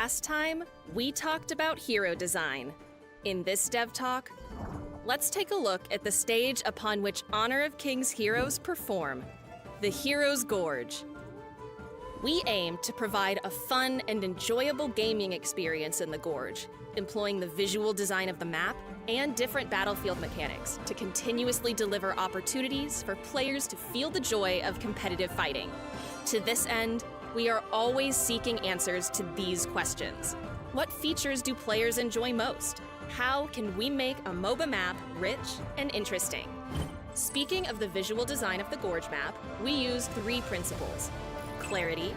Last time, we talked about hero design. In this Dev Talk, let's take a look at the stage upon which Honor of Kings heroes perform, the Hero's Gorge. We aim to provide a fun and enjoyable gaming experience in the Gorge, employing the visual design of the map and different battlefield mechanics to continuously deliver opportunities for players to feel the joy of competitive fighting. To this end, we are always seeking answers to these questions. What features do players enjoy most? How can we make a MOBA map rich and interesting? Speaking of the visual design of the Gorge map, we use 3 principles: clarity,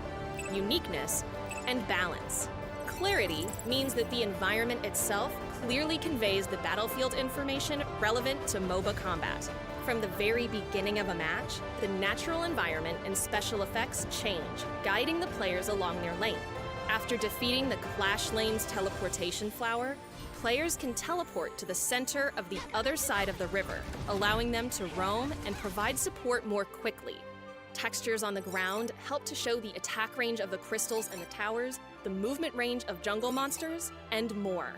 uniqueness, and balance. Clarity means that the environment itself clearly conveys the battlefield information relevant to MOBA combat. From the very beginning of a match, the natural environment and special effects change, guiding the players along their lane. After defeating the Clash Lane's teleportation flower, players can teleport to the center of the other side of the river, allowing them to roam and provide support more quickly. Textures on the ground help to show the attack range of the crystals and the towers, the movement range of jungle monsters, and more.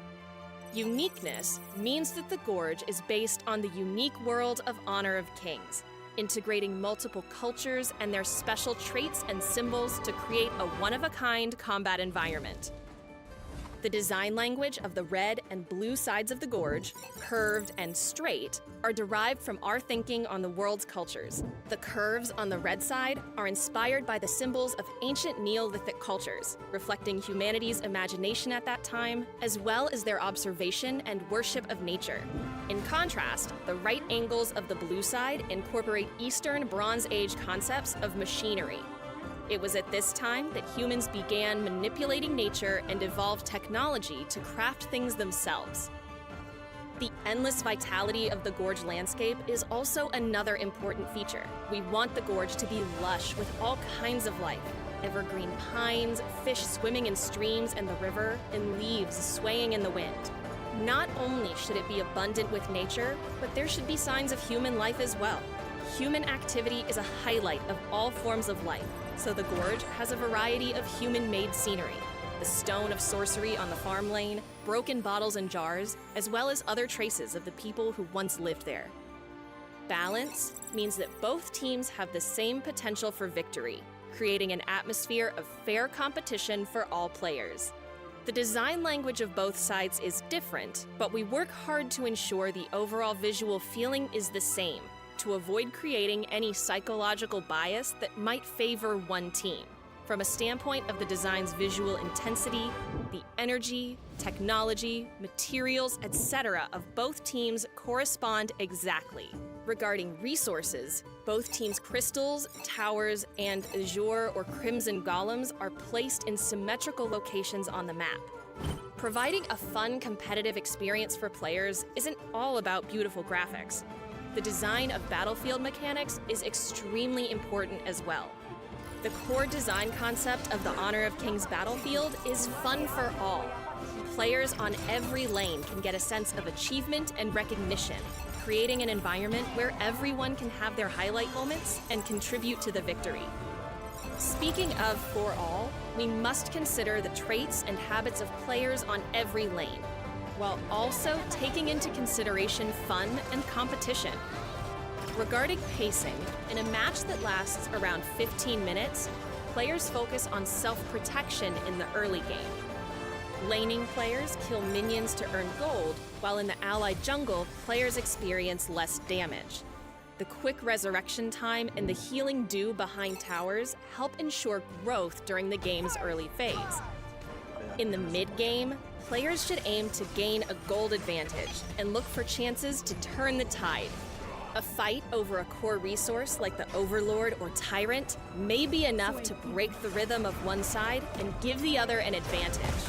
Uniqueness means that the Gorge is based on the unique world of Honor of Kings, integrating multiple cultures and their special traits and symbols to create a one-of-a-kind combat environment. The design language of the red and blue sides of the Gorge, curved and straight, are derived from our thinking on the world's cultures. The curves on the red side are inspired by the symbols of ancient Neolithic cultures, reflecting humanity's imagination at that time, as well as their observation and worship of nature. In contrast, the right angles of the blue side incorporate Eastern Bronze Age concepts of machinery. It was at this time that humans began manipulating nature and evolved technology to craft things themselves. The endless vitality of the Gorge landscape is also another important feature. We want the Gorge to be lush with all kinds of life: evergreen pines, fish swimming in streams and the river, and leaves swaying in the wind. Not only should it be abundant with nature, but there should be signs of human life as well. Human activity is a highlight of all forms of life, so the Gorge has a variety of human-made scenery: the stone of sorcery on the farm lane, broken bottles and jars, as well as other traces of the people who once lived there. Balance means that both teams have the same potential for victory, creating an atmosphere of fair competition for all players. The design language of both sides is different, but we work hard to ensure the overall visual feeling is the same, to avoid creating any psychological bias that might favor one team. From a standpoint of the design's visual intensity, the energy, technology, materials, etc. of both teams correspond exactly. Regarding resources, both teams' crystals, towers, and azure or crimson golems are placed in symmetrical locations on the map. Providing a fun, competitive experience for players isn't all about beautiful graphics. The design of battlefield mechanics is extremely important as well. The core design concept of the Honor of Kings battlefield is fun for all. Players on every lane can get a sense of achievement and recognition, creating an environment where everyone can have their highlight moments and contribute to the victory. Speaking of for all, we must consider the traits and habits of players on every lane, while also taking into consideration fun and competition. Regarding pacing, in a match that lasts around 15 minutes, players focus on self-protection in the early game. Laning players kill minions to earn gold, while in the allied jungle, players experience less damage. The quick resurrection time and the healing dew behind towers help ensure growth during the game's early phase. In the mid-game, players should aim to gain a gold advantage and look for chances to turn the tide. A fight over a core resource like the Overlord or Tyrant may be enough to break the rhythm of one side and give the other an advantage.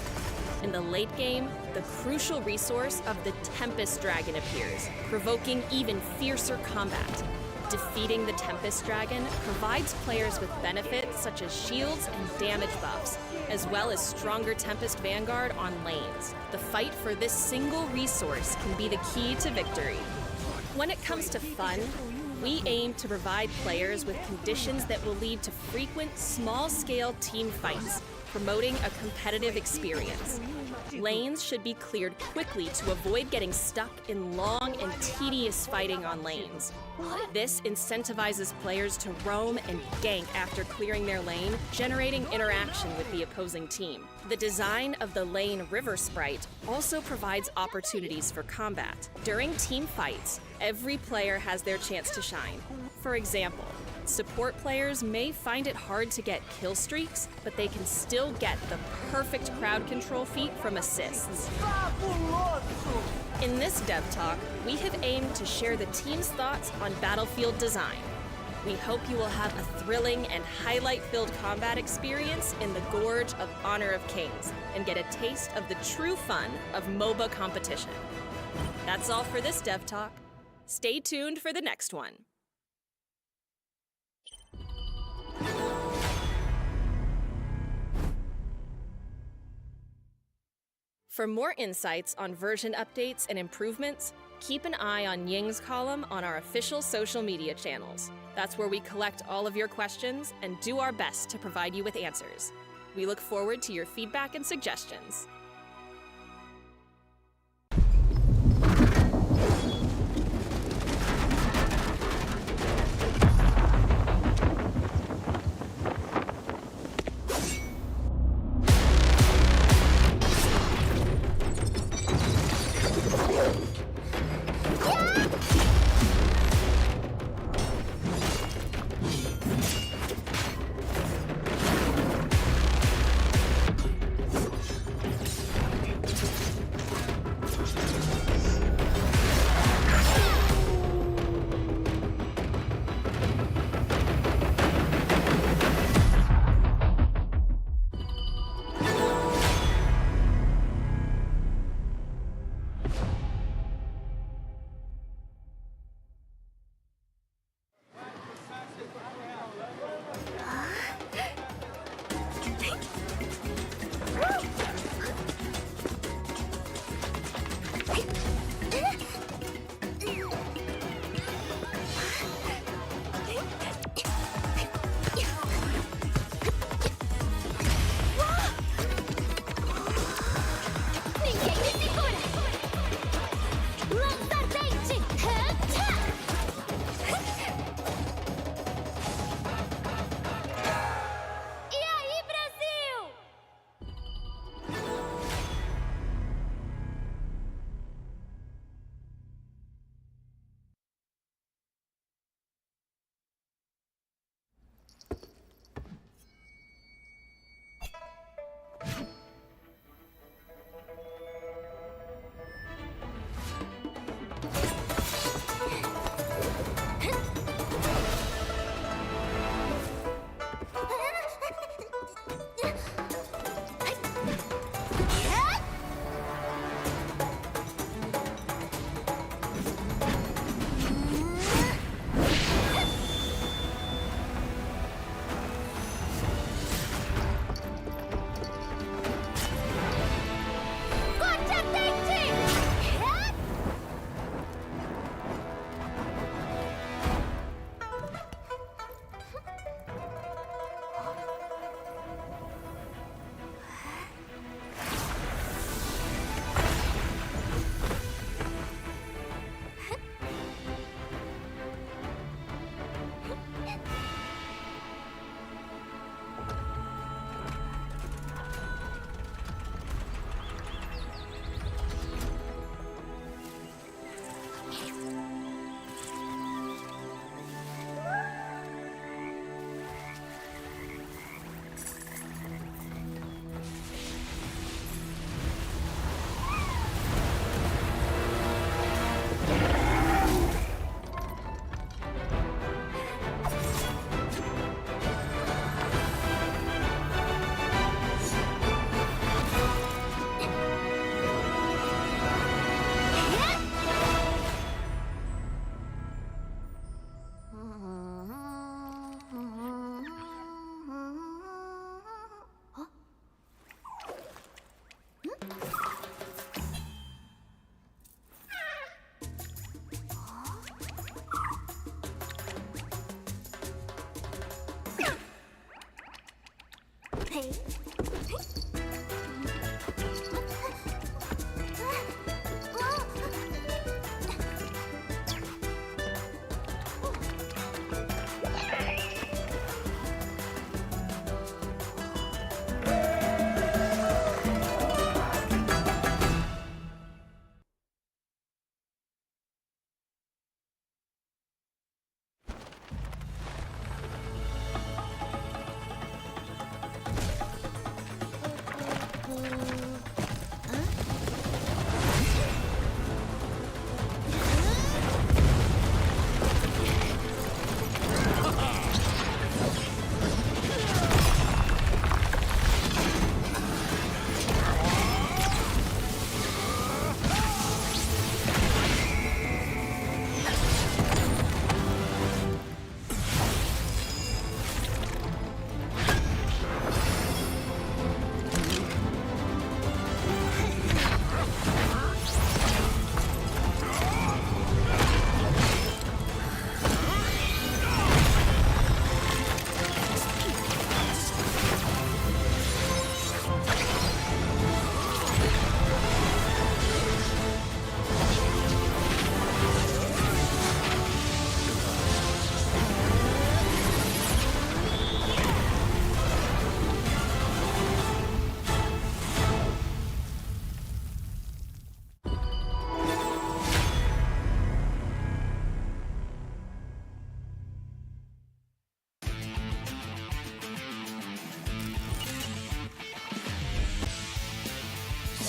In the late game, the crucial resource of the Tempest Dragon appears, provoking even fiercer combat. Defeating the Tempest Dragon provides players with benefits such as shields and damage buffs, as well as stronger Tempest Vanguard on lanes. The fight for this single resource can be the key to victory. When it comes to fun, We aim to provide players with conditions that will lead to frequent, small-scale team fights, promoting a competitive experience. Lanes should be cleared quickly to avoid getting stuck in long and tedious fighting on lanes. This incentivizes players to roam and gank after clearing their lane, generating interaction with the opposing team. The design of the lane river sprite also provides opportunities for combat. During team fights, every player has their chance to shine. For example, support players may find it hard to get kill streaks, but they can still get the perfect crowd control feat from assists. In this Dev Talk, we have aimed to share the team's thoughts on battlefield design. We hope you will have a thrilling and highlight-filled combat experience in the Gorge of Honor of Kings and get a taste of the true fun of MOBA competition. That's all for this Dev Talk. Stay tuned for the next one. For more insights on version updates and improvements, keep an eye on Ying's column on our official social media channels. That's where we collect all of your questions and do our best to provide you with answers. We look forward to your feedback and suggestions.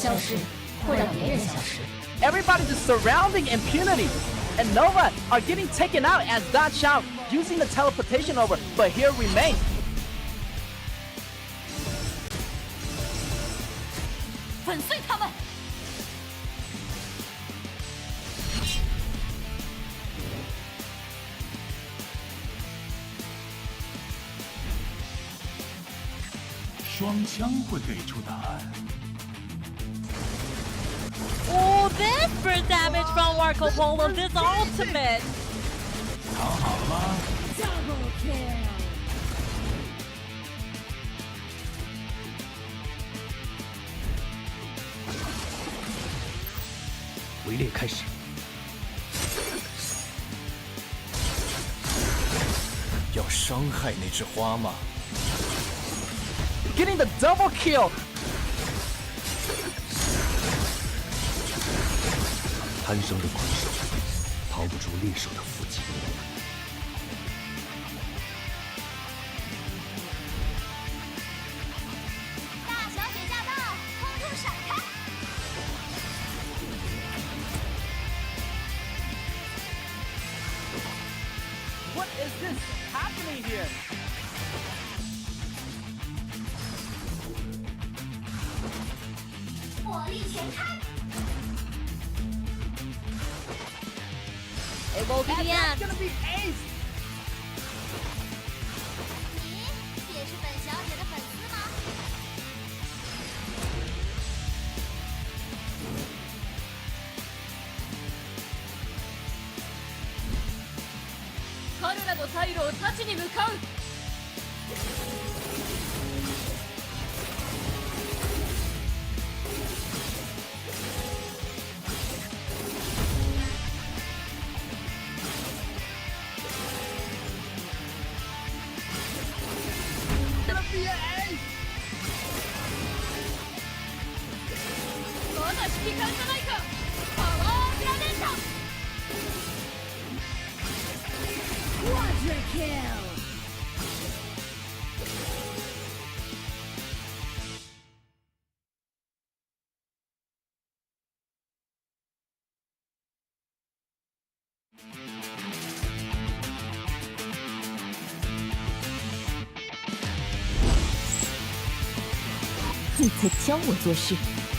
消失，或让别人消失。 Everybody's just surrounding impunity, and Nova are getting taken out as Da Chao using the teleportation over, but here remains. 粉碎他们！双枪会给出答案。 Oh, this burst damage from Marco Polo, this ultimate! 藏好了吗？ Double kill！ 围猎开始，要伤害那枝花吗？ Getting the double kill. 贪生的怪兽逃不出猎手的伏击。大小姐驾到，通通闪开！ What is this happening here? 火力全开！ It will be the That's end. gonna be ace. 你也是本小姐的粉丝吗？ 彼らの退路を断ちに向かう。 Gonna be an ace. まだ引き返さないか。パワーグラデーション。 Quadra kill！ 你在教我做事。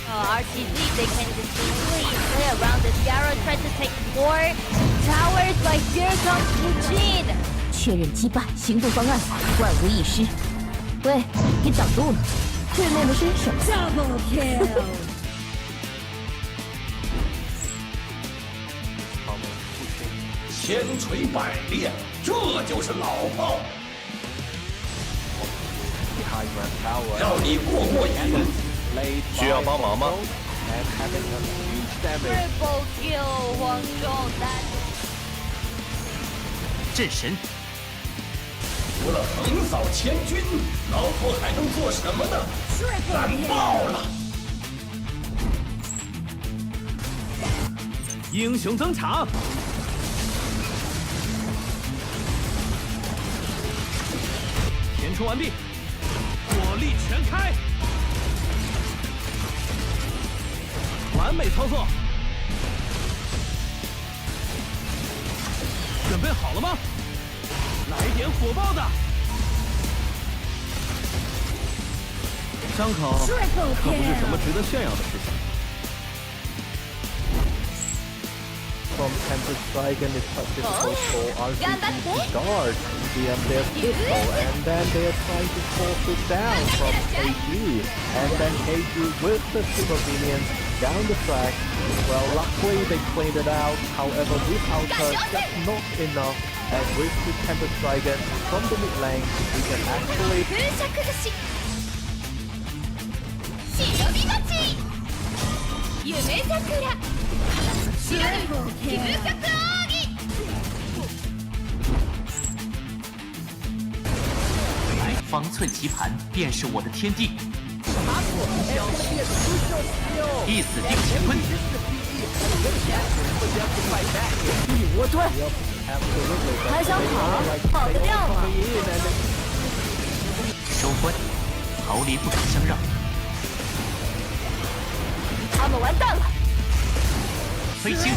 RCZ, they can just easily play around this Gyro, try to take more towers, but here comes Eugene. 确认击败，行动方案万无一失。喂，你挡住了，对面的身手。Double kill！ 千锤百炼，这就是老炮。他一 Grand Tower. 让你过过瘾。 Played 需要帮忙吗？ and having a huge damage. Triple kill 黄忠丹。战神，除了横扫千军，老头还能做什么呢？干爆了！英雄登场！填充完毕，火力全开，完美操作。准备好了吗？来点火爆的！伤口可不是什么值得炫耀的事情。 From Tempest Dragon, it's quite difficult for RPG to guard their pistol, and then they're trying to force it down from KG, and then KG with the super minions down the track. Well, luckily they cleaned it out. However, this outer just not enough, and with the Tempest Dragon from the mid lane, we can actually 空尺寿司忍び待ち夢桜知らぬ究極奥義方寸棋盘便是我的天地，一死定乾坤。我退，还想跑，跑得掉吗？收官，逃离不可相让。他们完蛋了。 飞星。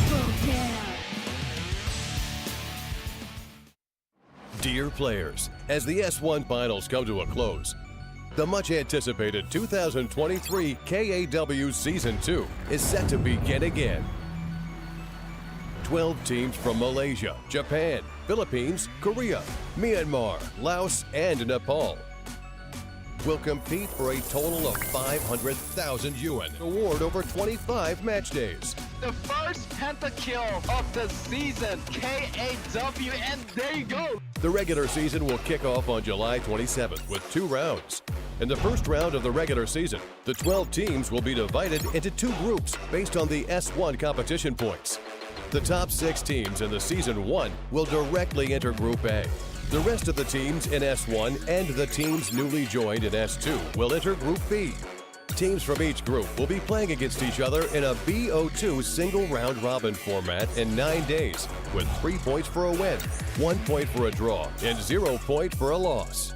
Dear players, as the S1 finals come to a close, the much-anticipated 2023 KAW Season 2 is set to begin again. 12 teams from Malaysia, Japan, Philippines, Korea, Myanmar, Laos, and Nepal will compete for a total of 500,000 yuan, award over 25 match days. The first pentakill of the season, KAW, and there you go. The regular season will kick off on July 27th with 2 rounds. In the first round of the regular season, the 12 teams will be divided into 2 groups based on the S1 competition points. The top 6 teams in the Season 1 will directly enter Group A. The rest of the teams in S1 and the teams newly joined in S2 will enter Group B. Teams from each group will be playing against each other in a BO2 single round robin format in 9 days, with 3 points for a win, 1 point for a draw, and 0 point for a loss.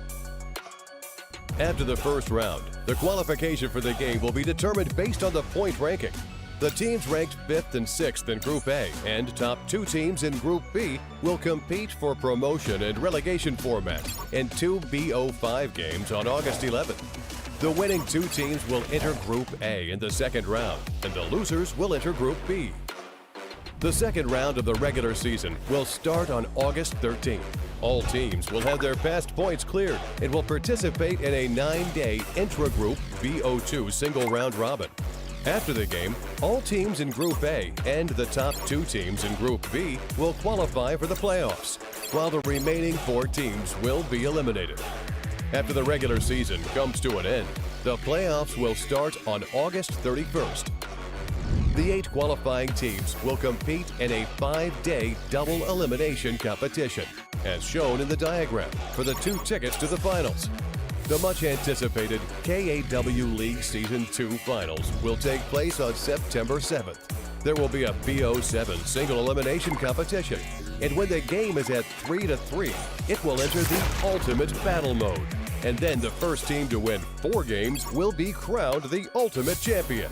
After the first round, the qualification for the game will be determined based on the point ranking. The teams ranked 5th and 6th in Group A and top 2 teams in Group B will compete for promotion and relegation format in 2 BO5 games on August 11th. The winning 2 teams will enter Group A in the second round, and the losers will enter Group B. The second round of the regular season will start on August 13th. All teams will have their past points cleared and will participate in a 9-day intra-group BO2 single round robin. After the game, all teams in Group A and the top 2 teams in Group B will qualify for the playoffs, while the remaining 4 teams will be eliminated. After the regular season comes to an end, the playoffs will start on August 31st. The 8 qualifying teams will compete in a 5-day double elimination competition, as shown in the diagram, for the 2 tickets to the finals. The much-anticipated KAW League Season 2 Finals will take place on September 7th. There will be a BO7 single elimination competition, and when the game is at 3-3, it will enter the Ultimate Battle Mode. And then the first team to win 4 games will be crowned the Ultimate Champion.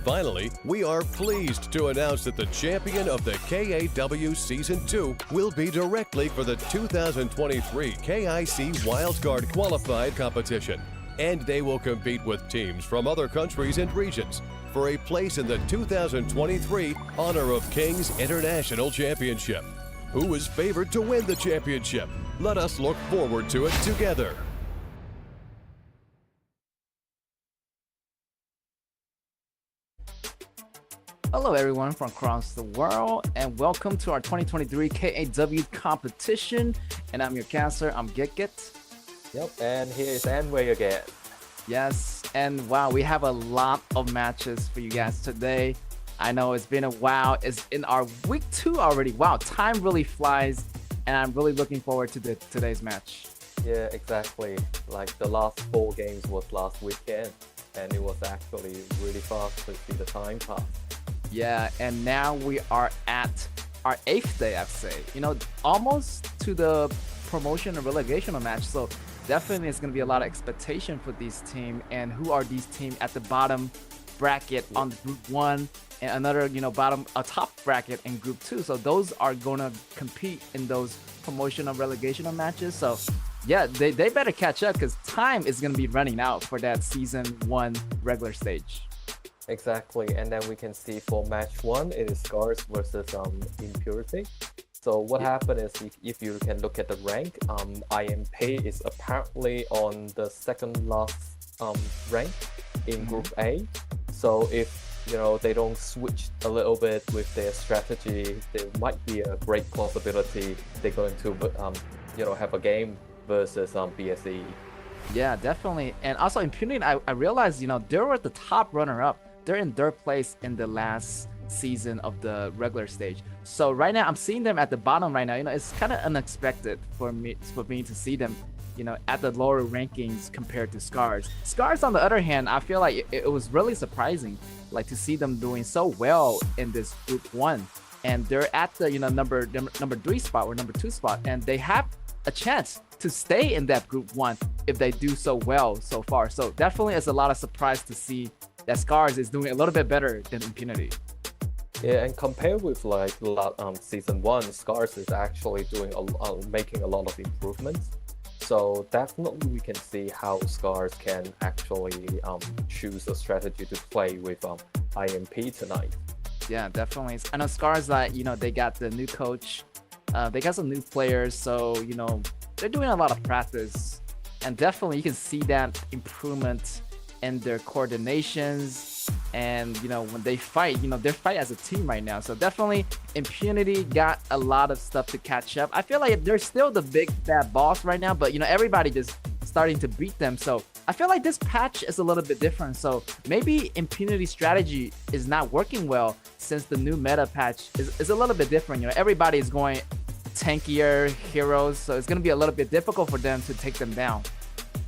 Finally, we are pleased to announce that the champion of the KAW Season 2 will be directly for the 2023 KIC Wildcard Qualified competition, and they will compete with teams from other countries and regions for a place in the 2023 Honor of Kings International Championship. Who is favored to win the championship? Let us look forward to it together. Hello everyone from across the world and welcome to our 2023 KAW competition, and I'm your caster, I'm Get. Yep, and here is Anway again. Yes, and wow, we have a lot of matches for you guys today. I know it's been a while. It's in our week 2 already. Wow, time really flies, and I'm really looking forward to today's match. Yeah, exactly. Like the last 4 games was last weekend, and it was actually really fast to see the time pass. Yeah, and now we are at our 8th day, I'd say. You know, almost to the promotion and relegation match. So definitely it's going to be a lot of expectation for these teams. And who are these teams at the bottom bracket on Group 1 and another, a top bracket in Group 2. So those are going to compete in those promotion and relegation matches. So yeah, they better catch up because time is going to be running out for that Season 1 regular stage. Exactly, and then we can see for match 1, it is Scars versus Impurity. So what happened is if you can look at the rank, IMP is apparently on the second last rank in Group A. So if they don't switch a little bit with their strategy, there might be a great possibility they're going to have a game versus BSE. Yeah, definitely. And also Impunity, I realized, they were the top runner-up. They're in 3rd place in the last season of the regular stage. So right now I'm seeing them at the bottom right now. It's kind of unexpected for me to see them, at the lower rankings compared to Scars. Scars, on the other hand, I feel like it was really surprising, like to see them doing so well in this Group 1. And they're at the number 3 spot or number 2 spot, and they have a chance to stay in that Group 1 if they do so well so far. So definitely it's a lot of surprise to see that Scars is doing a little bit better than Impunity. Yeah, and compared with Season 1, Scars is actually making a lot of improvements. So definitely we can see how Scars can actually choose a strategy to play with IMP tonight. Yeah, definitely. I know Scars, they got the new coach. They got some new players, so they're doing a lot of practice, and definitely you can see that improvement in their coordinations, and when they fight, they fight as a team right now. So definitely Impunity got a lot of stuff to catch up. I feel like they're still the big bad boss right now, but everybody just starting to beat them. So I feel like this patch is a little bit different. So maybe Impunity strategy is not working well since the new meta patch is a little bit different. Everybody is going tankier heroes, so it's going to be a little bit difficult for them to take them down.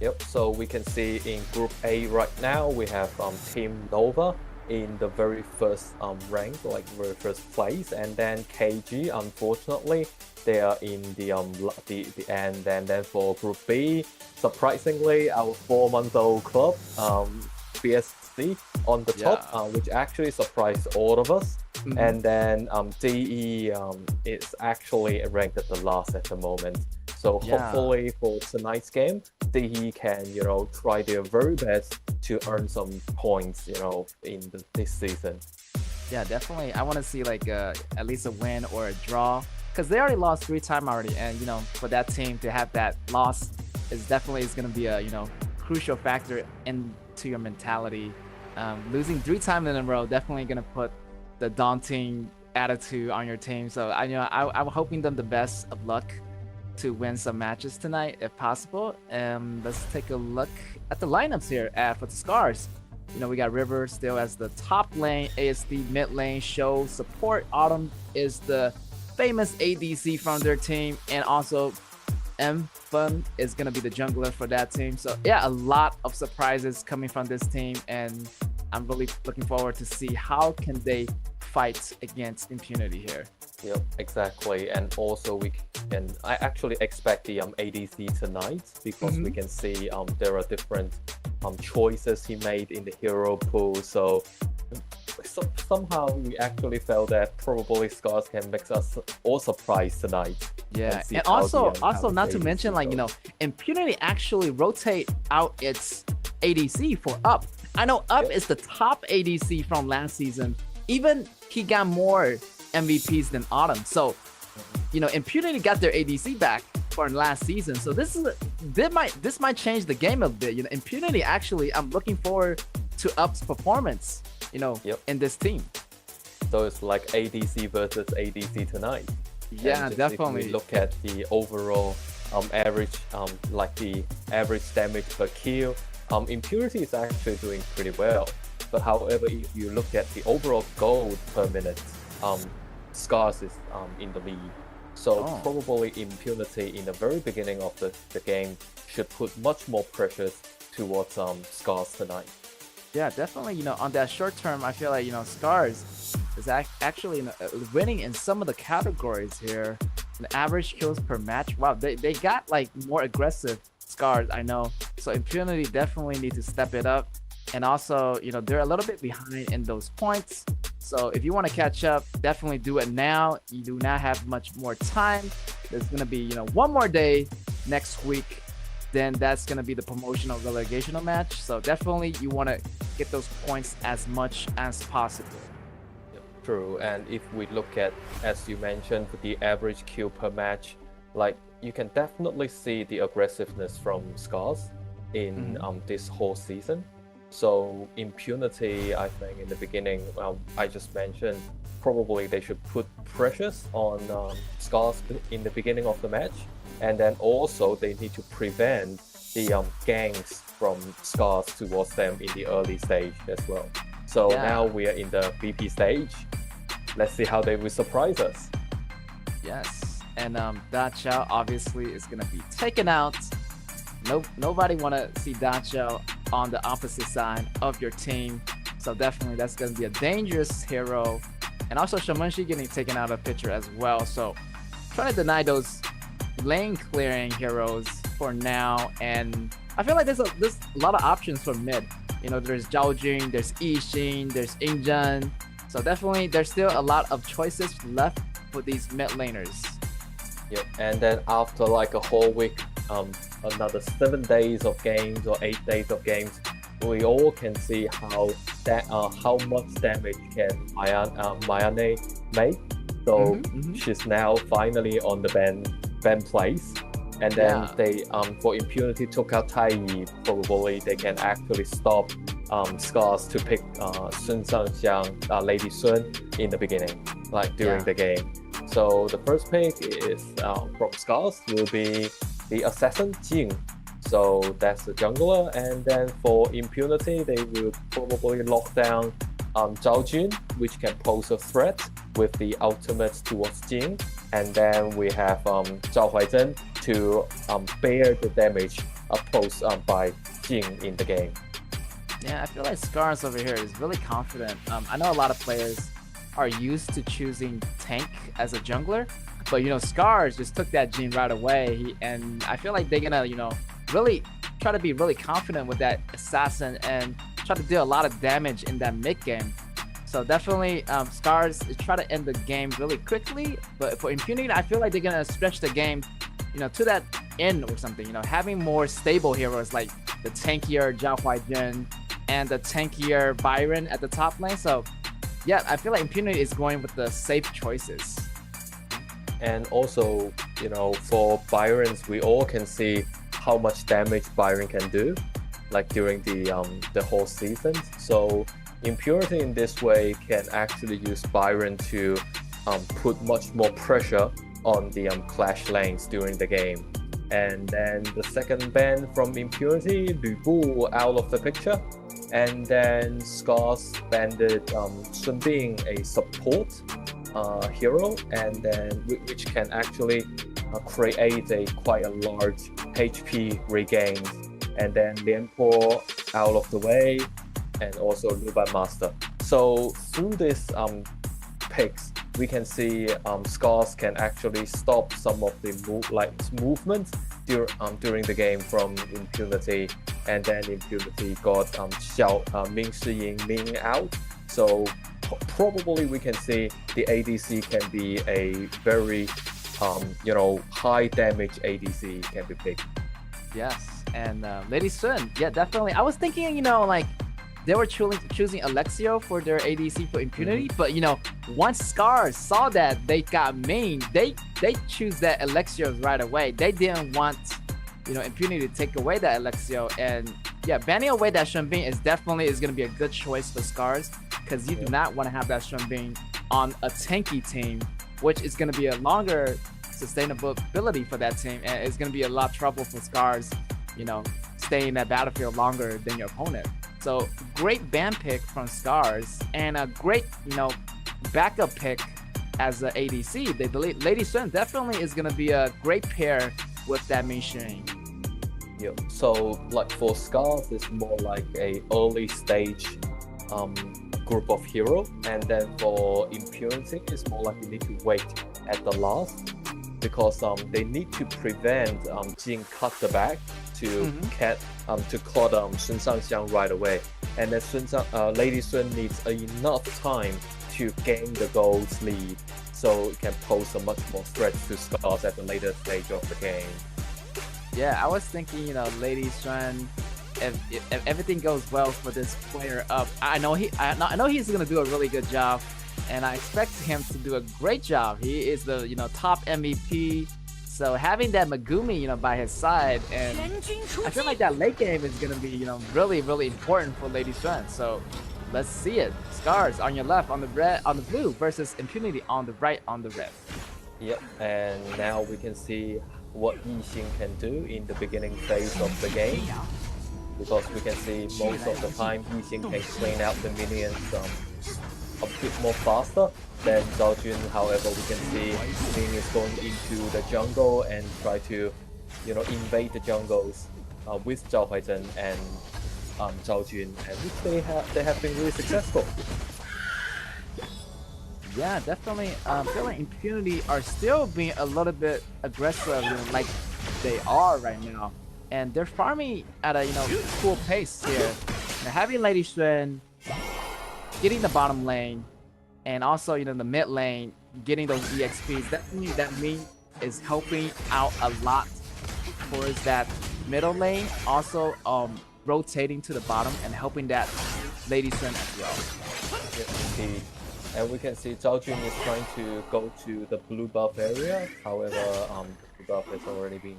Yep, so we can see in Group A right now, we have Team Nova in the very first rank, like very first place, and then KG, unfortunately, they are in the end. And then for Group B, surprisingly, our 4-month-old club, BSC, on the top, which actually surprised all of us. Mm-hmm. And then DE is actually ranked at the last at the moment. So hopefully for tonight's game, DE can try their very best to earn some points in this season. Yeah, definitely. I want to see at least a win or a draw, because they already lost 3 times already, and for that team to have that loss is going to be a crucial factor into your mentality. Losing 3 times in a row definitely going to put the daunting attitude on your team. So I'm hoping them the best of luck to win some matches tonight if possible. Let's take a look at the lineups here for the Scars. We got River still as the top lane, ASD mid lane, show support. Autumn is the famous ADC from their team, and also Fun is gonna be the jungler for that team. So yeah, a lot of surprises coming from this team, and I'm really looking forward to see how can they fight against Impunity here. Yep, exactly. And also I actually expect the ADC tonight, because we can see there are different choices he made in the hero pool. So somehow we actually felt that probably Scars can make us all surprised tonight. Yeah, and also not to mention, Impunity actually rotate out its ADC for Up. I know Up is the top ADC from last season. Even he got more MVPs than Autumn. So, Impunity got their ADC back for last season. So this might change the game a bit. Impunity actually, I'm looking forward to Up's performance, in this team. So it's like ADC versus ADC tonight. Yeah, definitely. If we look at the overall average like the average damage per kill, Impurity is actually doing pretty well. But however, if you look at the overall gold per minute, Scars is in the lead. So probably Impunity in the very beginning of the game should put much more pressure towards Scars tonight. Yeah, definitely. On that short term, I feel like Scars is actually winning in some of the categories here. The average kills per match. Wow, they got like more aggressive Scars, I know. So Impunity definitely need to step it up. And also, they're a little bit behind in those points. So if you want to catch up, definitely do it now. You do not have much more time. There's going to be, one more day next week. Then that's going to be the promotional relegational match. So definitely you want to get those points as much as possible. True. And if we look at, as you mentioned, the average kill per match, like you can definitely see the aggressiveness from Scars in this whole season. So Impunity, I think in the beginning, I just mentioned, probably they should put pressures on Scars in the beginning of the match. And then also they need to prevent the ganks from Scars towards them in the early stage as well. So now we are in the VP stage. Let's see how they will surprise us. Yes, and Da Chao obviously is gonna be taken out. Nobody wanna see Da Chao on the opposite side of your team. So definitely that's gonna be a dangerous hero. And also Shamanshi getting taken out of picture as well. So trying to deny those lane clearing heroes for now. And I feel like there's a lot of options for mid. There's Zhao Jun, there's Yixin, there's Ingzhen. So definitely there's still a lot of choices left for these mid laners. Yep, and then after like a whole week, another 7 days of games or 8 days of games, we all can see how much damage can Mayane make. So she's now finally on the ban place. And then they for Impunity took out Taiyi. Probably they can actually stop Scars to pick Sun Shangxiang, Lady Sun in the beginning, like during the game. So the first pick is from Scars will be the assassin Jing. So that's the jungler, and then for Impunity they will probably lock down Zhao Jun, which can pose a threat with the ultimates towards Jing, and then we have Zhao Huaizhen to bear the damage posed by Jing in the game. Yeah, I feel like Scars over here is really confident. I know a lot of players are used to choosing tank as a jungler, but Scars just took that Jing right away, and I feel like they're gonna really try to be really confident with that assassin and try to do a lot of damage in that mid game. So definitely Scars is try to end the game really quickly, but for Impunity I feel like they're gonna stretch the game to that end or something. Having more stable heroes like the tankier Zhao Huaizhen and the tankier Byron at the top lane. So yeah, I feel like Impunity is going with the safe choices. And also, for Byrons, we all can see how much damage Byron can do, like during the whole season. So Impurity in this way can actually use Byron to put much more pressure on the clash lanes during the game. And then the second ban from Impurity, Lu Bu out of the picture. And then Scars banded Sun Bing, a support hero, and then which can actually create quite a large HP regain. And then Lianpo out of the way, and also Luban Master. So through this picks, we can see Scars can actually stop some of the movements during the game from Impunity, and then Impunity got Ming Shiying Ming out. So probably we can see the ADC can be a very high damage ADC can be picked. Yes, and Lady Sun, yeah, definitely. I was thinking, they were choosing Alexio for their ADC for Impunity, but once Scars saw that they got main, they choose that Alexio right away. They didn't want Impunity to take away that Alexio, and yeah, banning away that Shenbing is definitely going to be a good choice for Scars, because you do not want to have that Shenbing on a tanky team, which is going to be a longer sustainability for that team, and it's gonna be a lot of trouble for Scars, staying in that battlefield longer than your opponent. So great ban pick from Scars, and a great, backup pick as an ADC. The Lady Sun definitely is gonna be a great pair with that Ming Xuan. Yeah. So like for Scars, it's more like a early stage group of hero, and then for Impunity, it's more like you need to wait at the last, because they need to prevent Jin cut the back to caught Sun Shangxiang right away, and then Lady Sun needs enough time to gain the gold's lead, so it can pose a much more threat to Scars at the later stage of the game. Yeah, I was thinking, Lady Sun, if everything goes well for this player up, I know he's gonna do a really good job, and I expect him to do a great job. He is the top MVP, so having that Megumi by his side, and I feel like that late game is gonna be really really important for Lady Sun. So let's see it. Scars on your left on the blue versus Impunity on the right on the red. Yep, and now we can see what Yixin can do in the beginning phase of the game, because we can see most of the time Yixin can clean out the minions a bit more faster than Zhao Jun. However, we can see Ming is going into the jungle and try to invade the jungles with Zhao Huizhen and Zhao Jun, and which they have been really successful. Yeah, definitely. Feeling Impunity are still being a little bit aggressive, like they are right now, and they're farming at a cool pace here. Now, having Lady Xuan getting the bottom lane, and also the mid lane getting those EXPs. Definitely, that Ming is helping out a lot towards that middle lane. Also, rotating to the bottom and helping that Lady Xuan as well. Yes, indeed. And we can see Zhao Jun is trying to go to the blue buff area. However, the blue buff has already been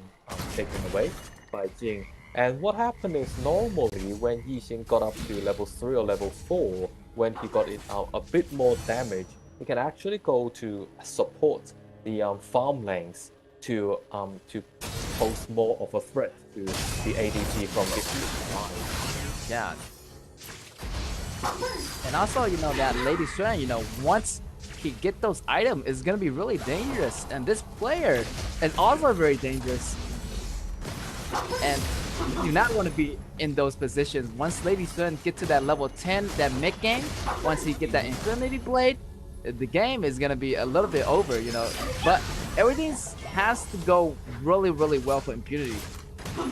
taken away by Jing. And what happened is, normally when Yixin got up to level 3 or level 4, when he got it out a bit more damage, he can actually go to support the farm lanes to pose more of a threat to the ADC from this side. Yeah. And also, that Lady Xuan, once he get those items, is gonna be really dangerous. And this player is also very dangerous. And you do not want to be in those positions. Once Lady Xuan get to that level 10, that mid game, once he get that Infinity Blade, the game is gonna be a little bit over, But everything has to go really, really well for Impunity,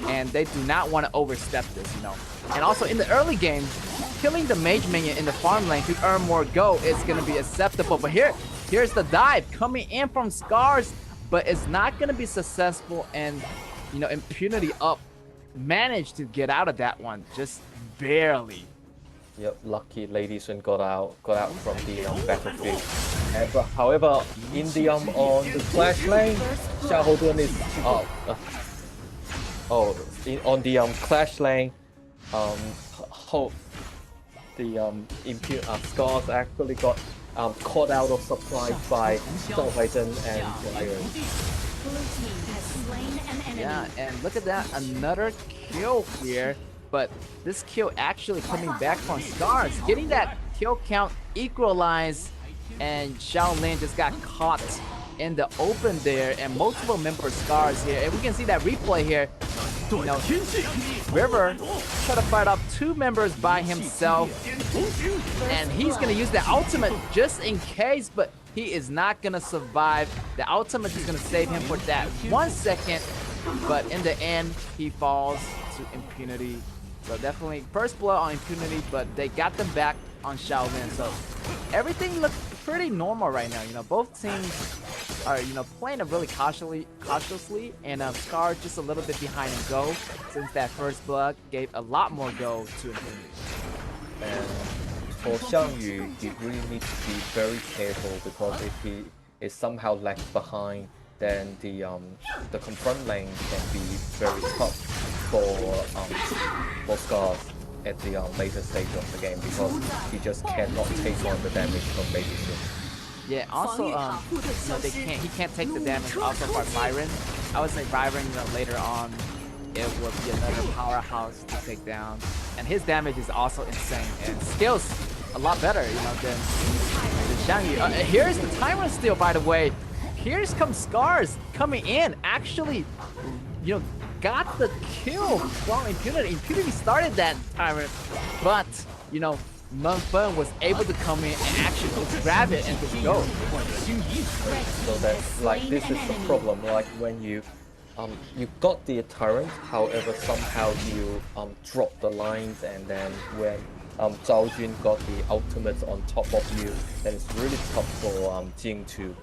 and they do not want to overstep this, And also in the early game, killing the mage minion in the farm lane to earn more gold is gonna be acceptable. But here's the dive coming in from Scars, but it's not gonna be successful, and Impunity up managed to get out of that one, just barely. Yep, lucky Lady Sun got out from the battlefield. But however, in the on the clash lane, Xiahou is on the clash lane, Scars actually got caught out of surprise by Zhao Huizhen and Lion. Yeah, and look at that, another kill here, but this kill actually coming back from Scars, getting that kill count equalized, and Shaolin just got caught in the open there, and multiple member Scars here, and we can see that replay here. River try to fight off 2 members by himself, and he's gonna use the ultimate just in case, but he is not gonna survive. The ultimate is gonna save him for that 1 second, but in the end, he falls to Impunity. So definitely first blood on Impunity, but they got them back on Shaolin. So everything looks pretty normal right now. Both teams are playing it really cautiously, and Scar just a little bit behind in go, since that first blood gave a lot more go to Impunity. And for Xiang Yu, he really needs to be very careful, because if he is somehow lagged behind, then the confront lane can be very tough for Scars at the later stage of the game, because he just cannot take on the damage from Lady Xuan. Yeah, also, he can't take the damage also for Byron. I would say Byron, later on, it would be another powerhouse to take down. And his damage is also insane, and skills a lot better, than Xiang Yu. Here's the timer steal, by the way. Here's comes Scars coming in, actually, got the kill from Impunity. Impunity started that timer, but, Mengfen was able to come in and actually just grab it and just go. So that's like, this is the problem, like when you got the turret, however somehow you drop the lines, and then when Zhao Jun got the ultimate on top of you, then it's really tough for Jing to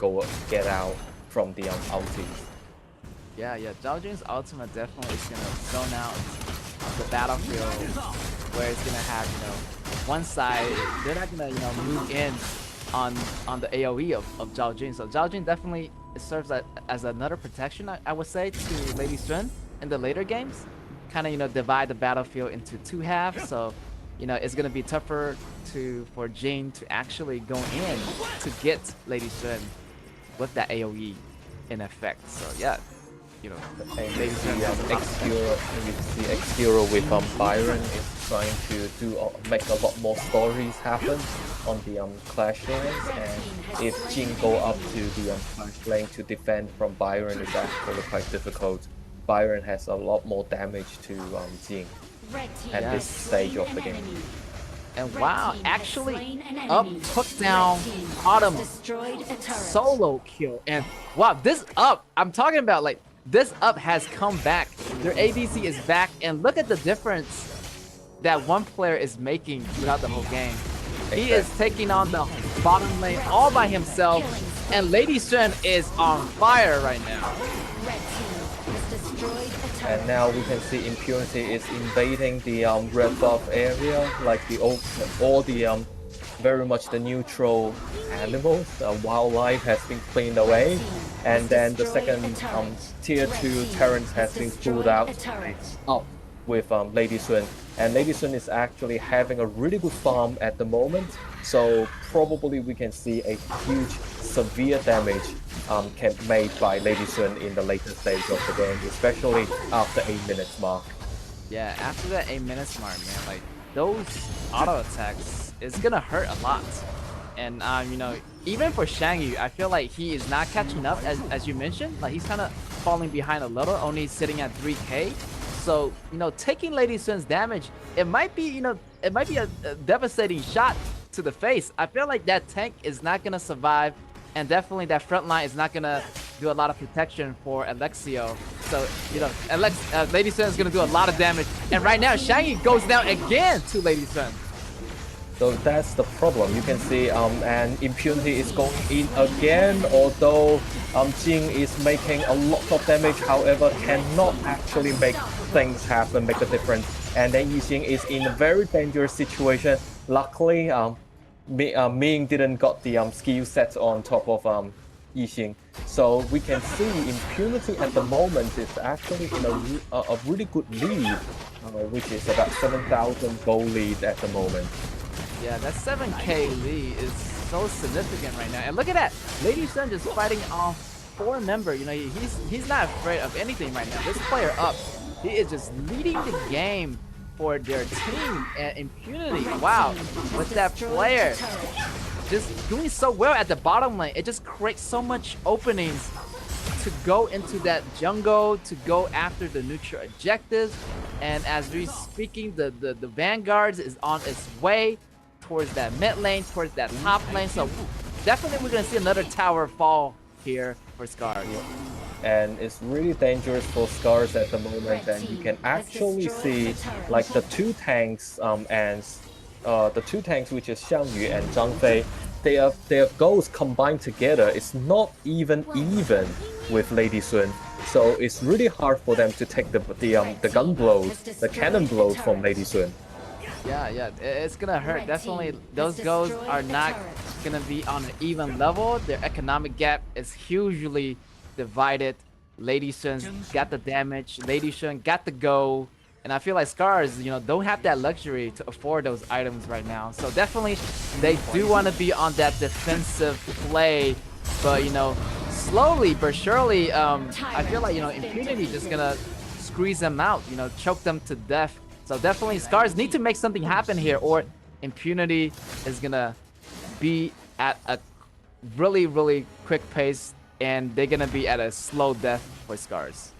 get out from the ulti. Yeah, Zhao Jun's ultimate definitely is gonna zone out the battlefield, where it's gonna have, one side, they're not gonna, move in on the AoE of Zhao Jun. So Zhao Jun definitely serves as another protection, I would say, to Lady Sun in the later games. Kind of, divide the battlefield into two halves. So, it's gonna be tougher for Jing to actually go in to get Lady Sun with that AoE in effect. So yeah. And you see X-Hero with Byron is trying to make a lot more stories happen on the clash lanes, and if Jing go up to the clash lane to defend from Byron, it's actually quite difficult. Byron has a lot more damage to Jing at this stage of the game. And wow, actually Up took down Autumn solo kill. And wow, this Up, I'm talking about, like, this Up has come back. Their ADC is back, and look at the difference that one player is making throughout the whole game. He is taking on the bottom lane all by himself, and Lady Sun is on fire right now. And now we can see Impunity is invading the red buff area, like all the very much the neutral animals. Wildlife has been cleaned away, and then the second tier 2 Terrence has been pulled out up with Lady Sun. And Lady Sun is actually having a really good farm at the moment, so probably we can see a huge severe damage made by Lady Sun in the later stage of the game, especially after 8 minutes mark. Yeah, after that 8 minutes mark, man, like, those auto attacks is gonna hurt a lot. And even for Xiang Yu, I feel like he is not catching up, as you mentioned. Like, he's kind of falling behind a little, only sitting at 3k. So, taking Lady Sun's damage, it might be a devastating shot to the face. I feel like that tank is not gonna survive, and definitely that front line is not gonna do a lot of protection for Alexio. So, Lady Sun is gonna do a lot of damage. And right now, Xiang Yu goes down again to Lady Sun. So that's the problem. You can see and Impunity is going in again, although Jing is making a lot of damage, however cannot actually make things happen, make a difference. And then Yixing is in a very dangerous situation. Luckily, Ming didn't got the skill set on top of Yixing. So we can see Impunity at the moment is actually in a really good lead, which is about 7,000 gold lead at the moment. Yeah, that 7k lead is so significant right now. And look at that, Lady Sun just fighting off 4 member. He's not afraid of anything right now. This player Up, he is just leading the game for their team. And Impunity, wow, with that player just doing so well at the bottom lane, it just creates so much openings to go into that jungle, to go after the neutral objectives. And as we're speaking, the Vanguards is on its way towards that mid lane, towards that top lane. So definitely we're gonna see another tower fall here for Scars. And it's really dangerous for Scars at the moment, and you can actually see like the two tanks which is Xiang Yu and Zhang Fei, their goals combined together is not even with Lady Sun. So it's really hard for them to take the gun blows, the cannon blows from Lady Sun. Yeah, it's gonna hurt. Definitely, those goals are not gonna be on an even level. Their economic gap is hugely divided. Lady Sun got the damage, Lady Sun got the goal, And I feel like Scars, don't have that luxury to afford those items right now. So definitely, they do want to be on that defensive play. But, slowly but surely, I feel like, Impunity just gonna squeeze them out, choke them to death. So definitely, Scars need to make something happen here, or Impunity is gonna be at a really, really quick pace, and they're gonna be at a slow death for Scars.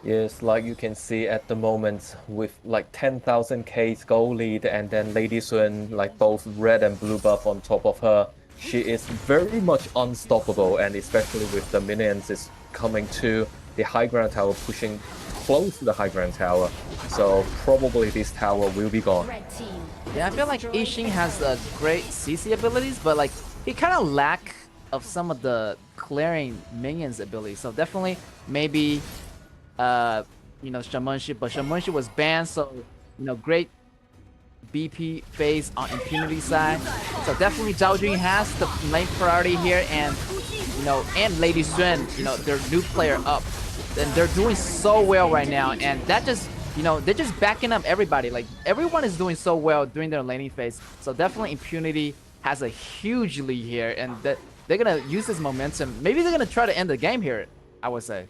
Yes, like you can see at the moment with like 10,000k gold lead, and then Lady Sun like both red and blue buff on top of her. She is very much unstoppable, and especially with the minions is coming to the high ground tower, pushing close to the high ground tower. So probably this tower will be gone. Yeah, I feel like Ishin has great CC abilities, but like he kind of lack of some of the clearing minions abilities. So definitely maybe Shamanshi, but Shamanshi was banned, so great BP phase on Impunity side. So definitely Zhao Jun has the lane priority here, and and Lady Sun, their new player up, and they're doing so well right now, and that just they're just backing up everybody. Like everyone is doing so well during their laning phase. So definitely Impunity has a huge lead here, and that they're gonna use this momentum. Maybe they're gonna try to end the game here, I would say.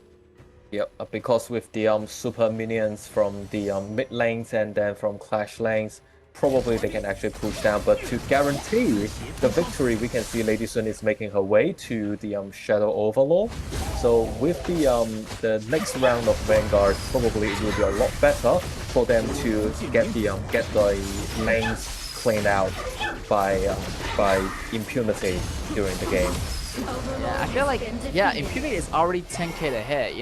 Yep, because with the super minions from the mid lanes and then from clash lanes, probably they can actually push down. But to guarantee the victory, we can see Lady Sun is making her way to the Shadow Overlord. So with the next round of Vanguard, probably it will be a lot better for them to get the lanes cleaned out by Impunity during the game. Yeah, I feel like Impunity is already 10k ahead,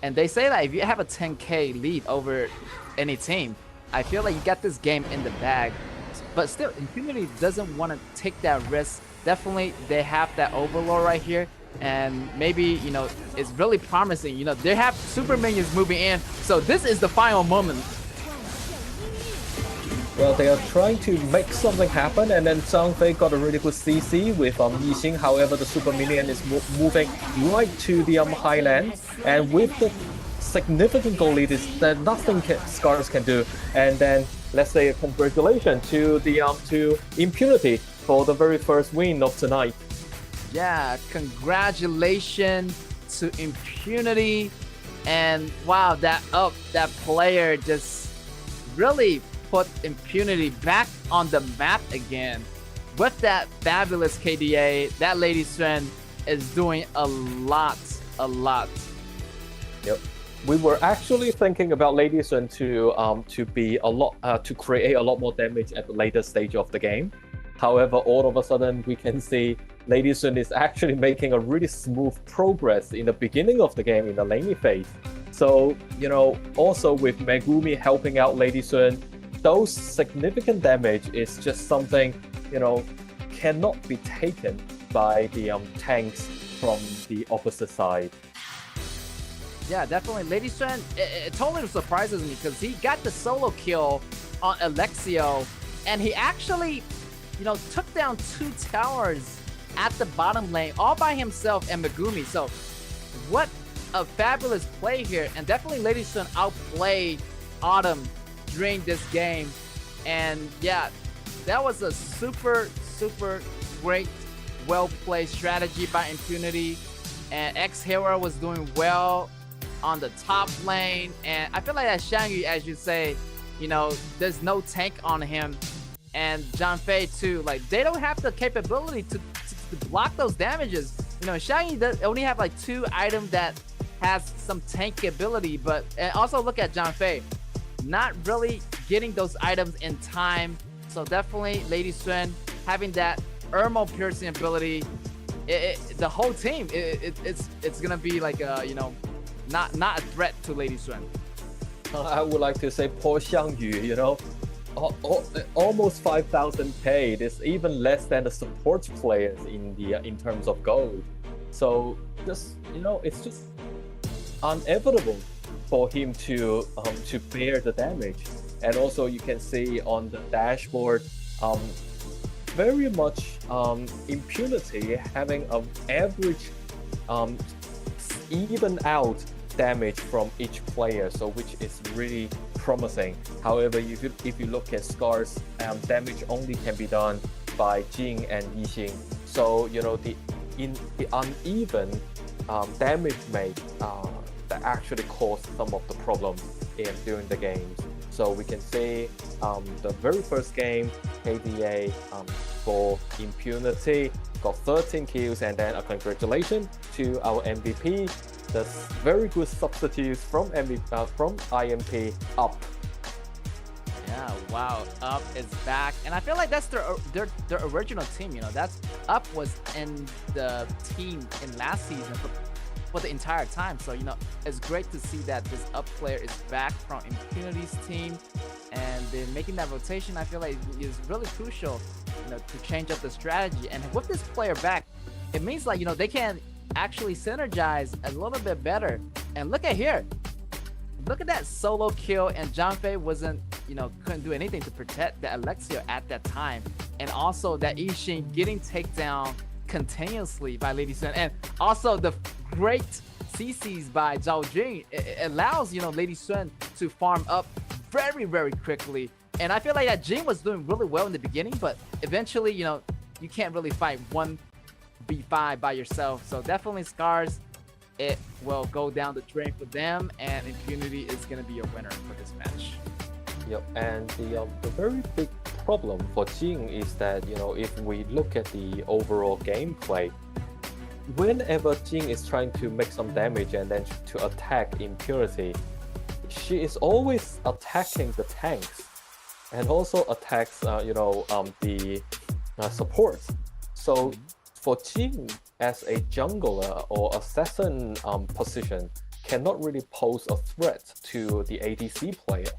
and they say that if you have a 10k lead over any team, I feel like you got this game in the bag. But still, Impunity doesn't want to take that risk. Definitely, they have that Overlord right here, and maybe it's really promising. They have super minions moving in, so this is the final moment. Well, they are trying to make something happen, and then Zhang Fei got a really good CC with Yixing. However, the super minion is moving right to the highland, and with the significant goal lead, is that nothing Scars can do. And then let's say a congratulations to the to Impunity for the very first win of tonight. Yeah, congratulations to Impunity, and wow, that player just really put Impunity back on the map again. With that fabulous KDA, that Lady Sun is doing a lot. Yep. We were actually thinking about Lady Sun to be a lot to create a lot more damage at the later stage of the game. However, all of a sudden we can see Lady Sun is actually making a really smooth progress in the beginning of the game in the laning phase. So also with Megumi helping out Lady Sun, those significant damage is just something cannot be taken by the tanks from the opposite side. Yeah, definitely. Lady Sun, it totally surprises me because he got the solo kill on Alexio, and he actually, took down 2 towers at the bottom lane all by himself and Megumi. So, what a fabulous play here, and definitely Lady Sun outplayed Autumn during this game, and yeah, that was a super great, well-played strategy by Impunity, and X-Hero was doing well on the top lane, and I feel like that Xiangyu, as you say, there's no tank on him, and Zhang Fei too, like they don't have the capability to block those damages. Xiangyu does only have like 2 items that has some tank ability, but and also look at Zhang Fei, not really getting those items in time. So definitely Lady Sun having that Ermo piercing ability, the whole team, it's gonna be like not a threat to Lady Sun. I would like to say poor Xiangyu, almost 5,000k. It's even less than the support players in terms of gold. So just it's just inevitable for him to bear the damage. And also you can see on the dashboard very much Impunity having an average even out damage from each player, so which is really promising. However, if you look at Scar's damage only can be done by Jing and Yixing. So the uneven damage made that actually caused some of the problems during the games. So we can see the very first game, KDA for Impunity got 13 kills, and then a congratulations to our MVP, the very good substitutes from IMP Up. Yeah, wow, Up is back, and I feel like that's their original team. That's Up was in the team in last season for the entire time. So it's great to see that this Up player is back from Impunity's team, and they're making that rotation. I feel like is really crucial, to change up the strategy. And with this player back, it means like they can actually synergize a little bit better. And look at here. Look at that solo kill, and Zhang wasn't, couldn't do anything to protect the Alexia at that time. And also that Yixing getting takedown continuously by Lady Sun. And also the great CCs by Zhao Jing. It allows, Lady Sun to farm up very, very quickly. And I feel like that Jing was doing really well in the beginning, but eventually, you can't really fight 1v5 by yourself. So definitely Scars, it will go down the drain for them, and Impunity is going to be a winner for this match. Yep, and the very big problem for Jing is that, if we look at the overall gameplay, whenever Jing is trying to make some damage and then to attack Impunity, she is always attacking the tanks and also attacks, the supports. So for Jing as a jungler or assassin position cannot really pose a threat to the ADC player.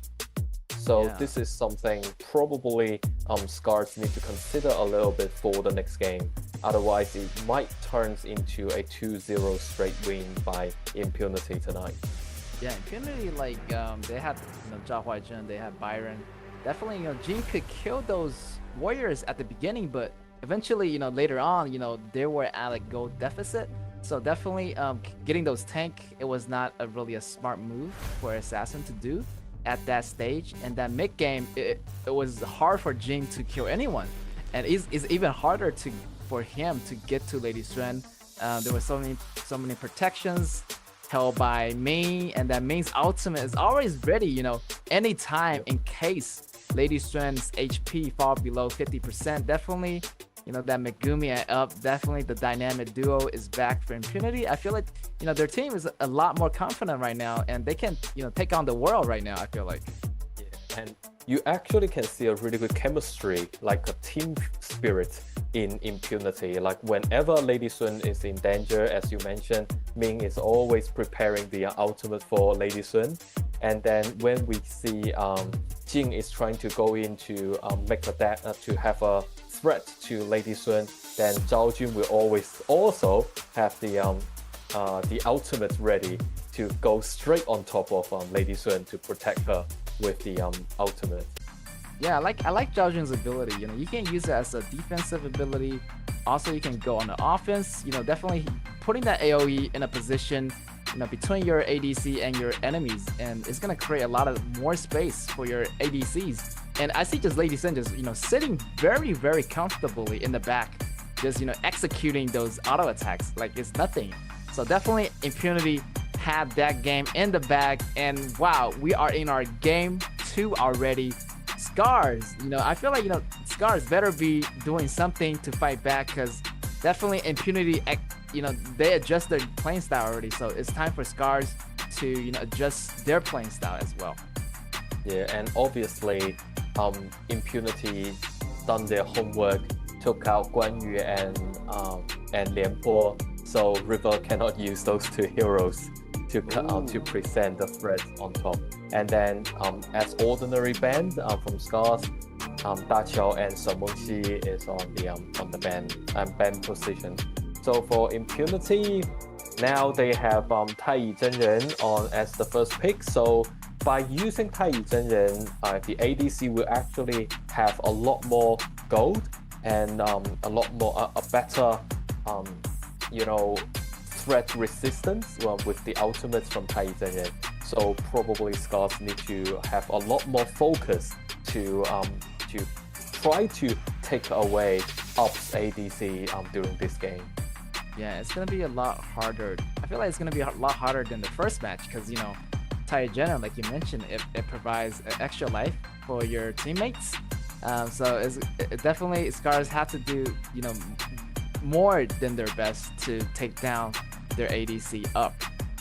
So this is something probably Scars need to consider a little bit for the next game. Otherwise, it might turn into a 2-0 straight win by Impunity tonight. Yeah, Impunity, like they had Zhao Huaizhen, they had Byron. Definitely, Jing could kill those warriors at the beginning, but eventually, later on, they were at a gold deficit. So definitely, getting those tank, it was not really a smart move for Assassin to do at that stage. And that mid game, it was hard for Jing to kill anyone, and it's even harder for him to get to Lady Xuan. There were so many protections held by Ming, and that Ming's ultimate is always ready, anytime in case Lady Xuan's HP fall below 50%. Definitely, that Megumi and Up, definitely the dynamic duo is back for Impunity. I feel like, their team is a lot more confident right now, and they can, take on the world right now, I feel like. Yeah, and you actually can see a really good chemistry, like a team spirit in Impunity. Like whenever Lady Sun is in danger, as you mentioned, Ming is always preparing the ultimate for Lady Sun. And then when we see Jing is trying to go in to make to have a threat to Lady Sun, then Zhao Jun will always also have the ultimate ready to go straight on top of Lady Sun to protect her with the ultimate. Yeah, I like Zhao Jun's ability. You can use it as a defensive ability. Also, you can go on the offense. Definitely putting that AOE in a position, between your ADC and your enemies, and it's gonna create a lot of more space for your ADCs. And I see just Lady Sun just sitting very, very comfortably in the back, just executing those auto attacks like it's nothing. So definitely Impunity had that game in the bag, and wow, we are in our game 2 already. Scars, I feel like Scars better be doing something to fight back, because definitely Impunity, they adjust their playing style already, so it's time for Scars to adjust their playing style as well. Yeah, and obviously Impunity done their homework, took out Guan Yu and Lian Po, so River cannot use those two heroes to present the threat on top. And then as ordinary band from Scars, Da Qiao and Shen Mengxi is on the band position. So for Impunity, now they have Tai Yi Zhenren on as the first pick. So by using Tai Yi Zhenren, the ADC will actually have a lot more gold and a lot more a better threat resistance with the ultimates from Tai Yi Zhenren. So probably Scars need to have a lot more focus to try to take away Up's ADC during this game. Yeah, it's gonna be a lot harder. I feel like it's gonna be a lot harder than the first match because you know, Tayajena, like you mentioned, it provides extra life for your teammates. So it definitely Scars have to do more than their best to take down their ADC Up.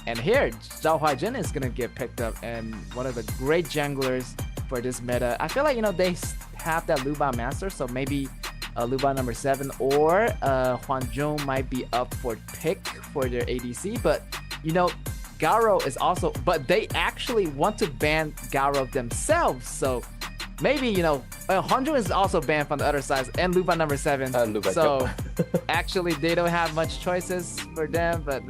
And here, Zhao Huaijin is gonna get picked up, and one of the great junglers for this meta. I feel like they have that Luba Master, so maybe Luba number 7 or Huang Zhong might be up for pick for their ADC, but Garo is also, but they actually want to ban Garo themselves, so maybe Huang Zhong is also banned from the other side, and Luba number 7. So actually they don't have much choices for them, but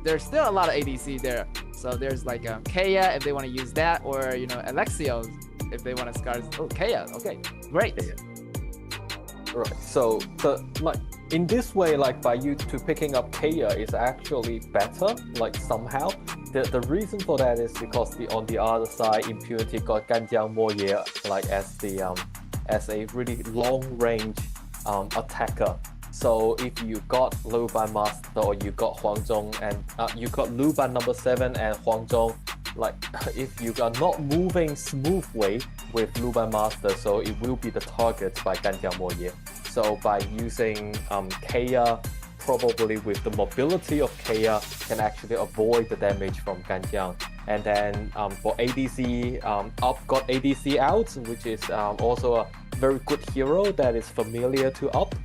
there's still a lot of ADC there. So there's like KAW if they want to use that, or Alexio if they want to Scars. Oh, KAW, okay, great. Right. So in this way, by you to picking up KAW is actually better. Somehow, the reason for that is because on the other side, Impunity got Ganjiang Moye as a really long range attacker. So if you got Luba Master or you got Huang Zhong and you got Luba number 7 and Huang Zhong, if you are not moving smoothly with Luba Master, so it will be the target by Ganjiang Moye. So by using KAW, probably with the mobility of KAW, can actually avoid the damage from Ganjiang. And then for ADC, Up got ADC out, which is also a very good hero that is familiar to Up.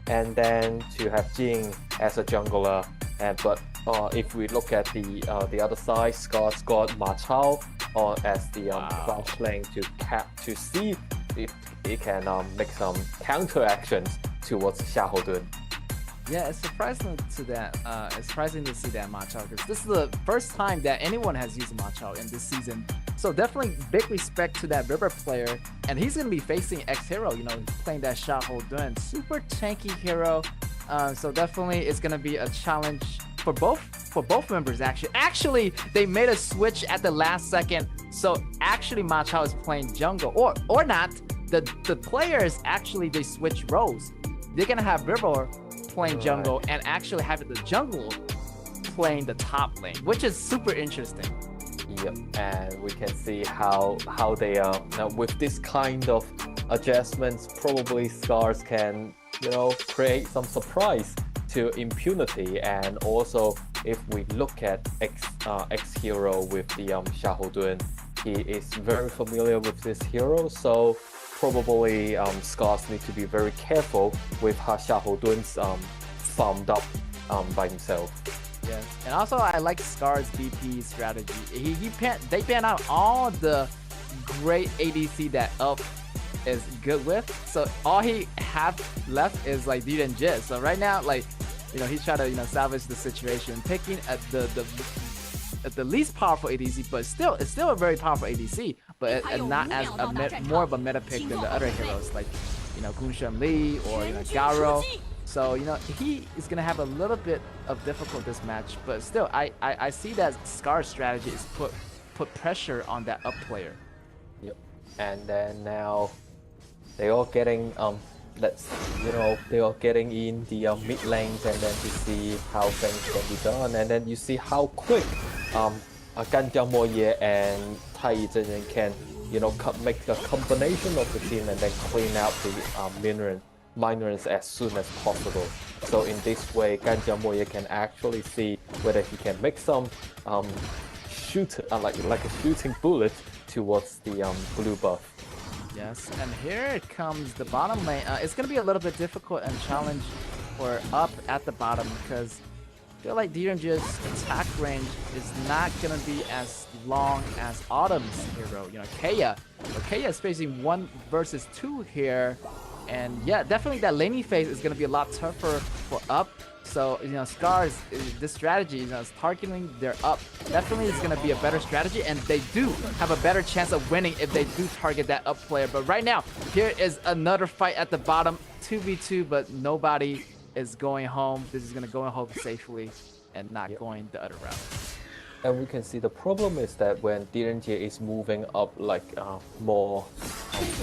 And then to have Jing as a jungler, but if we look at the other side, Scars got Ma Chao as the flash lane to see if he can make some counter actions towards Xiahou. Yeah, it's surprising to that. It's surprising to see that Ma Chao, because this is the first time that anyone has used Ma Chao in this season. So definitely big respect to that River player, and he's gonna be facing X hero. Playing that Xiahou, super tanky hero. So definitely it's gonna be a challenge for both members. Actually, they made a switch at the last second. So actually, Ma Chao is playing jungle, or not. The players actually they switch roles. They're gonna have River playing jungle and actually having the jungle playing the top lane, which is super interesting. Yep, and we can see how they are now with this kind of adjustments. Probably Scars can create some surprise to Impunity, and also if we look at X hero with the Xiahou, he is very familiar with this hero, so probably Scars need to be very careful with Xiahou's farmed up by himself. Yeah, and also I like Scar's BP strategy. They ban out all the great ADC that Up is good with, so all he have left is like Deed and Jizz. So right now, he's trying to salvage the situation, picking at the least powerful ADC, but it's still a very powerful ADC, but not as more of a meta pick than the other heroes like Gunshan Li or Garo. So he is gonna have a little bit of difficult this match, but still I see that Scar's strategy is put pressure on that Up player. Yep. And then now they are getting they are getting in the mid lanes, and then to see how things can be done, and then you see how quick Ganjiang Moye and Tai Zhenren can make a combination of the team and then clean out the minions as soon as possible. So in this way, Ganjiang Moye can actually see whether he can make some like a shooting bullet towards the blue buff. Yes, and here comes the bottom lane. It's gonna be a little bit difficult and challenge for Up at the bottom, because I feel like DRNG's attack range is not gonna be as long as Autumn's hero, KAW. But KAW is facing 1 versus 2 here. And yeah, definitely that laning phase is going to be a lot tougher for Up. So, Scars, this strategy, is targeting their Up. Definitely is going to be a better strategy, and they do have a better chance of winning if they do target that Up player. But right now, here is another fight at the bottom, 2v2, but nobody is going home. This is going to go home safely and not going the other route. And we can see the problem is that when Direnjie is moving up like more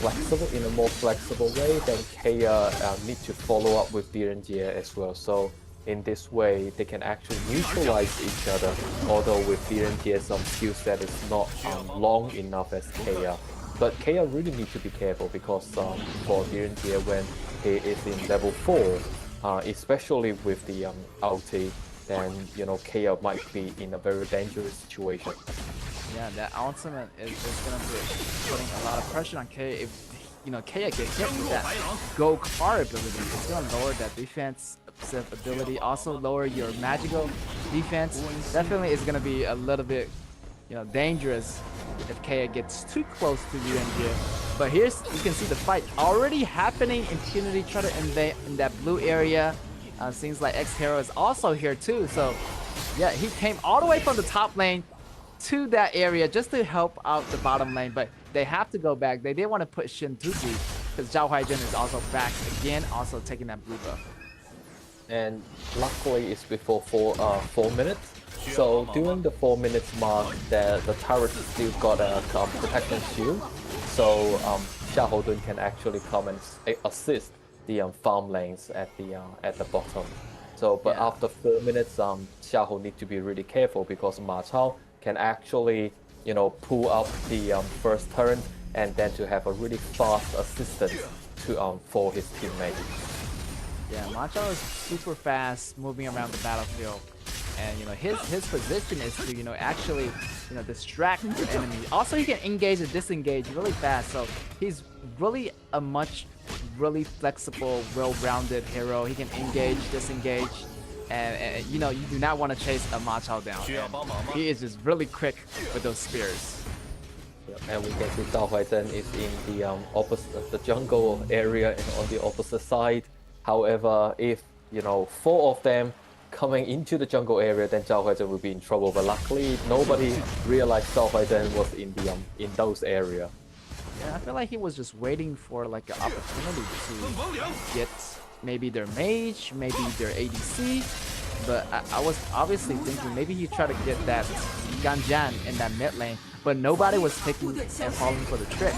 flexible, in a more flexible way, then Kea need to follow up with Direnjie as well. So in this way, they can actually neutralize each other, although with Direnjie some skill set is not long enough as Kea. But Kea really need to be careful because for Direnjie when he is in level 4, especially with the ulti, then Kea might be in a very dangerous situation. Yeah, that ultimate is going to be putting a lot of pressure on Kea. If Kea gets hit with that Go car ability, it's going to lower that defensive ability, also lower your magical defense. Definitely is going to be a little bit dangerous if Kea gets too close to Direnjie. But you can see the fight already happening. Impunity try to invade in that blue area. Seems like X-Hero is also here too. So yeah, he came all the way from the top lane to that area just to help out the bottom lane. But they have to go back. They didn't want to put Shin Tuzi because Zhao Huaizhen is also back again, also taking that blue buff. And luckily it's before 4 minutes. So during the 4 minutes mark, the turret still got a protection shield. So Xiahou Dun can actually come and assist the farm lanes at the bottom. So, but after 4 minutes, Xiahou need to be really careful because Ma Chao can actually, pull up the first turret and then to have a really fast assistance to for his teammate. Yeah, Ma Chao is super fast, moving around the battlefield, and his position is to actually distract your enemy. Also, he can engage and disengage really fast. So he's really a really flexible, well-rounded hero. He can engage, disengage, and you do not want to chase a Ma Chao down. And he is just really quick with those spears. And we can see Zhao Huaizhen is in the opposite, the jungle area and on the opposite side. However, if 4 of them coming into the jungle area, then Zhao Huaizhen will be in trouble. But luckily, nobody realized Zhao Huaizhen was in the in those areas. Yeah, I feel like he was just waiting for like an opportunity to get maybe their mage, maybe their ADC. But I was obviously thinking maybe he tried to get that Ganjian in that mid lane, but nobody was taking and falling for the trick.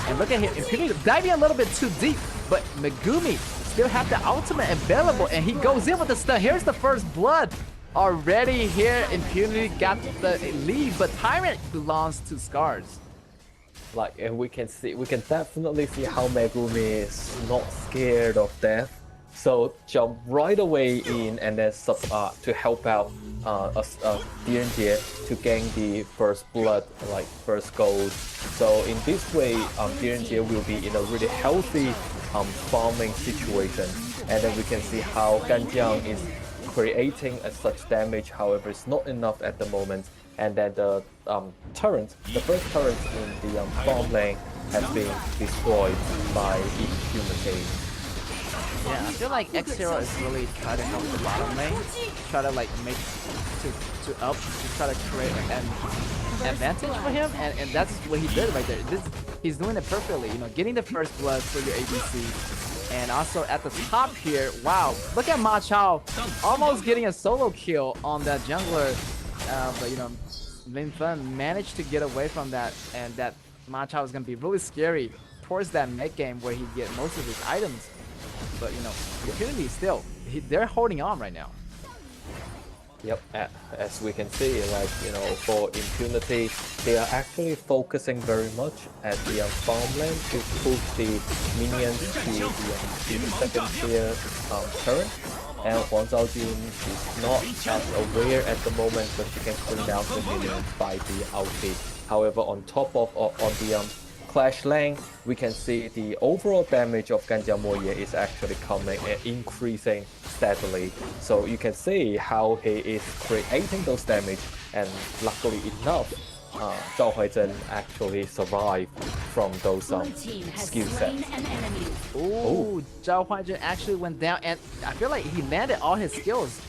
And look at him, Impunity diving a little bit too deep, but Megumi still have the ultimate available, and he goes in with the stun. Here's the first blood already here. Impunity got the lead, but Tyrant belongs to Scars. And we can definitely see how Megumi is not scared of death. So jump right away in and then to help out Direnjie to gain the first blood, like first gold. So in this way, Direnjie will be in a really healthy farming situation. And then we can see how Ganjiang is creating such damage. However, it's not enough at the moment. And then the first turret in the farm lane has been destroyed by Impunity. Yeah, I feel like X-Hero is really trying to help the bottom lane, try to like make to try to create an advantage for him, and that's what he did right there. He's doing it perfectly, getting the first blood for your ADC, and also at the top here, wow, look at Ma Chao almost getting a solo kill on that jungler, but Lin Fen managed to get away from that, and that Ma Chao is gonna be really scary towards that mid game where he get most of his items. But Impunity still, they're holding on right now. Yep, as we can see, for Impunity, they are actually focusing very much at the farmland to push the minions to the second tier turret. And Huang Zhaojun is not as aware at the moment, but she can bring down the minions by the ulti. However, on top of on the Clash lane, we can see the overall damage of Ganjiang Moye is actually coming and increasing steadily. So you can see how he is creating those damage, and luckily enough, Zhao Huaizhen actually survived from those skill sets. Ooh, Zhao Huaizhen actually went down, and I feel like he landed all his skills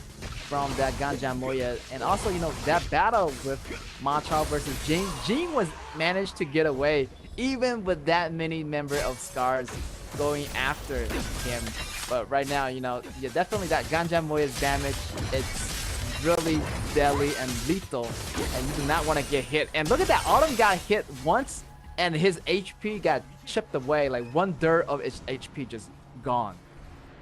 from that Ganjiang Moye, and also that battle with Ma Chao versus Jing. Jing was managed to get away, even with that many member of Scars going after him. But right now, yeah, definitely that Ganjiang Moye's damage, it's really deadly and lethal, and you do not want to get hit. And look at that, Autumn got hit once, and his HP got chipped away, like 1/3 of his HP just gone.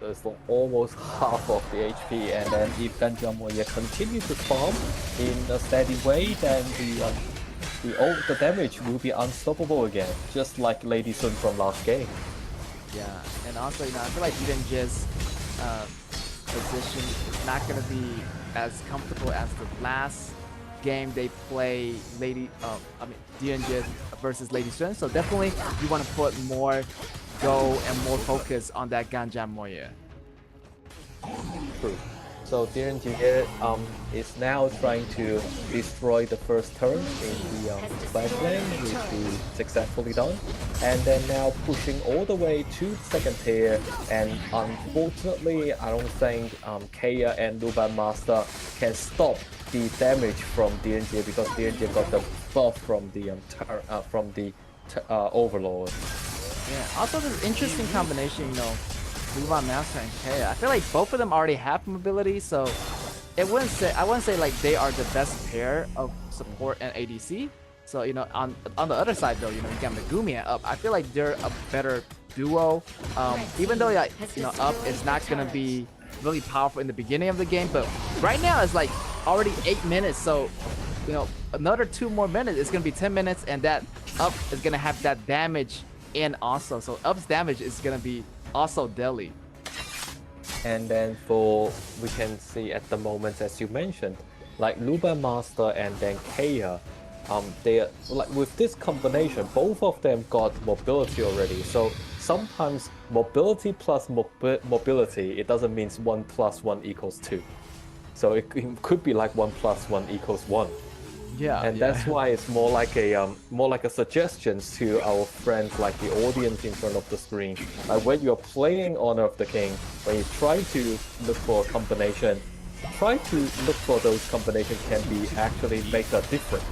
So it's like almost half of the HP, and then if Ganjamoye continue to farm in a steady way, then the damage will be unstoppable again, just like Lady Sun from last game. Yeah, and also, you know, I feel like Direnje's position is not gonna be as comfortable as the last game they play Direnje versus Lady Sun. So definitely you want to put more go and more focus on that Ganjamoye. True. So Direnje is now trying to destroy the first turn in the flash lane, which is successfully done, and then now pushing all the way to second tier. And unfortunately, I don't think Kaya and Luban Master can stop the damage from Direnje, because Direnje got the buff from the Overlord. Yeah. Also, this interesting combination, you know, Luban Master and Kaya. I feel like both of them already have mobility, so I wouldn't say like they are the best pair of support and ADC. So, you know, on the other side though, you know, you got Megumi and Up. I feel like they're a better duo. Even though, like, you know, Up is not gonna be really powerful in the beginning of the game, but right now it's like already 8 minutes. So, you know, another 2 more minutes, it's gonna be 10 minutes, and that Up is gonna have that damage in also. So Up's damage is gonna be also deadly. And then we can see at the moment, as you mentioned, like Luban Master and then Kaya, they are, like, with this combination, both of them got mobility already. So sometimes mobility plus mobility, it doesn't mean 1 + 1 = 2. So it could be like 1 + 1 = 1. Yeah, and that's why it's more like a suggestion to our friends, like the audience in front of the screen. Like when you're playing Honor of the King, when you try to look for a combination, try to look for those combinations can be actually make a difference.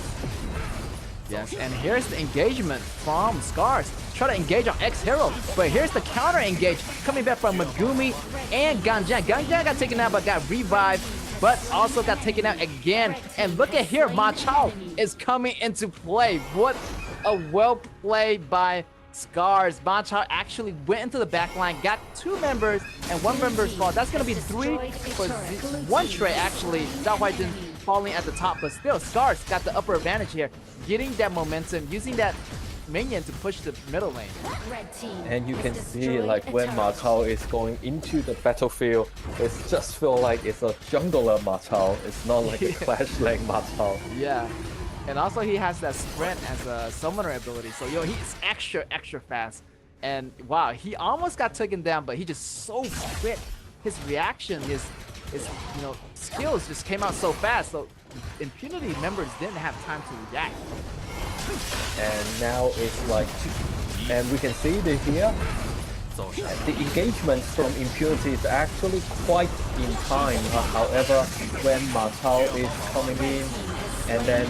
Yes, and here's the engagement from Scars. Try to engage on X Hero, but here's the counter engage coming back from Megumi and Ganjan. Ganjan got taken out but got revived, but also got taken out again. And look at here, Ma Chao is coming into play. What a well played by Scars. Ma Chao actually went into the back line, got 2 members and 1 member's fall. That's gonna be 3 for 1 trade actually. Xiaohuai falling at the top, but still Scars got the upper advantage here, getting that momentum, using that minion to push the middle lane. And you can see, like, when Ma Chao is going into the battlefield, it just feel like it's a jungler Ma Chao. It's not like a clash lane Ma Chao. Yeah, and also he has that sprint as a summoner ability, so yo, he's extra fast. And wow, he almost got taken down, but he just so quick. His reaction, his you know, skills just came out so fast, so Impunity members didn't have time to react. And now it's like, and we can see that here, the engagement from Impunity is actually quite in time. However, when Ma Chao is coming in and then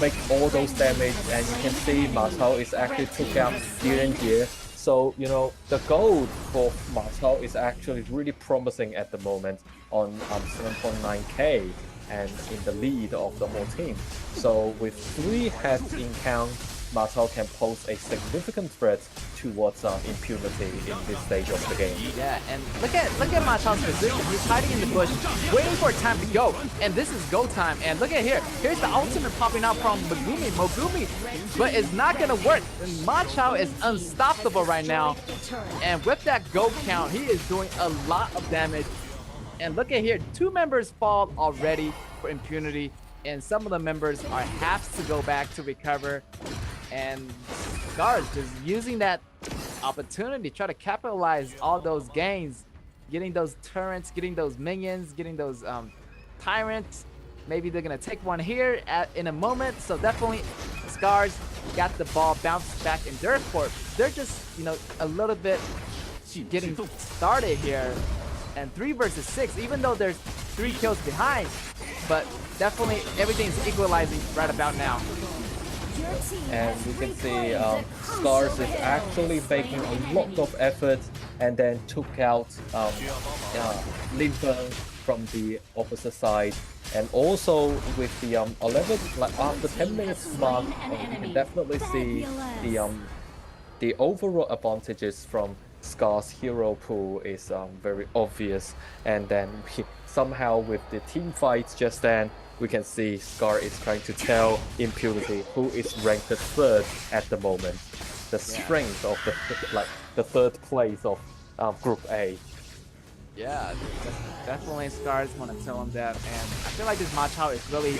make all those damage, and you can see Ma Chao is actually took out Direnje. So, you know, the gold for Ma Chao is actually really promising at the moment on 7.9k and in the lead of the whole team. So with 3 heads in count, Ma Chao can pose a significant threat towards Impunity in this stage of the game. Yeah, and look at Ma Chao's position. He's hiding in the bush, waiting for time to go. And this is go time. And look at here. Here's the ultimate popping out from Mogumi. But it's not gonna work. And Ma Chao is unstoppable right now. And with that go count, he is doing a lot of damage. And look at here, 2 members fall already for Impunity, and some of the members have to go back to recover. And Scars just using that opportunity, try to capitalize all those gains, getting those turrets, getting those minions, getting those tyrants. Maybe they're gonna take one here in a moment. So definitely Scars got the ball bounced back in their court. They're just, you know, a little bit getting started here. And 3 versus 6, even though there's 3 kills behind, but definitely everything's equalizing right about now. And you can see Scars is actually making a lot of effort, and then took out Limper from the opposite side. And also with the 11, like after 10 minutes mark, you can definitely see the overall advantages from Scar's hero pool is very obvious. And then somehow with the team fights just then, we can see Scar is trying to tell Impunity, who is ranked third at the moment, the strength of the third place of Group A. Yeah, definitely Scars want to tell him that, and I feel like this Machao is really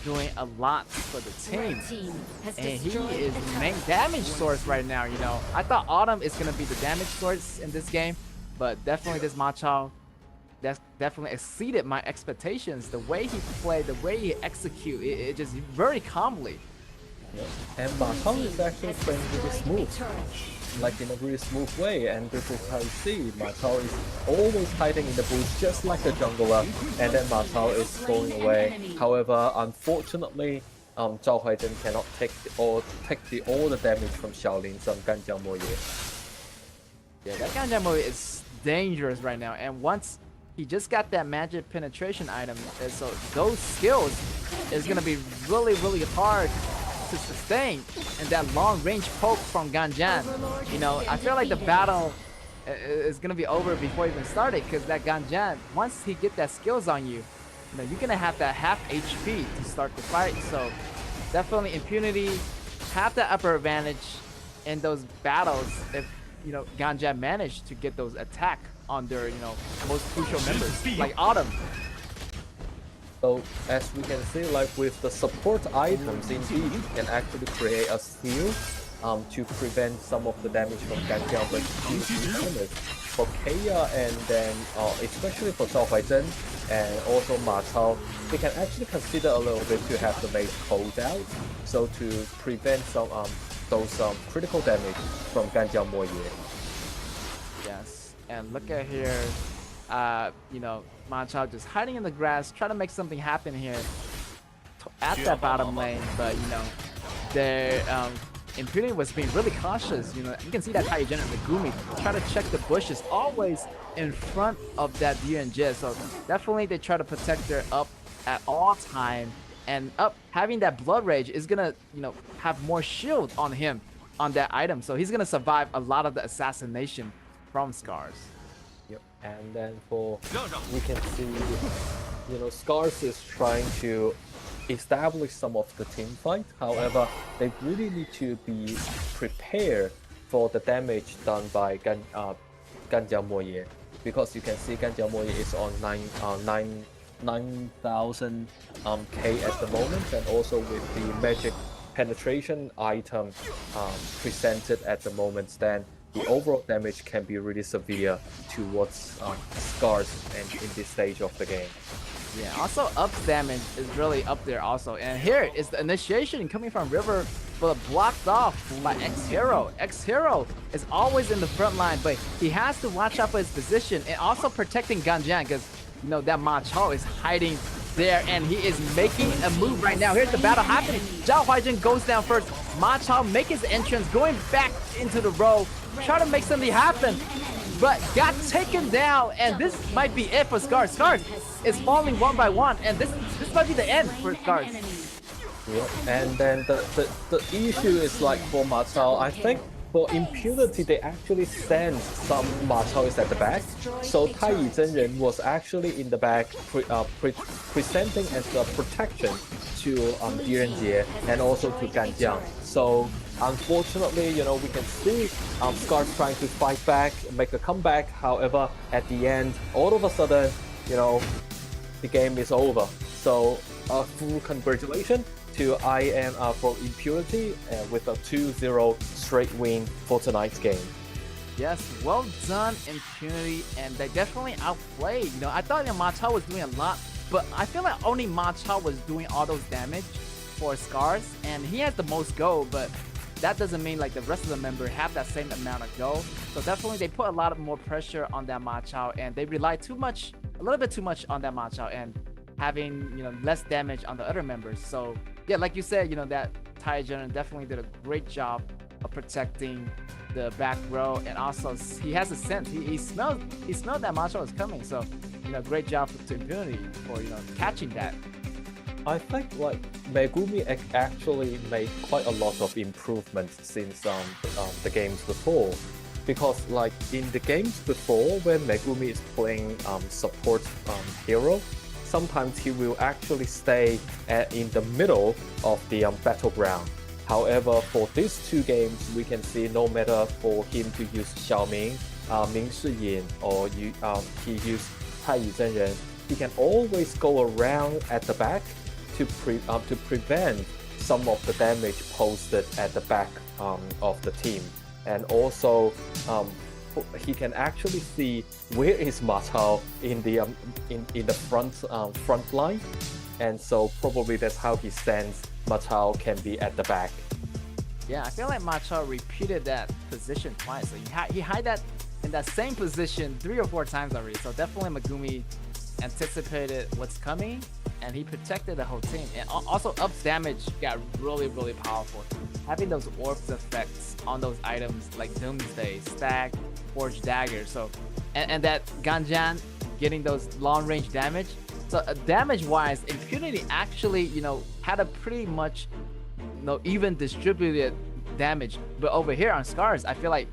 doing a lot for the team, and he is the main damage source right now. You know, I thought Autumn is gonna be the damage source in this game, but definitely this Machao that's definitely exceeded my expectations. The way he played, the way he execute, it just very calmly. Yeah. And Machao is actually playing really smooth, like in a really smooth way, and people can see Machao is always hiding in the bush just like a jungler, and then Machao is going away. However, unfortunately, Zhao Huaizhen cannot take all the damage from Xiaolin's Ganjiang Moye. Yeah, that Ganjiang Moye is dangerous right now, and once he just got that magic penetration item, and so those skills is gonna be really hard to sustain, and that long range poke from Ganjiang, you know, I feel like the battle is gonna be over before it even started, because that Ganjiang, once he get that skills on you, you know, you're gonna have that half HP to start the fight. So definitely Impunity have the upper advantage in those battles if, you know, Ganjiang managed to get those attack on their, you know, most crucial members like Autumn. So as we can see, like with the support items, indeed you can actually create a seal to prevent some of the damage from Ganjiang, but for KAW and then especially for Zhao Huaizhen and also Machao, they can actually consider a little bit to have the mace cooldown, so to prevent some those critical damage from Ganjiang Moye. Yes, and look at here, you know, Machao just hiding in the grass, trying to make something happen here at that bottom lane, but you know, their Impunity was being really cautious. You know, you can see that Taiyuan and Megumi try to check the bushes, always in front of that DNJ. So definitely they try to protect their up at all time, and up having that blood rage is gonna, you know, have more shield on him on that item, so he's gonna survive a lot of the assassination from Scars. Yep. And then we can see, you know, Scars is trying to establish some of the team fight. However, they really need to be prepared for the damage done by Ganjiang Moye, because you can see Ganjiang Moye is on 9,000 K at the moment, and also with the magic penetration item presented at the moment, then the overall damage can be really severe towards Scars and in this stage of the game. Yeah, also Up's damage is really up there also. And here is the initiation coming from River, but blocked off by X-Hero. X-Hero is always in the front line, but he has to watch out for his position and also protecting Ganjiang, because, you know, that Machao is hiding there and he is making a move right now. Here's the battle happening. Zhao Huaizhen goes down first. Machao make his entrance, going back into the row, try to make something happen, but got taken down, and this might be it for Scars. Scars is falling one by one, and this might be the end for Scars. Yeah, and then the issue is, like, for Machao, I think for Impunity they actually sent some Machao is at the back, so Taiyi Zhenren was actually in the back presenting as a protection to Direnjie and also to Ganjiang. So unfortunately, you know, we can see Scars trying to fight back, make a comeback. However, at the end, all of a sudden, you know, the game is over. So full congratulations to IM for Impunity with a 2-0 straight win for tonight's game. Yes, well done Impunity, and they definitely outplayed. You know, I thought Machao was doing a lot, but I feel like only Machao was doing all those damage for Scars, and he has the most gold, but that doesn't mean like the rest of the members have that same amount of gold. So definitely they put a lot of more pressure on that Machao, and they rely a little bit too much on that Machao, and having, you know, less damage on the other members. So yeah, like you said, you know, that Taiyuan definitely did a great job of protecting the back row, and also he has a sense. He smelled that Machao was coming, so great job to Impunity for catching that. I think like Megumi actually made quite a lot of improvements since the games before, because like in the games before when Megumi is playing support hero, sometimes he will actually stay in the middle of the battleground. However, for these two games, we can see no matter for him to use Xiaoming, Ming Shiyin, or he used Tai Yu Zhenren, he can always go around at the back to prevent some of the damage posted at the back of the team, and also he can actually see where is Ma Chao in the front line, and so probably that's how he senses Ma Chao can be at the back. Yeah, I feel like Ma Chao repeated that position twice. So he had that in that same position 3 or 4 times already. So definitely Megumi anticipated what's coming, and he protected the whole team. And also Up's damage got really, really powerful. Having those orbs effects on those items like Doomsday, Stack, Forged Dagger. So and that Ganjan getting those long range damage. So damage wise, Impunity actually, had a pretty much even distributed damage. But over here on Scars, I feel like,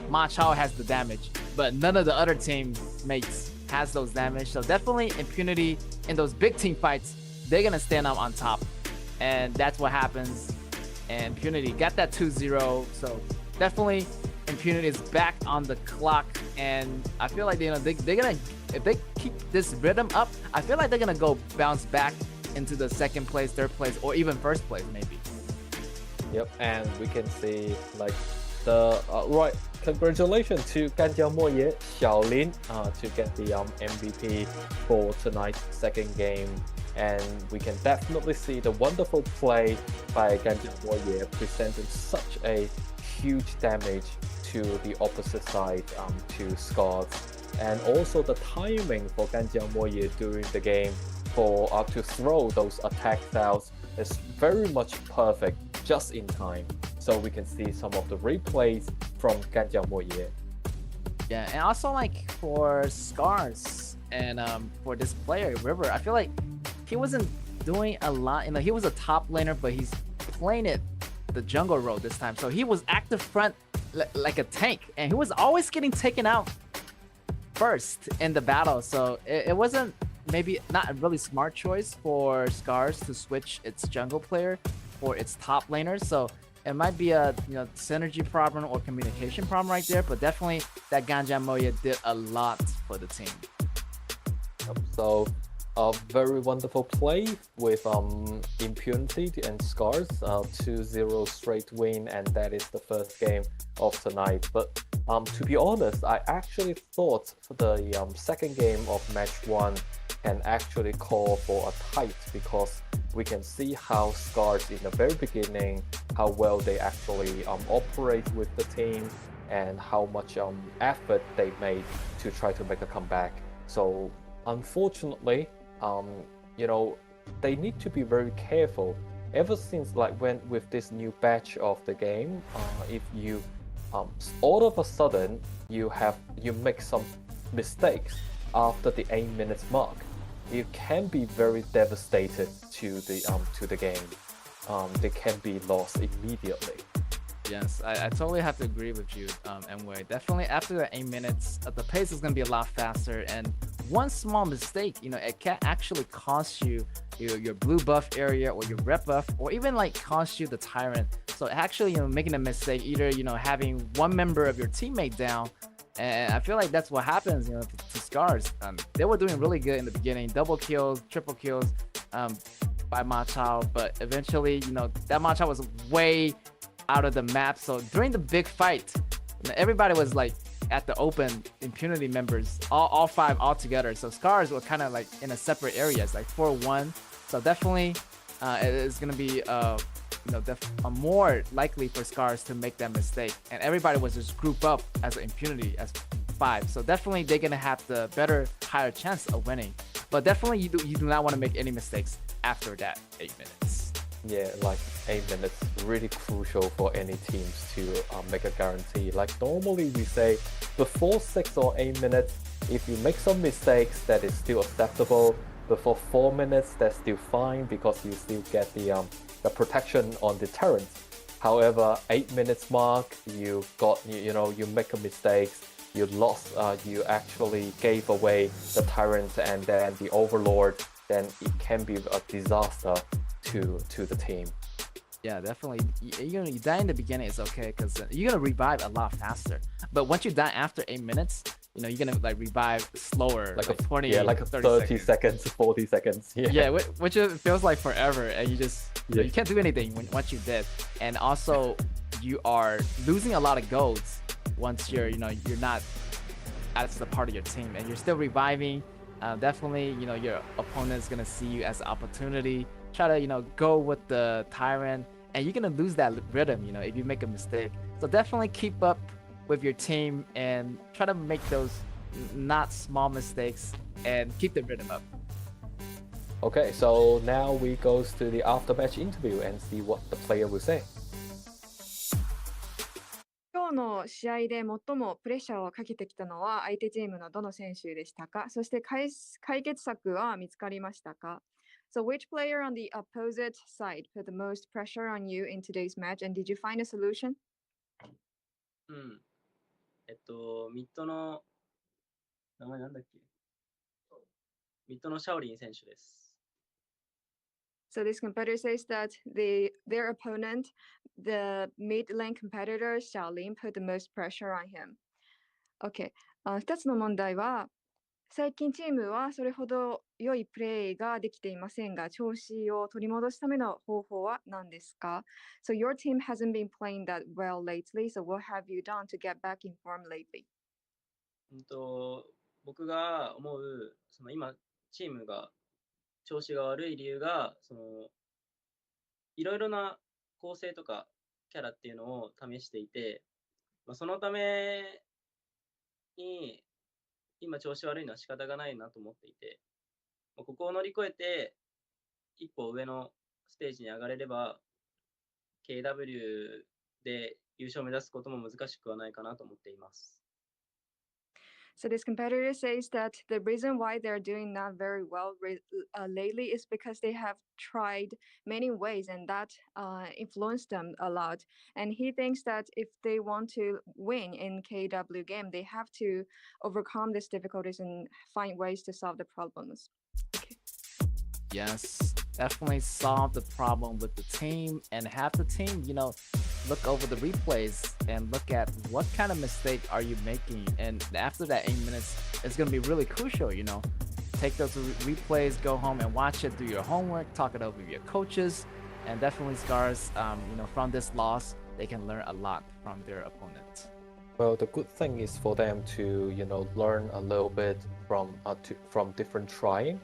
Ma Chao has the damage, but none of the other teammates has those damage. So definitely Impunity in those big team fights, they're gonna stand up on top, and that's what happens. And Impunity got that 2-0, so definitely Impunity is back on the clock, and I feel like they're gonna, if they keep this rhythm up, I feel like they're gonna go bounce back into the 2nd place, 3rd place, or even 1st place maybe. Yep, and we can see like the right. Congratulations to Ganjiao Moye, Xiaolin, to get the MVP for tonight's 2nd game, and we can definitely see the wonderful play by Ganjiao Moye presenting such a huge damage to the opposite side, to Scars, and also the timing for Ganjiao Moye during the game for to throw those attack styles is very much perfect, just in time. So we can see some of the replays from Ganjiao Moye. Yeah, and also like for Scars and for this player River, I feel like he wasn't doing a lot. He was a top laner, but he's playing it the jungle role this time. So he was active front like a tank, and he was always getting taken out first in the battle. So it wasn't maybe not a really smart choice for Scars to switch its jungle player for its top laner. So it might be a synergy problem or communication problem right there, but definitely that Ganjiao Moye did a lot for the team. So a very wonderful play with Impunity and Scars, 2-0 straight win, and that is the 1st game of tonight. But to be honest, I actually thought the 2nd game of match 1 can actually call for a tight, because we can see how Scars in the very beginning, how well they actually operate with the team, and how much effort they made to try to make a comeback. So unfortunately, they need to be very careful. Ever since like when with this new batch of the game, if you all of a sudden you make some mistakes after the 8 minutes mark, it can be very devastated to the game. They can be lost immediately. Yes, I totally have to agree with you, Mway. Definitely after the 8 minutes, the pace is going to be a lot faster, and one small mistake, it can actually cost you your blue buff area or your red buff, or even like cost you the Tyrant. So actually, making a mistake, either having one member of your teammate down, and I feel like that's what happens, to Scars. They were doing really good in the beginning, double kills, triple kills, by Ma Chao, but eventually, that Ma Chao was way out of the map. So during the big fight, everybody was like at the open, Impunity members, all 5 all together. So Scars were kind of like in a separate areas, like 4-1. So definitely it's gonna be more likely for Scars to make that mistake, and everybody was just grouped up as an Impunity as 5. So definitely they're gonna have the higher chance of winning. But definitely you do not want to make any mistakes after that 8 minutes. Yeah, like 8 minutes, really crucial for any teams to make a guarantee. Like normally we say before 6 or 8 minutes, If you make some mistakes, that is still acceptable. But for 4 minutes, that's still fine because you still get the protection on the turret. However, 8 minutes mark, you make a mistake, you lost, you actually gave away the tyrant and then the overlord, then it can be a disaster to the team. Yeah, definitely. You die in the beginning is okay because you're gonna revive a lot faster. But once you die after 8 minutes, you're gonna like revive slower, like 20, like 30 seconds, 40 seconds. Yeah, which feels like forever, and you can't do anything once you did. And also, you are losing a lot of golds once you're not as a part of your team, and you're still reviving. Definitely, your opponent's gonna see you as an opportunity. Try to go with the tyrant, and you're gonna lose that rhythm if you make a mistake. So definitely keep up with your team and try to make those not small mistakes and keep the rhythm up. Okay, so now we goes to the after match interview and see what the player will say. 今日の試合で最もプレッシャーをかけてきたのは相手チームのどの選手でしたか？そして解決策は見つかりましたか？ So which player on the opposite side put the most pressure on you in today's match, and did you find a solution? ミッドの名前なんだっけ？ミッドのシャオリン選手です。So this competitor says that their opponent, the mid lane competitor Xiaolin, put the most pressure on him. Okay. 2つの問題は、最近チームはそれほど良いプレーができていませんが、調子を取り戻すための方法は何ですか？ So your team hasn't been playing that well lately, so what have you done to get back in form lately? 僕が思う今チームが調子が悪い理由がいろいろな構成とかキャラっていうのを試していて、そのために今調子悪いのは仕方がないなと思っていて、ここを乗り越えて一歩上のステージに上がれれば KW で優勝を目指すことも難しくはないかなと思っています。So this competitor says that the reason why they're doing not very well lately is because they have tried many ways, and that influenced them a lot. And he thinks that if they want to win in KW game, they have to overcome these difficulties and find ways to solve the problems. Okay. Yes, definitely solve the problem with the team and have the team, look over the replays and look at what kind of mistake are you making. And after that 8 minutes, it's going to be really crucial, Take those replays, go home and watch it, do your homework, talk it over with your coaches. And definitely Scars, from this loss, they can learn a lot from their opponent. Well, the good thing is for them to, learn a little bit from different trying.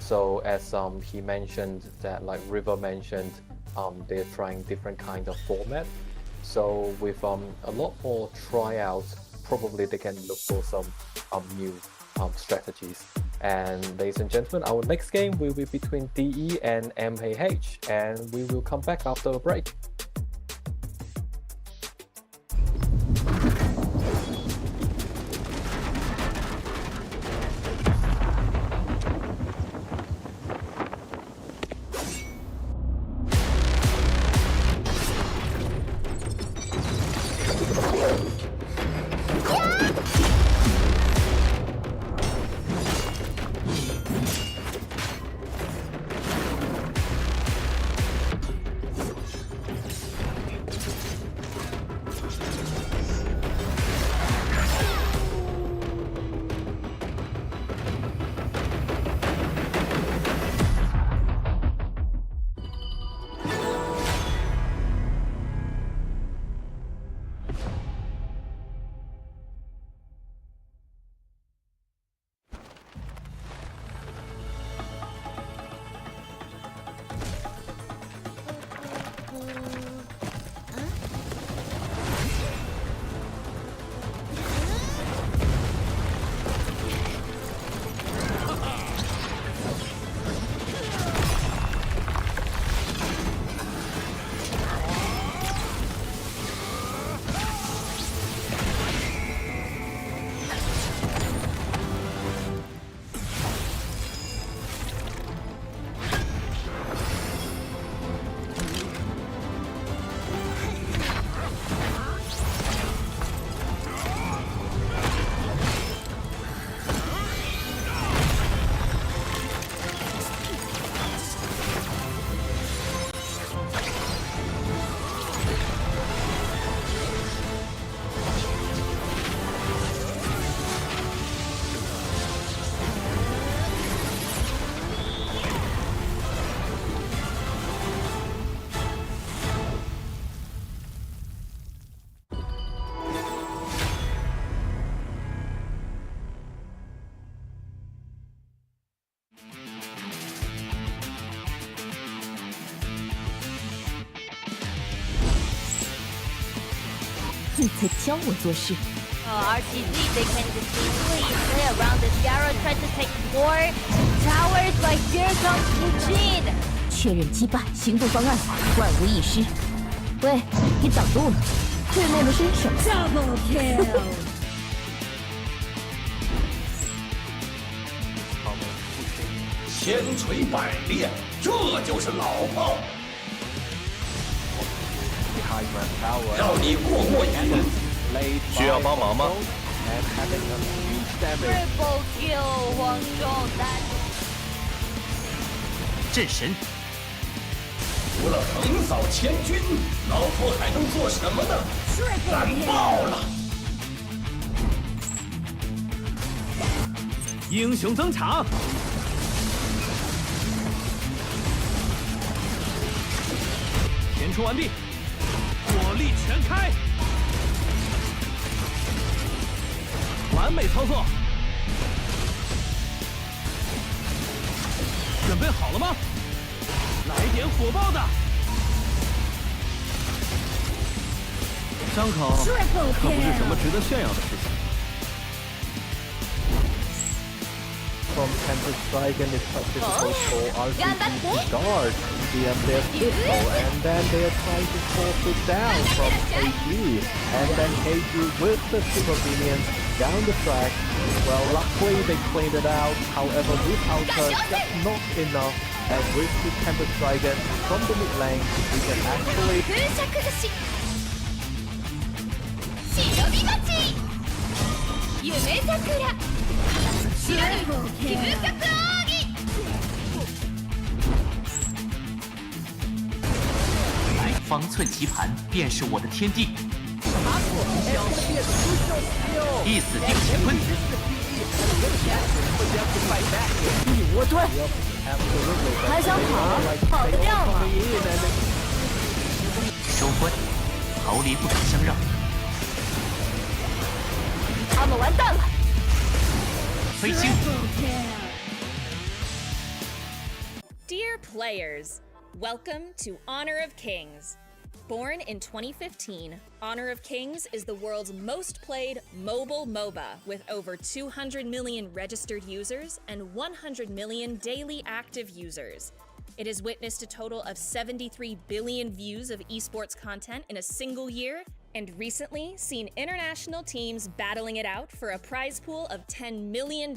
So as he mentioned that, like River mentioned, they're trying different kind of format. So with a lot more tryouts, probably they can look for some new strategies. And ladies and gentlemen, our next game will be between DE and MAH, and we will come back after a break. 你才教我做事。 RTZ, they can just easily play around the Scarrow, try to take more towers, like here comes Eugene. 确认击败行动方案，万无一失。喂，你挡住了，对面的是什么 Double kill. 千锤百炼，这就是老炮。让你过过瘾。需要帮忙吗？ Triple kill, 黄忠丹。战神，除了横扫千军，老头还能做什么呢？干爆了！英雄登场！填充完毕，火力全开，完美操作。准备好了吗？来点火爆的！伤口可不是什么值得炫耀的事情。 From Tempest Dragon is such for RPG guard their pistol, and then they are trying to force it down from KG, and then KG with the super minions down the track. Well, luckily they cleaned it out. However, this outer just not enough, and with the Tempest Dragon from the mid lane, we can actually. 来方寸棋盘便是我的天地，一死定乾坤。我对，还想跑，跑得掉吗？收官，逃离不可相让。他们完蛋了。 飞行。 Dear players, welcome to Honor of Kings. Born in 2015, Honor of Kings is the world's most played mobile MOBA with over 200 million registered users and 100 million daily active users. It has witnessed a total of 73 billion views of esports content in a single year, and recently seen international teams battling it out for a prize pool of $10 million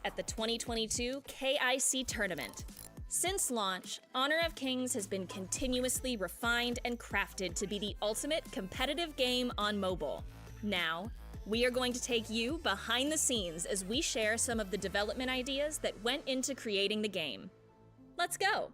at the 2022 KIC tournament. Since launch, Honor of Kings has been continuously refined and crafted to be the ultimate competitive game on mobile. Now, we are going to take you behind the scenes as we share some of the development ideas that went into creating the game. Let's go!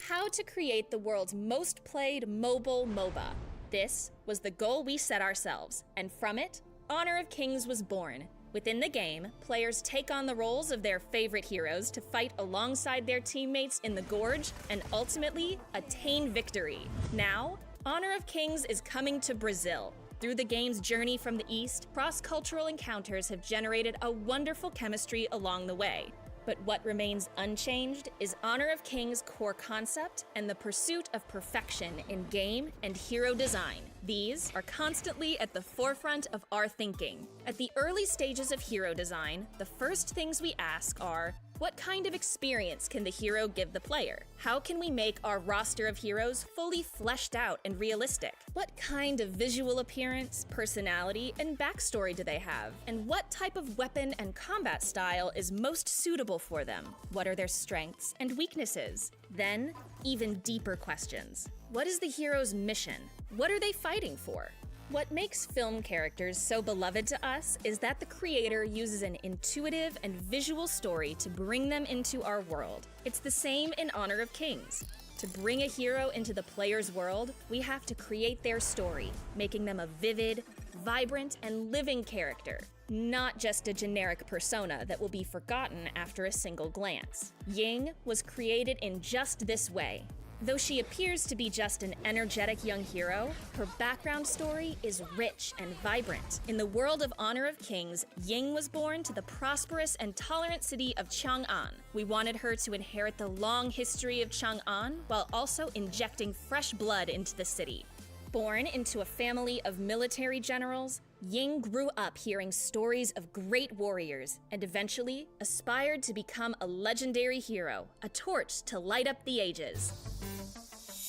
How to create the world's most played mobile MOBA. This was the goal we set ourselves, and from it, Honor of Kings was born. Within the game, players take on the roles of their favorite heroes to fight alongside their teammates in the Gorge and ultimately attain victory. Now, Honor of Kings is coming to Brazil. Through the game's journey from the East, cross-cultural encounters have generated a wonderful chemistry along the way. But what remains unchanged is Honor of Kings' core concept and the pursuit of perfection in game and hero design. These are constantly at the forefront of our thinking. At the early stages of hero design, the first things we ask are, what kind of experience can the hero give the player? How can we make our roster of heroes fully fleshed out and realistic? What kind of visual appearance, personality, and backstory do they have? And what type of weapon and combat style is most suitable for them? What are their strengths and weaknesses? Then, even deeper questions. What is the hero's mission? What are they fighting for? What makes film characters so beloved to us is that the creator uses an intuitive and visual story to bring them into our world. It's the same in Honor of Kings. To bring a hero into the player's world, we have to create their story, making them a vivid, vibrant, and living character, not just a generic persona that will be forgotten after a single glance. Ying was created in just this way. Though she appears to be just an energetic young hero, her background story is rich and vibrant. In the world of Honor of Kings, Ying was born to the prosperous and tolerant city of Chang'an. We wanted her to inherit the long history of Chang'an while also injecting fresh blood into the city. Born into a family of military generals, Ying grew up hearing stories of great warriors and eventually aspired to become a legendary hero, a torch to light up the ages.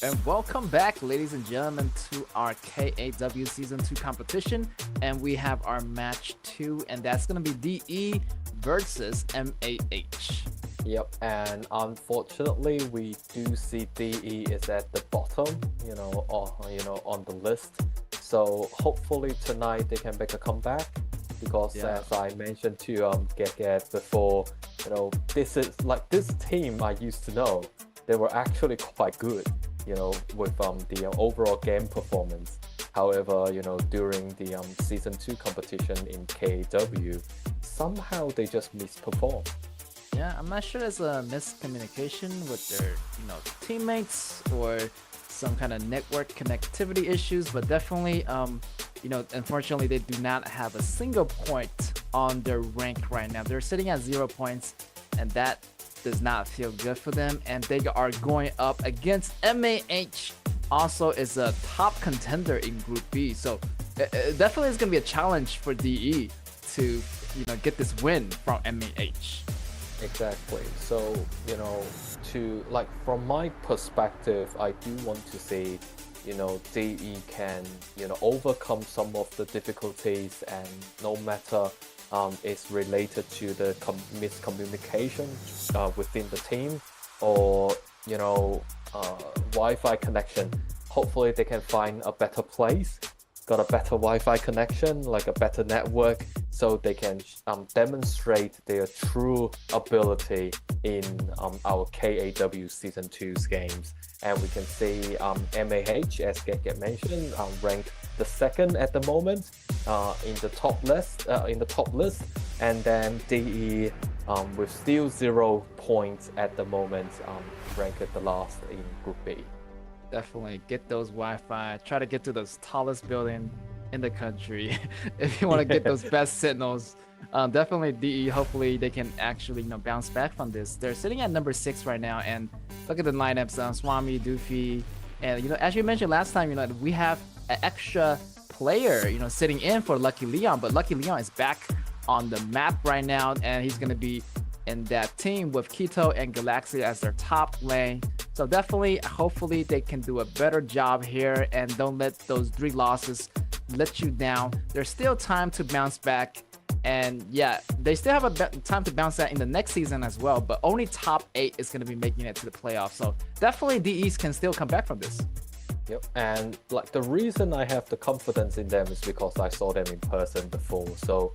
And welcome back, ladies and gentlemen, to our KAW Season 2 competition. And we have our match 2, and that's going to be DE versus MAH. Yep, and unfortunately, we do see DE is at the bottom, on the list. So hopefully tonight they can make a comeback, because as I mentioned to Get before, this is like this team I used to know. They were actually quite good, with the overall game performance. However, during the season 2 competition in KAW, somehow they just misperformed. Yeah, I'm not sure there's a miscommunication with their, teammates or some kind of network connectivity issues, but definitely, unfortunately, they do not have a single point on their rank right now. They're sitting at 0 points, and that does not feel good for them. And they are going up against MAH, also is a top contender in Group B. So it definitely is going to be a challenge for DE to, get this win from MAH. Exactly. So, from my perspective, I do want to see, DE can, overcome some of the difficulties, and no matter it's related to the miscommunication within the team, or, Wi-Fi connection. Hopefully they can find a better place, got a better Wi-Fi connection, like a better network, so they can demonstrate their true ability in our KAW Season 2's games. And we can see MAH, as Get mentioned, ranked the second at the moment in the top list. And then DE with still 0 points at the moment, ranked the last in Group B. Definitely get those Wi-Fi. Try to get to those tallest building in the country if you want to get those best signals. Definitely DE. Hopefully they can actually bounce back from this. They're sitting at number 6 right now, and look at the lineups: Swami, Doofy, and as you mentioned last time, we have an extra player sitting in for Lucky Leon, but Lucky Leon is back on the map right now, and he's gonna be in that team with Keto and Galaxy as their top lane. So definitely, hopefully they can do a better job here and don't let those 3 losses let you down. There's still time to bounce back, and yeah, they still have time to bounce back in the next season as well, but only top 8 is going to be making it to the playoffs. So definitely DEs can still come back from this. Yep, and the reason I have the confidence in them is because I saw them in person before. So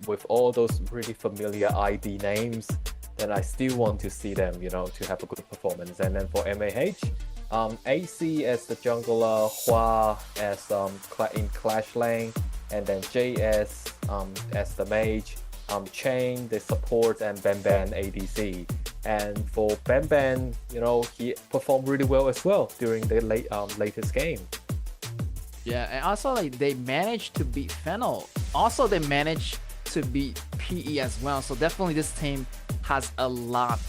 with all those really familiar ID names, then I still want to see them, to have a good performance. And then for MAH, AC as the jungler, Hua as in Clash lane, and then JS as the mage, Chain the support, and Ban ADC. And for Ban, he performed really well as well during the latest game. Yeah, and also they managed to beat Fennel. Also, they managed to beat PE as well. So definitely this team has a lot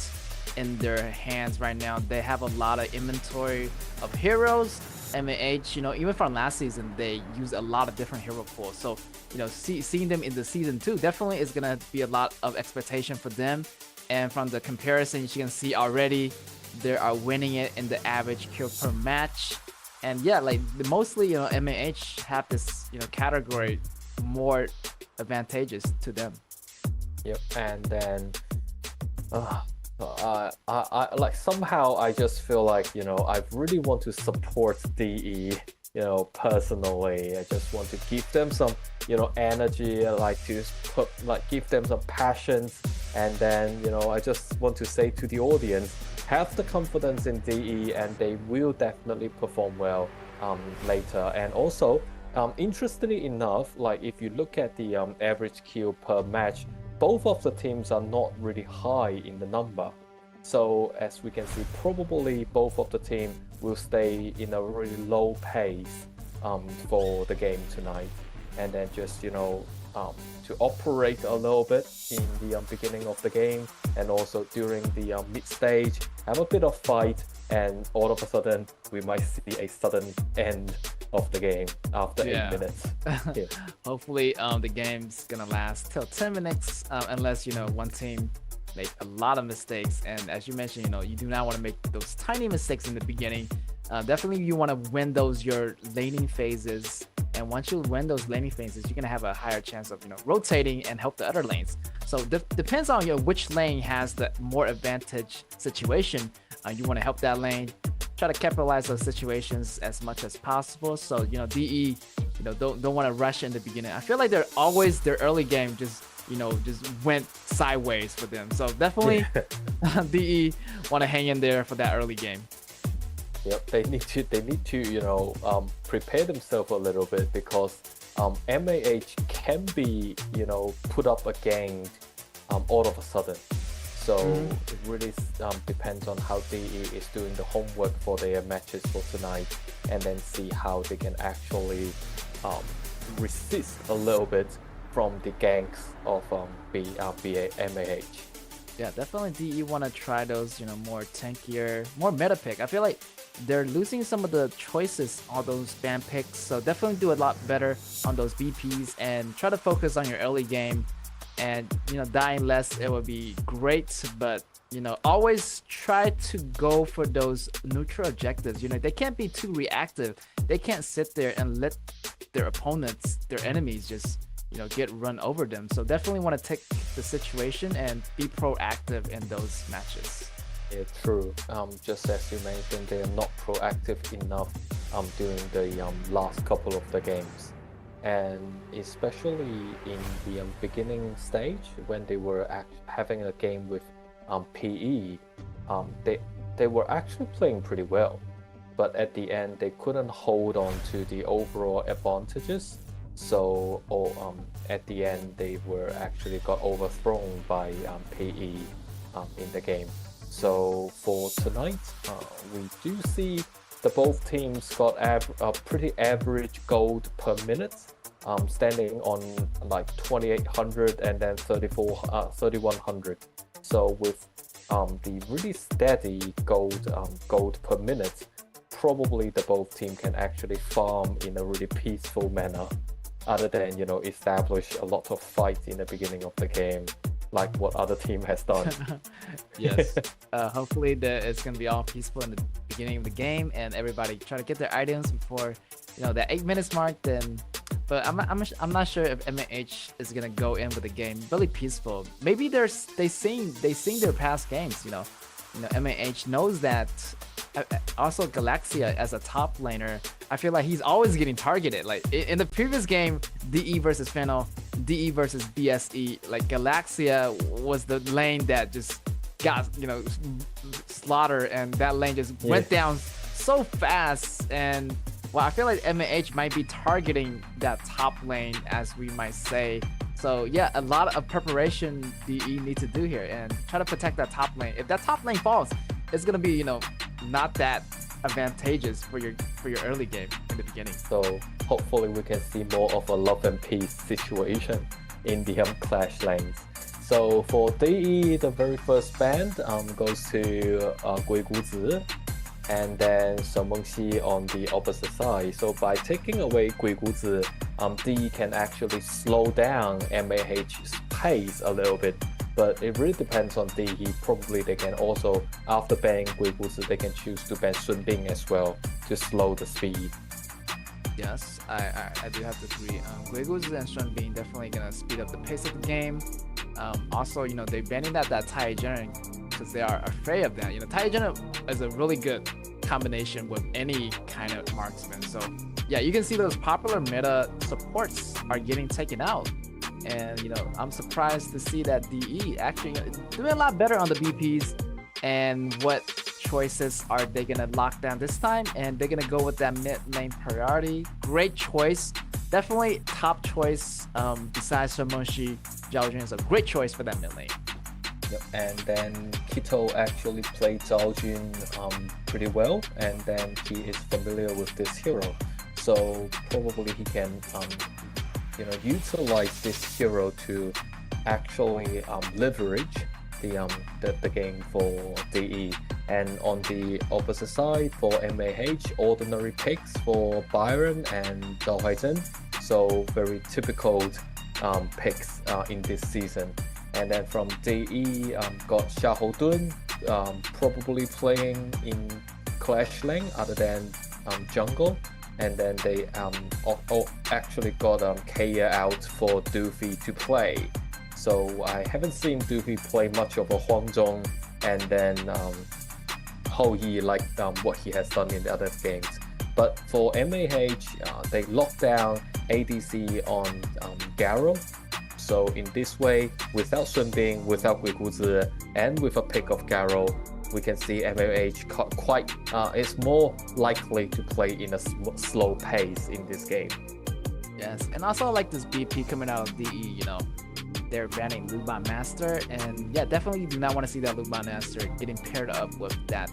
in their hands right now. They have a lot of inventory of heroes. MAH, even from last season, they used a lot of different hero pools. So, seeing them in the season 2 definitely is gonna be a lot of expectation for them. And from the comparisons, you can see already they are winning it in the average kill per match. And yeah, mostly, MAH have this, category more advantageous to them. Yep, and then I somehow I just feel like I really want to support DE personally. I just want to give them some energy. I like to give them some passions, and then I just want to say to the audience, have the confidence in DE, and they will definitely perform well later. And also interestingly enough, if you look at the average kill per match, both of the teams are not really high in the number. So as we can see, probably both of the team will stay in a really low pace for the game tonight, and then just to operate a little bit in the beginning of the game, and also during the mid stage, have a bit of fight, and all of a sudden we might see a sudden end of the game after 8 minutes. Yeah. Hopefully the game's gonna last till 10 minutes unless one team make a lot of mistakes, and as you mentioned, you do not want to make those tiny mistakes in the beginning. Definitely you want to win your laning phases, and once you win those laning phases, you're gonna have a higher chance of rotating and help the other lanes. So depends on which lane has the more advantage situation. You want to help that lane, try to capitalize those situations as much as possible. So DE don't want to rush in the beginning. I feel like their early game just went sideways for them. So definitely DE want to hang in there for that early game. Yep, they need to prepare themselves a little bit, because MAH can be put up against all of a sudden. So it really depends on how DE is doing the homework for their matches for tonight, and then see how they can actually resist a little bit from the ganks of MAH. Yeah, definitely DE want to try those more tankier, more meta pick. I feel like they're losing some of the choices on those ban picks, so definitely do a lot better on those BPs and try to focus on your early game. And dying less, it would be great, but always try to go for those neutral objectives. They can't be too reactive. They can't sit there and let their opponents, their enemies, just get run over them. So definitely want to take the situation and be proactive in those matches. Yeah, true. Just as you mentioned, they are not proactive enough during the last couple of the games. And especially in the beginning stage, when they were having a game with PE, they were actually playing pretty well, but at the end they couldn't hold on to the overall advantages. So at the end they were actually got overthrown by PE in the game. So for tonight, we do see both teams got a pretty average gold per minute, standing on like 2,800 and then 3,100. So with the really steady gold per minute, probably both team can actually farm in a really peaceful manner, other than establish a lot of fights in the beginning of the game, like what other team has done. Yes. Hopefully it's gonna be all peaceful in the beginning of the game, and everybody try to get their items before that 8 minutes mark. Then, but I'm not sure if MAH is gonna go in with the game really peaceful. Maybe they seen their past games. MAH knows that. Also Galaxia as a top laner, I feel like he's always getting targeted. Like in the previous game, DE versus Fennel, DE versus BSE, like Galaxia was the lane that just got slaughtered, and that lane just went down so fast. And I feel like MAH might be targeting that top lane, as we might say. So yeah, a lot of preparation DE need to do here and try to protect that top lane. If that top lane falls, it's gonna be not that advantageous for your early game in the beginning. So hopefully we can see more of a love and peace situation in the clash lanes. So for DE, the very first ban goes to Gui Guzi, and then Shen Mengxi on the opposite side. So by taking away Gui Guzi, DE can actually slow down MAH's pace a little bit. But it really depends on DE. Probably they can also, after banning Gui Guzi, they can choose to ban Sun Bing as well to slow the speed. Yes, I do have to agree. Gui Guzi and Sun Bing definitely gonna speed up the pace of the game. Also, they're banning that Tai Jun because they are afraid of that. Tai Jun is a really good combination with any kind of marksman. So yeah, you can see those popular meta supports are getting taken out. And I'm surprised to see that DE actually doing a lot better on the BPs. And what choices are they gonna lock down this time? And they're gonna go with that mid lane priority. Great choice, definitely top choice. Besides Shen Mengxi, Zhao Jun is a great choice for that mid lane. Yep. And then Kito actually played Zhao Jun pretty well, and then he is familiar with this hero, so probably he can utilize this hero to actually leverage the game for DE. And on the opposite side for MAH, ordinary picks for Byron and Zhao Huizhen. So very typical picks in this season. And then from DE, got Xiahou Dun, probably playing in Clash lane other than jungle. And then they actually got KAW out for Doofy to play. So I haven't seen Doofy play much of a Huangzhong and then Hou Yi like what he has done in the other games. But for MAH, they locked down ADC on Garo. So in this way, without Sun Bing, without Gui Guzi, and with a pick of Garo, we can see MAH quite is more likely to play in a slow pace in this game. Yes, and also I like this BP coming out of DE, you know, they're banning Luban Master, and yeah, definitely do not want to see that Luban Master getting paired up with that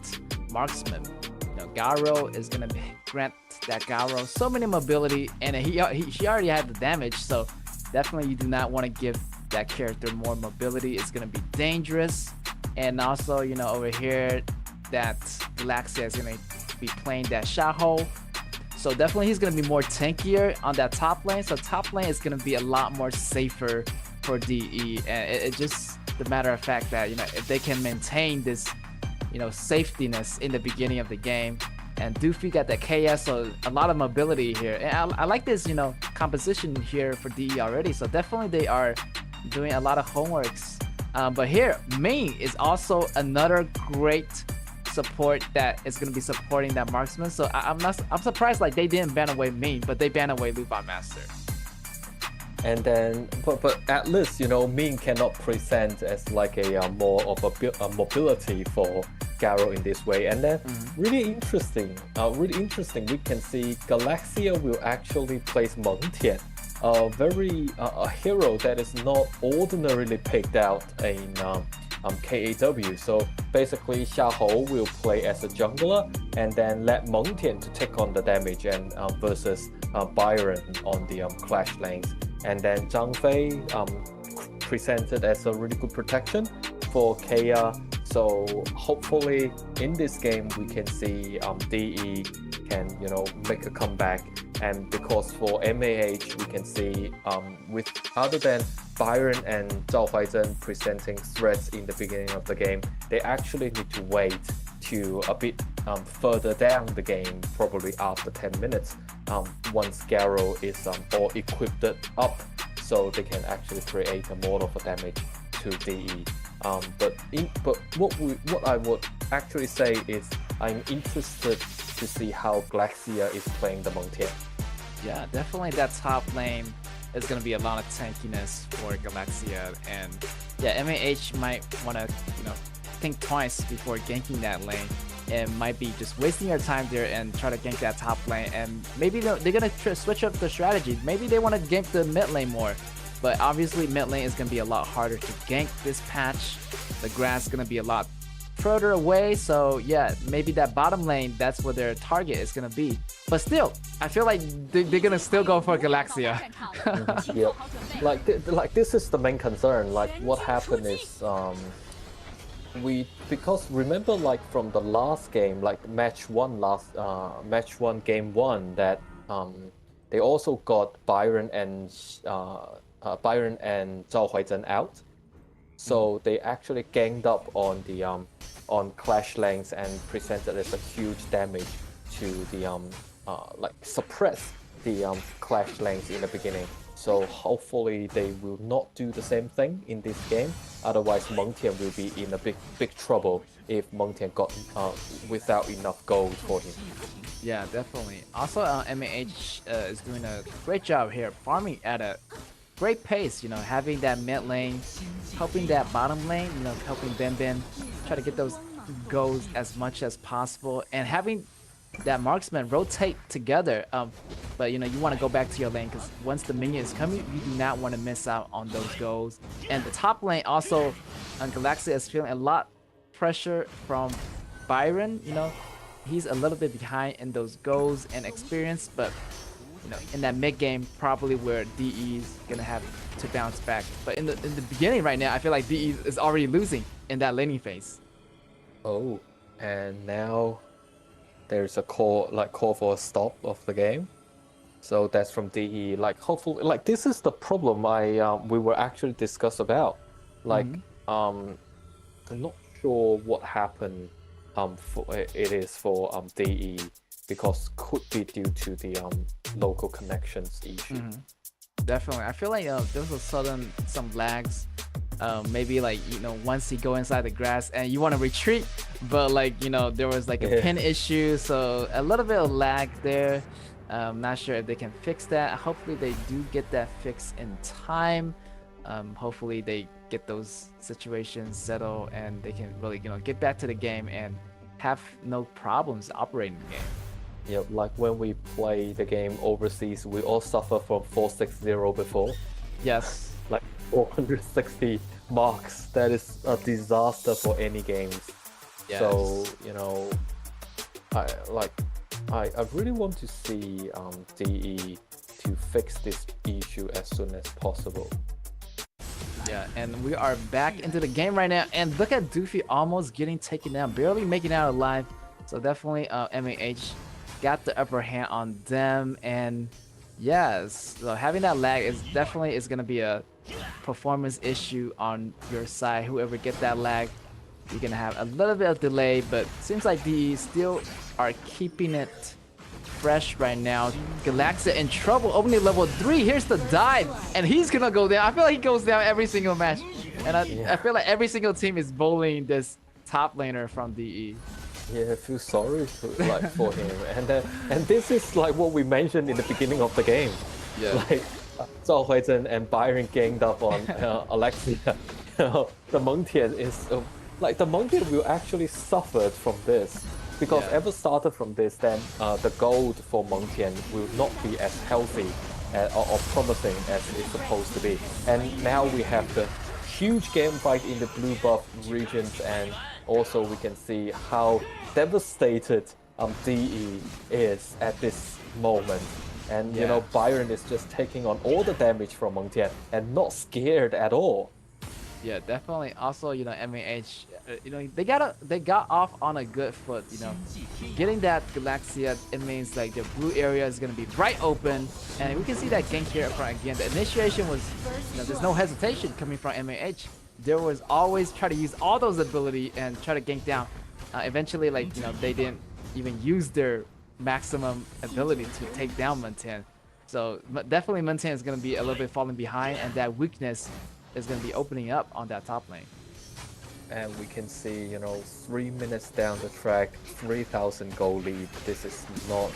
Marksman. You know, Garo is gonna grant that Garo so many mobility, and he already had the damage, so definitely you do not want to give that character more mobility. It's gonna be dangerous. And also, you know, over here, that Galaxia is going to be playing that Xiahou. So definitely he's going to be more tankier on that top lane. So top lane is going to be a lot more safer for DE. And it's just the matter of fact that, you know, if they can maintain this, you know, safetyness in the beginning of the game. And Doofy got that KS, so a lot of mobility here. And I like this, you know, composition here for DE already. So definitely they are doing a lot of homeworks. But here, Ming is also another great support that is going to be supporting that Marksman. So I'm surprised like they didn't ban away Ming, but they ban away Luban Master. And then, but at least, you know, Ming cannot present as like a more of a mobility for Garo in this way. And then really interesting, we can see Galaxia will actually place Meng Tian. A hero that is not ordinarily picked out in KAW. So basically Xiahou will play as a jungler and then let Meng Tian to take on the damage and versus Byron on the Clash lanes. And then Zhang Fei presented as a really good protection for KAW. So hopefully in this game we can see DE can, you know, make a comeback. And because for MAH we can see with other than Byron and Zhao Huizhen presenting threats in the beginning of the game, they actually need to wait to a bit further down the game, probably after 10 minutes, once Garo is all equipped up, so they can actually create a more of a damage to DE. But what I would actually say is I'm interested to see how Galaxia is playing the Meng Tian. Yeah, definitely that top lane is going to be a lot of tankiness for Galaxia, and yeah, MAH might want to, you know, think twice before ganking that lane, and might be just wasting your time there and try to gank that top lane. And maybe they're going to switch up the strategy. Maybe they want to gank the mid lane more, but obviously mid lane is going to be a lot harder to gank this patch. The grass is going to be a lot further away, so yeah, maybe that bottom lane, that's where their target is gonna be. But still, I feel like they're gonna still go for Galaxia. Yeah, like this is the main concern. Like what happened is because remember, like from the last game, like match one game one, that they also got Byron and Zhao Huizhen out. So they actually ganged up on the on Clash lanes and presented as a huge damage to the like suppress the Clash lanes in the beginning. So hopefully they will not do the same thing in this game. Otherwise, Meng Tian will be in a big trouble if Meng Tian got without enough gold for him. Yeah, definitely. Also, MAH is doing a great job here, farming at a great pace, you know, having that mid lane, helping that bottom lane, you know, helping Ben try to get those goals as much as possible, and having that marksman rotate together. But you know, you want to go back to your lane, because once the minion is coming, you do not want to miss out on those goals. And the top lane also, Galaxia is feeling a lot pressure from Byron. You know, he's a little bit behind in those goals and experience, but you know, in that mid game, probably where DE is gonna have to bounce back. But in the beginning right now, I feel like DE is already losing in that laning phase. Oh, and now there's a call for a stop of the game. So that's from DE. Like hopefully, like this is the problem we were actually discussed about. Like I'm not sure what happened for it is for DE because could be due to the local connections issue. Definitely, I feel like there was some lags. Maybe like once you go inside the grass and you want to retreat, but like there was like a pin issue, so a little bit of lag there. Not sure if they can fix that. Hopefully they do get that fixed in time. Hopefully they get those situations settled and they can really get back to the game and have no problems operating the game. Yeah, like when we play the game overseas, we all suffer from 460 before. Yes. Like 460 marks. That is a disaster for any games. Yes. So, I really want to see DE to fix this issue as soon as possible. Yeah, and we are back into the game right now, and look at Doofy almost getting taken down, barely making it out alive. So definitely MAH got the upper hand on them, and yes, so having that lag is definitely going to be a performance issue on your side. Whoever get that lag, you're gonna have a little bit of delay, but seems like DE still are keeping it fresh right now. Galaxia in trouble, opening level 3. Here's the dive, and he's gonna go down. I feel like he goes down every single match, and I feel like every single team is bullying this top laner from DE. Yeah, I feel sorry for him, and this is like what we mentioned in the beginning of the game. Yeah. Like Zhao Huizhen and Byron ganged up on Alexia. The Mengtian is like the Mengtian will actually suffer from this because ever started from this, then the gold for Mengtian will not be as healthy or promising as it's supposed to be. And now we have the huge game fight in the blue buff regions, and also we can see how devastated DE is at this moment. And Byron is just taking on all the damage from Mengtian and not scared at all. Yeah, definitely. Also, MAH, they got off on a good foot. Getting that Galaxia, it means like the blue area is gonna be right open, and we can see that gank here up front again. The initiation was, there's no hesitation coming from MAH. There was always try to use all those ability and try to gank down. Eventually, like they didn't even use their maximum ability to take down Mengtian. So definitely Mengtian is gonna be a little bit falling behind, and that weakness is going to be opening up on that top lane. And we can see, 3 minutes down the track, 3,000 gold lead. This is not,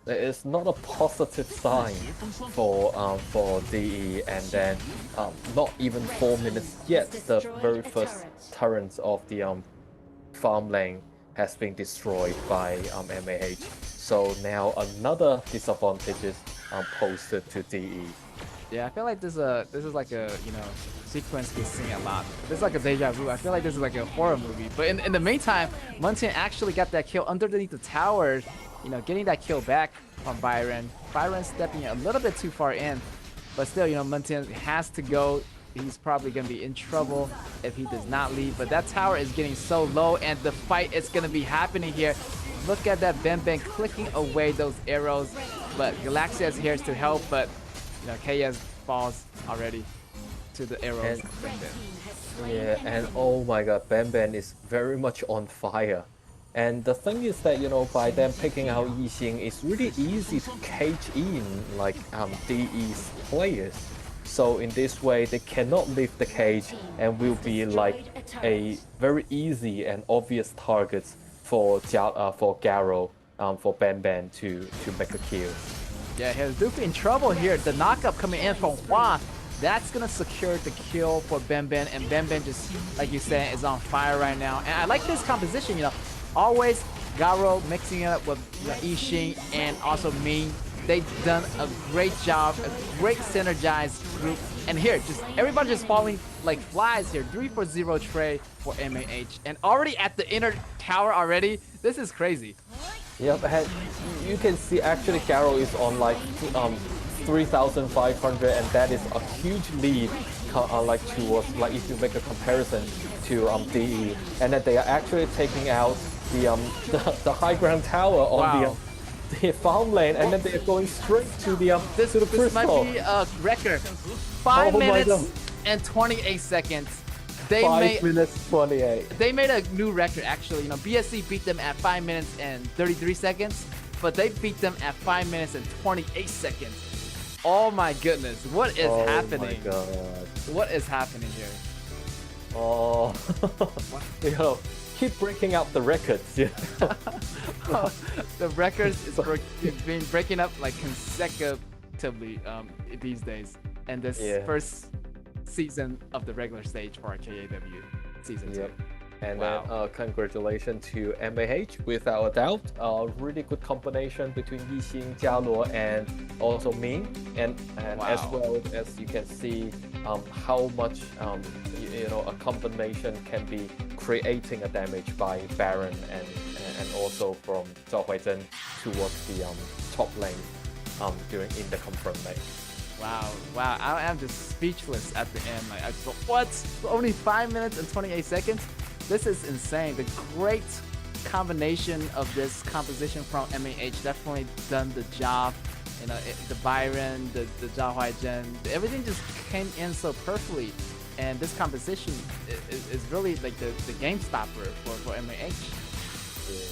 it's not a positive sign for DE. And then, not even 4 minutes yet, the very first turrets of the farm lane has been destroyed by MAH. So now another disadvantage is posted to DE. Yeah, I feel like this is like a sequence we're seeing a lot. This is like a deja vu. I feel like this is like a horror movie. But in the meantime, Mengtian actually got that kill underneath the tower, getting that kill back from Byron. Byron stepping a little bit too far in, but still, Mengtian has to go. He's probably gonna be in trouble if he does not leave. But that tower is getting so low, and the fight is gonna be happening here. Look at that Ben clicking away those arrows, but Galaxia is here to help, but KS falls already to the arrows. And oh my god, Ben is very much on fire. And the thing is that, by them picking out Yixing, it's really easy to cage in like DE's players. So in this way, they cannot leave the cage and will be like a very easy and obvious target for Garo, for Ben to make a kill. Yeah, here's Doofy in trouble here. The knockup coming in from Hua. That's going to secure the kill for Ben, and Ben just, like you said, is on fire right now. And I like this composition, always Garo mixing it up with Yixing and also Ming. They've done a great job, a great synergized group. And here, just everybody just falling like flies here. 3-for-0 trade for MAH. And already at the inner tower already. This is crazy. Yep, and you can see actually Garo is on like 3,500, and that is a huge lead like towards, like if you make a comparison to DE, and then they are actually taking out the high ground tower on the farm lane, and then they are going straight to the to the This might be a record. 5 minutes and 28 seconds. They 5 minutes 28. They made a new record actually. You know, BSC beat them at 5 minutes and 33 seconds, but they beat them at 5 minutes and 28 seconds. Oh my goodness, what is happening? Oh my god. What is happening here? Oh, you know, keep breaking up the records. You know? The records is been breaking up like consecutively these days, and this first season of the regular stage for KAW season 2. And then congratulations to MAH, without a doubt. Really good combination between Yixing, Jialuo, and also Ming. And as well as you can see how much you know, a combination can be creating a damage by Baron and also from Zhao Huizhen towards the top lane in the confirm lane. Wow, I am just speechless at the end. Like, what? Only 5 minutes and 28 seconds? This is insane. The great combination of this composition from MAH definitely done the job. You know, the Byron, the Zhao Huizhen, everything just came in so perfectly. And this composition is really like the game stopper for MAH. Yeah.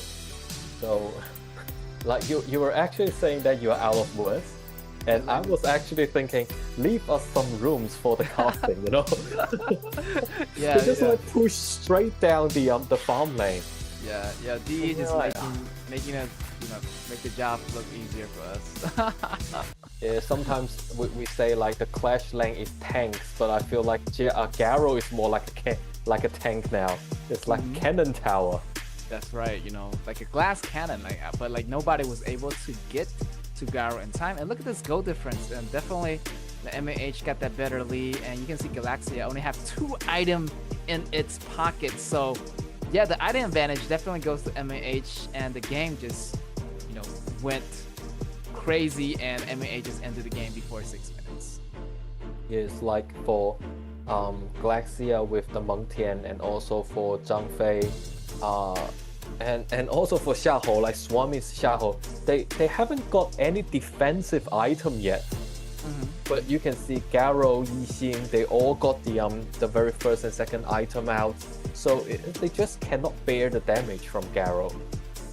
So, like you were actually saying that you are out of words. And I was actually thinking, leave us some rooms for the casting, you know? Just like push straight down the farm lane. Yeah. DE just making us, you know, make the job look easier for us. Yeah, sometimes we say like the clash lane is tanks, but I feel like Garo is more like a tank now. It's like a cannon tower. That's right, you know, like a glass cannon, but like nobody was able to get to Garo in time. And look at this goal difference, and definitely the MAH got that better lead, and you can see Galaxia only have 2 items in its pocket. So yeah, the item advantage definitely goes to MAH, and the game just, you know, went crazy, and MAH just ended the game before 6 minutes. Yes, like for Galaxia with the Meng Tian, and also for Zhang Fei, and also for Xiahou, like Swami's Xiahou, they haven't got any defensive item yet. But you can see Garo, Yixing, they all got the very first and second item out. So they just cannot bear the damage from Garo.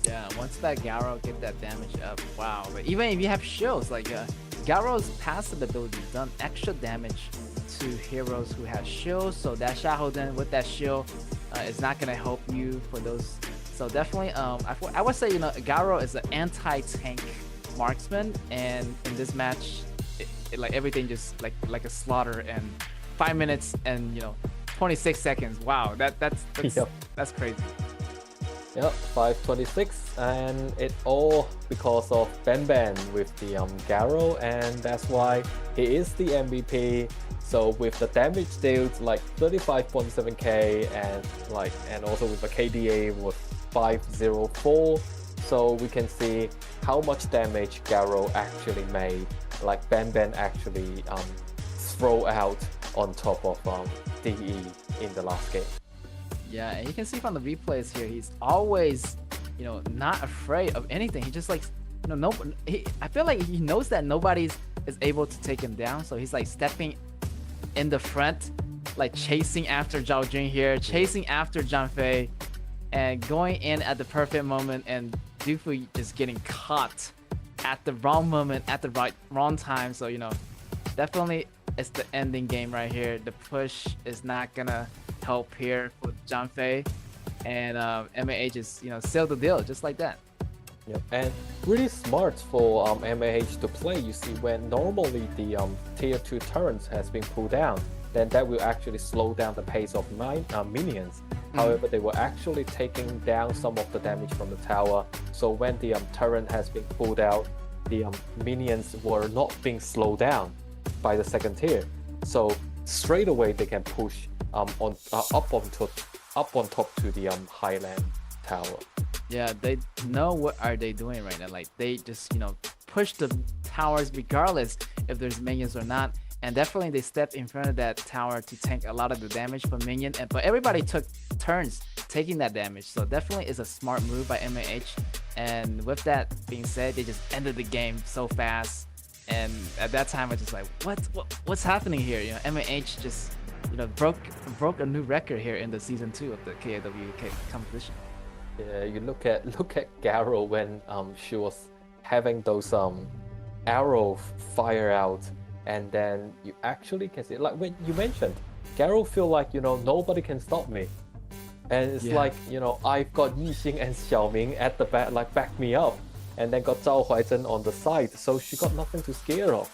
Yeah, once that Garo get that damage up, wow. But even if you have shields, like Garo's passive ability done extra damage to heroes who have shields. So that Xiahou then with that shield is not gonna help you for those. So definitely, I would say, you know, Garo is an anti-tank marksman, and in this match, it like everything just like a slaughter, and 5 minutes and, you know, 26 seconds. Wow, that's crazy. Yep, 5:26, and it all because of Ben with the Garo, and that's why he is the MVP. So with the damage dealt like 35.7k, and also with the KDA with 504, so we can see how much damage Garo actually made. Like Ben actually throw out on top of DE in the last game. Yeah, and you can see from the replays here, he's always, you know, not afraid of anything. He just like, you know, I feel like he knows that nobody is able to take him down, so he's like stepping in the front, like chasing after Zhao Jun here, chasing after Zhang Fei, and going in at the perfect moment, and Dufu just getting caught at the wrong moment, at the wrong time. So, you know, definitely it's the ending game right here. The push is not gonna help here for Zhang Fei, and MAH just, you know, sealed the deal just like that. Yep, and really smart for MAH to play. You see, when normally the tier 2 turrets has been pulled down, then that will actually slow down the pace of minions. However, they were actually taking down some of the damage from the tower. So when the turret has been pulled out, the minions were not being slowed down by the second tier. So straight away they can push up on top to the highland tower. Yeah, they know what are they doing right now. Like they just, you know, push the towers regardless if there's minions or not. and definitely they stepped in front of that tower to tank a lot of the damage from minion, but everybody took turns taking that damage, so definitely is a smart move by MAH. And with that being said, they just ended the game so fast, and at that time I just like, what's happening here? You know, MAH just, you know, broke a new record here in the season 2 of the KAW competition. Yeah, you look at Garo when she was having those arrow fire out, and then you actually can see, like when you mentioned, Garo feel like, you know, nobody can stop me. And it's like, you know, I've got Yixing and Xiaoming at the back, like back me up, and then got Zhao Huaizhen on the side, so she got nothing to scare of.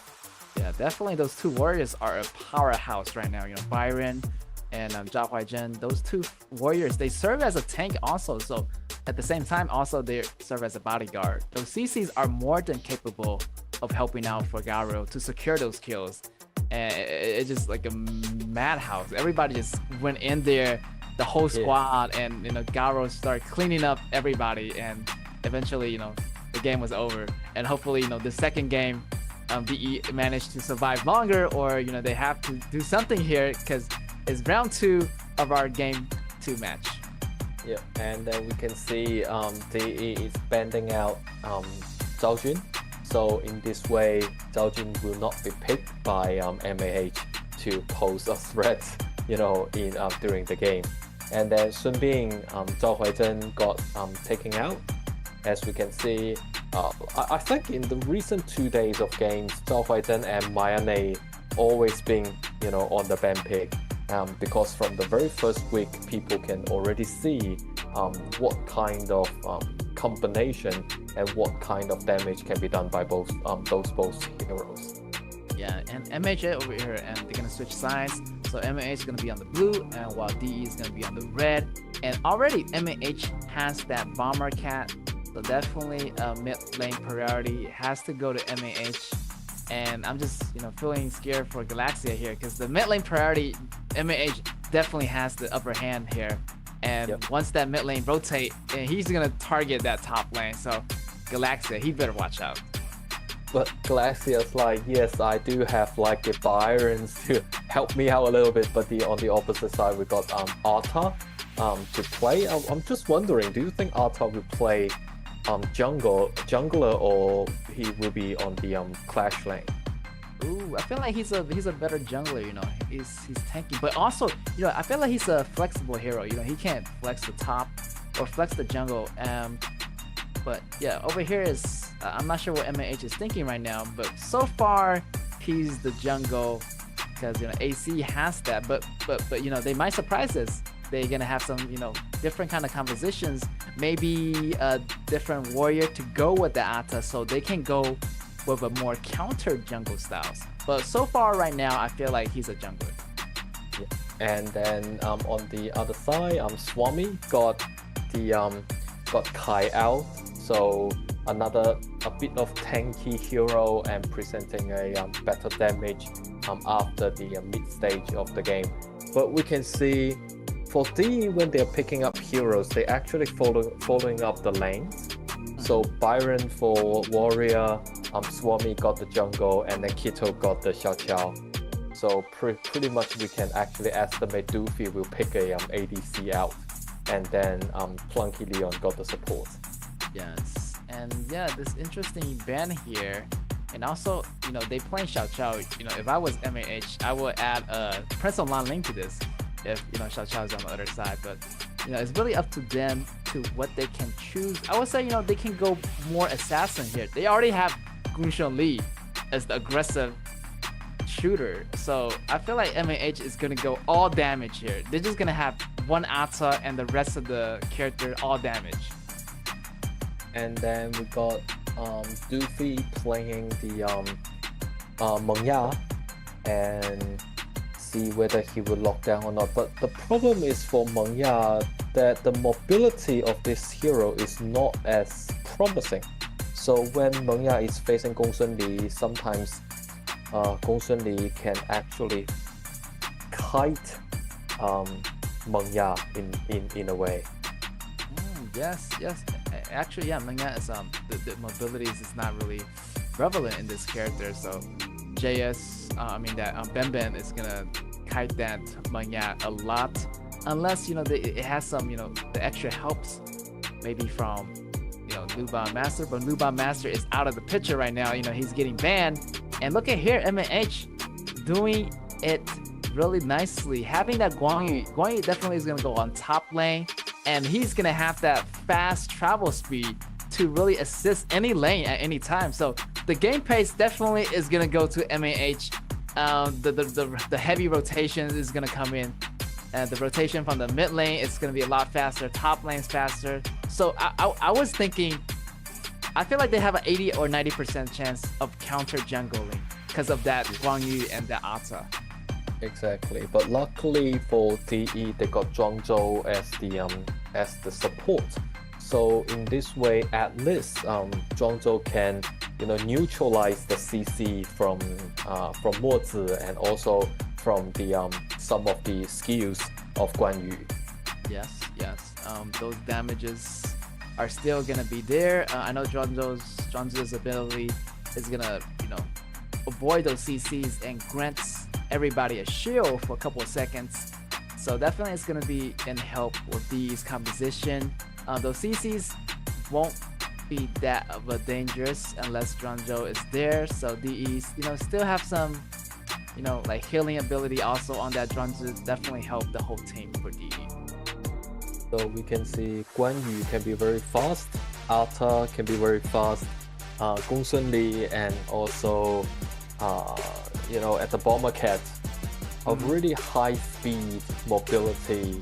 Yeah, definitely those two warriors are a powerhouse right now. You know, Byron and Zhao Huaizhen, those two warriors, they serve as a tank also. So at the same time, also they serve as a bodyguard. Those CCs are more than capable of helping out for Garo to secure those kills. And it's just like a madhouse. Everybody just went in there, the whole squad, and you know, Garo started cleaning up everybody, and eventually, you know, the game was over. And hopefully, you know, the second game, DE managed to survive longer, or you know, they have to do something here because it's round 2 of our game 2 match. Yeah, and then we can see DE is banding out Zhao Jun. So in this way, Zhao Jun will not be picked by MAH to pose a threat, you know, in during the game. And then Sun Bing, Zhao Huaizhen got taken out. As we can see, I think in the recent 2 days of games, Zhao Huaizhen and Mayane always been, you know, on the ban pick. Because from the very first week, people can already see what kind of combination and what kind of damage can be done by both both heroes. Yeah, and MHA over here, and they're gonna switch sides. So MAH is gonna be on the blue, and while DE is gonna be on the red. And already MAH has that bomber cat, so definitely mid lane priority has to go to MAH. And I'm just, you know, feeling scared for Galaxia here because the mid lane priority, MAH definitely has the upper hand here. And once that mid lane rotate, and he's gonna target that top lane. So Galaxia, he better watch out. But Galaxia's like, yes, I do have like the Byrons to help me out a little bit, but on the opposite side we got Arta to play. I'm just wondering, do you think Arta will play jungler, or he will be on the Clash lane? Ooh, I feel like he's a better jungler, you know. He's tanky, but also, you know, I feel like he's a flexible hero. You know, he can't flex the top or flex the jungle. But yeah, over here is I'm not sure what MAH is thinking right now, but so far he's the jungle because, you know, AC has that. But you know, they might surprise us. They're gonna have some, you know, different kind of compositions, maybe a different warrior to go with the Ata, so they can go with a more counter jungle styles. But so far right now, I feel like he's a jungler. Yeah. And then on the other side, Swami got Kai out, so another a bit of tanky hero and presenting a better damage after the mid stage of the game. But we can see for D, when they're picking up heroes, they actually following up the lanes. So Byron for warrior, Swami got the jungle, and then Kito got the Xiao Qiao. So pretty much we can actually estimate Doofy will pick a ADC out, and then Plunky Leon got the support. Yes, and yeah, this interesting ban here. And also, you know, they playing Xiao Qiao. You know, if I was MAH, I would add Prince of Lan Ling to this. If, you know, Xiao Qiao is on the other side, but you know, it's really up to them to what they can choose. I would say, you know, they can go more assassin here. They already have Gunshan Li as the aggressive shooter, so I feel like MAH is gonna go all damage here. They're just gonna have one Ata and the rest of the character all damage. And then we got Doofy playing the Meng Ya, and see whether he will lock down or not. But the problem is for Meng Ya that the mobility of this hero is not as promising. So when Meng Ya is facing Gongsun Li, sometimes Gongsun Li can actually kite Meng Ya in a way. Yes. Actually, yeah, Meng Ya is the mobilities is not really prevalent in this character. So JS I mean that Ben Ben is gonna kite that Manyat a lot, unless it has some the extra helps, maybe from Luba Master, but Luba Master is out of the picture right now. He's getting banned, and look at here, MH doing it really nicely, having that Guangyu definitely is gonna go on top lane, and he's gonna have that fast travel speed to really assist any lane at any time. So the game pace definitely is gonna go to MAH. The heavy rotation is gonna come in, and the rotation from the mid lane is gonna be a lot faster. Top lane's faster. So I was thinking, I feel like they have an 80 or 90% chance of counter jungling because of that Guangyu and that Ata. Exactly, but luckily for DE, they got Zhuangzhou as the support. So in this way, at least Zhuangzhou can neutralize the CC from Mozi and also from the some of the skills of Guan Yu. Yes. Those damages are still gonna be there. I know Zhuangzhou's ability is gonna avoid those CCs and grants everybody a shield for a couple of seconds. So definitely it's gonna be in help with DE's composition. Those CCs won't be that of a dangerous unless Zhuangzhou is there. So DE still have some like healing ability also on that. Zhuangzhou definitely help the whole team for DE. So we can see Guan Yu can be very fast, Ata can be very fast, Gong Sun Li, and also at the Bomber Cat, a really high speed mobility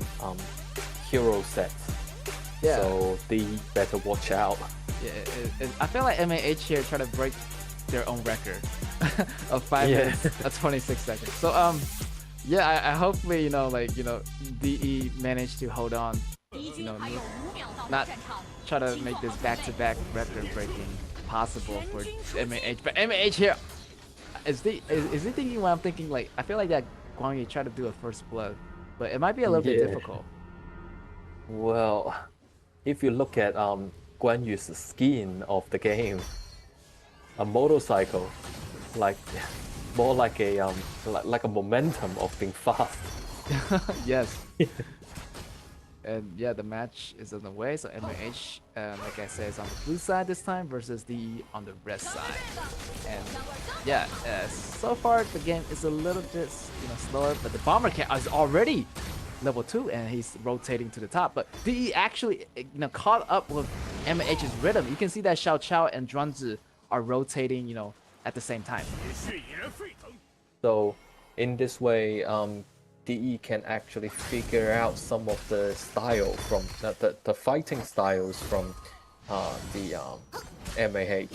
hero set. Yeah. So they better watch out. Yeah, I feel like MAH here try to break their own record of 5 minutes, 26 seconds. So I hopefully DE managed to hold on, not try to make this back-to-back record breaking possible for MAH. But MAH here is he thinking what I'm thinking? Like, I feel like that Guangyu tried to do a first blood, but it might be a little bit difficult. Well, if you look at Guan Yu's skin of the game, a motorcycle, like more like a like a momentum of being fast. Yes. And yeah, the match is on the way. So MAH, like I said, is on the blue side this time versus DE on the red side. And yeah, so far the game is a little bit slower, but the Bomber Cat is already level 2 and he's rotating to the top. But DE actually caught up with MAH's rhythm. You can see that Xiao Chao and Zhuangzi are rotating at the same time. So in this way, DE can actually figure out some of the style from the fighting styles from the MAH,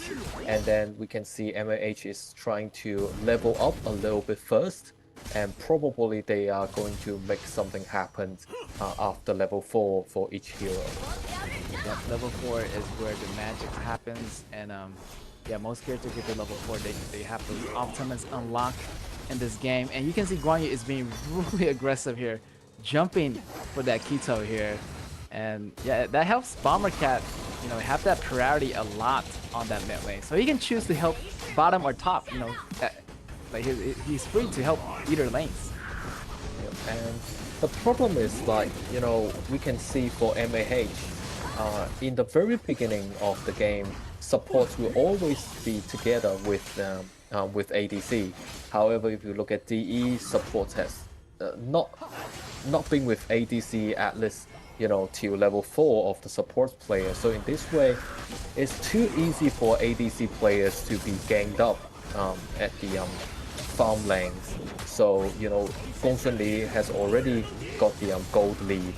and then we can see MAH is trying to level up a little bit first, and probably they are going to make something happen after level 4 for each hero. Yeah, level 4 is where the magic happens, and yeah, most characters get to level 4, they have those Optimus unlock in this game, and you can see Guan Yu is being really aggressive here, jumping for that Keto here, and yeah, that helps Bomber Cat have that priority a lot on that mid lane, so he can choose to help bottom or top. Like he's free to help either lanes. And the problem is, like, we can see for MAH, in the very beginning of the game, supports will always be together with ADC. However, if you look at DE, support has not been with ADC at least till level 4 of the support player. So in this way, it's too easy for ADC players to be ganged up at the farm lanes. So Gong Sun Li has already got the gold lead.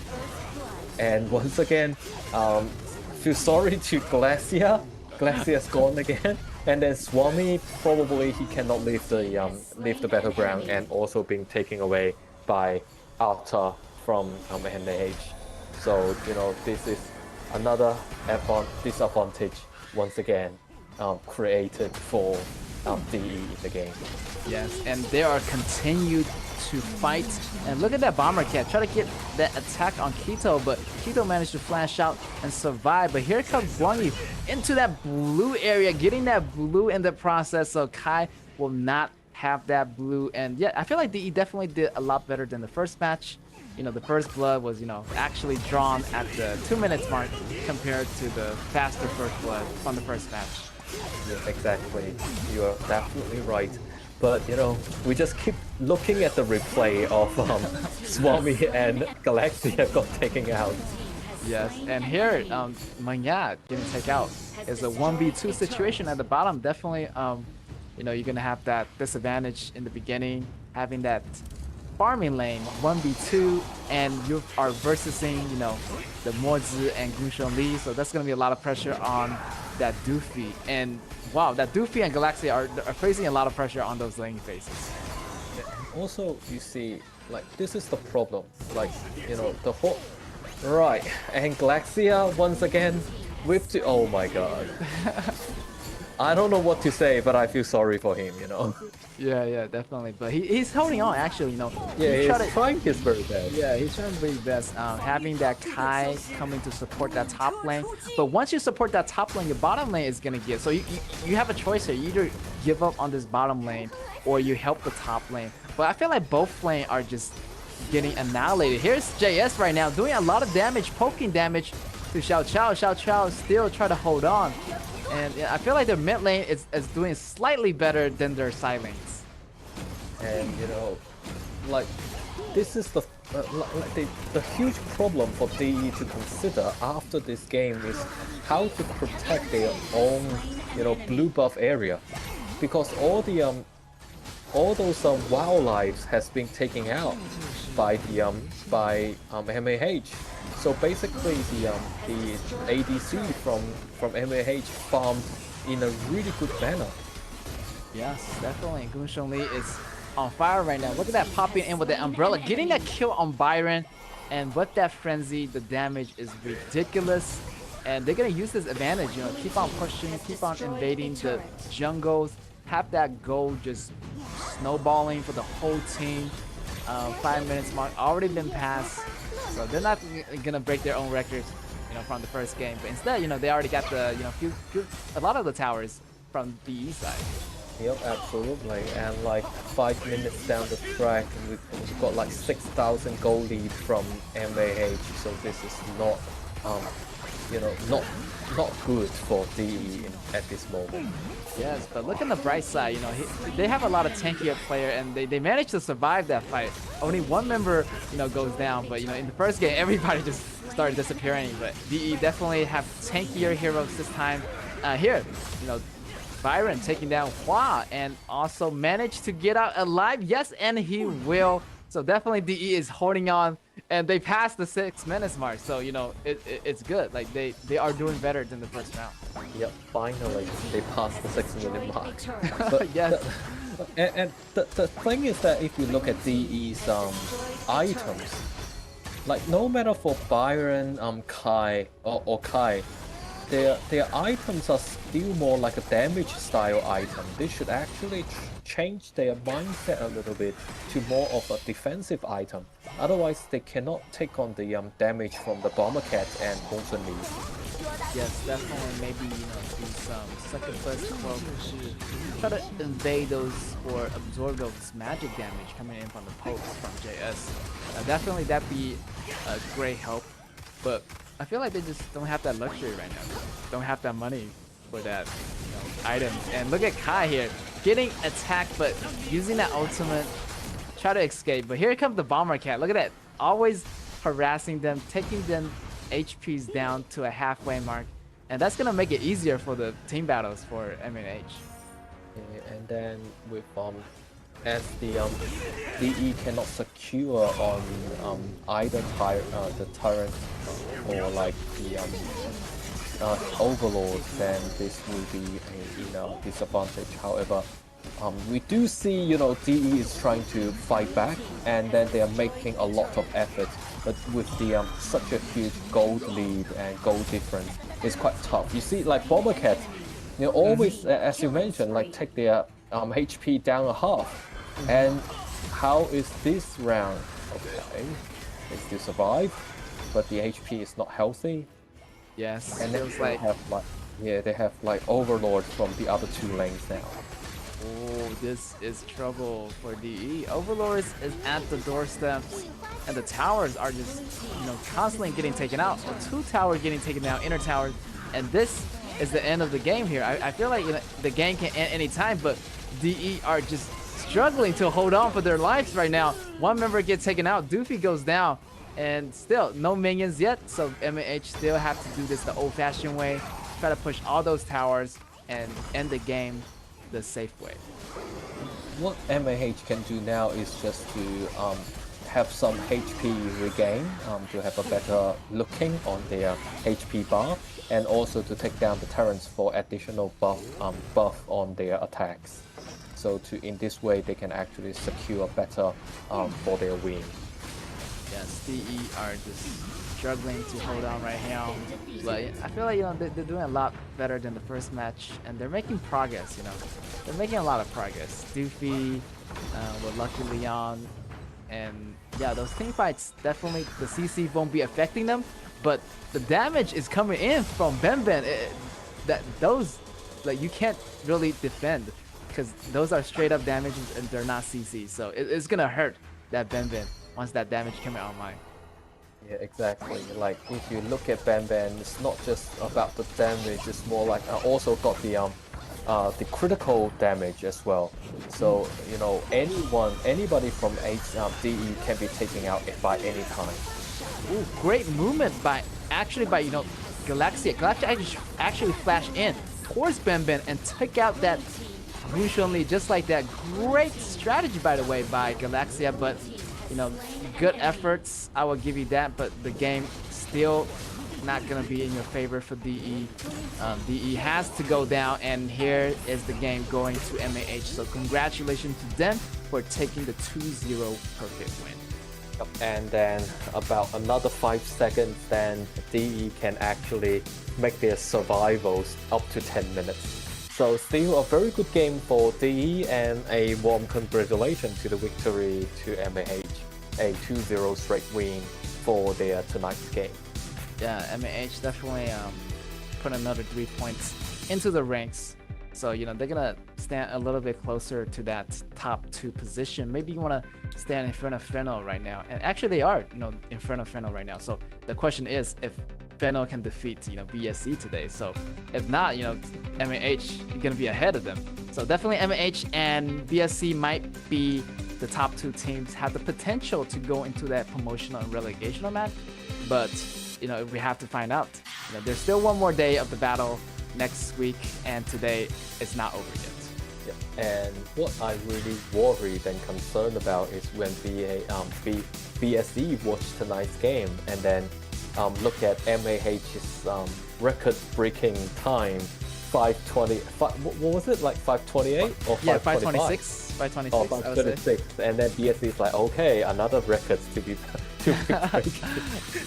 And once again, feel sorry to Glacia. Glacia's gone again. And then Swami, probably he cannot leave the battleground, and also being taken away by Alta from MAH. So this is another disadvantage once again created for DE in the game. Yes, and they are continued to fight. And look at that Bomber Cat try to get that attack on Keto, but Keto managed to flash out and survive. But here comes Guan Yu into that blue area, getting that blue in the process, so Kai will not have that blue. And yeah, I feel like DE definitely did a lot better than the first match. You know, the first blood was, you know, actually drawn at the 2 minutes mark compared to the faster first blood from the first match. Yeah, exactly. You are definitely right. But, you know, we just keep looking at the replay of Swami and Galaxia got taken out. Yes, and here, Manya getting taken out. Is a 1v2 situation at the bottom. Definitely, you know, you're going to have that disadvantage in the beginning, having that farming lane 1v2, and you are versing, you know, the Mozi and Gushon Li, so that's going to be a lot of pressure on that Doofy. And wow, that Doofy and Galaxia are facing a lot of pressure on those lane phases. Also, you see, like, this is the problem. Like, you know, the whole... Right, and Galaxia, once again, with the... Oh my god. I don't know what to say, but I feel sorry for him, you know? Yeah, definitely. But he's holding on, actually, you know. Yeah, he's trying his very best. Yeah, he's trying his very best. Having that Kai coming to support that top lane. But once you support that top lane, your bottom lane is going to get... So you have a choice here. You either give up on this bottom lane, or you help the top lane. But I feel like both lane are just getting annihilated. Here's JS right now doing a lot of damage, poking damage to Xiao Chao. Xiao Chao still try to hold on. And yeah, I feel like their mid lane is doing slightly better than their side lanes. And you know, like, this is the the huge problem for DE to consider after this game is how to protect their own, you know, blue buff area, because all those wildlife has been taken out by the MAH. So basically, the ADC from MAH farmed in a really good manner. Yes, definitely. Gushon Li is on fire right now. Look at that, popping in with the umbrella, getting that kill on Byron, and with that frenzy, the damage is ridiculous. And they're gonna use this advantage, you know, keep on pushing, keep on invading the jungles, have that goal just snowballing for the whole team. 5 minutes mark already been passed, so they're not gonna break their own records, you know, from the first game. But instead, you know, they already got the, you know, a lot of the towers from the east side. Yep, absolutely. And like 5 minutes down the track, we've got like 6,000 gold lead from MAH. So this is not, you know, not good for DE at this moment. Yes, but look on the bright side, you know, they have a lot of tankier player, and they managed to survive that fight. Only one member, you know, goes down, but you know, in the first game, everybody just started disappearing. But DE definitely have tankier heroes this time. Here, you know, Byron taking down Hua, and also managed to get out alive. Yes, and he will. So definitely DE is holding on, and they passed the 6 minutes mark. So, you know, it's good. Like, they are doing better than the first round. Yep, finally they passed the 6-minute mark. But yes. And the thing is that if you look at DE's items, like, no matter for Byron, Kai or Kai, their items are still more like a damage style item. They should actually change their mindset a little bit to more of a defensive item. Otherwise, they cannot take on the damage from the Bomber Cat and Motion Lee. Yes, definitely. Maybe, you know, these second first 12 try to invade those or absorb those magic damage coming in from the pokes from JS. Definitely that'd be a great help, but I feel like they just don't have that luxury right now. Don't have that money for that, you know, item. And look at Kai here, getting attacked, but using that ultimate, try to escape. But here comes the Bomber Cat. Look at that, always harassing them, taking them HPs down to a halfway mark, and that's gonna make it easier for the team battles for MNH. Yeah, and then with as the DE cannot secure on either the tyrant or like the overlord, then this will be a, you know, disadvantage. However, we do see, you know, DE is trying to fight back, and then they are making a lot of effort. But with the such a huge gold lead and gold difference, it's quite tough. You see, like Bomber Cat, you know, always, as you mentioned, like take their HP down a half. And how is this round? Okay, they still survive, but the HP is not healthy. Yes, and then they have like, yeah, they have like overlord from the other 2 lanes now. Oh, this is trouble for DE. Overlords is at the doorsteps, and the towers are just, constantly getting taken out. Or 2 towers getting taken down, inner towers, and this is the end of the game here. I feel like the game can end any time, but DE are just struggling to hold on for their lives right now. One member gets taken out, Doofy goes down, and still no minions yet, so MAH still have to do this the old-fashioned way, try to push all those towers and end the game the safe way. What MAH can do now is just to have some HP regain, to have a better looking on their HP bar, and also to take down the Terrans for additional buff on their attacks. So in this way they can actually secure better for their win. Yes, DE are just struggling to hold on right now, but I feel like they're doing a lot better than the first match, and they're making progress. They're making a lot of progress. Doofy with Lucky Leon, and yeah, those team fights definitely the CC won't be affecting them, but the damage is coming in from Ben. Those you can't really defend because those are straight up damages and they're not CC, so it's gonna hurt that Ben once that damage comes online. Yeah, exactly. Like if you look at Ben, it's not just about the damage. It's more like also got the critical damage as well. So anybody from DE can be taken out by any time. Ooh, great movement by Galaxia. Galaxia actually flashed in towards Ben and took out that usually just like that. Great strategy, by the way, by Galaxia, but good efforts, I will give you that, but the game still not gonna be in your favor for DE. DE has to go down, and here is the game going to MAH, so congratulations to them for taking the 2-0 perfect win. And then about another 5 seconds, then DE can actually make their survivals up to 10 minutes. So still a very good game for DE, and a warm congratulations to the victory to MAH. A 2-0 straight win for their tonight's game. Yeah, MAH definitely put another 3 points into the ranks. So, they're gonna stand a little bit closer to that top 2 position. Maybe you wanna stand in front of Fennel right now. And actually they are, in front of Fennel right now. So the question is if Fennel can defeat, BSC today. So if not, MAH is gonna be ahead of them. So definitely MAH and BSC might be the top 2 teams, have the potential to go into that promotional and relegational match. But, we have to find out. There's still one more day of the battle next week, and today it's not over yet. Yeah. And what I really worried and concerned about is when BSC watched tonight's game and then look at MAH's record-breaking time, 5:20. What was it, like 5:28 or 5:25? Yeah, 5:26. 5:26. Oh, 5:26. And then BSC is like, okay, another record to be breaking.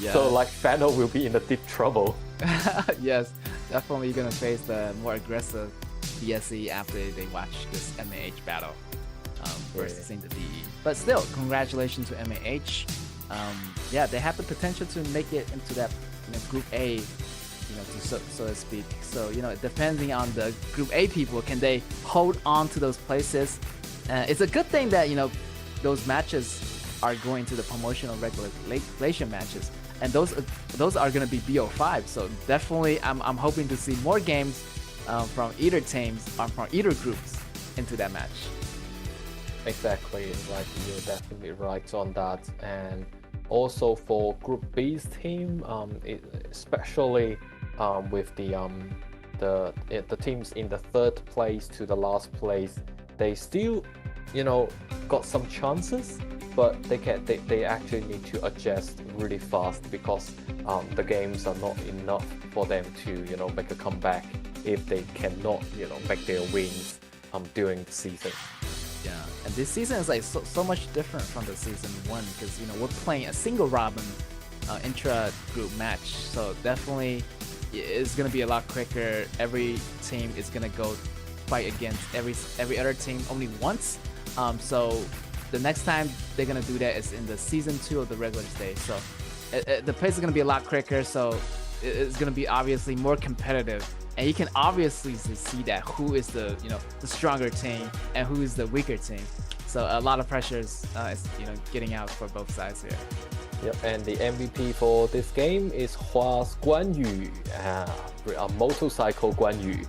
Yeah. So like Fennel will be in a deep trouble. Yes, definitely gonna face the more aggressive BSC after they watch this MAH battle versus in the DE. But still, congratulations to MAH. Yeah, they have the potential to make it into that Group A, so to speak. So depending on the Group A people, can they hold on to those places? It's a good thing that those matches are going to the promotional regulation matches, and those are going to be BO5. So definitely, I'm hoping to see more games from either teams or from either groups into that match. Exactly, like you're definitely right on that. And also for Group B's team, especially with the teams in the 3rd place to the last place, they still got some chances, but they actually need to adjust really fast because the games are not enough for them to make a comeback if they cannot make their wins during the season. Yeah, and this season is like so much different from the season 1 because we're playing a single Robin intra-group match, so definitely it's gonna be a lot quicker. Every team is gonna go fight against every other team only once. So the next time they're gonna do that is in the season 2 of the regular stage. So the pace is gonna be a lot quicker. So it's gonna be obviously more competitive and you can obviously see that who is the the stronger team and who is the weaker team. So a lot of pressures is getting out for both sides here. Yep, and the MVP for this game is Hua's Guan Yu, a motorcycle Guan Yu,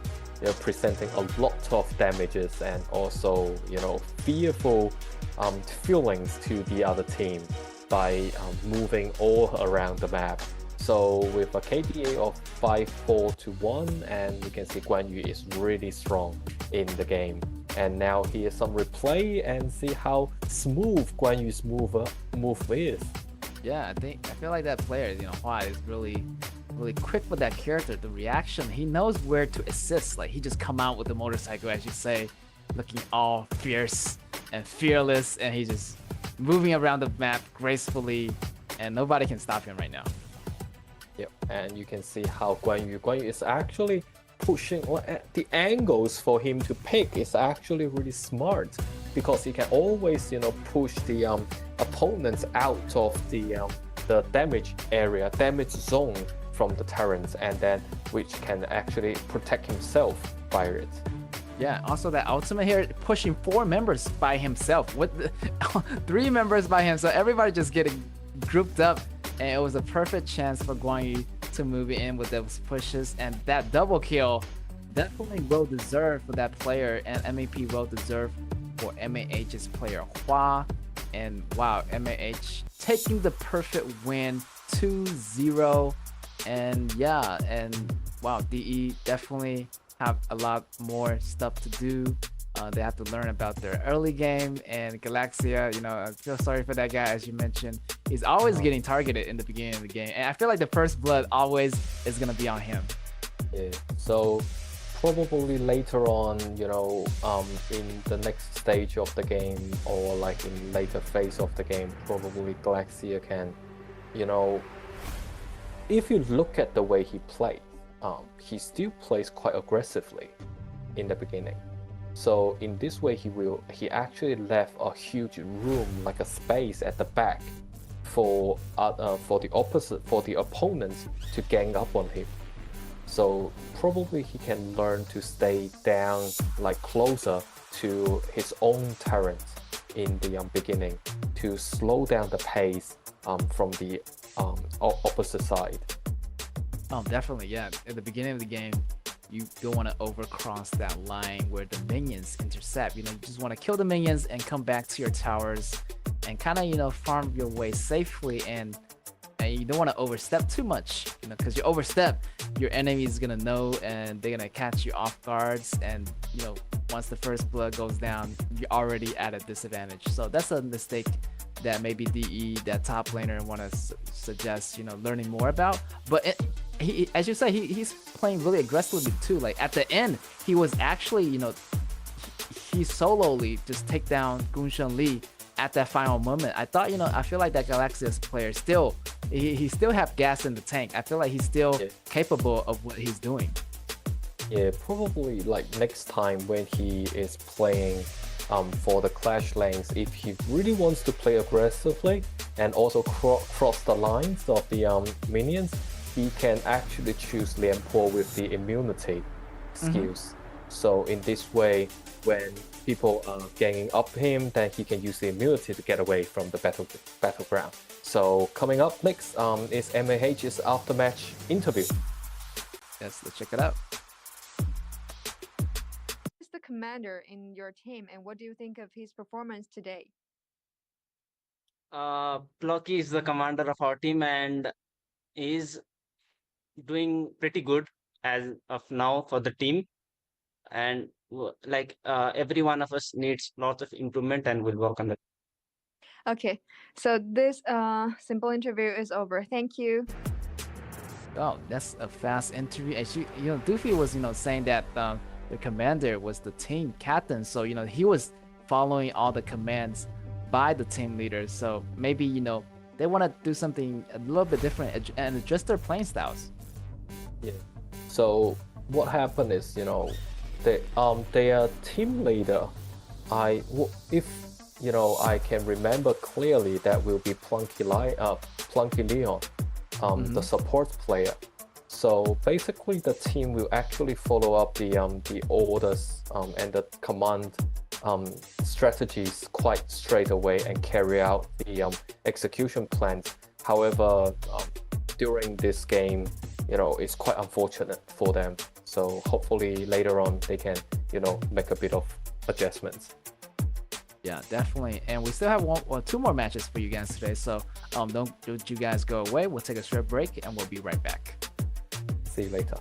presenting a lot of damages and also fearful feelings to the other team by moving all around the map. So with a KDA of 5-4-1, and you can see Guan Yu is really strong in the game. And now here's some replay and see how smooth Guan Yu's move is. Yeah, I feel like that player, Hua is really quick with that character. The reaction, he knows where to assist. Like he just come out with the motorcycle, as you say, looking all fierce and fearless, and he just moving around the map gracefully, and nobody can stop him right now. Yep, and you can see how Guan Yu is actually pushing, the angles for him to pick is actually really smart, because he can always push the opponents out of the damage area, damage zone from the turrets, and then which can actually protect himself by it. Yeah, also that ultimate here, pushing 4 members by himself with 3 members by him, so everybody just getting grouped up, and it was a perfect chance for Guan Yu to move in with those pushes, and that double kill definitely well deserved for that player, and MVP well deserved for MAH's player Hua. And wow, MAH taking the perfect win 2-0, and yeah, and wow, DE definitely have a lot more stuff to do. They have to learn about their early game, and Galaxia, I feel sorry for that guy, as you mentioned. He's always getting targeted in the beginning of the game, and I feel like the first blood always is gonna be on him. Yeah, so probably later on, in the next stage of the game, or like in later phase of the game, probably Galaxia can, if you look at the way he plays, he still plays quite aggressively in the beginning. So in this way, he actually left a huge room, like a space at the back, for the opponents to gang up on him. So probably he can learn to stay down, like closer to his own turret in the beginning, to slow down the pace from the opposite side. Definitely, yeah. At the beginning of the game, you don't want to overcross that line where the minions intercept. You just want to kill the minions and come back to your towers and kind of, farm your way safely, and you don't want to overstep too much, because you overstep, your enemy is going to know, and they're going to catch you off guards, and, once the first blood goes down, you're already at a disadvantage. So that's a mistake that maybe DE, that top laner, want to suggest, learning more about. But he, as you say, he's playing really aggressively too. Like at the end, he was actually, he solely just take down Gunshan Li at that final moment. I thought, I feel like that Galaxia's player still, he still have gas in the tank. I feel like he's still capable of what he's doing. Yeah, probably like next time when he is playing for the clash lanes, if he really wants to play aggressively and also cross the lines of the minions, he can actually choose Lianpo with the immunity skills. So in this way, when people are ganging up him, then he can use the immunity to get away from the battleground. So coming up next is MAH's after-match interview. Yes, let's check it out. Who's the commander in your team, and what do you think of his performance today? Blocky is the commander of our team and is doing pretty good as of now for the team. And every one of us needs lots of improvement, and we'll work on it. Okay, so this simple interview is over. Thank you. Oh, that's a fast interview. As Doofy was, saying that the commander was the team captain. So, he was following all the commands by the team leaders. So maybe, they want to do something a little bit different and adjust their playing styles. Yeah. So what happened is, their team leader, if I can remember clearly, that will be Plunky Leon, the support player. So basically, the team will actually follow up the orders and the command strategies quite straight away and carry out the execution plans. However, during this game, it's quite unfortunate for them. So hopefully later on they can, make a bit of adjustments. Yeah, definitely. And we still have two more matches for you guys today. So don't you guys go away. We'll take a short break and we'll be right back. See you later.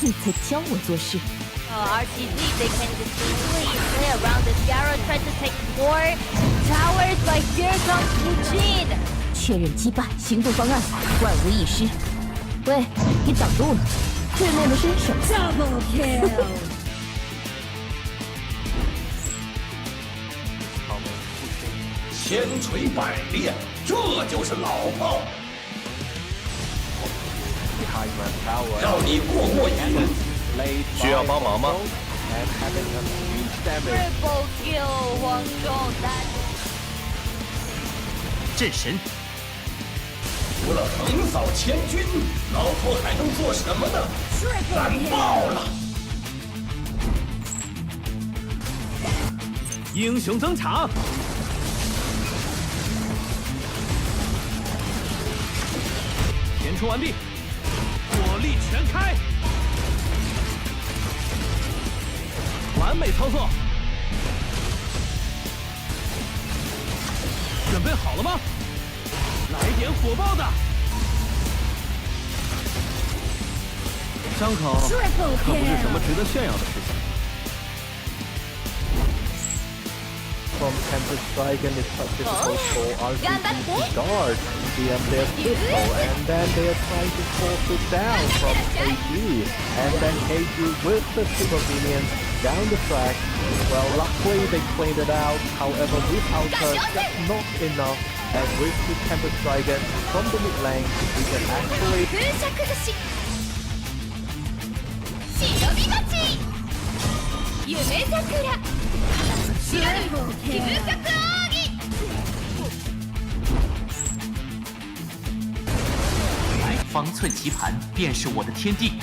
你在教我做事。 RTZ, they can just easily play around this Gyro, try to take more towers, but here comes Eugene. 确认击败，行动方案万无一失。喂，给挡住了，对面的身手。Double kill 。千锤百炼，这就是老炮。让你过瘾。需要帮忙吗？ Triple kill, 黄忠，战神。除了横扫千军，老头还能做什么呢？干爆了！英雄登场！填充完毕，火力全开，完美操作。准备好了吗？来点火爆的！伤口可不是什么值得炫耀的事情。 From Tempest Dragon, it's quite difficult for RPG to guard their pistol, and then they are trying to force it down from KG, and then KG with the super minions down the track. Well, luckily they cleaned it out. However, this outer just not enough, and with the Tempest Dragon from the mid lane, we can actually. 方寸棋盘便是我的天地，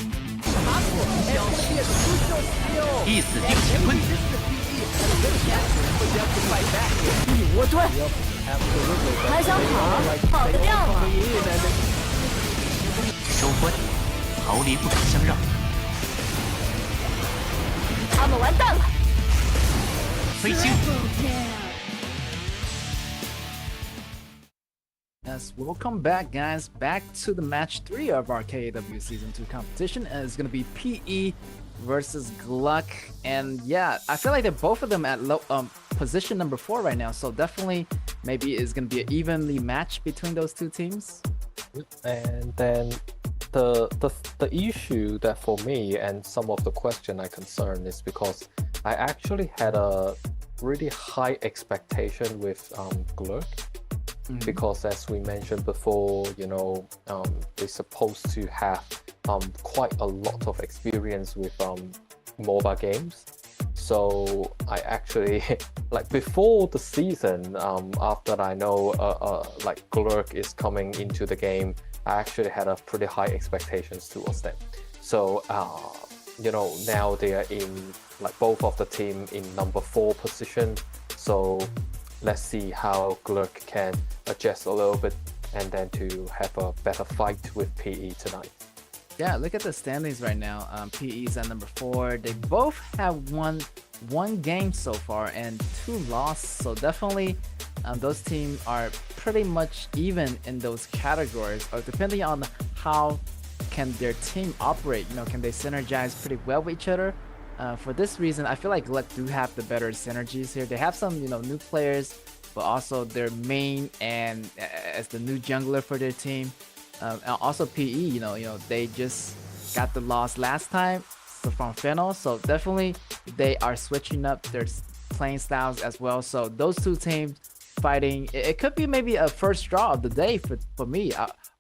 一死定乾坤。我对，还想跑？跑得掉吗？逃离不可相让。他们完蛋了。飞星。Yes, welcome back, guys. Back to the match 3 of our KAW Season 2 competition, and it's gonna be PE versus Gluck. And yeah, I feel like they're both of them at low position number 4 right now, so definitely maybe it's gonna be an evenly match between those two teams. And then the issue that for me and some of the question I concern is because I actually had a really high expectation with Gluck. Because as we mentioned before, you know, they're supposed to have quite a lot of experience with mobile games. So I actually, like before the season, after I know like Gluck is coming into the game, I actually had a pretty high expectations towards them. So you know, now they are in like both of the team in number 4 position. So let's see how Gluck can adjust a little bit and then to have a better fight with PE tonight. Yeah, look at the standings right now. PE's at number 4. They both have won 1 game so far and 2 losses. So definitely those teams are pretty much even in those categories. Or depending on how can their team operate, you know, can they synergize pretty well with each other? For this reason, I feel like Gluck do have the better synergies here. They have some, you know, new players, but also their main and as the new jungler for their team. And also PE, you know, they just got the loss last time from Fennel, so definitely they are switching up their playing styles as well. So those two teams fighting, it could be maybe a first draw of the day for me,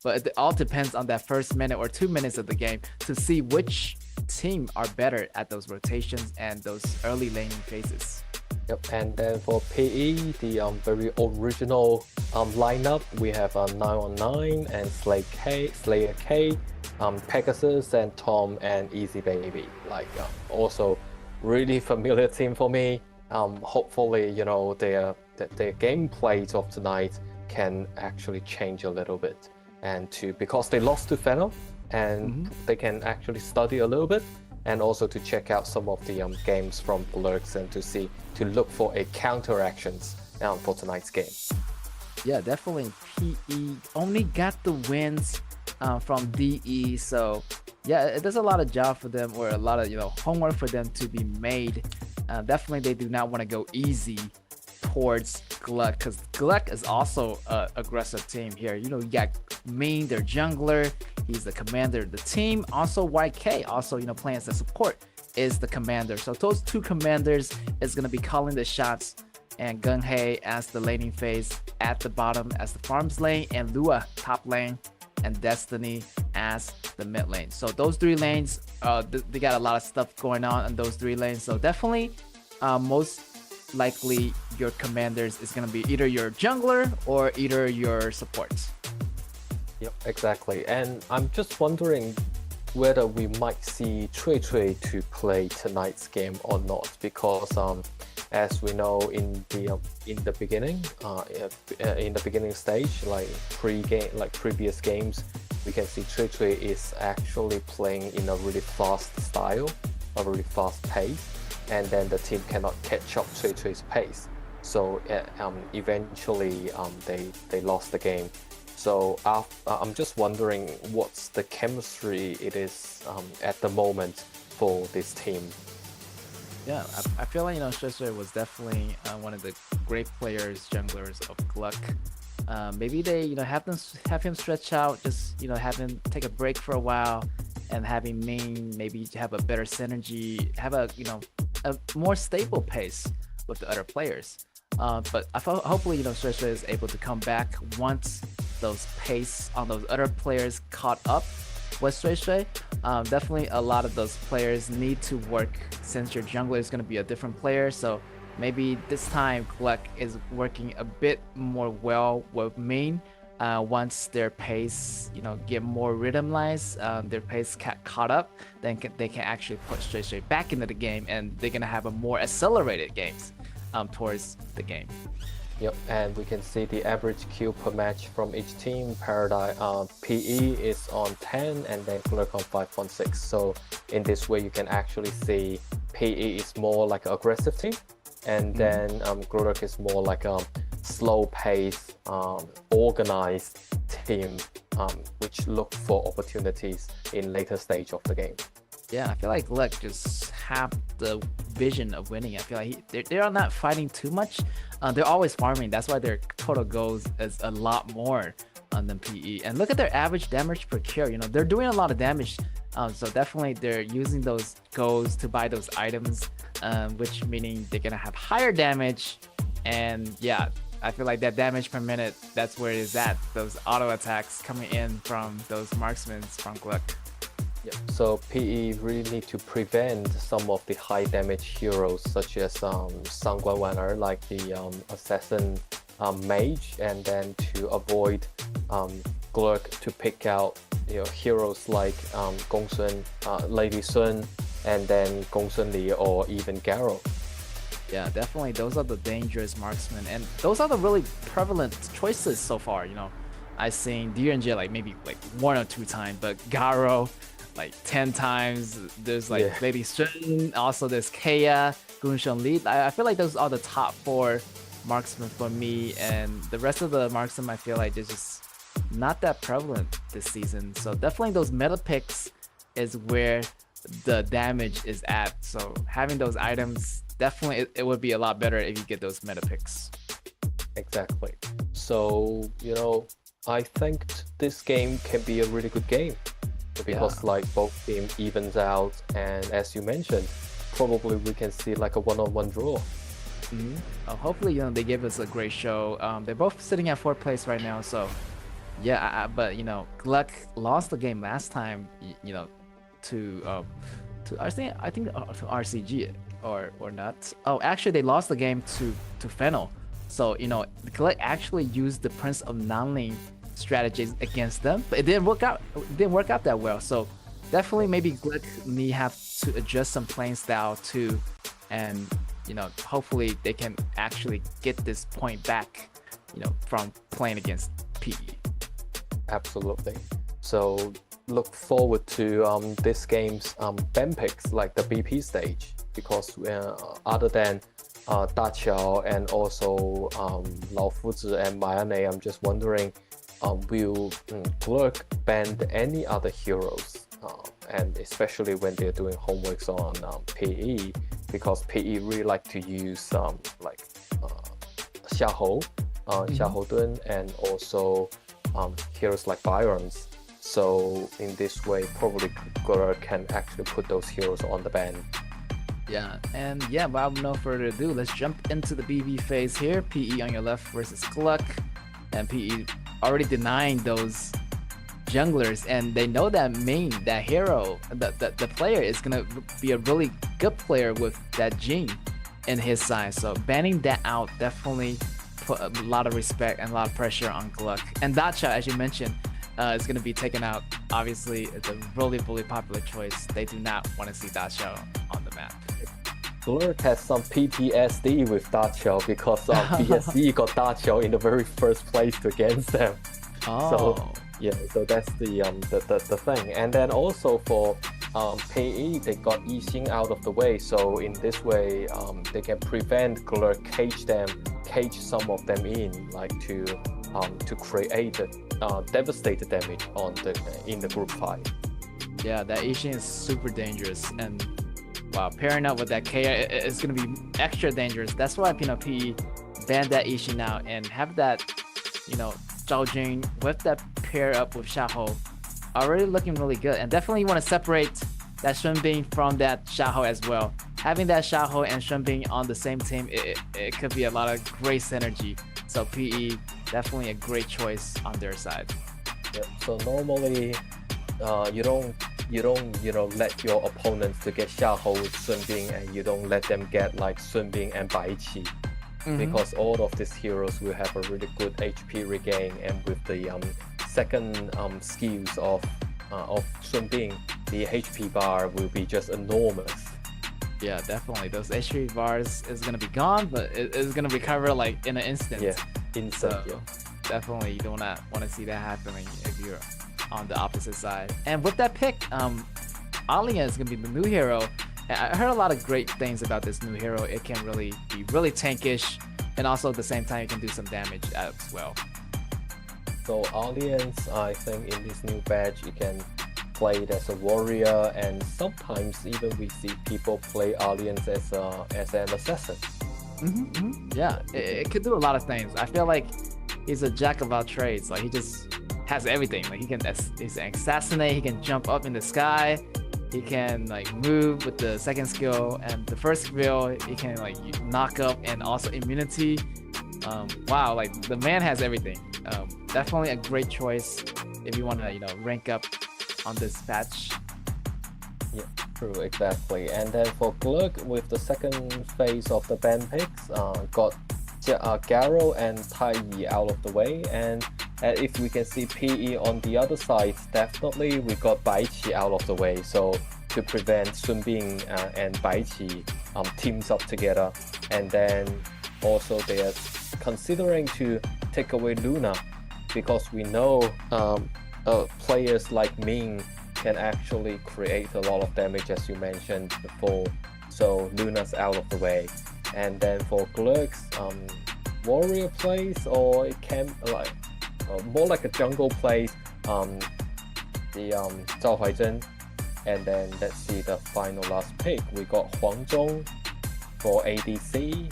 but it all depends on that first minute or 2 minutes of the game to see which team are better at those rotations and those early laning phases. Yep, and then for PE, the very original lineup, we have 919 and Slayer K, Pegasus and Tom and Easy Baby. Like also really familiar team for me. Hopefully, you know, their gameplay of tonight can actually change a little bit, and because they lost to Fennel, and they can actually study a little bit, and also to check out some of the games from Gluck and to look for a counteractions for tonight's game. Yeah, definitely. PE only got the wins from DE, so yeah, there's a lot of job for them, or a lot of, you know, homework for them to be made. Definitely, they do not want to go easy towards Gluck, because Gluck is also an aggressive team here. You know, you got Mean, their jungler, he's the commander of the team. Also YK, also, you know, playing as a support, is the commander. So those two commanders is going to be calling the shots, and Gunhei as the laning phase at the bottom as the farms lane, and Lua top lane, and Destiny as the mid lane. So those 3 lanes, they got a lot of stuff going on in those 3 lanes. So definitely most likely your commanders is going to be either your jungler or either your supports. Yep, exactly. And I'm just wondering whether we might see Cui to play tonight's game or not, because as we know in the beginning, in the beginning stage, like pre-game, like previous games, we can see Cui is actually playing in a really fast style, a really fast pace, and then the team cannot catch up Cui's pace. So eventually they lost the game. So I'm just wondering what's the chemistry it is at the moment for this team. Yeah, I feel like, you know, Shui was definitely one of the great players, junglers of Gluck. Maybe they, you know, have him stretch out, just, you know, have him take a break for a while, and having Ming maybe have a better synergy, have a, you know, a more stable pace with the other players. But hopefully, you know, Shui is able to come back once those pace on those other players caught up with Shui. Definitely a lot of those players need to work, since your jungler is going to be a different player. So maybe this time Gluck is working a bit more well with Main. Once their pace, you know, get more rhythmized, their pace caught up, then they can actually put Shui back into the game, and they're gonna have a more accelerated games towards the game. Yep, and we can see the average kill per match from each team. Paradise PE is on 10 and then Glurk on 5.6. So in this way you can actually see PE is more like an aggressive team, and then Glurk is more like a slow pace, organized team, which look for opportunities in later stage of the game. Yeah, I feel like Glurk just have the vision of winning. I feel like they're not fighting too much. They're always farming. That's why their total goals is a lot more than PE. And look at their average damage per kill. You know, they're doing a lot of damage. So definitely they're using those goals to buy those items, which meaning they're gonna have higher damage. And yeah, I feel like that damage per minute, that's where it is at. Those auto attacks coming in from those marksmen from Glurk. Yeah. So PE really need to prevent some of the high damage heroes such as Sangguan like the assassin mage, and then to avoid Glurk to pick out heroes like Gong Sun, Lady Sun, and then Gong Sun Li or even Garo. Yeah, definitely those are the dangerous marksmen, and those are the really prevalent choices so far. You know, I've seen DNJ like maybe like 1 or 2 times, but Garo like 10 times. There's like Lady Sun, also there's KAW, Gunsheng Li. I feel like those are the top 4 marksmen for me, and the rest of the marksmen I feel like they're just not that prevalent this season. So definitely those meta picks is where the damage is at. So having those items, definitely it would be a lot better if you get those meta picks. Exactly. So I think this game can be a really good game, because like both team evens out, and as you mentioned, probably we can see like a one-on-one draw. Hopefully they give us a great show. They're both sitting at 4th place right now, so yeah, but Glurk lost the game last time to I think to RCG or not. Oh, actually they lost the game to Fennel. So Glurk actually used the Prince of Nanling strategies against them, but it didn't work out that well. So definitely maybe Glurk may have to adjust some playing style too, and hopefully they can actually get this point back from playing against PE. Absolutely. So look forward to this game's ban picks, like the BP stage, because other than Da Qiao and also Lao Fuzi and Mayane, I'm just wondering, will Glurk ban any other heroes, and especially when they're doing homeworks on PE, because PE really like to use like Xiahou, Xiahou Dun, and also heroes like Byrons. So in this way, probably Glurk can actually put those heroes on the ban. Yeah, and yeah, without no further ado, let's jump into the BB phase here. PE on your left versus Glurk, and PE already denying those junglers, and they know that that hero, the player is gonna be a really good player with that Jing in his side. So banning that out definitely put a lot of respect and a lot of pressure on Glurk. And Da Qiao, as you mentioned, is going to be taken out. Obviously, it's a really, really popular choice. They do not want to see Da Qiao on the map. Glurk has some PTSD with Da Qiao because BSC got Da Qiao in the very first place against them. So yeah, so that's the thing. And then also for PE, they got Yixing out of the way. So in this way, they can prevent Glurk cage some of them in, like to create devastated damage in the group fight. Yeah, that Yixing is super dangerous, and wow, pairing up with that KAW is gonna be extra dangerous. That's why PE banned that Yixing out and have that Zhao Jing with that pair up with Xiahou already looking really good. And definitely you want to separate that Shunbing from that Xiahou as well. Having that Xiahou and Shunbing on the same team, it could be a lot of great synergy. So PE definitely a great choice on their side. Yeah, so normally you don't let your opponents to get Xiahou with Shunbing, and you don't let them get like Shunbing and Baiqi. Because all of these heroes will have a really good HP regain, and with the second skills of Shunbing, the HP bar will be just enormous. Yeah, definitely. Those HP bars is gonna be gone, but it's gonna recover like in an instant. Yeah, instant. So definitely you don't want to see that happening if you're on the opposite side. And with that pick, Alien is gonna be the new hero. I heard a lot of great things about this new hero. It can really be really tankish, and also at the same time it can do some damage as well. So Alliance, I think in this new badge you can play it as a warrior, and sometimes even we see people play Alliance as an assassin. Yeah, it could do a lot of things. I feel like he's a jack of all trades. Like he just has everything. Like he's an assassinate. He can jump up in the sky. He can like move with the second skill, and the first skill he can like knock up and also immunity. Wow, like the man has everything. Definitely a great choice if you want to rank up on this patch. Yeah, true, exactly. And then for Glug, with the second phase of the ban picks, got Garo and Tai Yi out of the way, and if we can see PE on the other side, definitely we got Baiqi out of the way, so to prevent Sun Bing and Baiqi teams up together. And then also they are considering to take away Luna, because we know players like Ming can actually create a lot of damage, as you mentioned before, so Luna's out of the way. And then for Glurks, warrior plays, or it can like more like a jungle plays, the Zhao Huaizhen. And then let's see the final last pick. We got Huang Zhong for ADC.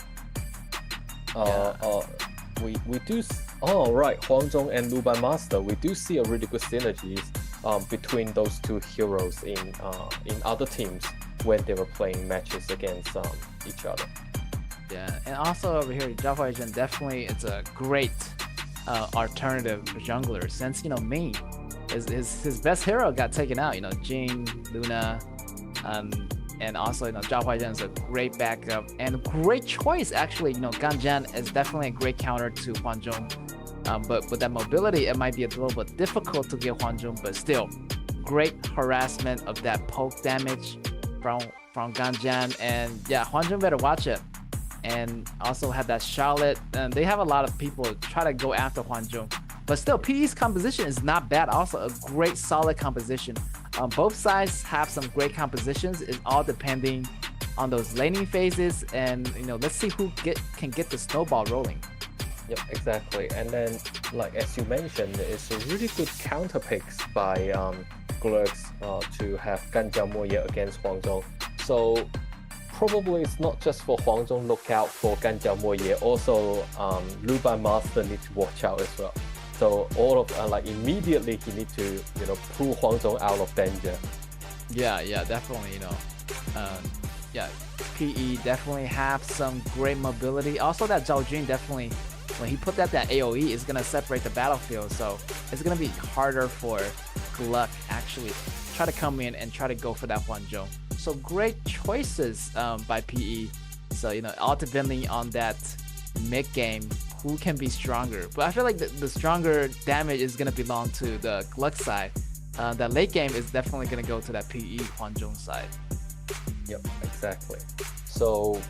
We do. Oh right, Huang Zhong and Luban Master. We do see a really good synergies between those two heroes in other teams when they were playing matches against each other. Yeah, and also over here, Zhao Huaizhen definitely it's a great alternative jungler, since Ming his best hero got taken out. Jing, Luna, and also Zhao Huaizhen is a great backup and a great choice actually. Ganjian is definitely a great counter to Huang Zhong, but with that mobility it might be a little bit difficult to get Huang Zhong, but still great harassment of that poke damage from Ganjian. And yeah, Huang Zhong better watch it. And also have that Charlotte, and they have a lot of people try to go after Huang Zhong, but still PE's composition is not bad. Also a great solid composition. Both sides have some great compositions. It's all depending on those laning phases, and let's see who can get the snowball rolling. Yep, exactly. And then like as you mentioned, it's a really good counter picks by Glurks to have Ganjiao Moye against Huang Zhong. So probably it's not just for Huang Zhong look out for Ganjiao Moye, also Luban Master need to watch out as well. So all of like immediately he need to pull Huang Zhong out of danger. Yeah, definitely. Yeah, PE definitely have some great mobility. Also that Zhao Jun definitely, when he put that AoE, is gonna separate the battlefield, so it's gonna be harder for Gluck actually try to come in and try to go for that Huang Zhong. So great choices by PE. So all depending on that mid game, who can be stronger. But I feel like the stronger damage is gonna belong to the Gluck side. That late game is definitely gonna go to that PE Huang Zhong side. Yep, exactly. So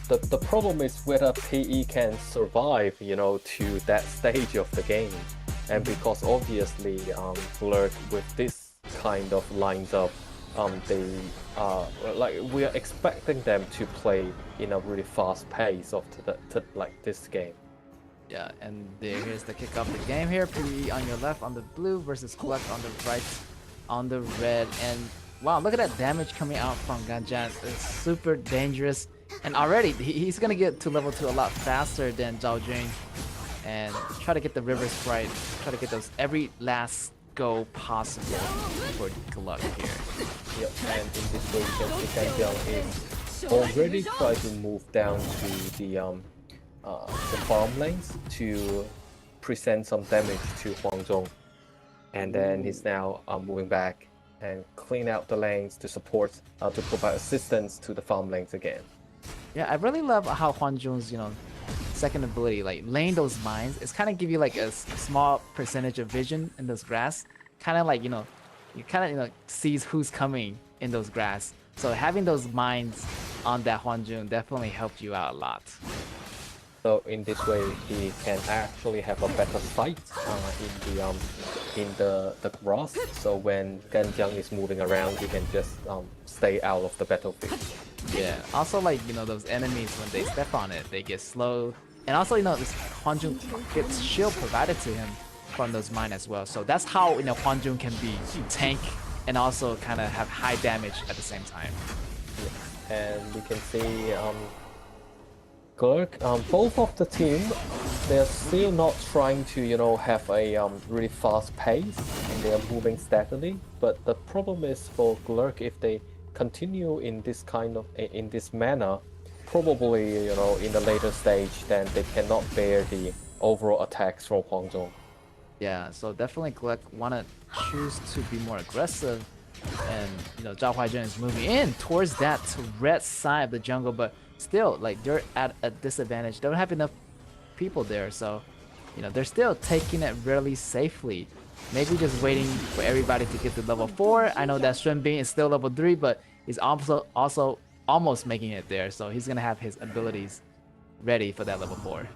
the problem is whether PE can survive, to that stage of the game. And because obviously Blurk with this kind of lines up, they we are expecting them to play in a really fast pace of like this game. Yeah, and here's the kick off the game here. PE on your left on the blue versus Gluck on the right on the red. And wow, look at that damage coming out from Ganjian. It's super dangerous. And already he's gonna get to level 2 a lot faster than Zhao Jun. And try to get the River Sprite, try to get those every last go possible for Gluck here. Yep, and in this way you can see Ganjian is already trying to move down to the farm lanes to present some damage to Huang Zhong. And then he's now moving back and clean out the lanes to support, to provide assistance to the farm lanes again. Yeah, I really love how Huang Zhong's, second ability, like laying those mines, it's kind of give you like a small percentage of vision in those grass. Kind of like, you kind of, sees who's coming in those grass. So having those mines on that Hwanjun definitely helped you out a lot. So in this way, he can actually have a better sight in the grass. So when Ganjiang is moving around, he can just stay out of the battlefield. Yeah. Also, like, you know, those enemies, when they step on it, they get slowed. And also, you know, this Hwanjun gets shield provided to him from those mines as well. So that's how, you know, Hwanjun can be tank and also kind of have high damage at the same time. Yeah. And we can see Gurk, both of the team, they're still not trying to, you know, have a really fast pace, and they are moving steadily. But the problem is for Gurk, if they continue in this in this manner, probably, you know, in the later stage, then they cannot bear the overall attacks from Hwangzhong. Yeah, so definitely Gluck wanna choose to be more aggressive, and you know, Zhao Huaizhen is moving in towards that red side of the jungle, but still, like, they're at a disadvantage. They don't have enough people there, so you know, they're still taking it really safely. Maybe just waiting for everybody to get to level 4. I know that Shenbing is still level 3, but he's also almost making it there, so he's gonna have his abilities ready for that level 4.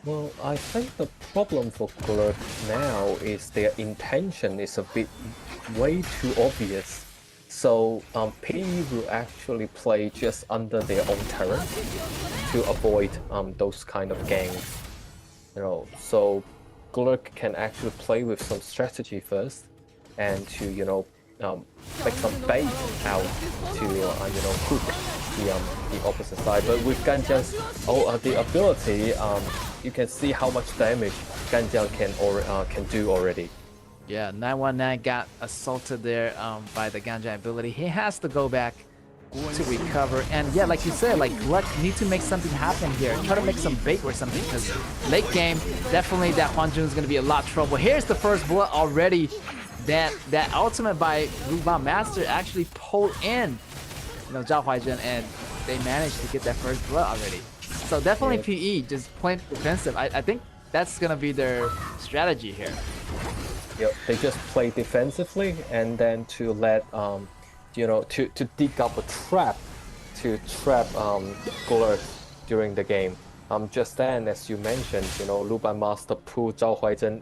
Well, I think the problem for Gurk now is their intention is a bit way too obvious. So PE will actually play just under their own terrain to avoid those kind of gangs. You know, so Gurk can actually play with some strategy first, and to, you know, make some bait out to you know, hook the opposite side. But with Ganjiang's the ability, you can see how much damage Ganjiang can do already. Yeah, 919 got assaulted there by the Ganjiang ability. He has to go back to recover. And yeah, like you said, like Gluck need to make something happen here. Try to make some bait or something, because late game, definitely that Hwanjun is going to be a lot of trouble. Here's the first blood already. That ultimate by Ruban Master actually pulled in, you know, Zhao Huaizhen, and they managed to get that first blood already. So definitely PE just playing defensive. I think that's gonna be their strategy here. Yep, they just play defensively, and then to let you know, to dig up a trap to trap Gurk during the game. Just then, as you mentioned, you know, Luban Master pulled Zhao Huaizhen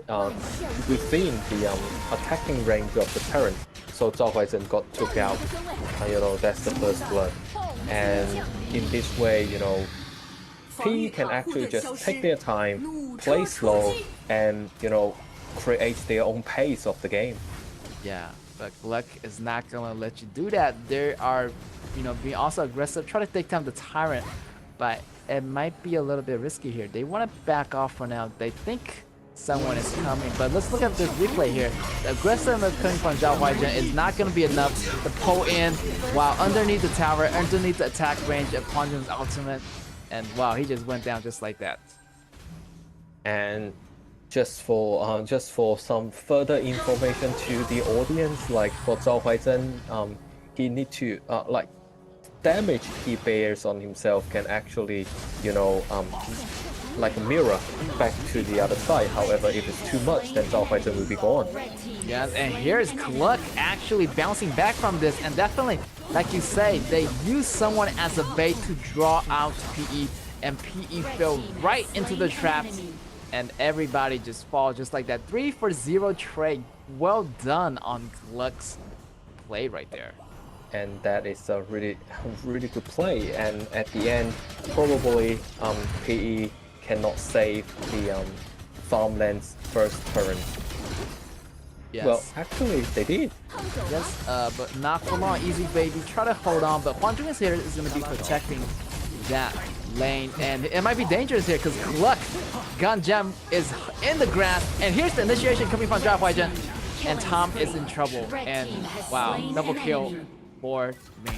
within the attacking range of the turret. So Zhao Huaizhen got took out. You know, that's the first blood. And in this way, you know, P can actually just take their time, play slow, and, you know, create their own pace of the game. Yeah, but Gluck is not gonna let you do that. They are, you know, being also aggressive, try to take down the Tyrant, but it might be a little bit risky here. They want to back off for now. They think someone is coming, but let's look at this replay here. The aggressiveness coming from Zhao Huaizhen is not going to be enough to pull in while underneath the tower, underneath the attack range of Hwanjun's ultimate. And wow, he just went down just like that. And just for some further information to the audience, like for Zhao Huaizhen, he need to like damage he bears on himself can actually, you know, like a mirror back to the other side. However, if it's too much, then Zhao Huaizhen will be gone. Yeah, and here's Gluck actually bouncing back from this, and definitely, like you say, they use someone as a bait to draw out PE, and PE fell right into the trap, and everybody just fall just like that. 3-for-0 trade. Well done on Gluck's play right there. And that is a really good play. And at the end, probably PE cannot save the farmland's first turn. Yes. Well, actually, they did. Yes, but not for long. Easy baby, try to hold on. But Hwanjun is here, is going to be protecting that lane, and it might be dangerous here because Gluck Ganjiang is in the grass, and here's the initiation coming from Zhao Huaizhen, and Tom is in trouble. And wow, double kill for me.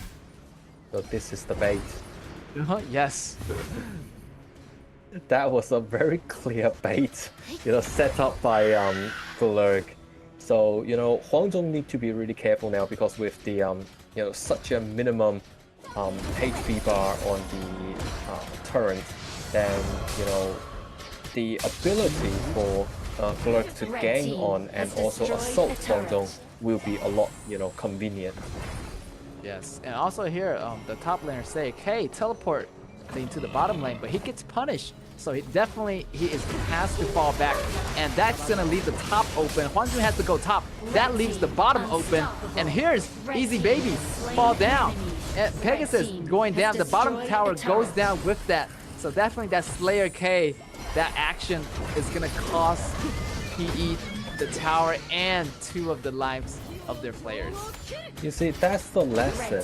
So this is the bait. Yes. That was a very clear bait, you know, set up by Gurk. So, you know, Hwanjun need to be really careful now, because with the you know, such a minimum HP bar on the turret, then, you know, the ability for Gurk to gang on and also assault Hwanjun will be a lot, you know, convenient. Yes, and also here, the top laner say, "Hey, teleport into the bottom lane," but he gets punished. So he has to fall back, and that's gonna leave the top open. Hwanjun has to go top. That leaves the bottom open, and here's Easy Baby fall down. And Pegasus going down. The bottom tower goes down with that. So definitely that Slayer K, that action is gonna cost PE the tower and 2 of the lives of their players. You see, that's the lesson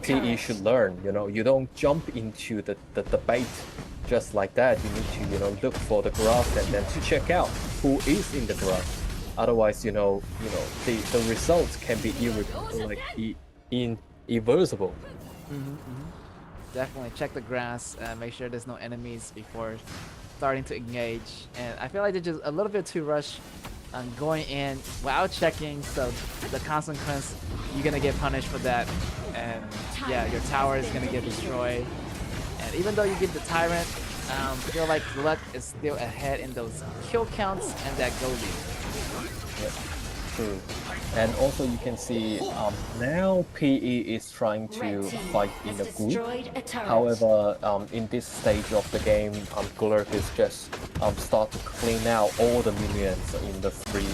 PE should learn. You know, you don't jump into the bait just like that. You need to, you know, look for the grass and then to check out who is in the grass. Otherwise, the results can be irreversible. Definitely check the grass, make sure there's no enemies before starting to engage. And I feel like they're just a little bit too rushed on going in without checking, so the consequence, you're gonna get punished for that. And yeah, your tower is gonna get destroyed. And even though you get the Tyrant, I feel like Gluck is still ahead in those kill counts and that go lead. Yeah, true. And also you can see now PE is trying to fight in a group. However, in this stage of the game, Gluck is just start to clean out all the minions in the three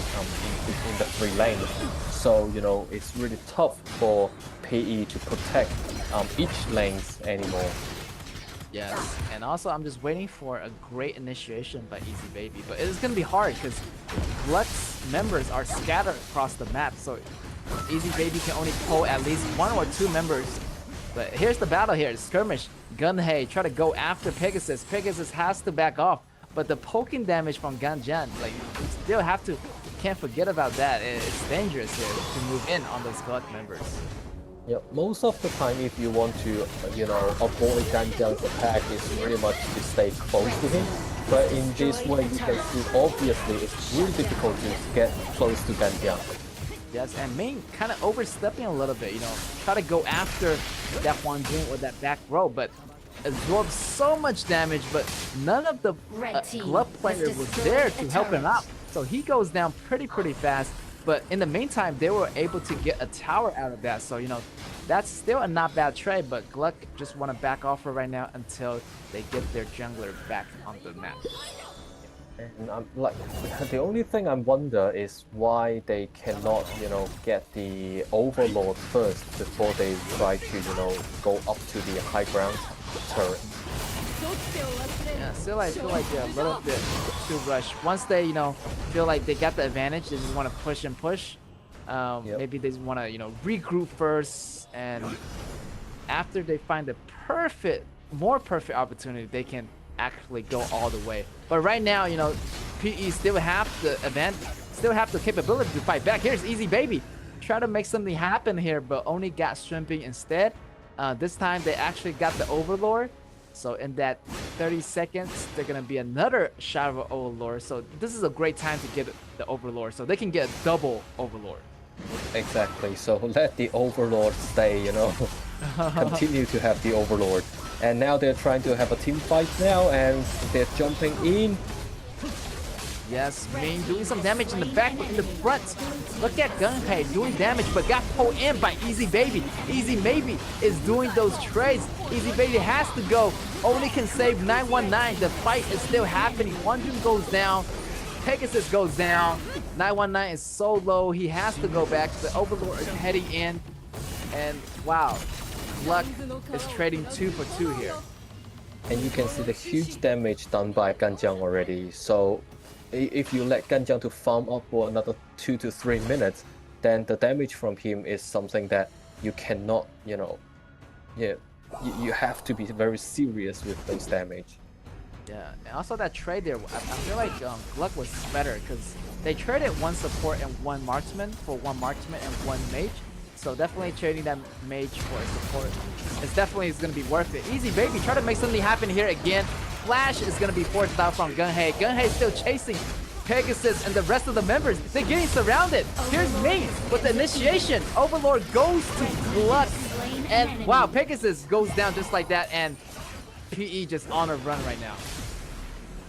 lanes. So it's really tough for PE to protect each lanes anymore. Yes, and also I'm just waiting for a great initiation by Easy Baby, but it's gonna be hard because Gluck's members are scattered across the map, so Easy Baby can only pull at least 1 or 2 members. But here's the battle here, skirmish. Gunhei try to go after Pegasus. Pegasus has to back off, but the poking damage from Ganjian, like you still can't forget about that. It's dangerous here to move in on those Gluck members. Yeah, most of the time if you want to, avoid Ganjian's attack, is pretty much to stay close to him. But in this way, you can see obviously it's really difficult to get close to Ganjian. Yes, and Ming kind of overstepping a little bit, try to go after that Hwanjun or that back row, but absorbs so much damage, but none of the Gluck player was there to help him out. So he goes down pretty fast. But in the meantime, they were able to get a tower out of that. So, that's still a not bad trade, but Gluck just want to back off for right now until they get their jungler back on the map. And the only thing I wonder is why they cannot, get the Overlord first before they try to, go up to the high ground turret. Yeah, still I feel like they're a little bit too rushed. Once they, feel like they got the advantage, they just want to push and push. Maybe they just want to, regroup first, and after they find the more perfect opportunity, they can actually go all the way. But right now, PE still have the advantage, still have the capability to fight back. Here's Easy Baby, try to make something happen here, but only got Shrimping instead. This time they actually got the Overlord. So in that 30 seconds, they're gonna be another shot of an Overlord. So this is a great time to get the Overlord, so they can get a double Overlord. Exactly. So let the Overlord stay, continue to have the Overlord. And now they're trying to have a team fight now, and they're jumping in. Yes, Ming doing some damage in the back, but in the front. Look at Gunhei doing damage, but got pulled in by Easy Baby. Easy Baby is doing those trades. Easy Baby has to go. Only can save 919. The fight is still happening. Hwanjun goes down. Pegasus goes down. 919 is so low. He has to go back. The Overlord is heading in. And wow, Gluck is trading 2 for 2 here. And you can see the huge damage done by Ganjiang already. So if you let Ganjiang to farm up for another 2 to 3 minutes, then the damage from him is something that you cannot, you have to be very serious with those damage. Yeah, and also that trade there, I feel like Gluck was better because they traded 1 support and 1 marksman for 1 marksman and 1 mage. So definitely trading that mage for a support is definitely going to be worth it. Easy Baby, try to make something happen here again. Flash is going to be forced out from Gunhei. Gunhei still chasing Pegasus and the rest of the members. They're getting surrounded. Here's Ming with the initiation. Overlord goes to Gluck. And wow, Pegasus goes down just like that. And PE just on a run right now.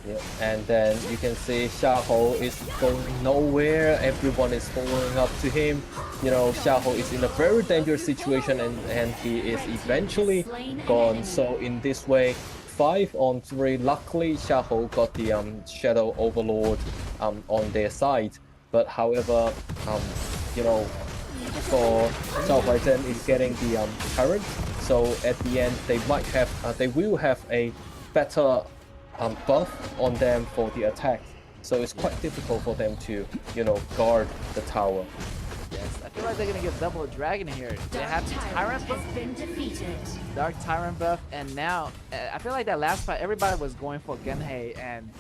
Yeah, and then you can see Xiaohou is going nowhere. Everyone is following up to him. You know, Xiaohou is in a very dangerous situation, and he is eventually gone. So in this way, 5-on-3. Luckily, Xiaohou got the Shadow Overlord on their side. But however, you know, for Zhao Huaizhen is getting the current. So at the end, they will have a better buff on them for the attack. So it's quite difficult for them to, you know, guard the tower. Yes, I feel like they're gonna get double dragon here. They have Tyrant buff, Dark Tyrant buff, and now I feel like that last fight everybody was going for Genhei and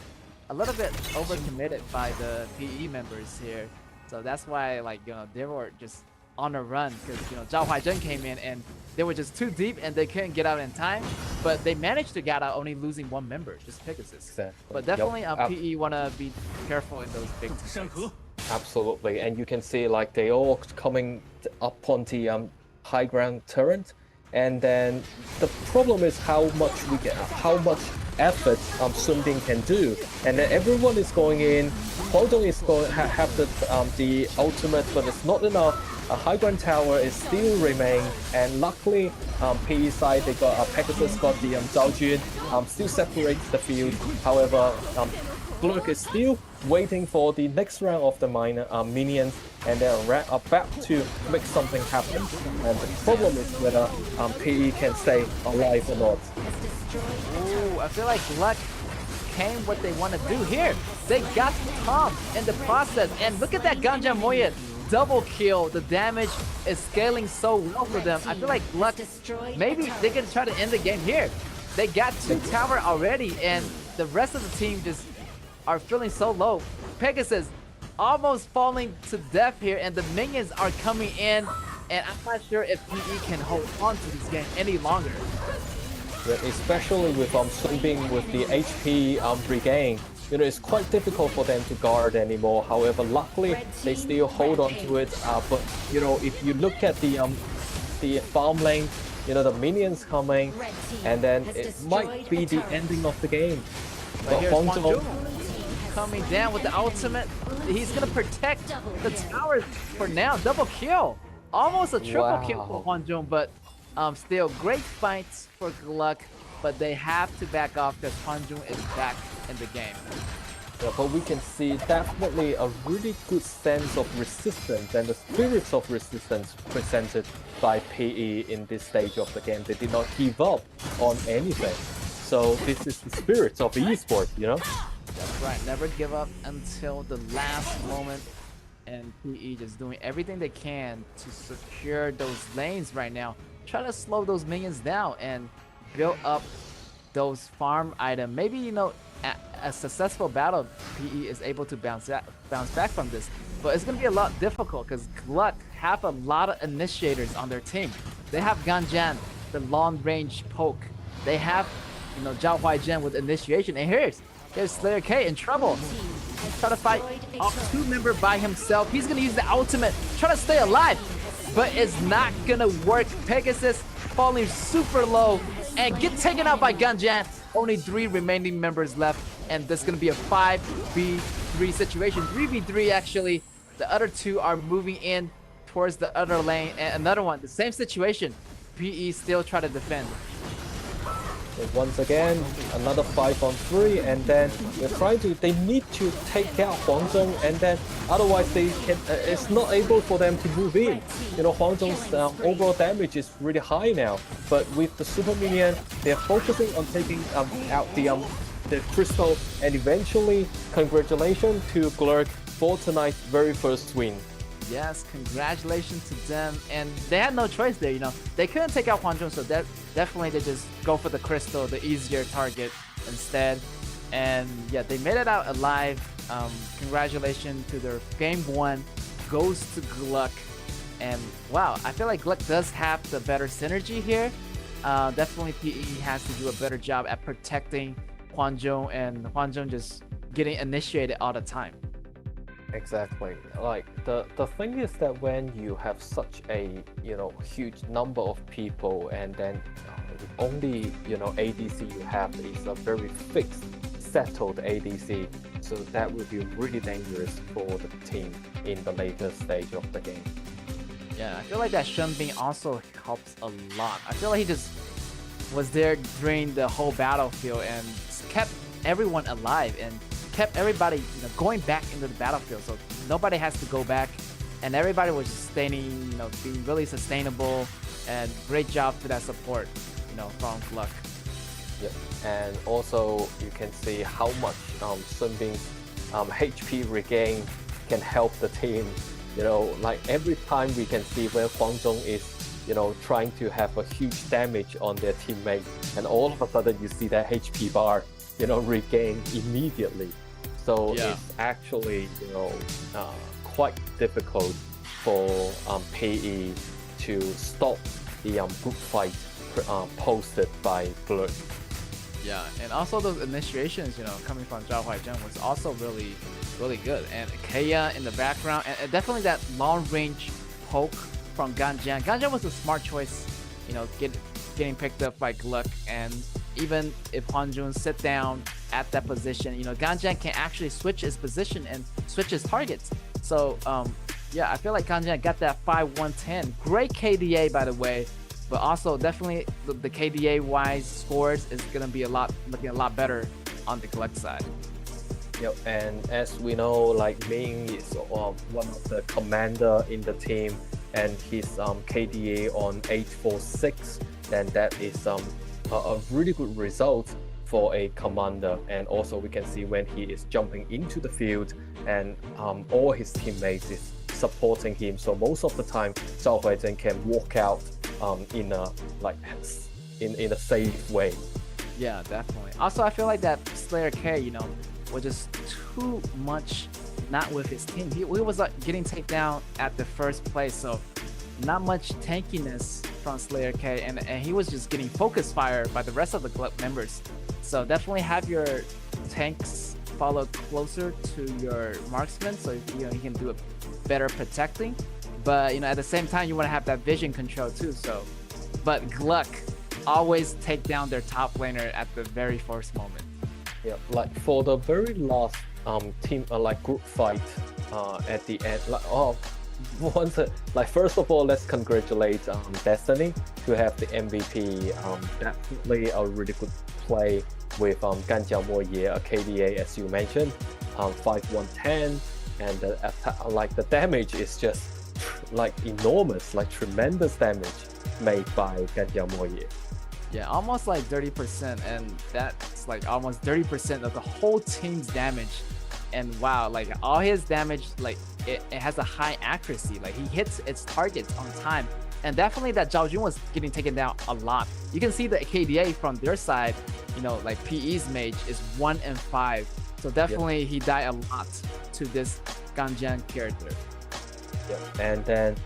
a little bit overcommitted by the PE members here. So that's why, like, you know, they were just on a run because, you know, Zhao Huaizhen came in and they were just too deep and they couldn't get out in time. But they managed to get out only losing one member, just Pegasus. Exactly. But definitely PE wanna be careful in those big teams. Absolutely, and you can see like they all coming up on the high ground turret, and then the problem is how much effort Sun Bin can do, and then everyone is going in. Huang Zhong is going have the ultimate, but it's not enough. A high ground tower is still remain, and luckily PE side they got Pegasus got the Zhao Jun still separates the field. However, Glurk is still waiting for the next round of the minor minions, and they're about to make something happen. And the problem is whether PE can stay alive or not. Ooh, I feel like luck came what they want to do here. They got Tom in the process, and look at that Ganja Moyet double kill. The damage is scaling so well for them. I feel like luck, maybe they can try to end the game here. They got 2 tower already, and the rest of the team just are feeling so low. Pegasus almost falling to death here, and the minions are coming in, and I'm not sure if PE can hold on to this game any longer. Yeah, especially with Sun Bin with the HP regain, you know, it's quite difficult for them to guard anymore. However, luckily they still hold on to it. But you know, if you look at the farm lane, you know, the minions coming, and then it might be the ending of the game. But Huang Zhong coming down with the ultimate. He's gonna protect the towers for now. Double kill, almost a triple kill for Huang Zhong, but still great fights for Gluck. But they have to back off because Huang Zhong is back in the game. Yeah, but we can see definitely a really good sense of resistance and the spirits of resistance presented by PE in this stage of the game. They did not give up on anything. So this is the spirit of the esport, you know? That's right, never give up until the last moment. And PE just doing everything they can to secure those lanes right now. Try to slow those minions down and build up those farm items. Maybe, you know, a successful battle, PE is able to bounce back from this. But it's going to be a lot difficult because Gluck have a lot of initiators on their team. They have Ganjan, the long-range poke. They have, you know, Zhao Huaizhen with initiation. And here's Slayer K in trouble. Try to fight off 2 member by himself. He's going to use the ultimate, try to stay alive. But it's not going to work. Pegasus falling super low and get taken out by Ganjan. Only 3 remaining members left, and this is gonna be a 5v3 situation. 3v3 actually. The other 2 are moving in towards the other lane, and another one, the same situation. PE still try to defend. So once again, another 5-on-3, and then they need to take out Huang Zhong, and then otherwise they can, it's not able for them to move in. You know, Huang Zhong's overall damage is really high now, but with the super minion, they're focusing on taking out the crystal, and eventually, congratulations to Glurk for tonight's very first win. Yes, congratulations to them, and they had no choice there, you know. They couldn't take out Huang Zhong, so definitely they just go for the crystal, the easier target instead. And yeah, they made it out alive. Congratulations to their game 1 goes to Gluck. And wow, I feel like Gluck does have the better synergy here. Definitely PE has to do a better job at protecting Huang Zhong, and Huang Zhong just getting initiated all the time. Exactly. Like the thing is that when you have such a, you know, huge number of people, and then only, you know, ADC you have is a very fixed settled ADC, so that would be really dangerous for the team in the later stage of the game. Yeah, I feel like that Shenbing also helps a lot. I feel like he just was there during the whole battlefield and kept everyone alive and kept everybody going back into the battlefield, so nobody has to go back, and everybody was just staying, being really sustainable, and great job for that support, from Gluck. Yep, and also you can see how much Sunbing's HP regain can help the team. Like every time we can see where Huangzhong is, trying to have a huge damage on their teammate, and all of a sudden you see that HP bar, regain immediately. So it's actually, quite difficult for PE to stop the group fight posted by Blur. Yeah, and also those initiations, coming from Zhao Huaizhen was also really, really good. And KAW in the background, and definitely that long-range poke from Ganjian. Ganjian was a smart choice, getting picked up by Gluck. And even if Huangjun sit down at that position, Ganjian can actually switch his position and switch his targets. So, yeah, I feel like Ganjian got that 5-1-10. Great KDA, by the way. But also, definitely, the KDA-wise scores is going to be looking a lot better on the Gluck side. Yep, and as we know, like Ming is one of the commander in the team, and his KDA on 846, then that is a really good result for a commander. And also, we can see when he is jumping into the field, and all his teammates is supporting him. So most of the time, Zhao Huaizhen can walk out in a safe way. Yeah, definitely. Also, I feel like that Slayer K, was just too much not with his team. He was getting taken down at the first place, so not much tankiness from Slayer K, and he was just getting focus fire by the rest of the club members. So definitely have your tanks follow closer to your marksman, so he can do a better protecting. But at the same time, you want to have that vision control too. So, but Gluck always take down their top laner at the very first moment. Yeah, like for the very last team group fight at the end. First of all, let's congratulate Destiny to have the MVP. Definitely a really good play with Ganjiao Moye, a KDA as you mentioned, 5-1-10, and the damage is just enormous, tremendous damage made by Ganjiao Moye. Yeah, almost 30%, and that's almost 30% of the whole team's damage. And wow, all his damage, it has a high accuracy. He hits its targets on time. And definitely that Zhao Jun was getting taken down a lot. You can see the KDA from their side, PE's mage is 1 and 5. So definitely he died a lot to this Ganjian character. Yeah, and then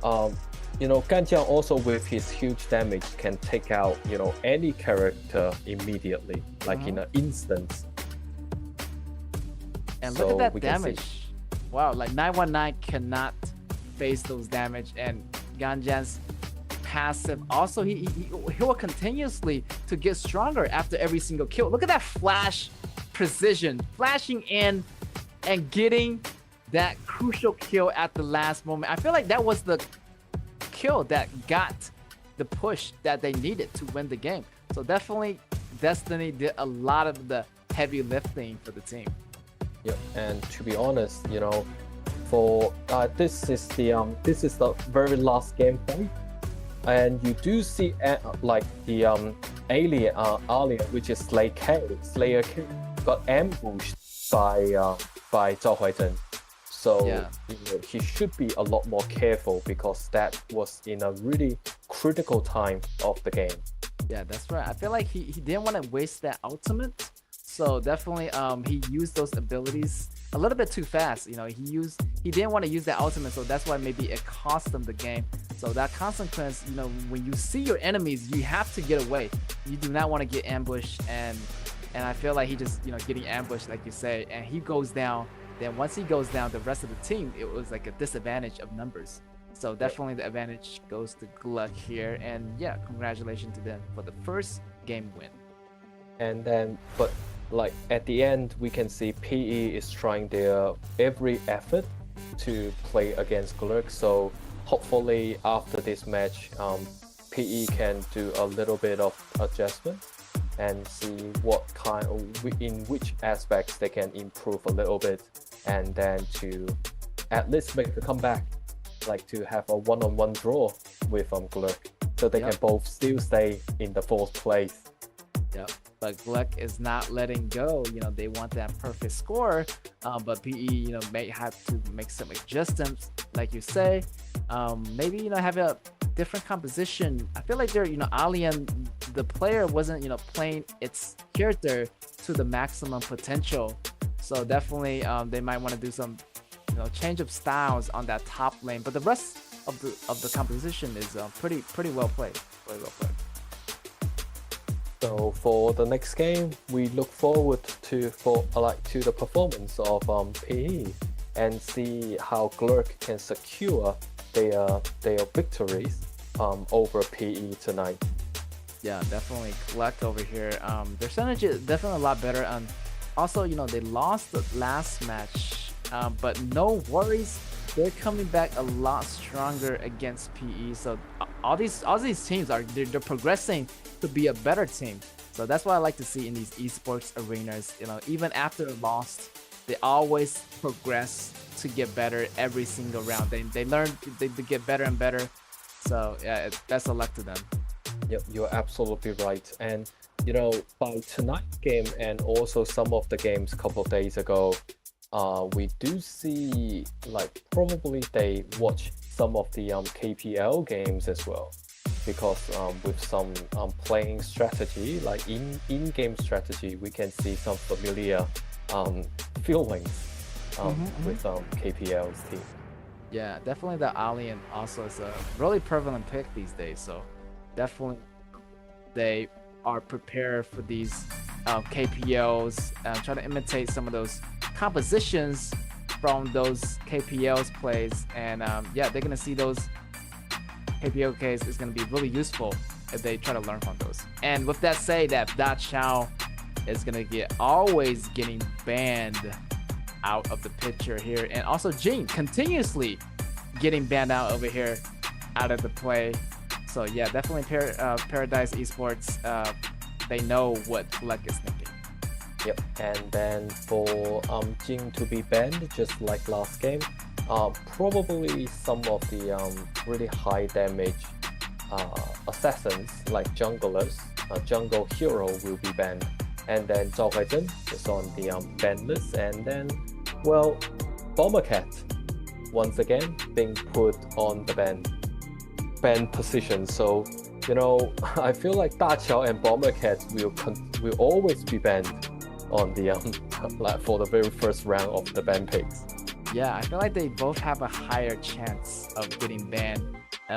Ganjiao also with his huge damage can take out any character immediately, in an instant. And so look at that damage. Wow, 919 cannot face those damage, and Ganjian's passive also he will continuously to get stronger after every single kill. Look at that flash precision, flashing in and getting that crucial kill at the last moment. I feel like that was the kill that got the push that they needed to win the game. So definitely Destiny did a lot of the heavy lifting for the team. Yeah, and to be honest, for this is the very last game fight, and you do see the alien, which is Slayer K, got ambushed by Zhao Huaizhen. So he should be a lot more careful, because that was in a really critical time of the game. Yeah, that's right. I feel like he didn't want to waste that ultimate. So definitely he used those abilities a little bit too fast. He didn't want to use that ultimate, so that's why maybe it cost them the game. So that consequence, when you see your enemies, you have to get away. You do not want to get ambushed, and I feel like he just getting ambushed, like you say, and he goes down. Then once he goes down, the rest of the team, it was a disadvantage of numbers. So definitely the advantage goes to Gluck here, and yeah, congratulations to them for the first game win. And then, but like at the end, we can see PE is trying their every effort to play against Gluck. So hopefully after this match, PE can do a little bit of adjustment and see what kind of, in which aspects they can improve a little bit, and then to at least make a comeback, like to have a one-on-one draw with Gluck, so they can both still stay in the 4th place. Yep. But Gluck is not letting go. They want that perfect score, but PE, may have to make some adjustments, like you say. Maybe have a different composition. I feel like Alien, the player wasn't playing its character to the maximum potential. So definitely, they might want to do some change of styles on that top lane. But the rest of the composition is pretty well played. Very well played. So for the next game, we look forward to the performance of PE and see how Gluck can secure their victories over PE tonight. Yeah, definitely Gluck over here. Their synergy is definitely a lot better. Also, they lost the last match, but no worries. They're coming back a lot stronger against PE. So all these teams they're progressing to be a better team. So that's what I like to see in these esports arenas. Even after a loss, they always progress to get better every single round. They learn, they get better and better. So yeah, best of luck to them. Yep, you're absolutely right. And by tonight's game and also some of the games a couple of days ago, we do see like probably they watch some of the KPL games as well, because with some playing strategy, like in-game strategy, we can see some familiar feelings with KPL's team. Yeah, definitely the Alien also is a really prevalent pick these days. So definitely they are prepared for these KPLs, try to imitate some of those compositions from those KPLs plays, and yeah, they're gonna see those KPL case is gonna be really useful if they try to learn from those. And with that said, that Da Chao is gonna always getting banned out of the picture here, and also Jing continuously getting banned out over here, out of the play. So yeah, definitely Paradise Esports, they know what Gluck is thinking. Yep, and then for Jing to be banned, just like last game, probably some of the really high damage assassins like junglers, jungle hero will be banned, and then Zhao Haizhen is on the ban list, and then well, Bombercat once again being put on the ban position. So I feel like Da Chao and Bombercat will always be banned on the for the very first round of the ban picks. Yeah, I feel like they both have a higher chance of getting banned,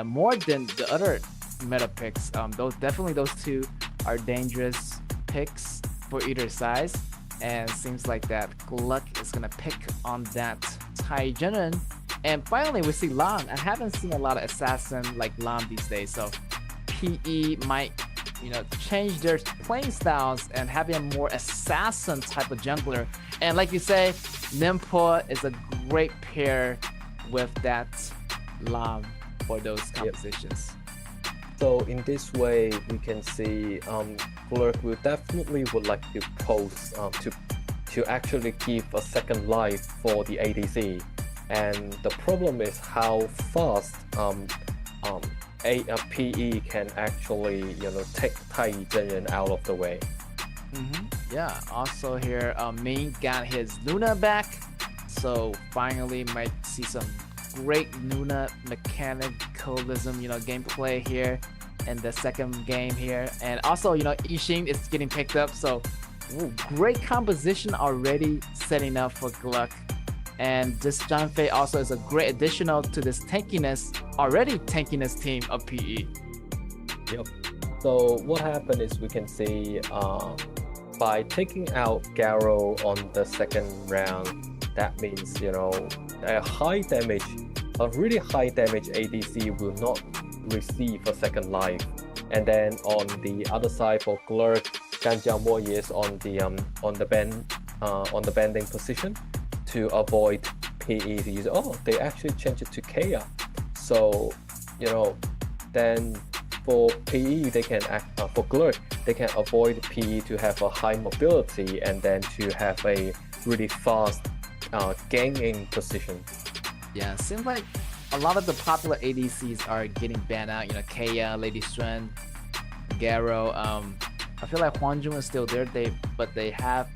more than the other meta picks. Those two are dangerous picks for either side, and seems like that Gluck is gonna pick on that Tai Jinan. And finally, we see Lam. I haven't seen a lot of assassin like Lam these days, so PE might change their playing styles and having a more assassin type of jungler. And like you say, Nimpo is a great pair with that Lam for those compositions. Yep. So in this way, we can see Gluck will definitely would like to post to actually give a second life for the ADC. And the problem is how fast PE can actually take Tai Zhenyan out of the way. Yeah, also here Ming got his Luna back, so finally might see some great Luna mechanicalism gameplay here in the second game here. And also Yixing is getting picked up, so great composition already setting up for Gluck. And this John Fei also is a great additional to this already tankiness team of PE. Yep. So what happened is we can see by taking out Garo on the second round, that means a really high damage ADC will not receive a second life. And then on the other side for Gluck, Gan Jiaomo is on the bending position to avoid PE to use. Oh, they actually changed it to KAW. So then for PE they can for Glurk they can avoid PE to have a high mobility and then to have a really fast gaining position. Yeah, seems like a lot of the popular ADCs are getting banned out. KAW, Lady Strand, Garo. I feel like Hwanjun is still there. But they have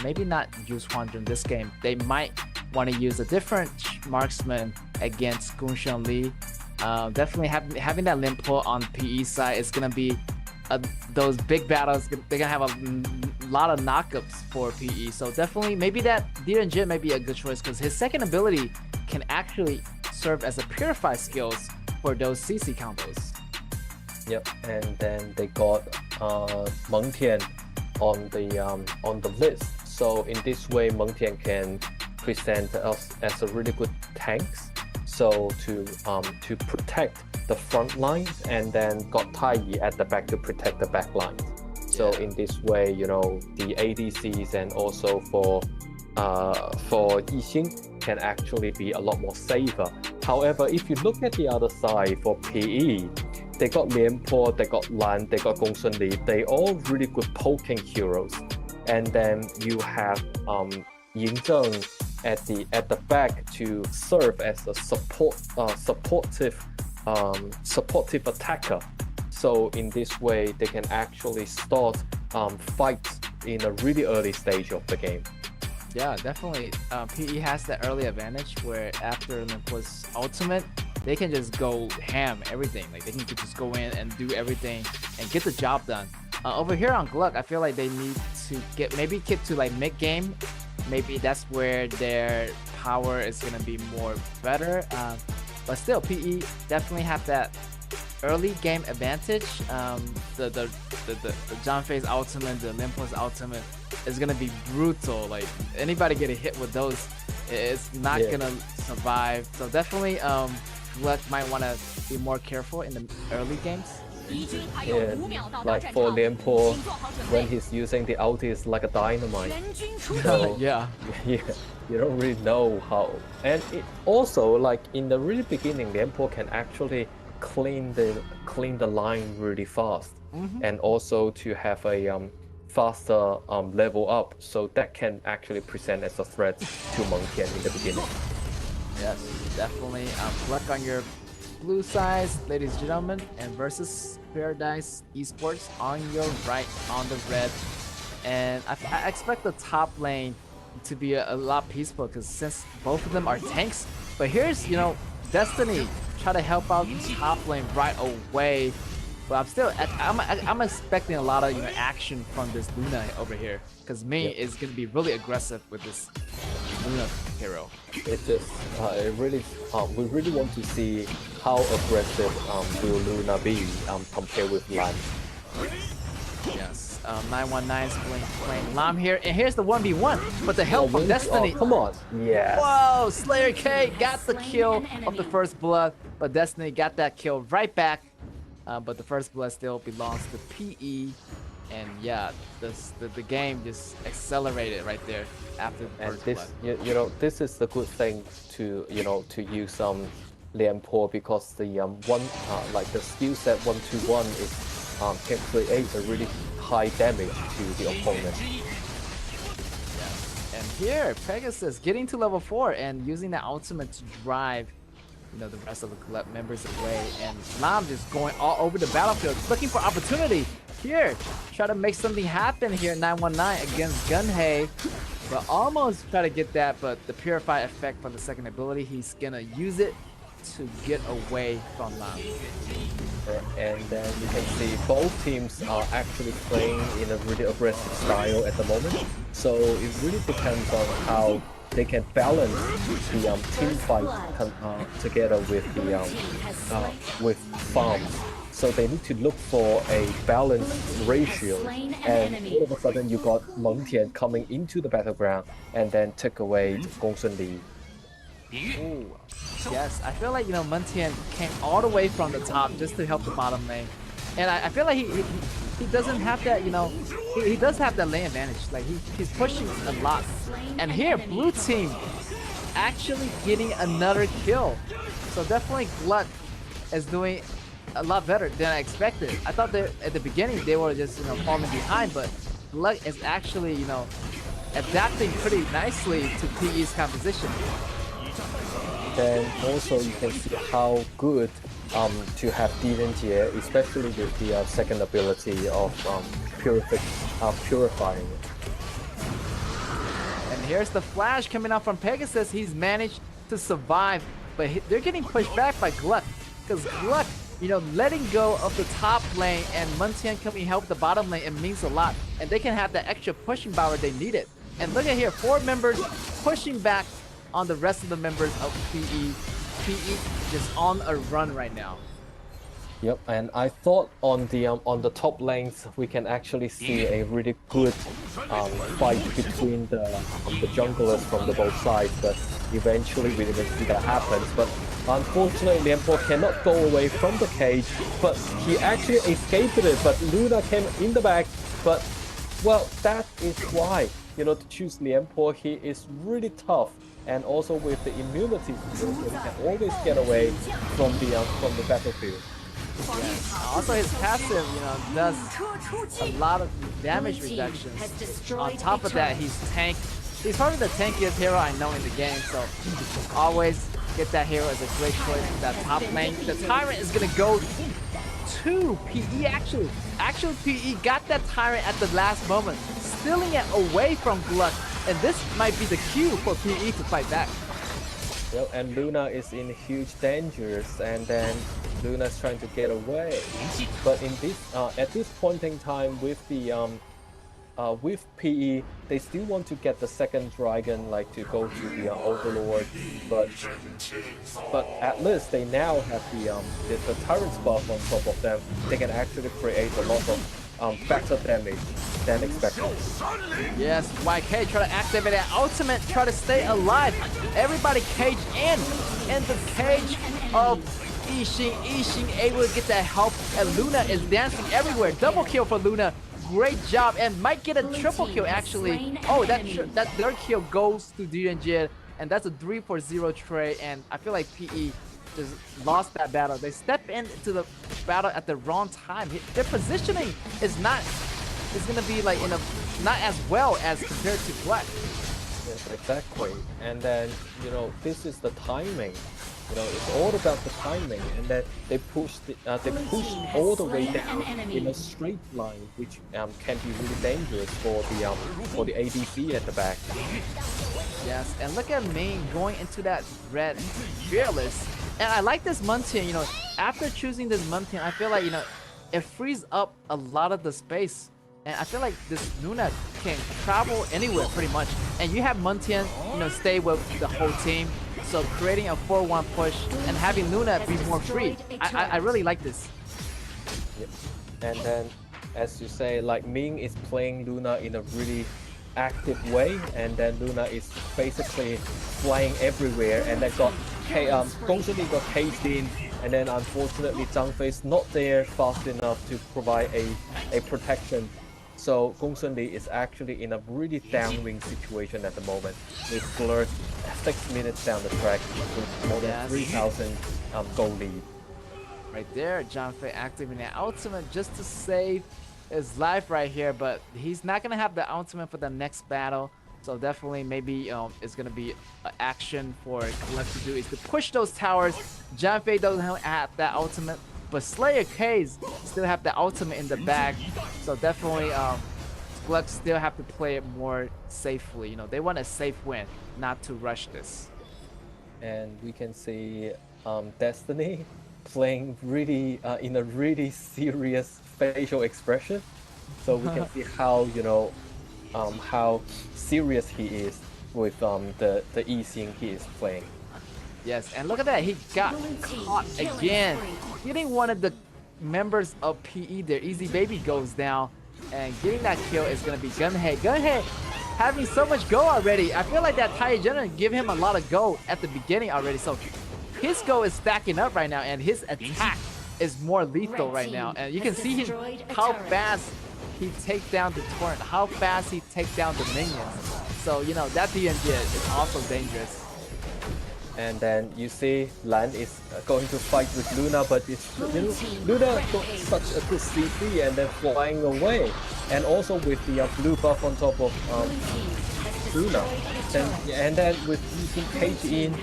maybe not used Hwanjun this game. They might want to use a different marksman against Gunshan Li. Definitely having that limp pull on PE side is gonna be those big battles. They're gonna have a lot of knockups for PE. So definitely, maybe that Deer and Jit may be a good choice because his second ability can actually serve as a purify skills for those CC combos. Yep, and then they got Meng Tian on the list. So in this way, Meng Tian can present us as a really good tanks. So to protect the front lines, and then got Taiyi at the back to protect the back lines. So in this way, the ADCs and also for Yixing can actually be a lot more safer. However, if you look at the other side for PE, they got Lian Po, they got Lan, they got Gongsun Li. They all really good poking heroes. And then you have Yin Zheng at the back to serve as a supportive attacker. So in this way, they can actually start fights in a really early stage of the game. Yeah, definitely. PE has that early advantage where after Limpo's ultimate, they can just go ham everything. Like they can just go in and do everything and get the job done. Over here on Gluck, I feel like they need to get to like mid game. Maybe that's where their power is gonna be more better. But still, PE definitely have that early game advantage. The John Fei's ultimate, the Limpo's ultimate is gonna be brutal. Like anybody getting hit with those, it's not gonna survive. So definitely, Gluck might want to be more careful in the early games. Yeah, like for Lian Po, when he's using the ulti, it's like a dynamite. So, yeah, you don't really know how. And it also, like in the really beginning, Lian Po can actually clean the line really fast, and also to have a faster level up. So that can actually present as a threat to Meng Tian in the beginning. Yes, definitely. Gluck on your blue side, ladies and gentlemen, and versus Paradise Esports on your right on the red. And I expect the top lane to be a lot peaceful because since both of them are tanks. But here's, Destiny try to help out the top lane right away. But I'm expecting a lot of action from this Luna over here because Ming is gonna be really aggressive with this Luna hero. It's just we really want to see how aggressive will Luna be compared with Lan. Yes, 919 is playing Lam here, and here's the 1v1, but the help from Destiny. Oh, come on, yeah. Whoa, Slayer K got the kill of the first blood, but Destiny got that kill right back. But the first blood still belongs to PE, and yeah, the game just accelerated right there after the first blood. This is the good thing to to use Lian Po because the the skill set 1-1 is can create a really high damage to the opponent. Yeah. And here Pegasus getting to level 4 and using the ultimate to drive the rest of the club members away, and Lam just going all over the battlefield looking for opportunity here, try to make something happen here. 919 against Gunhei, but almost try to get that, but the purify effect from the second ability, he's gonna use it to get away from Lam. And then you can see both teams are actually playing in a really aggressive style at the moment, so it really depends on how they can balance the team fight together with the with farms. So they need to look for a balanced ratio. And all of a sudden you got Meng Tian coming into the battleground and then took away Gongsun Li. Ooh. Yes, I feel like Meng Tian came all the way from the top just to help the bottom lane. And I feel like he doesn't have that, you know, he does have that lane advantage. Like he's pushing a lot. And here, blue team actually getting another kill. So definitely Gluck is doing a lot better than I expected. I thought that at the beginning they were just, you know, falling behind, but Gluck is actually, you know, adapting pretty nicely to PE's composition. Then also you can see how good to have Direnjie, especially with the second ability of purifying. And here's the flash coming out from Pegasus. He's managed to survive, but they're getting pushed back by Gluck, because Gluck, you know, letting go of the top lane and Muntian coming help the bottom lane, it means a lot, and they can have that extra pushing power they needed. And look at here, 4 members pushing back on the rest of the members of PE. PE just on a run right now. Yep, and I thought on the top lanes we can actually see a really good fight between the junglers from the both sides, but eventually we didn't see that happen. But unfortunately, Lianpo cannot go away from the cage, but he actually escaped it. But Luna came in the back, but well, that is why, you know, to choose Lianpo, he is really tough. And also with the immunity, he can always get away from the battlefield. Yeah. Also his passive, you know, does a lot of damage reduction. On top of that, he's tank. He's probably the tankiest hero I know in the game, so always get that hero as a great choice for that top lane. The Tyrant is gonna go to PE actually. Actual PE got that Tyrant at the last moment, stealing it away from Gluck, and this might be the cue for PE to fight back. Yep, and Luna is in huge dangers, and then Luna's trying to get away. But in this, at this point in time, with the with PE, they still want to get the second dragon, like to go to the Overlord. But at least they now have the Tyrant's buff on top of them. They can actually create a lot of better damage than expected. Yes, YK try to activate that ultimate, try to stay alive. Everybody cage in the cage of Yixing. Yixing able to get that help, and Luna is dancing everywhere. Double kill for Luna. Great job, and might get a triple kill actually. Oh, that third kill goes to Direnjie, and that's a 3-for-0 trade, and I feel like PE just lost that battle. They step into the battle at the wrong time. Their positioning is gonna be like not as well as compared to Gluck. Yes, exactly. And then, you know, this is the timing. You know, it's all about the timing, and then they push all the way down in a straight line, which can be really dangerous for the ADC at the back. Yes, and look at Ming going into that red fearless. And I like this Muntian, you know, after choosing this Muntian, I feel like, you know, it frees up a lot of the space. And I feel like this Luna can travel anywhere pretty much. And you have Muntian, you know, stay with the whole team. So creating a 4-1 push and having Luna be more free. I really like this. Yep. And then, as you say, like Ming is playing Luna in a really active way, and then Luna is basically flying everywhere, and then Gongsun Li got caged in, and then unfortunately Zhang Fei's not there fast enough to provide a protection. So Gongsun Li is actually in a really downwind situation at the moment, with Blur 6 minutes down the track with more than 3,000 gold lead. Right there, Zhang Fei activating the ultimate just to save his life right here, but he's not gonna have the ultimate for the next battle. So definitely maybe it's gonna be an action for Gluck to do is to push those towers. Zhang Fei doesn't have that ultimate, but Slayer K's still have the ultimate in the bag. So definitely Gluck still have to play it more safely. You know, they want a safe win, not to rush this. And we can see Destiny playing really in a really serious facial expression. So we can see how, you know, how serious he is with the Yixing he is playing. Yes, and look at that, he got caught again. Getting one of the members of PE there, Easy Baby goes down, and getting that kill is gonna be Gunhei. Gunhei having so much gold already. I feel like that Tai General give him a lot of gold at the beginning already, so his gold is stacking up right now, and his attack is more lethal right now, and you can see him, how fast he take down the torrent, how fast he take down the minions. So you know that DNG is also dangerous. And then you see Lan is going to fight with Luna, but it's, you know, Luna got such a good CC and then flying away, and also with the blue buff on top of Luna, and then with using Cage in,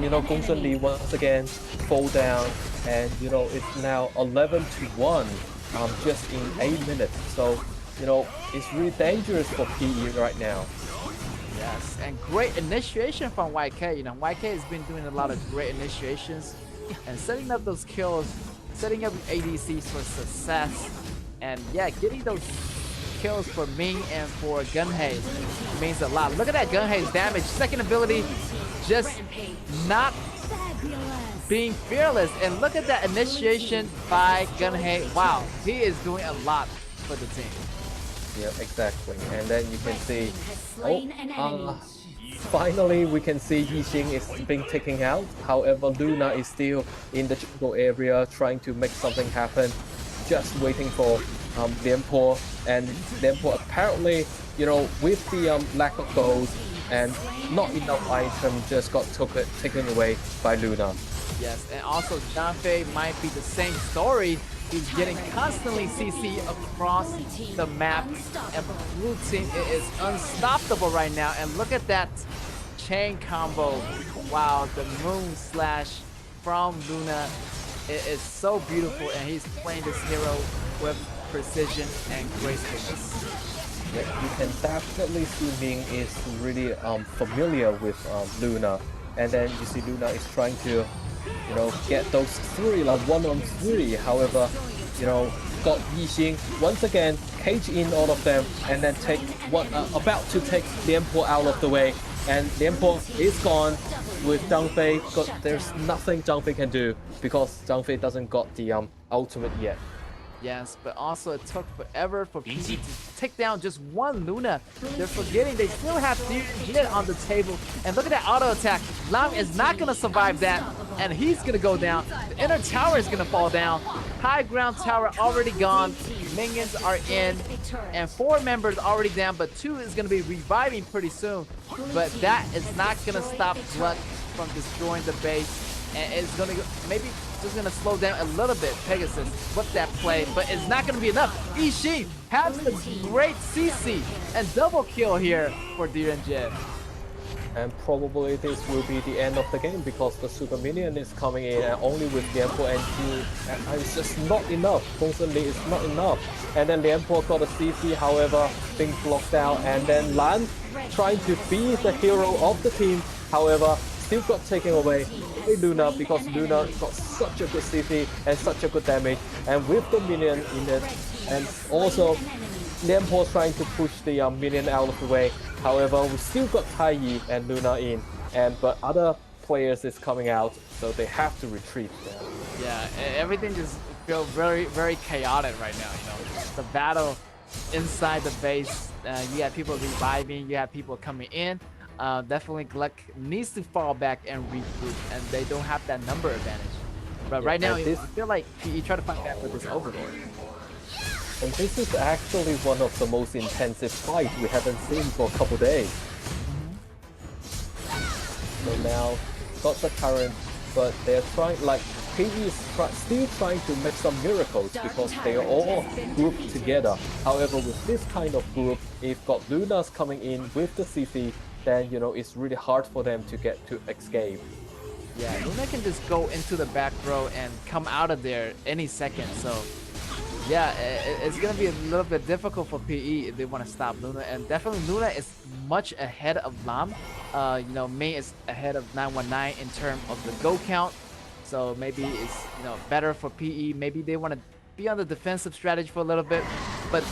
you know, Gongsun Li once again fall down, and you know it's now 11-1 just in 8 minutes. So you know it's really dangerous for PE right now. Yes, and great initiation from YK. You know, YK has been doing a lot of great initiations and setting up those kills, setting up ADCs for success. And yeah, getting those kills for Ming and for Gunhei means a lot. Look at that Gunhei's damage. Second ability, just not being fearless. And look at that initiation by Gunhei. Wow, he is doing a lot for the team. Yeah, exactly. And then you can see, finally we can see Yixing is being taken out. However, Luna is still in the jungle area trying to make something happen, just waiting for Lianpo. And Lianpo apparently, you know, with the lack of gold and not enough item, just got taken away by Luna. Yes, and also Danfei might be the same story. He's getting constantly CC across the map, and blue team is unstoppable right now. And look at that chain combo. Wow, the moon slash from Luna, it is so beautiful, and he's playing this hero with precision and gracefulness. Yeah, you can definitely see Ming is really familiar with Luna, and then you see Luna is trying to, you know, get those three, like 1-on-3. However, you know, got Yixing once again, cage in all of them, and then take one, about to take Lianpo out of the way. And Lianpo is gone with Zhang Fei. There's nothing Zhang Fei can do because Zhang Fei doesn't got the ultimate yet. Yes, but also it took forever for PE to take down just one Luna. They're forgetting they still have Jit on the table. And look at that auto attack. Lam is not going to survive that, and he's going to go down. The inner tower is going to fall down. High ground tower already gone. Minions are in, and 4 members already down, but 2 is going to be reviving pretty soon. But that is not going to stop Gluck from destroying the base. And it's going to maybe just going to slow down a little bit. Pegasus with that play, but it's not going to be enough. Yixing has the great CC and double kill here for DNG. And probably this will be the end of the game because the super minion is coming in, and only with Lianpo and it's just not enough. Gongsun Li is not enough. And then Lianpo got a CC, however, being blocked out. And then Lan trying to be the hero of the team, however, still got taken away by Luna because Luna got such a good CC and such a good damage. And with the minion in it, and also Lianpo trying to push the minion out of the way. However, we still got Taiyi and Luna in, but other players is coming out, so they have to retreat there. Yeah, everything just feels very, very chaotic right now. You know, the battle inside the base. You have people reviving, you have people coming in. Definitely Gluck needs to fall back and regroup, and they don't have that number advantage. But right now, I feel like you try to fight back with this Overlord. And this is actually one of the most intensive fights we haven't seen for a couple days. So now, got the current, but they're trying, like, PE is still trying to make some miracles because they are all grouped together. However, with this kind of group, if got Lunas coming in with the CC, then, you know, it's really hard for them to get to escape. Yeah, Luna can just go into the back row and come out of there any second, so yeah, it's gonna be a little bit difficult for PE if they want to stop Luna, and definitely Luna is much ahead of Lam. You know, Mei is ahead of 919 in terms of the go count, so maybe it's, you know, better for PE. Maybe they want to be on the defensive strategy for a little bit, but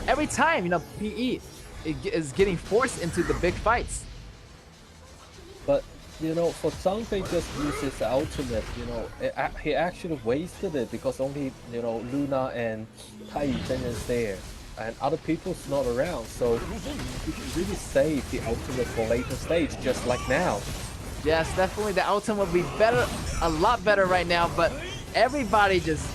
every time, you know, PE is getting forced into the big fights. But you know, for Zhang Fei just used his ultimate, you know, he actually wasted it because only, you know, Luna and Tai Zhen is there, and other people's not around, so he can really save the ultimate for later stage, just like now. Yes, definitely the ultimate would be better, a lot better right now, but everybody just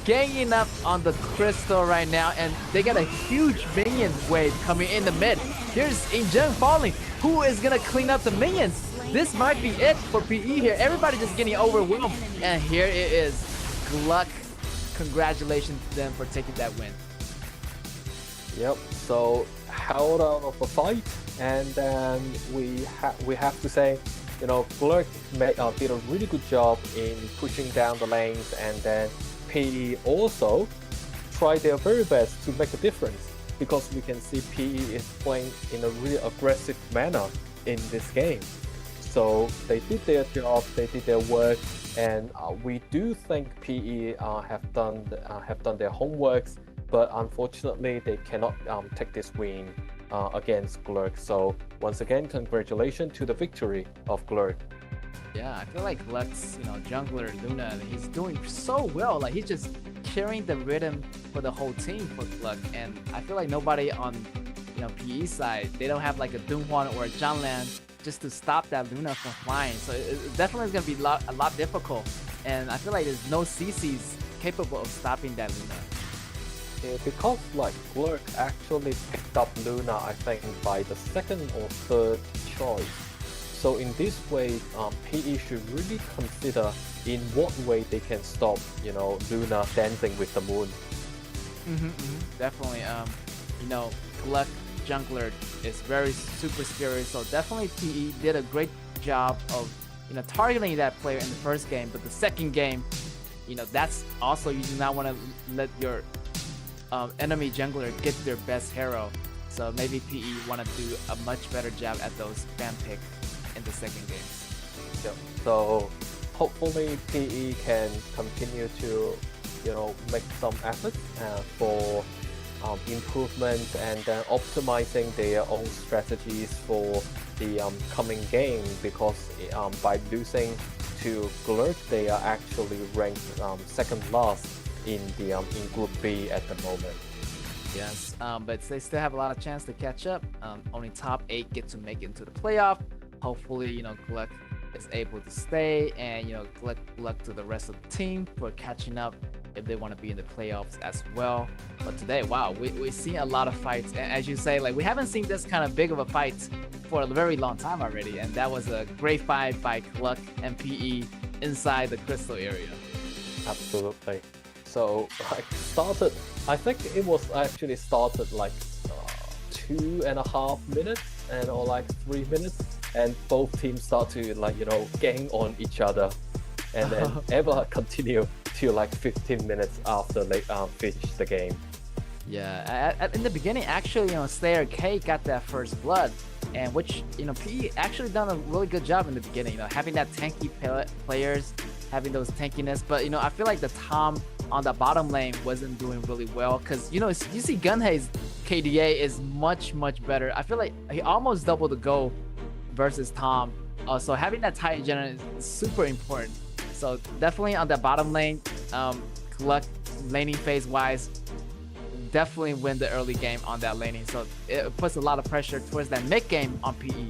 ganging up on the crystal right now, and they got a huge minion wave coming in the mid. Here's Injun falling. Who is gonna clean up the minions? This might be it for PE here. Everybody just getting overwhelmed, and here it is. Gluck, congratulations to them for taking that win. Yep. So held out of the fight, and then we have to say, you know, Gluck did a really good job in pushing down the lanes, and then PE also tried their very best to make a difference, because we can see PE is playing in a really aggressive manner in this game. So they did their job, they did their work, and we do think PE have done their homeworks, but unfortunately they cannot take this win against Glurk. So once again, congratulations to the victory of Glurk. Yeah, I feel like Gluck's, jungler Luna, he's doing so well. Like, he's just carrying the rhythm for the whole team for Gluck, and I feel like nobody on, PE side, they don't have like a Dunghwan or a Janlan just to stop that Luna from flying. So it definitely is gonna be a lot difficult, and I feel like there's no CCs capable of stopping that Luna. Yeah, because like Glurk actually picked up Luna, I think by the second or third choice. So in this way, PE should really consider in what way they can stop, Luna dancing with the moon. Definitely. Gluck jungler is very super scary. So definitely PE did a great job of, targeting that player in the first game. But the second game, that's also, you do not want to let your enemy jungler get their best hero. So maybe PE want to do a much better job at those fan pick in the second game. Yeah. So hopefully PE can continue to, make some efforts for improvement and optimizing their own strategies for the coming game, because by losing to Glurk, they are actually ranked second last in the in Group B at the moment. Yes, but they still have a lot of chance to catch up. Only top 8 get to make it into the playoff. Hopefully, Gluck is able to stay, and good luck to the rest of the team for catching up if they want to be in the playoffs as well. But today, wow, we've seen a lot of fights, and as you say, like, we haven't seen this kind of big of a fight for a very long time already, and that was a great fight by Gluck and PE inside the crystal area. Absolutely. So I think it was actually started like 2.5 minutes or like 3 minutes, and both teams start to gang on each other, and then ever continue to like 15 minutes after they finish the game. Yeah, in the beginning, actually, Slayer K got that first blood, and which PE actually done a really good job in the beginning. Having that tanky players, having those tankiness, but I feel like the Tom on the bottom lane wasn't doing really well, because you see Gunhei's KDA is much better. I feel like he almost doubled the goal versus Tom. So having that Titan Gen is super important. So definitely on the bottom lane, Gluck laning phase wise, definitely win the early game on that laning. So it puts a lot of pressure towards that mid game on PE,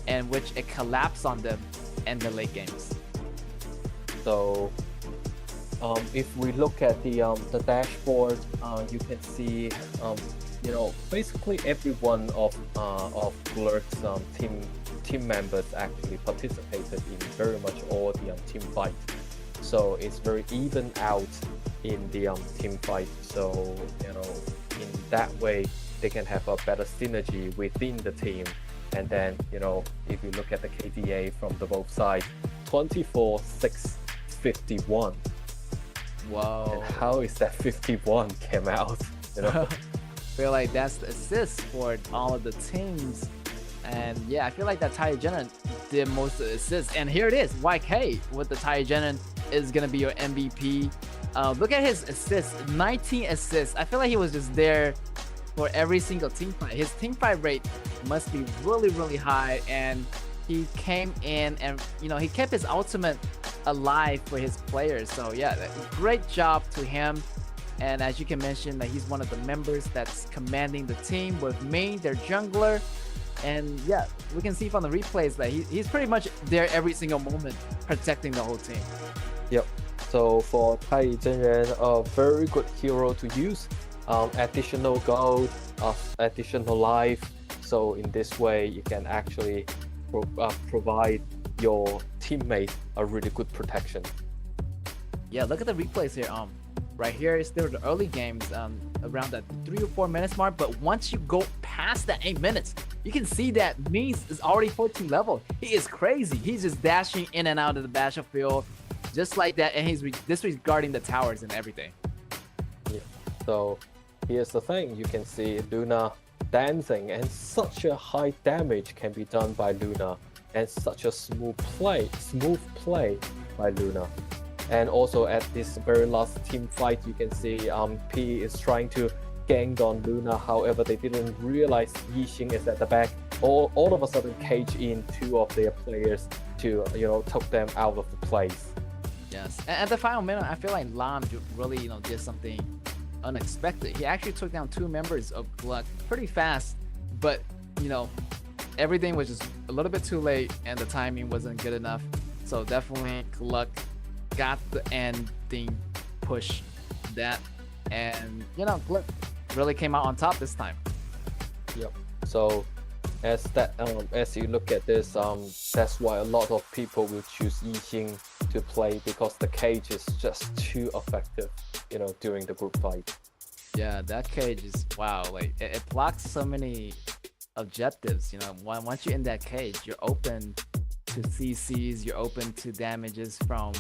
and which it collapsed on them in the late games. So if we look at the dashboard, you can see basically every one of Glurk's team members actually participated in very much all the team fight. So it's very even out in the team fight. So in that way they can have a better synergy within the team. And then if you look at the KDA from the both sides, 24-6-51. Wow. And how is that 51 came out? Feel like that's the assist for all of the teams. And yeah, I feel like that Taijunen did most of the assists. And here it is, YK with the Taijunen is gonna be your MVP. Look at his assists, 19 assists. I feel like he was just there for every single team fight. His team fight rate must be really high, and he came in and he kept his ultimate alive for his players. So yeah, great job to him. And as you can mention, that he's one of the members that's commanding the team with me, their jungler. And yeah, we can see from the replays that he's pretty much there every single moment, protecting the whole team. Yep. So for 太乙真人, a very good hero to use. Additional gold, additional life. So in this way, you can actually provide your teammate a really good protection. Yeah, look at the replays here. Right here is still the early games, around that 3 or 4 minutes mark. But once you go past that 8 minutes, you can see that Mies is already 14 level. He is crazy. He's just dashing in and out of the battlefield, just like that, and he's disregarding the towers and everything. Yeah. So here's the thing: you can see Luna dancing, and such a high damage can be done by Luna, and such a smooth play by Luna. And also at this very last team fight, you can see P is trying to gang on Luna. However, they didn't realize Yixing is at the back. All of a sudden cage in 2 of their players to took them out of the place. Yes, and at the final minute, I feel like Lam really did something unexpected. He actually took down 2 members of Gluck pretty fast, but everything was just a little bit too late, and the timing wasn't good enough. So definitely Gluck got the ending push that, and Gluck really came out on top this time. Yep. So as you look at this, that's why a lot of people will choose Yixing to play, because the cage is just too effective, during the group fight. Yeah, that cage is wow. Like it blocks so many objectives. Once you're in that cage, you're open to CCs, you're open to damages from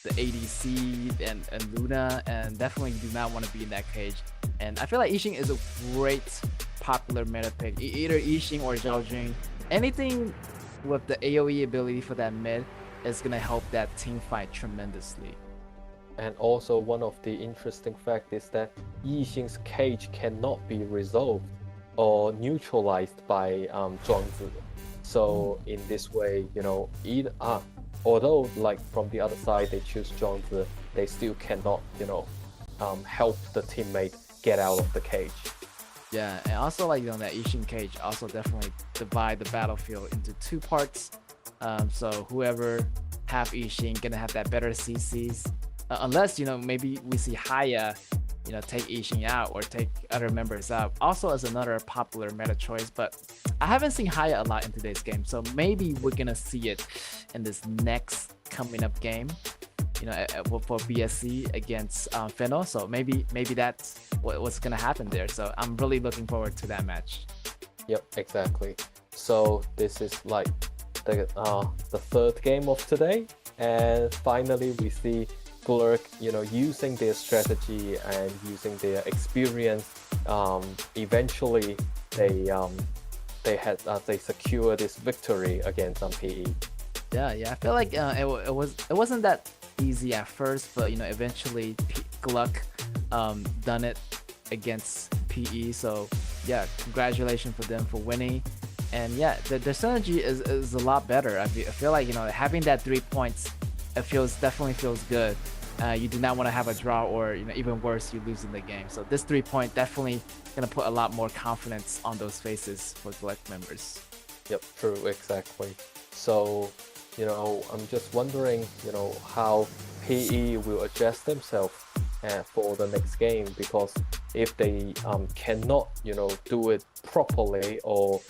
the ADC and Luna, and definitely do not want to be in that cage. And I feel like Yixing is a great popular meta pick. Either Yixing or Zhao Jun. Anything with the AoE ability for that mid is gonna help that team fight tremendously. And also one of the interesting facts is that Yixing's cage cannot be resolved or neutralized by Zhuangzi. So in this way, although like from the other side they choose Zhuangzi, they still cannot, help the teammate get out of the cage. Yeah, and also that Yixing cage also definitely divide the battlefield into 2 parts. So whoever have Yixing gonna have that better CCs. Unless maybe we see Haya, take Yixing out or take other members out. Also as another popular meta choice, but I haven't seen Haya a lot in today's game, so maybe we're gonna see it in this next coming up game. For BSC against Feno. So maybe that's what's gonna happen there. So I'm really looking forward to that match. Yep, exactly. So this is like the 3rd game of today, and finally we see Glurk, using their strategy and using their experience. Eventually, they secure this victory against PE. Yeah, I feel like it wasn't that easy at first, but eventually Gluck done it against PE. So yeah, congratulations for them for winning. And yeah, the synergy is a lot better. I feel like having that 3 points, it definitely feels good. You do not want to have a draw, or even worse, you lose in the game. So this 3 point definitely gonna put a lot more confidence on those faces for Gluck members. Yep, true, exactly. So I'm just wondering, how PE will adjust themselves for the next game, because if they cannot, do it properly or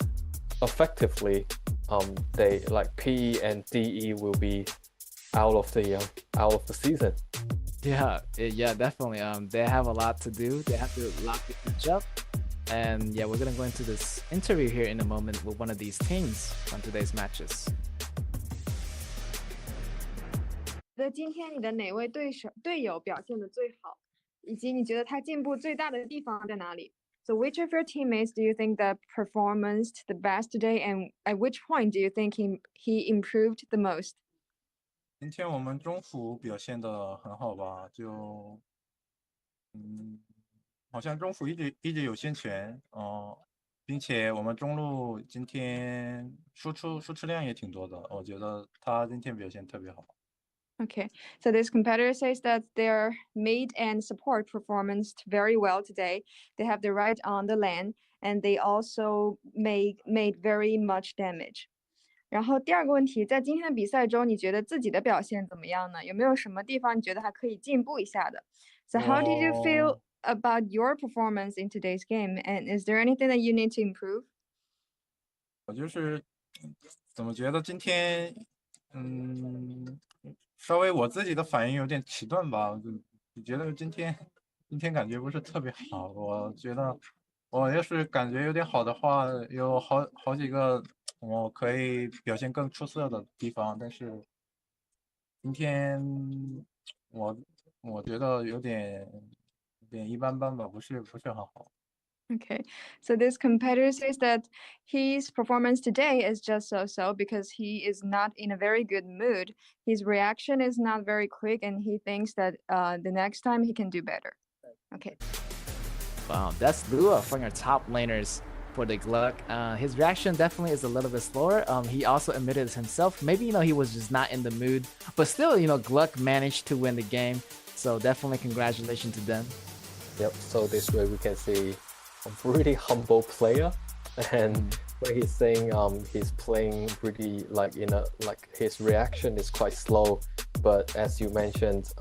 effectively, they like PE and DE will be out of the season. Yeah, definitely. They have a lot to do. They have a lot to catch up. And yeah, we're gonna go into this interview here in a moment with one of these teams on today's matches. 觉得今天你的哪位队友表现的最好，以及你觉得他进步最大的地方在哪里？ So which of your teammates do you think that performed the best today, and at which point do you think he improved the most? 今天我们中辅表现得很好吧，好像中辅一直有先权，并且我们中路今天输出量也挺多的，我觉得他今天表现特别好。 Okay, so this competitor says that their mid and support performed very well today. They have the right on the lane, and they also made very much damage. 然后第二个问题，在今天的比赛中，你觉得自己的表现怎么样呢？有没有什么地方你觉得还可以进步一下的？So how did you feel about your performance in today's game? And is there anything that you need to improve? 我就是怎么觉得今天，稍微我自己的反应有点迟钝吧。我觉得今天感觉不是特别好。我觉得我要是感觉有点好的话，有好几个我可以表现更出色的地方，但是今天我觉得有点一般般吧，不是很好。Okay, so this competitor says that his performance today is just so-so because he is not in a very good mood. His reaction is not very quick, and he thinks that the next time he can do better. Okay. Wow, that's Lua from your top laners for the Gluck. His reaction definitely is a little bit slower. He also admitted himself. Maybe, he was just not in the mood. But still, Gluck managed to win the game. So definitely congratulations to them. Yep, so this way we can see a really humble player, and when he's saying he's playing really his reaction is quite slow, but as you mentioned,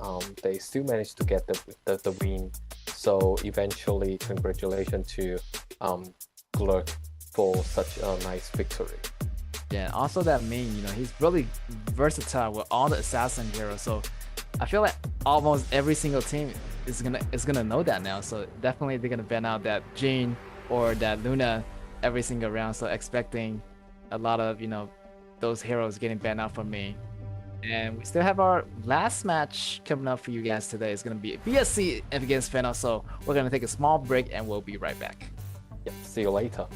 they still managed to get the win. So eventually, congratulations to Gluck for such a nice victory. Yeah, also that meme, he's really versatile with all the assassin heroes. So I feel like almost every single team is gonna know that now. So definitely they're gonna ban out that Jhin or that Luna every single round. So expecting a lot of those heroes getting banned out from me. And we still have our last match coming up for you guys today. It's gonna be BSC against Fennel. So we're gonna take a small break and we'll be right back. Yep, see you later.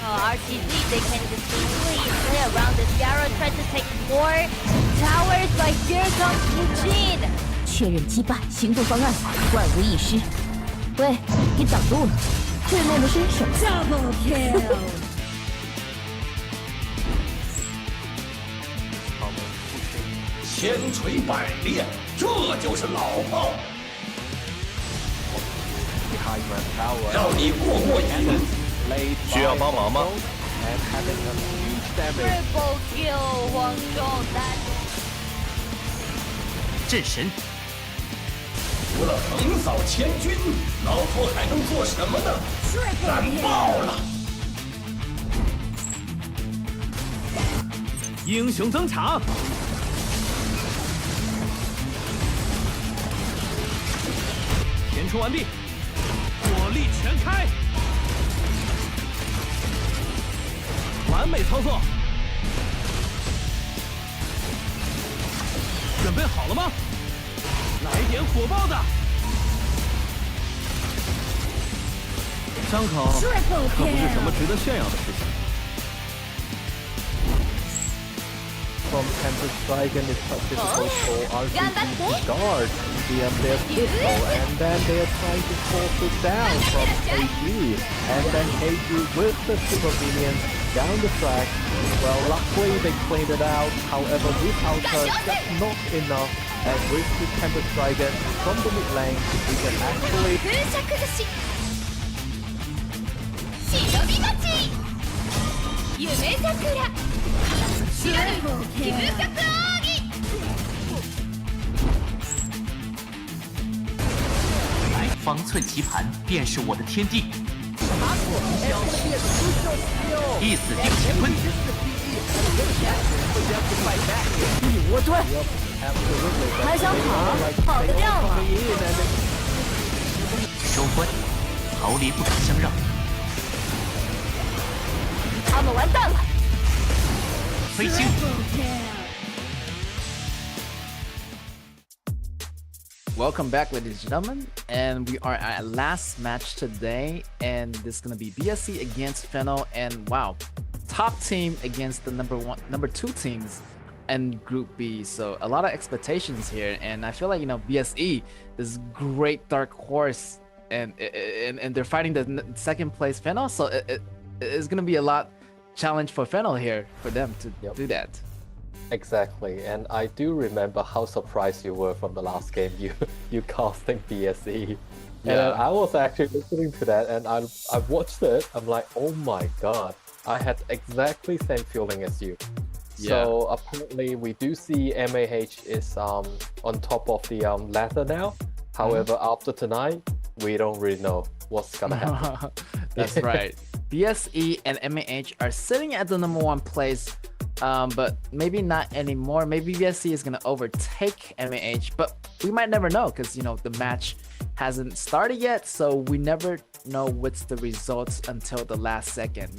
RTG, they can just easily play around this Gyro, try to take more towers, but here comes Eugene. 确认击败，行动方案万无一失。喂，给挡住了，对面的身手。Double kill 。千锤百炼，这就是老炮。让你过瘾。需要帮忙吗？ Triple kill 黄忠丹。战神。除了横扫千军，老头还能做什么呢？干爆了！英雄登场！填充完毕，火力全开，完美操作。准备好了吗？来点火爆的！伤口可不是什么值得炫耀的事情。 From Tempest Dragon, it's quite difficult for RPG to guard their pistol, and then they are trying to force it down from KG, and then KG with the super minions down the track. Well, luckily they cleaned it out, however this outer just not enough, and with the Tempest Dragon from the mid lane, we can actually... 来方寸棋盘便是我的天地，一死定乾坤。我对，还想跑，跑得掉吗？收官，逃离不可相让。他们完蛋了。 飞行。Welcome back, ladies and gentlemen, and we are at last match today, and this is gonna be BSC against Fennel, and wow, top team against the number two teams in Group B. So a lot of expectations here, and I feel like BSE is great dark horse, and they're fighting the second place Fennel, so it's gonna be a lot challenge for Fennel here for them to do that. Exactly, and I do remember how surprised you were from the last game you casting BSE. Yeah. And I was actually listening to that, and I watched it. I'm like, oh my god, I had exactly same feeling as you. Yeah. So apparently we do see MAH is on top of the ladder now. However, after tonight, we don't really know what's gonna happen. That's right. BSE and MAH are sitting at the #1 place, but maybe not anymore. Maybe BSE is gonna overtake MAH, but we might never know because the match hasn't started yet, so we never know what's the results until the last second.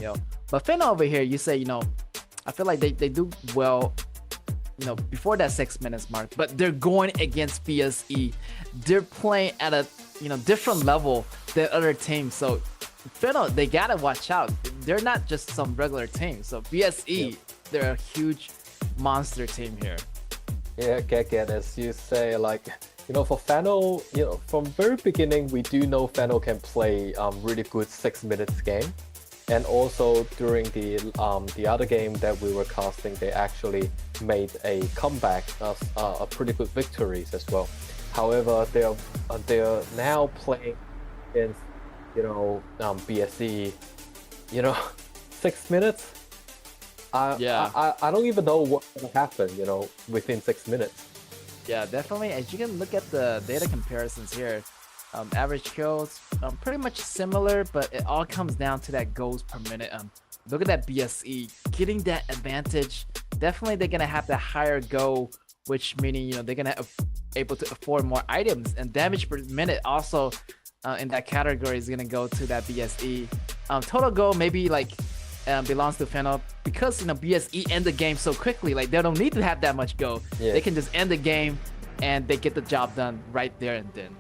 But Fennel over here, you say I feel like they do well. Before that 6 minutes mark, but they're going against BSE. They're playing at a different level than other teams. So Fennel, they gotta watch out. They're not just some regular team. So BSE, they're a huge monster team here. Yeah, get as you say, like for Fennel, from very beginning we do know Fennel can play really good 6 minutes game. And also during the other game that we were casting, they actually made a comeback, a pretty good victories as well. However, they're now playing against BSE. 6 minutes. I don't even know what's gonna happen. Within 6 minutes. Yeah, definitely. As you can look at the data comparisons here. Average kills, pretty much similar, but it all comes down to that goals per minute. Look at that BSE getting that advantage. Definitely, they're gonna have that higher goal, which meaning they're gonna able to afford more items, and damage per minute also in that category is gonna go to that BSE. Total goal maybe belongs to Fennel because BSE end the game so quickly. Like they don't need to have that much goal. Yeah. They can just end the game, and they get the job done right there and then.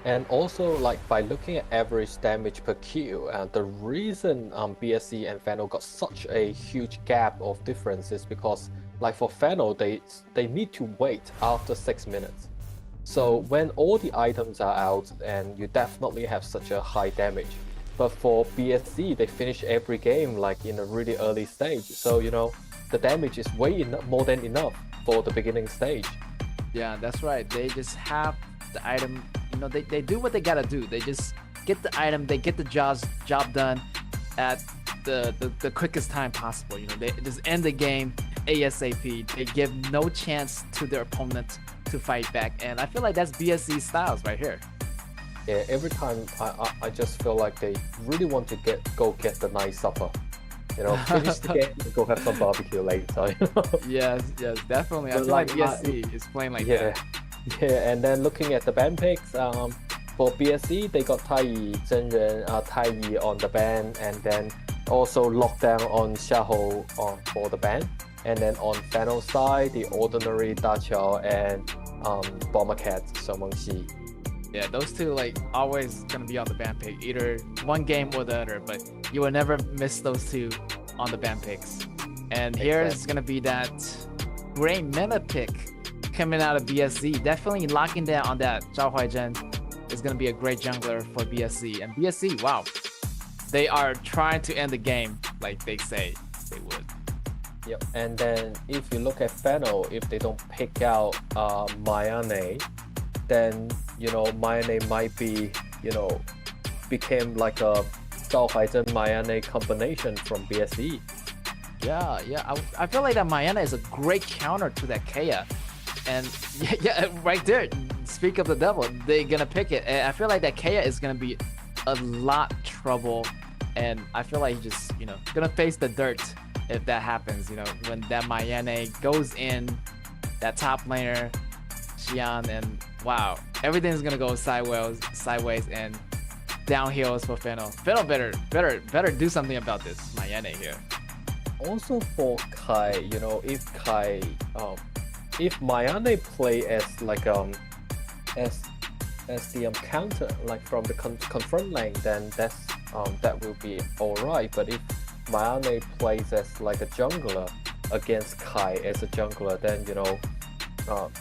And also, by looking at average damage per kill, the reason BSE and Fennel got such a huge gap of difference is because, for Fennel, they need to wait after 6 minutes. So when all the items are out, and you definitely have such a high damage. But for BSE, they finish every game in a really early stage. So the damage is way more than enough for the beginning stage. Yeah, that's right. They just have the item. They do what they gotta do. They just get the item, they get the job done at the quickest time possible. They just end the game ASAP. They give no chance to their opponent to fight back, and I feel like that's BSC styles right here. Yeah, every time I just feel like they really want to go get the nice supper. You know, finish the game and go have some barbecue later. You know? Yes, definitely. I But feel like like, BSC is playing like yeah, that. yeah. And then looking at the ban picks, for BSC they got Taiyi, Zhenren, Taiyi on the ban, and then also lockdown on Xiaohou for the ban. And then on Fennel side, the Ordinary, Daqiao, and Bomber Cat, Song Xi. Yeah, those two like always gonna be on the ban pick, either one game or the other, but you will never miss those two on the ban picks. And here is gonna be that great meta pick coming out of BSC. Definitely locking down on that Zhao Huaizhen is gonna be a great jungler for BSC. And BSC, wow, they are trying to end the game like they say they would. Yep. And then if you look at Fennel, if they don't pick out Mayane, then Mayane might be became like a Zhao Huaizhen Mayane combination from BSE. Yeah. I feel like that Mayana is a great counter to that Kea. And yeah, right there, speak of the devil, they're gonna pick it. And I feel like that Kea is gonna be a lot trouble. And I feel like he's just, gonna face the dirt if that happens, when that Mayane goes in, that top laner, Xian, and wow, everything's gonna go sideways and downhills for Fennel. Fennel better do something about this Mayane here. Also for Kai, if Mayane play as like as the counter, like from the confront lane, then that will be alright. But if Mayane plays as like a jungler against Kai as a jungler, then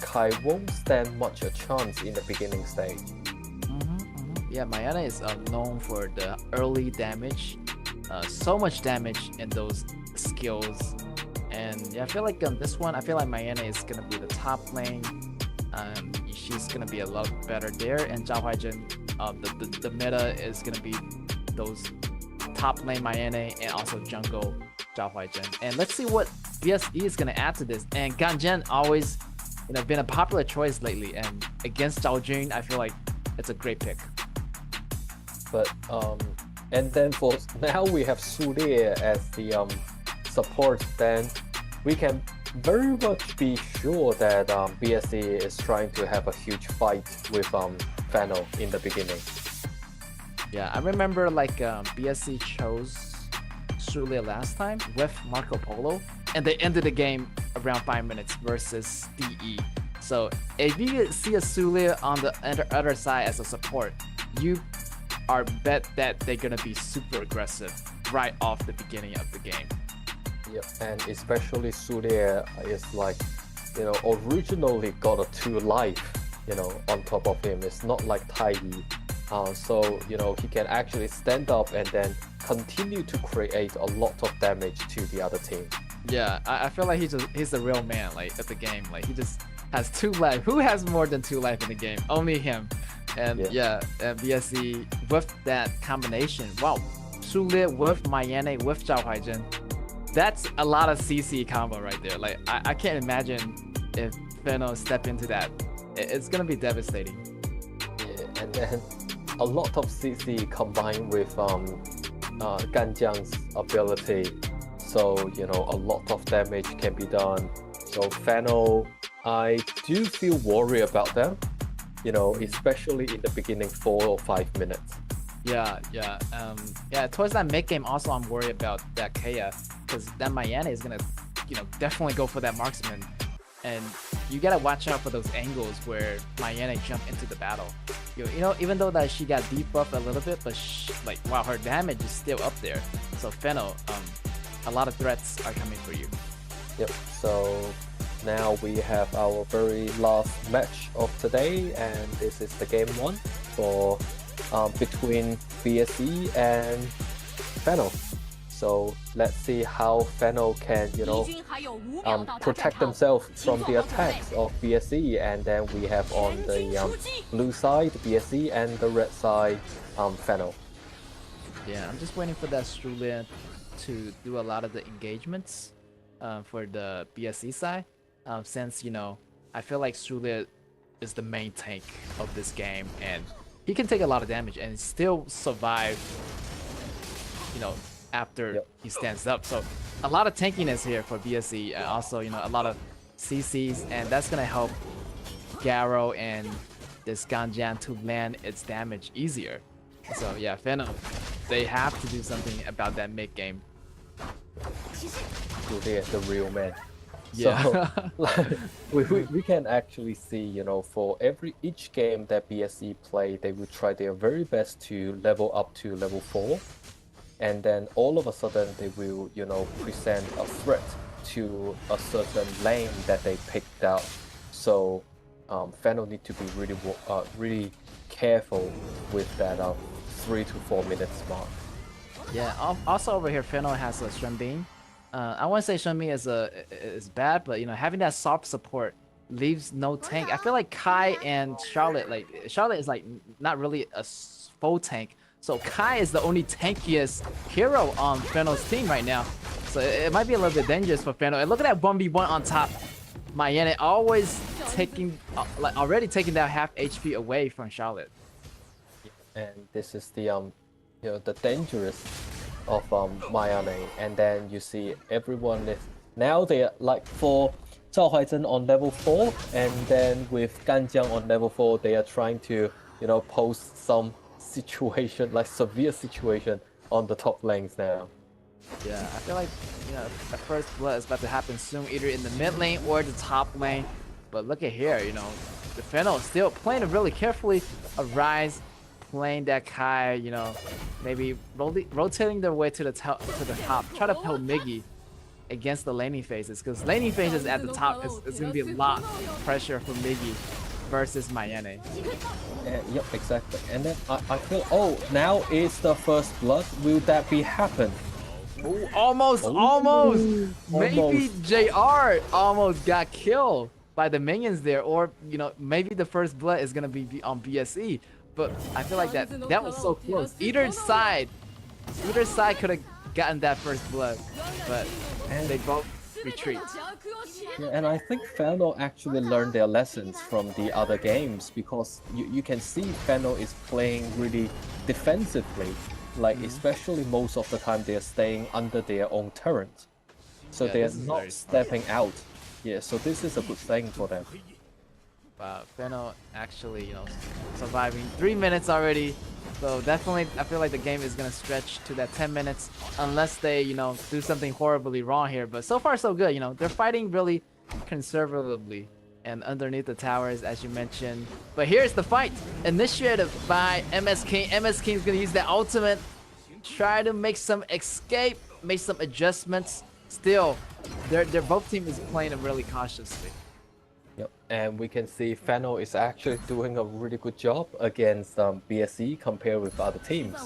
Kai won't stand much a chance in the beginning stage. Yeah, Mayana is known for the early damage, so much damage in those skills. And yeah, I feel like this one, Mayana is gonna be the top lane. She's gonna be a lot better there. And Zhao Huaizhen, the meta is gonna be those top lane Mayana and also jungle Zhao Huaizhen. And let's see what BSE is gonna add to this. And Ganjian always, been a popular choice lately. And against Zhao Jun, I feel like it's a great pick. But and then for now we have Su Lie as the support. Then we can very much be sure that BSE is trying to have a huge fight with Fennel in the beginning. Yeah, I remember like BSE chose Su Lie last time with Marco Polo, and they ended the game around 5 minutes versus DE. So if you see a Su Lie on the other side as a support, you are bet that they're gonna be super aggressive right off the beginning of the game. Yep, and especially Su Lie is like, originally got a 2 life, on top of him. It's not like Taiyi. So, he can actually stand up and then continue to create a lot of damage to the other team. Yeah, I feel like he's a real man, like, at the game. Like, he just has 2 life. Who has more than 2 life in the game? Only him. And BSE with that combination, wow, Su Lie with Mayane with Zhao Huaizhen, that's a lot of CC combo right there. Like, I can't imagine if Fennel step into that. It's gonna be devastating. Yeah, and then a lot of CC combined with Ganjiang's ability, so a lot of damage can be done. So Fennel, I do feel worried about them, especially in the beginning 4 or 5 minutes. Yeah. Towards that mid game, also I'm worried about that Kea, because that Mayane is gonna, definitely go for that marksman, and you gotta watch out for those angles where Mayane jump into the battle. Even though that she got debuffed a little bit, but wow, her damage is still up there. So Fennel, a lot of threats are coming for you. Yep. So now we have our very last match of today, and this is the game 1 for between BSE and Fennel. So let's see how Fennel can, protect themselves from the attacks of BSE. And then we have on the blue side BSE and the red side Fennel. Yeah, I'm just waiting for that Su Lie to do a lot of the engagements for the BSE side. Since, I feel like Su Lie is the main tank of this game, and he can take a lot of damage and still survive, after he stands up. So a lot of tankiness here for BSE, and also, you know, a lot of CCs, and that's gonna help Garo and this Ganjian to land its damage easier. So yeah, Feno, they have to do something about that mid game. They're the real man. Yeah. So like, we can actually see, you know, for each game that BSE play, they will try their very best to level up to level 4, and then all of a sudden they will, you know, present a threat to a certain lane that they picked out. So Feno need to be really careful with that 3 to 4 minutes mark. Yeah. Also over here, Feno has a Shenbing. I wouldn't say Shenbing is bad, but you know, having that soft support leaves no tank. I feel like Kai and Charlotte, Charlotte is like not really a full tank. So Kai is the only tankiest hero on Feno's team right now. So it might be a little bit dangerous for Feno. And look at that 1v1 on top. Mayene always taking, already taking that half HP away from Charlotte. And this is the you know, the dangerous of Mayane. And then you see everyone is now they're like for Zhao Huaizhen on level 4, and then with Ganjiang on level 4, they are trying to, you know, post some situation, like severe situation on the top lanes now. Yeah, I feel like, you know, the first blood is about to happen soon, either in the mid lane or the top lane. But look at here, you know, the Feno still playing it really carefully. A Rise playing that Kai, you know, maybe rotating their way to the top, try to pull Miggy against the laning phases, because laning phases at the top is going to be a lot of pressure for Miggy versus Mayene. Yep, exactly. And then I feel, oh, now is the first blood. Will that be happen? Ooh, almost. Maybe JR almost got killed by the minions there, or you know, maybe the first blood is gonna be on BSE. But I feel like that was so close. Either side could have gotten that first blood, but they both retreat. Yeah, and I think Feno actually learned their lessons from the other games, because you can see Feno is playing really defensively. Like, especially most of the time they're staying under their own turret. So Yeah, they're this is not very stepping out. Yeah, so this is a good thing for them. Feno actually, you know, surviving 3 minutes already. So definitely, I feel like the game is gonna stretch to that 10 minutes unless they, you know, do something horribly wrong here. But so far so good, you know, they're fighting really conservatively and underneath the towers, as you mentioned. But here's the fight, initiated by MS King. MS King is gonna use the ultimate, try to make some escape, make some adjustments. Still, their both team is playing it really cautiously. Yep, and we can see Feno is actually doing a really good job against BSE compared with other teams.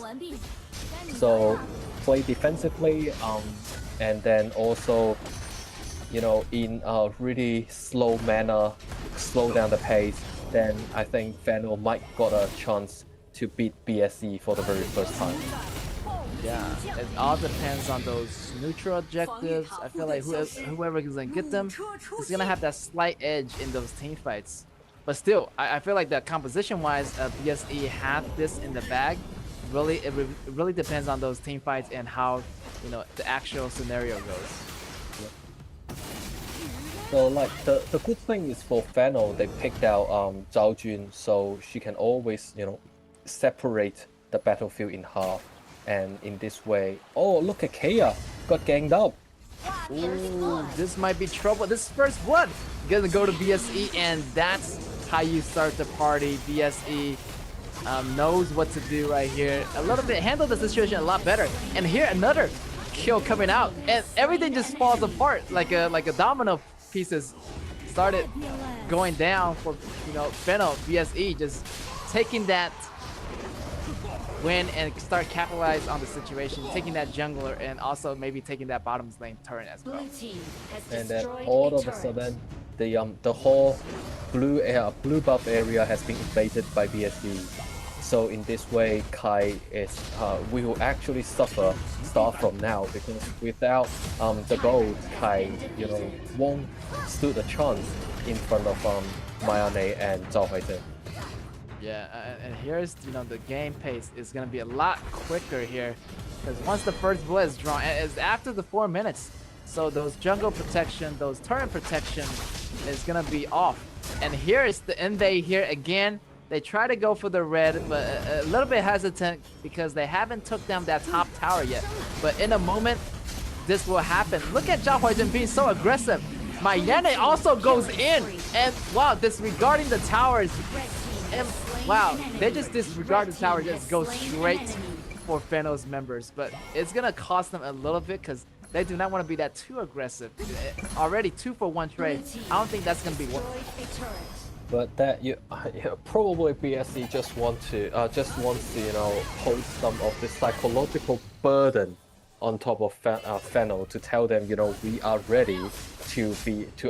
So play defensively, and then also, you know, in a really slow manner, slow down the pace. Then I think Feno might got a chance to beat BSE for the very first time. Yeah, it all depends on those neutral objectives. I feel like whoever is gonna get them is gonna have that slight edge in those team fights. But still, I feel like that composition-wise, BSE have this in the bag. Really, it really depends on those team fights and how, you know, the actual scenario goes. So like the good thing is for Feno, they picked out Zhao Jun, so she can always, you know, separate the battlefield in half. And in this way, oh, look at KAW, got ganged up. Ooh, this might be trouble. This is first blood. Gonna go to BSE, and that's how you start the party. BSE knows what to do right here. A little bit, handle the situation a lot better. And here another kill coming out, and everything just falls apart like a domino pieces started going down for, you know, Feno. BSE just taking that win and start capitalize on the situation, taking that jungler and also maybe taking that bottom lane turret as well. And then all of a sudden, the whole blue buff area has been invaded by BSE. So in this way, Kai will actually suffer start from now, because without the gold, Kai, you know, won't stood a chance in front of Mayane and Zhao Huaizhen. Yeah, and here's, you know, the game pace is gonna be a lot quicker here. Because once the first blood is drawn, and it's after the 4 minutes. So those jungle protection, those turret protection is gonna be off. And here is the invade here again. They try to go for the red, but a little bit hesitant because they haven't took down that top tower yet. But in a moment, this will happen. Look at Zhao Huaizhen being so aggressive. Mayane also goes in, and wow, disregarding the towers. And wow, they just disregard the tower, just go straight for Fennel's members. But it's gonna cost them a little bit because they do not want to be that too aggressive. Already 2 for 1 trade. I don't think that's gonna be worth it. But that probably BSC just wants to hold some of the psychological burden on top of Fennel to tell them, we are ready to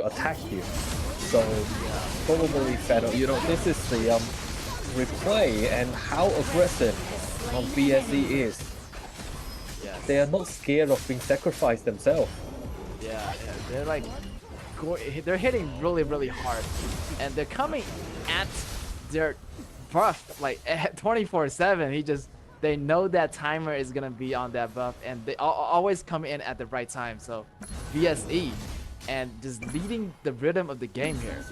attack you. So probably Fennel, this is the replay and how aggressive BSC is. Yeah. They are not scared of being sacrificed themselves. Yeah, they're like, they're hitting really hard, and they're coming at their buff like 24/7. They know that timer is gonna be on that buff, and they always come in at the right time. So BSE and just leading the rhythm of the game here.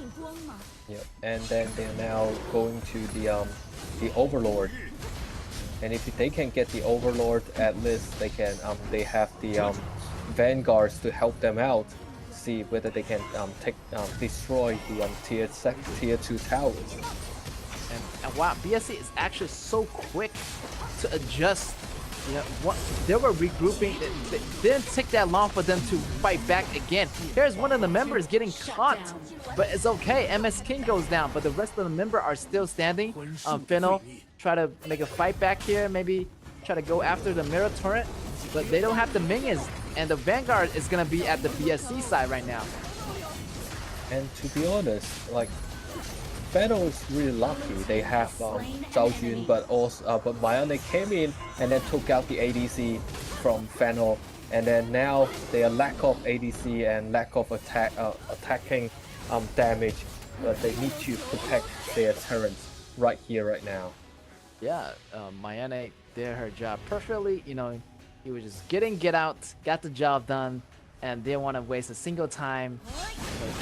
Yep, and then they're now going to the Overlord. And if they can get the Overlord, at least they can they have the Vanguards to help them out. See whether they can destroy the tier 2 towers. And wow, BSC is actually so quick to adjust. They were regrouping. It didn't take that long for them to fight back again. Here's one of the members getting caught, but it's okay. MS King goes down, but the rest of the members are still standing. Fennel try to make a fight back here, maybe try to go after the mirror turret, but they don't have the minions, and the Vanguard is gonna be at the BSC side right now. And to be honest, like, Fennel is really lucky. They have Zhao Jun, but Mayane came in and then took out the ADC from Fennel, and then now their lack of ADC and lack of attacking damage, but they need to protect their turrets right here, right now. Yeah, Mayane did her job perfectly. He was just get out, got the job done, and didn't want to waste a single time.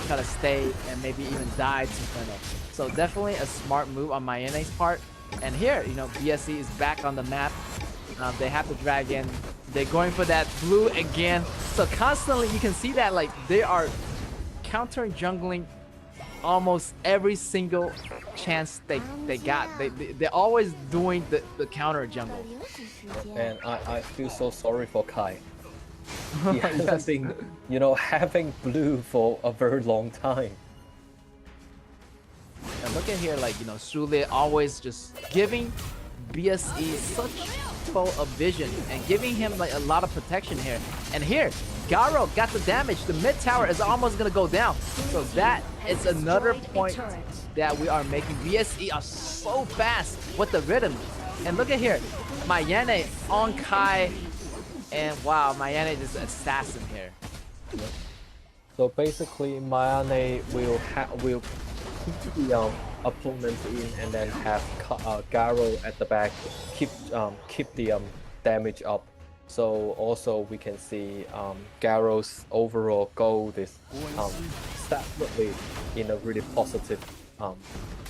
Try to stay and maybe even die to Fennel. So definitely a smart move on Mayane's part. And here, BSC is back on the map. They have the dragon. They're going for that blue again. So constantly you can see that like they are countering jungling almost every single chance they got. They're always doing the counter jungle. And I feel so sorry for Kai. He has been, having blue for a very long time. And look at here, like, Sule always just giving BSE such full of vision and giving him like a lot of protection here. And here, Garo got the damage. The mid tower is almost gonna go down. So that is another point that we are making. BSE are so fast with the rhythm. And look at here, Mayane on Kai. And wow, Mayane is an assassin here. So basically, Mayane will keep the opponent in and then have Garo at the back keep the damage up. So also we can see Garo's overall gold is definitely in a really positive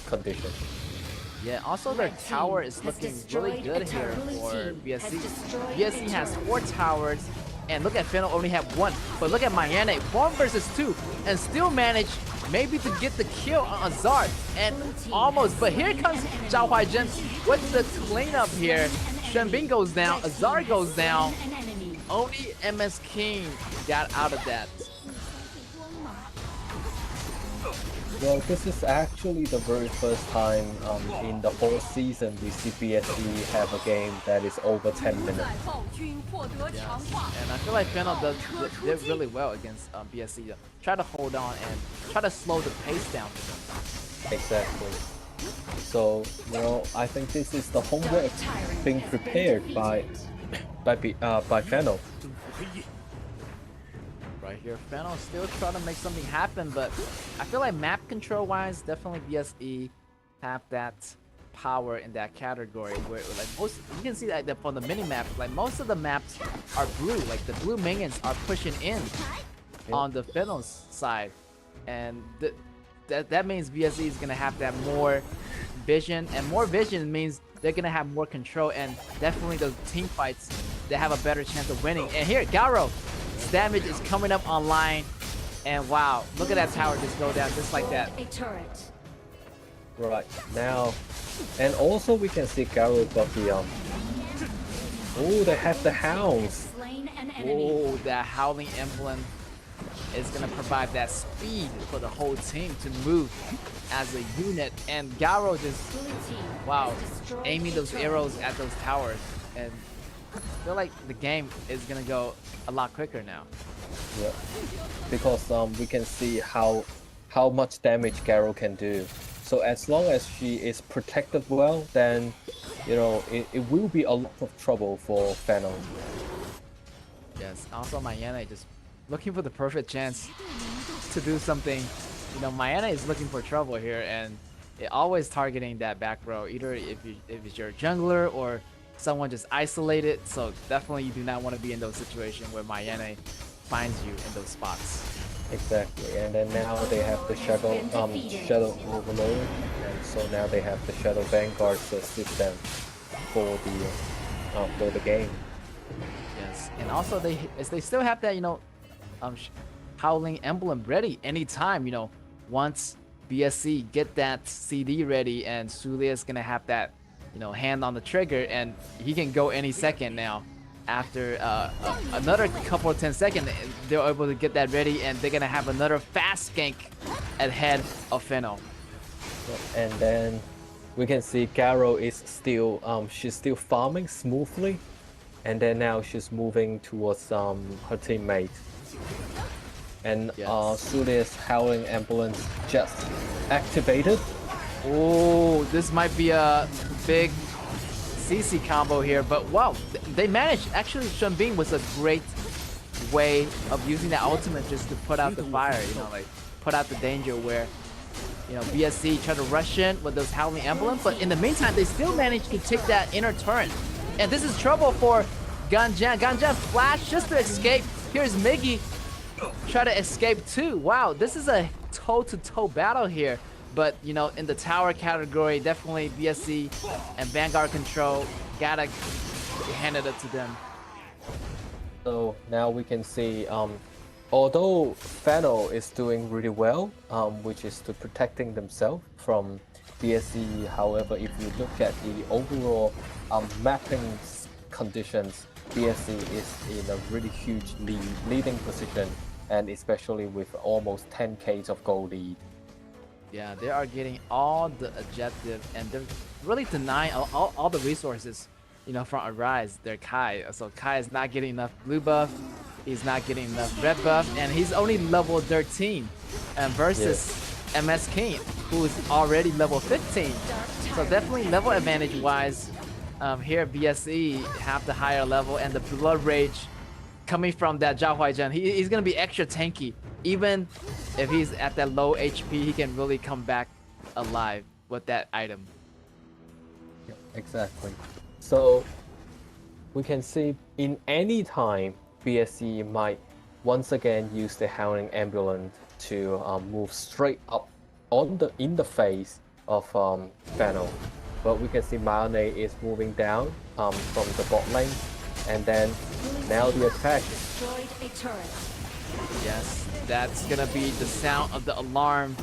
condition. Yeah, also their tower is looking really good here for BSC. BSC has 4 towers, and look at Fennel only have 1. But look at Mayane, 1 versus 2, and still managed maybe to get the kill on Azar. And almost, but here comes Zhao Huaizhen with the cleanup here. Shenbing goes down, Azar goes down. Only MS King got out of that. Well, this is actually the very first time in the whole season we see BSC have a game that is over 10 minutes. Yeah. And I feel like Fennel did really well against BSC. Try to hold on and try to slow the pace down for them. Exactly. So, I think this is the homework being prepared by Fennel. Right here, Fennel still trying to make something happen, but I feel like map control wise, definitely BSE have that power in that category where like most you can see that from the mini map, like most of the maps are blue, like the blue minions are pushing in on the Finals side, and that means BSE is gonna have that more vision, and more vision means they're gonna have more control, and definitely those team fights they have a better chance of winning. And here Garo, damage is coming up online, and wow, look at that tower just go down just like that. Right now, and also we can see Garo got the oh, they have the hounds. Oh, that Howling Emblem is gonna provide that speed for the whole team to move as a unit, and Garo just wow, aiming those arrows at those towers, and I feel like the game is gonna go a lot quicker now. Yeah, because we can see how much damage Garo can do. So as long as she is protected well, then you know it will be a lot of trouble for Fennel. Yes, also Mayana just looking for the perfect chance to do something. You know, Mayana is looking for trouble here, and it always targeting that back row, either if it's your jungler or someone just isolated. So definitely you do not want to be in those situations where Mayana finds you in those spots. Exactly, and then now they have the Shadow Overload, and so now they have the Shadow Vanguard to assist them for the game. Yes, and also they still have that, you know, Howling Emblem ready anytime, you know, once BSC get that CD ready, and Sulia is gonna have that, you know, hand on the trigger, and he can go any second now. After another couple of 10 seconds, they're able to get that ready, and they're gonna have another fast gank ahead of Fennel. And then we can see Garo is still she's still farming smoothly, and then now she's moving towards her teammate. And Sulia's Howling Ambulance just activated. Oh, this might be a big CC combo here, but wow, they managed. Actually, Shenbing was a great way of using that ultimate just to put out the fire, you know, like put out the danger where, you know, BSC tried to rush in with those Howling Emblems, but in the meantime, they still managed to take that inner turret. And this is trouble for Ganjan. Ganjan flash just to escape. Here's Miggy try to escape too. Wow, this is a toe-to-toe battle here. But, you know, in the tower category, definitely BSC and Vanguard control, gotta hand it up to them. So now we can see, although Fennel is doing really well, which is to protecting themselves from BSC, however, if you look at the overall mapping conditions, BSC is in a really huge leading position, and especially with almost 10k of gold lead. Yeah, they are getting all the objective, and they're really denying all the resources, you know, from Arise. They're Kai. So Kai is not getting enough blue buff, he's not getting enough red buff, and he's only level 13 versus MS King, who is already level 15. So definitely level advantage wise, here BSE have the higher level, and the Blood Rage coming from that Zhao Huaijian, he's gonna be extra tanky. Even if he's at that low HP, he can really come back alive with that item. Yeah, exactly. So we can see in any time BSC might once again use the Howling Ambulance to move straight up in the face of Fennel. But we can see Mayane is moving down from the bot lane, and then now the attack. Yes, that's gonna be the sound of the alarm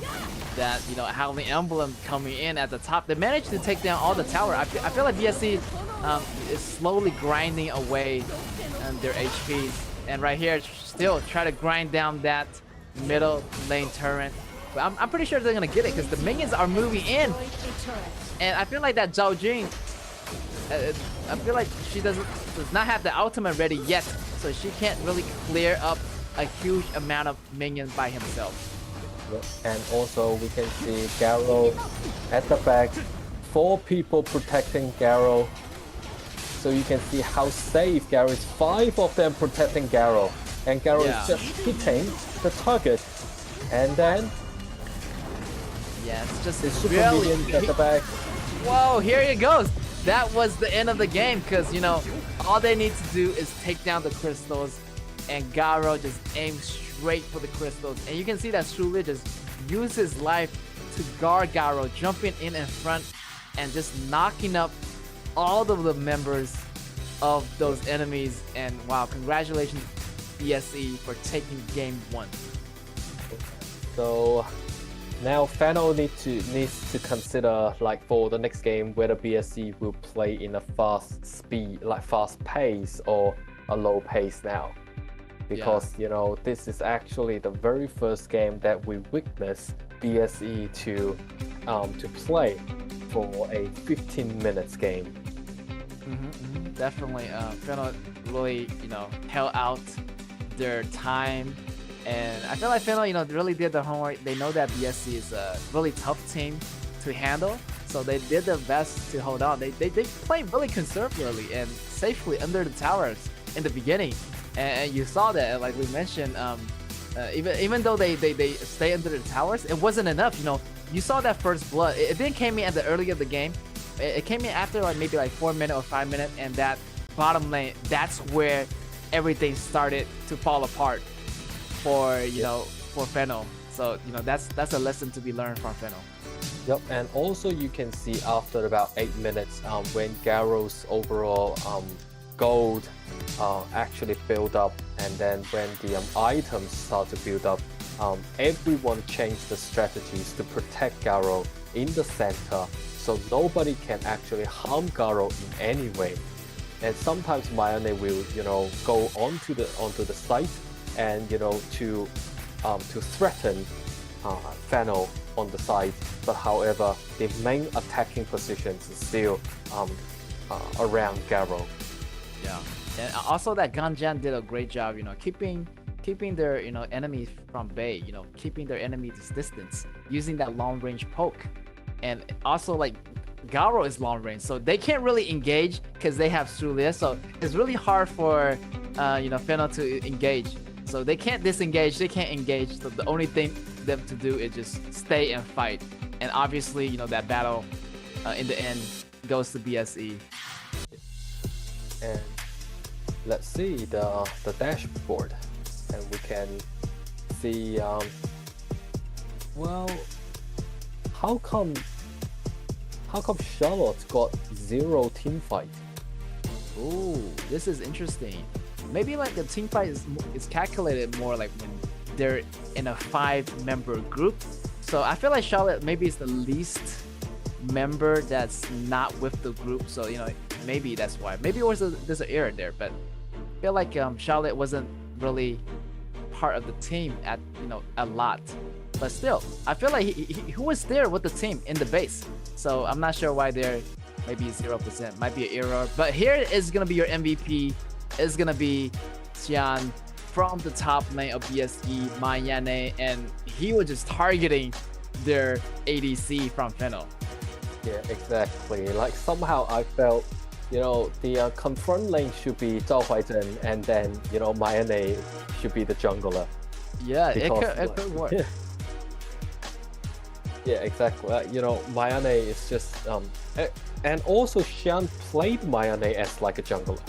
that, you know, Howling Emblem coming in at the top. They managed to take down all the tower. I feel like BSC is slowly grinding away their HPs, and right here still try to grind down that middle lane turret. But I'm pretty sure they're gonna get it because the minions are moving in, and I feel like that Zhao Jing, I feel like she does not have the ultimate ready yet, so she can't really clear up a huge amount of minions by himself. And also we can see Garo at the back, 4 people protecting Garo. So you can see how safe Garo is. 5 of them protecting Garo, and Garo is just hitting the target. And then it's just the super minions at the back. Whoa, here it goes. That was the end of the game because, you know, all they need to do is take down the crystals and Garo just aims straight for the crystals. And you can see that Sule just used his life to guard Garo, jumping in front and just knocking up all of the members of those enemies. And wow, congratulations BSE for taking game 1. So now Fennel needs to consider, like, for the next game whether BSE will play in a fast pace or a low pace now, because you know, this is actually the very first game that we witness BSE to play for a 15 minutes game. Definitely, Fennel really, you know, held out their time. And I feel like Fennel, you know, really did the homework. They know that BSC is a really tough team to handle, so they did their best to hold on. They played really conservatively and safely under the towers in the beginning, and you saw that. Like we mentioned, even though they stay under the towers, it wasn't enough. You know, you saw that first blood. It didn't came in at the early of the game. It came in after like maybe like 4 minutes or 5 minutes, and that bottom lane, that's where everything started to fall apart for, you know, for Fennel. So, you know, that's a lesson to be learned from Fennel. Yep, and also you can see after about 8 minutes, when Garo's overall gold actually build up, and then when the items start to build up, everyone changed the strategies to protect Garo in the center, so nobody can actually harm Garo in any way. And sometimes Mayane will, you know, go onto the site and, you know, to threaten Fennel on the side, but however the main attacking positions is still around Garo. Yeah, and also that Ganjan did a great job, you know, keeping their, you know, enemies from bay, you know, keeping their enemies distance, using that long range poke. And also, like, Garo is long range, so they can't really engage because they have Sule, so it's really hard for you know, Fennel to engage. So they can't disengage, they can't engage, so the only thing them to do is just stay and fight. And obviously, you know, that battle in the end goes to BSE. And let's see the dashboard, and we can see well, how come Charlotte got 0 team fight? Ooh, this is interesting. Maybe like the team fight is calculated more like when they're in a 5-member group. So I feel like Charlotte maybe is the least member that's not with the group. So, you know, maybe that's why. Maybe there's an error there, but I feel like Charlotte wasn't really part of the team at, you know, a lot. But still, I feel like he was there with the team in the base. So I'm not sure why they're maybe 0%. Might be an error. But here is gonna be your MVP. It's gonna be Xian from the top lane of BSE, Mayane, and he was just targeting their ADC from Fennel. Yeah, exactly. Like, somehow I felt, you know, the confront lane should be Zhao Huaizhen, and then, you know, Mayane should be the jungler. Yeah, Because, it could work. Yeah, exactly. You know, Mayane is just and also Xian played Mayane as like a jungler.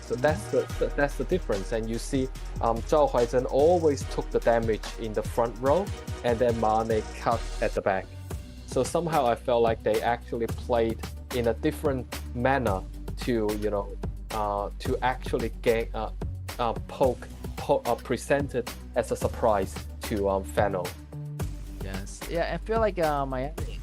So that's the difference. And you see, Zhao Huaizhen always took the damage in the front row, and then Mayane cut at the back. So somehow I felt like they actually played in a different manner to, you know, to actually get presented as a surprise to Fennel. Yes. Yeah, I feel like Miami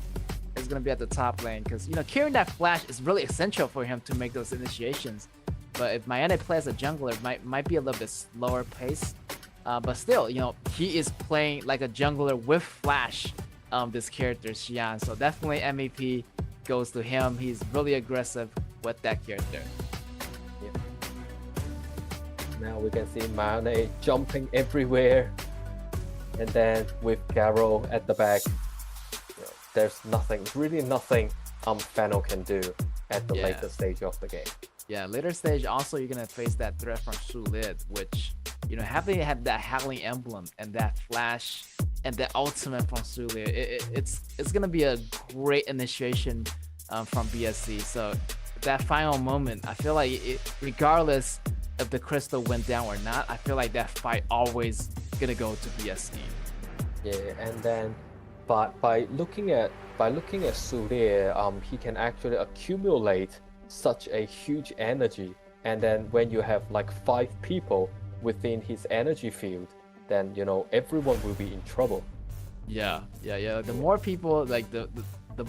is gonna be at the top lane because, you know, carrying that flash is really essential for him to make those initiations. But if Mayane plays a jungler, it might be a little bit slower pace. But still, you know, he is playing like a jungler with flash. This character Xian, so definitely MVP goes to him. He's really aggressive with that character. Yeah. Now we can see Mayane jumping everywhere. And then with Garo at the back, you know, there's really nothing Fennel can do at the later stage of the game. Yeah, later stage also you're gonna face that threat from Sule, which, you know, having had that Howling Emblem and that flash and the ultimate from Sule, it's gonna be a great initiation from BSC. So that final moment, I feel like regardless if the crystal went down or not, I feel like that fight always gonna go to BSC. Yeah, and then by looking at Sulir, he can actually accumulate such a huge energy, and then when you have like 5 people within his energy field, then everyone will be in trouble. Yeah. The more people, like the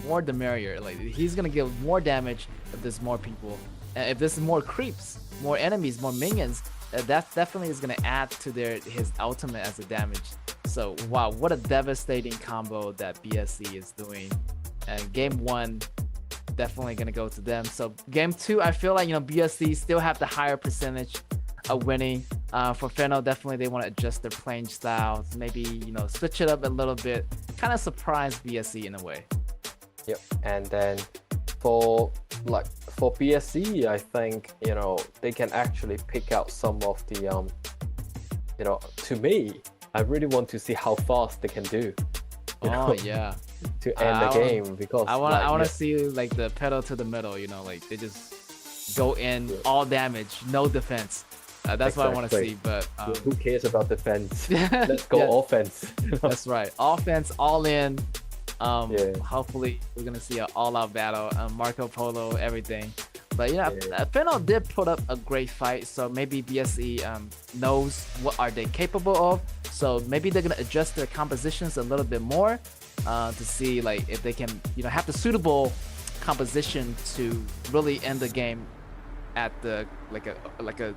more the merrier. Like he's gonna give more damage if there's more people. If there's more creeps, more enemies, more minions, that definitely is gonna add to his ultimate as a damage. So wow, what a devastating combo that BSC is doing. And game 1 definitely gonna go to them. So game 2, I feel like BSC still have the higher percentage of winning. For Fennel, definitely they want to adjust their playing styles, maybe switch it up a little bit, kind of surprise BSC in a way. Yep. And then for BSC, I think they can actually pick out some of the to me, I really want to see how fast they can do. Yeah. To end the game, because I want to see like the pedal to the metal. Like they just go in all damage, no defense. That's what I want to see. But who cares about defense? Let's go offense. That's right. Offense, all in. Hopefully we're gonna see an all-out battle. Marco Polo, everything. But Fennel did put up a great fight, so maybe BSC knows what are they capable of. So maybe they're gonna adjust their compositions a little bit more to see like if they can have the suitable composition to really end the game at the like a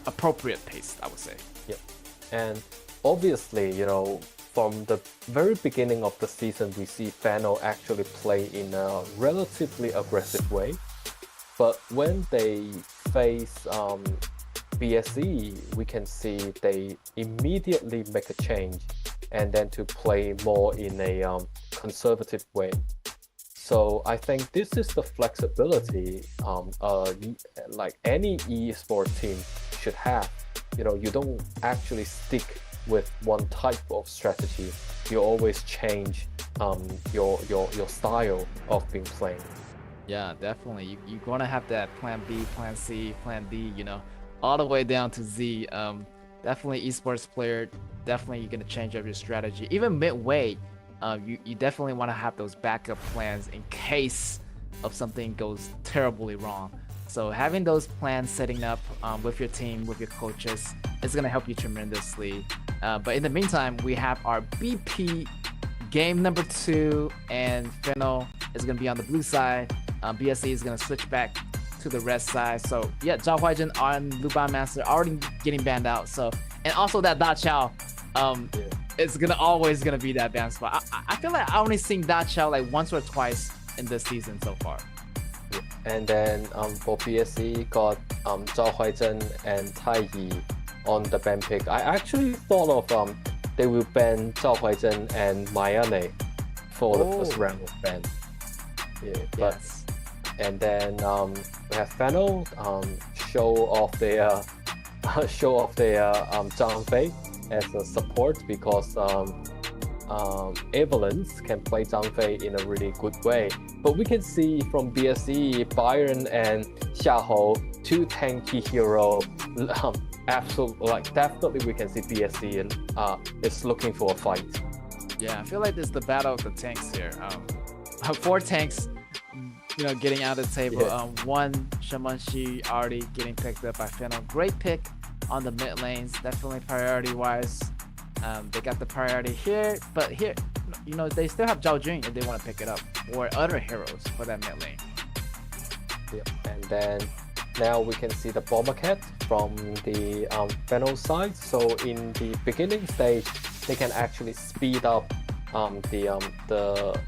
appropriate pace, I would say. Yep. And obviously, from the very beginning of the season, we see Fennel actually play in a relatively aggressive way. But when they face BSC, we can see they immediately make a change and then to play more in a conservative way. So I think this is the flexibility like any esports team should have. You don't actually stick with one type of strategy. You always change your style of being playing. Yeah, definitely. You're gonna have that plan B, plan C, plan D, all the way down to Z. Definitely esports player, definitely you're gonna change up your strategy. Even midway, you definitely want to have those backup plans in case of something goes terribly wrong. So having those plans setting up with your team, with your coaches, is gonna help you tremendously. But in the meantime, we have our BP game number 2, and Fennel is gonna be on the blue side. BSC is gonna switch back to the red side. So yeah, Zhao Huaizhen and Luban Master already getting banned out. So, and also that Da Chao, it's always gonna be that ban spot. I feel like I only seen Da Chao like once or twice in this season so far. Yeah. And then for BSC got Zhao Huaizhen and Tai Yi on the ban pick. I actually thought of they will ban Zhao Huaizhen and Mayane for the first round of ban. Yeah, but and then we have Fennel show off their Zhang Fei as a support, because Evelyn's can play Zhang Fei in a really good way. But we can see from BSC, Byron and Xiahou, 2 tanky hero. Definitely we can see BSC is looking for a fight. Yeah, I feel like this is the battle of the tanks here. 4 tanks, getting out of the table. Yeah. 1 Shamanshi already getting picked up by Fennel. Great pick on the mid lanes, definitely priority wise. They got the priority here, but here, they still have Zhao Jun if they want to pick it up, or other heroes for that mid lane. Yep. And then now we can see the Bomber Cat from the Fennel side. So in the beginning stage, they can actually speed up the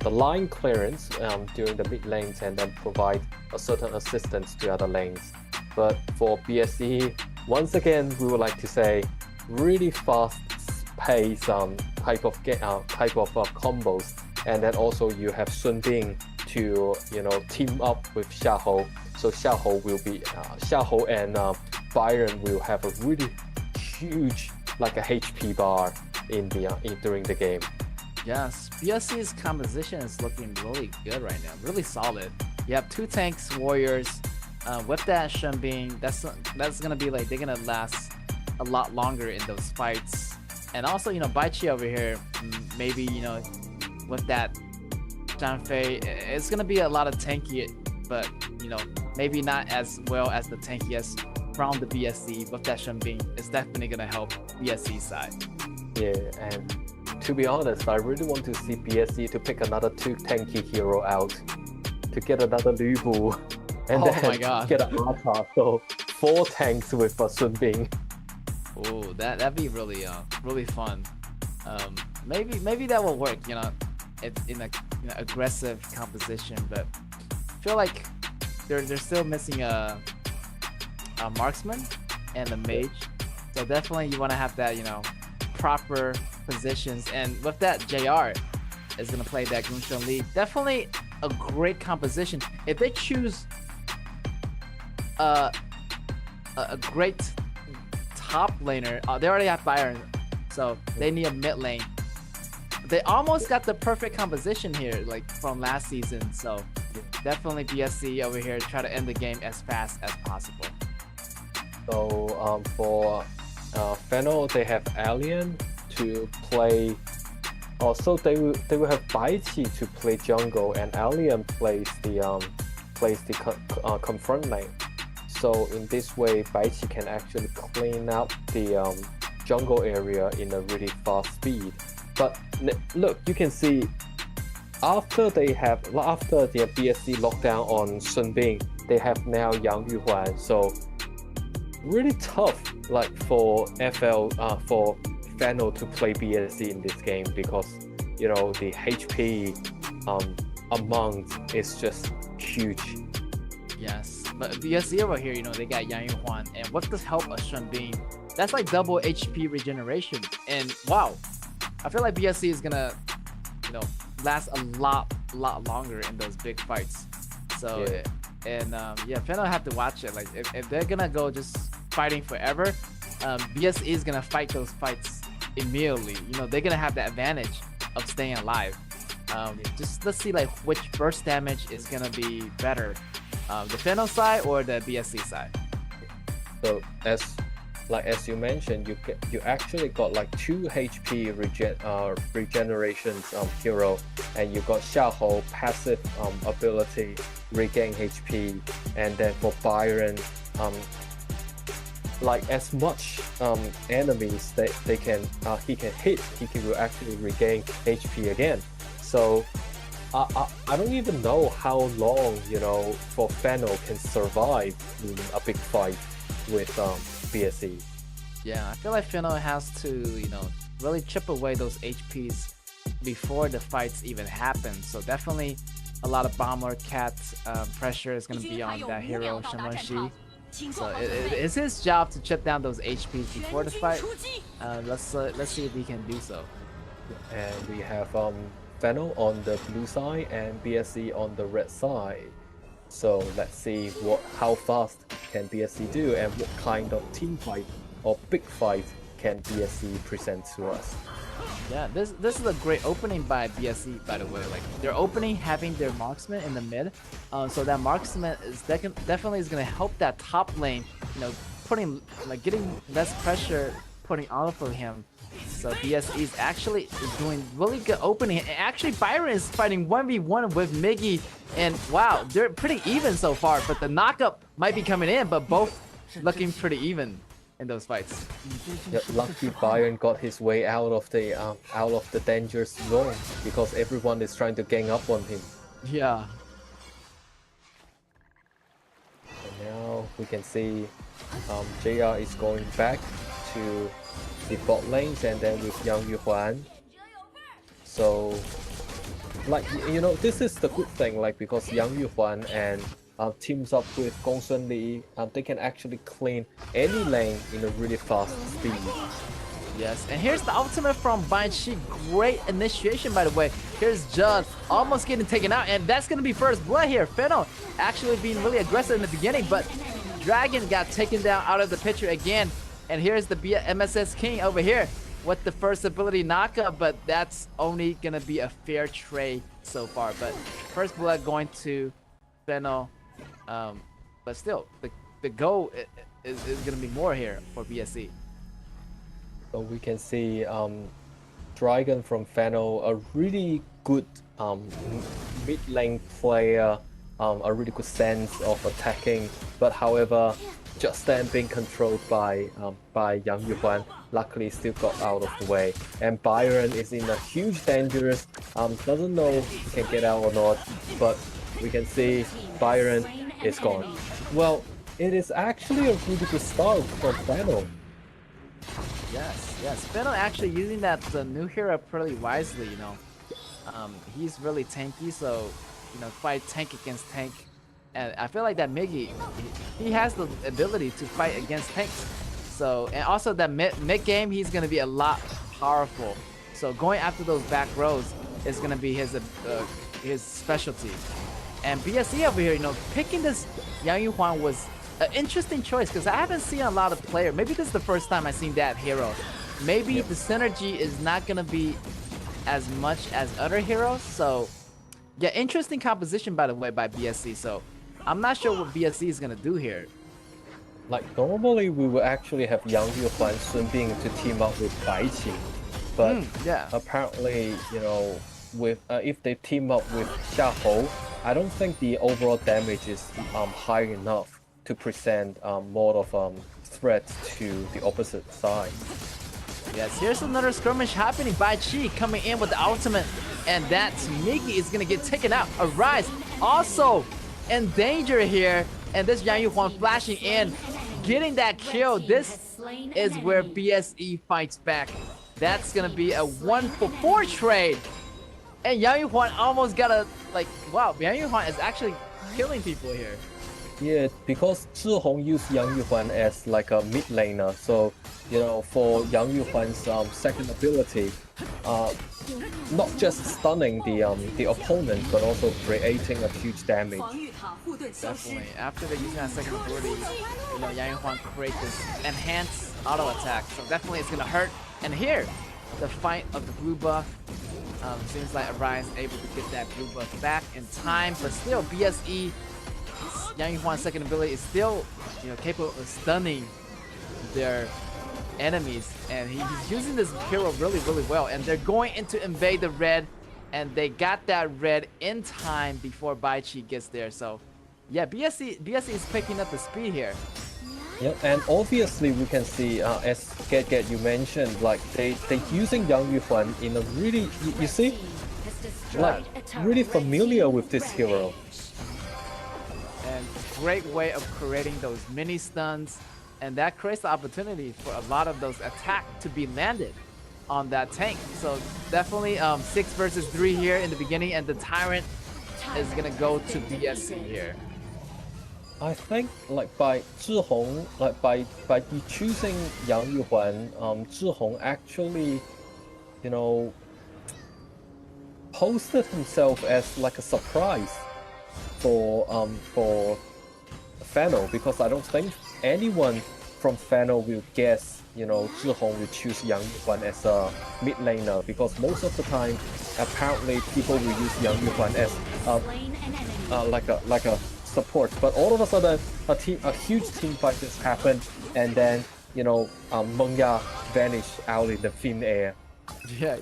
line clearance during the mid lanes, and then provide a certain assistance to other lanes. But for BSC, once again, we would like to say really fast pace type of combos, and then also you have Sun Bing to team up with Xiahou. So Xiahou and Byron will have a really huge like a HP bar during the game. Yes, BSC's composition is looking really good right now, really solid. You have 2 tanks, warriors. With that Shenbing, that's gonna be like they're gonna last a lot longer in those fights. And also, you know, Baichi over here, maybe, you know, with that Zhang it's gonna be a lot of tanky, but you know, maybe not as well as the tankiest from the BSC. With that Shenbing, it's definitely gonna help BSC side. Yeah, and to be honest, I really want to see BSC to pick another 2 tanky hero out to get another Lu Bu and then get an Arta. So 4 tanks with Sun Bing. Oh, that'd be really really fun. Maybe that will work, you know, in a aggressive composition, but I feel like they're still missing a marksman and a mage. So definitely you want to have that, you know, proper positions. And with that, JR is gonna play that Gunshun Lee. Definitely a great composition. If they choose a great top laner, they already have Byron, so they need a mid lane. They almost got the perfect composition here, like from last season. So definitely BSC over here try to end the game as fast as possible. So for Fennel, they have Alien to play. Also, they will have Baichi to play jungle, and Alien plays the confront lane. So in this way, Baichi can actually clean up the jungle area in a really fast speed. But look, you can see after the BSC lockdown on Sun Bing, they have now Yang Yuhuan. So really tough, like for for Fennel to play BSC in this game, because you know the HP amount is just huge. Yes, but BSC over here, you know, they got Yang Yuhuan, and with the help of Shenbing, that's like double HP regeneration. And wow, I feel like BSC is gonna, you know, last a lot longer in those big fights. So yeah, Fennel have to watch it. Like if they're gonna go just fighting forever, BSC is gonna fight those fights immediately. You know, they're gonna have the advantage of staying alive. Just let's see like which burst damage is gonna be better, the Fennel side or the BSC side. So as you mentioned, you actually got like 2 HP regenerations hero, and you got Xiaohou passive ability regain HP, and then for Byron, like as much enemies that he can hit, he will actually regain HP again. So I don't even know how long, you know, for Fennel can survive in a big fight with BSC. Yeah, I feel like Fennel has to, you know, really chip away those HPs before the fights even happen. So definitely a lot of bomber cat pressure is going to be on that hero, Shenwen Shi. So it's his job to chip down those HPs before the fight. Let's see if he can do so. And we have Fennel on the blue side and BSC on the red side. So let's see how fast can BSC do, and what kind of team fight or big fight can BSC present to us. Yeah, this is a great opening by BSC, by the way. Like they're opening having their marksman in the mid, so that marksman is definitely is gonna help that top lane. You know, getting less pressure, putting off of him. So BSC is actually doing really good opening. And actually, Byron is fighting 1v1 with Miggy, and wow, they're pretty even so far. But the knockup might be coming in, but both looking pretty even in those fights. Yeah, lucky Byron got his way out of the dangerous zone, because everyone is trying to gang up on him. Yeah. And now we can see JR is going back to the bot lanes, and then with Yang Yuhuan. So like, you know, this is the good thing, like, because Yang Yuhuan and teams up with Gongsun Li, they can actually clean any lane in a really fast speed. Yes, and here's the ultimate from Baichi. Great initiation, by the way. Here's Judd almost getting taken out, and that's gonna be first blood here. Fennel actually being really aggressive in the beginning, but Dragon got taken down out of the picture again. And here's the MSS King over here. with the first ability knockup, but that's only gonna be a fair trade so far. But first blood going to Fennel, but still the goal is gonna be more here for BSC. So we can see Dragon from Fennel, a really good mid lane player, a really good sense of attacking, but however, just then being controlled by Yang Yuhuan, luckily still got out of the way. And Byron is in a huge danger, doesn't know if he can get out or not, but we can see Byron is gone. Well, it is actually a really good start from Fennel. Yes. Fennel actually using that new hero pretty wisely, you know. He's really tanky, so you know, fight tank against tank. And I feel like that Miggy, he has the ability to fight against tanks. So, and also that mid game, he's gonna be a lot powerful. So going after those back rows is gonna be his specialty. And BSC over here, you know, picking this Yang Yuhuan was an interesting choice because I haven't seen a lot of players. Maybe this is the first time I've seen that hero. Maybe the synergy is not gonna be as much as other heroes. So yeah, interesting composition by the way by BSC. So I'm not sure what BSC is gonna do here. Like normally we would actually have Yang Yuhuan Sun Bing to team up with Bai Qi, but apparently, you know, with if they team up with Xiahou, I don't think the overall damage is high enough to present more of threats to the opposite side. Yes, here's another skirmish happening. Bai Qi coming in with the ultimate, and that Miggy is gonna get taken out. Arise also in danger here, and this Yang Yuhuan flashing in, getting that kill. This is where BSE fights back. That's gonna be a 1-for-4 trade. And Yang Yuhuan almost got a, like, wow, Yang Yuhuan is actually killing people here. Yeah, because Zhihong used Yang Yuhuan as like a mid laner, so you know, for Yang Yuhuan's second ability, not just stunning the opponent, but also creating a huge damage. Definitely. After they're using that second ability, you know, Yang Yuhuan create this enhanced auto attack, so definitely it's gonna hurt. And here, the fight of the blue buff. Seems like Arise able to get that blue buff back in time, but still BSE. Yang Yuhuan's second ability is still, you know, capable of stunning their enemies, and he's using this hero really well. And they're going into invade the red, and they got that red in time before Bai Qi gets there. So, yeah, BSC is picking up the speed here. Yeah, and obviously we can see, as Get you mentioned, like they using Yang Yuhuan in a really, you see, like really familiar with this hero. And great way of creating those mini stuns, and that creates the opportunity for a lot of those attacks to be landed on that tank. So definitely 6 versus 3 here in the beginning, and the Tyrant is gonna go to BSC here. I think like by Zhihong, like by choosing Yang Yuhuan, Zhihong actually, you know, posted himself as like a surprise for Fennel, because I don't think anyone from Fennel will guess, you know, Zhihong will choose Yang Yuhuan as a mid laner, because most of the time apparently people will use Yang Yuhuan as like a support. But all of a sudden a huge team fight just happened, and then, you know, Mengya vanished out in the thin air. Yeah,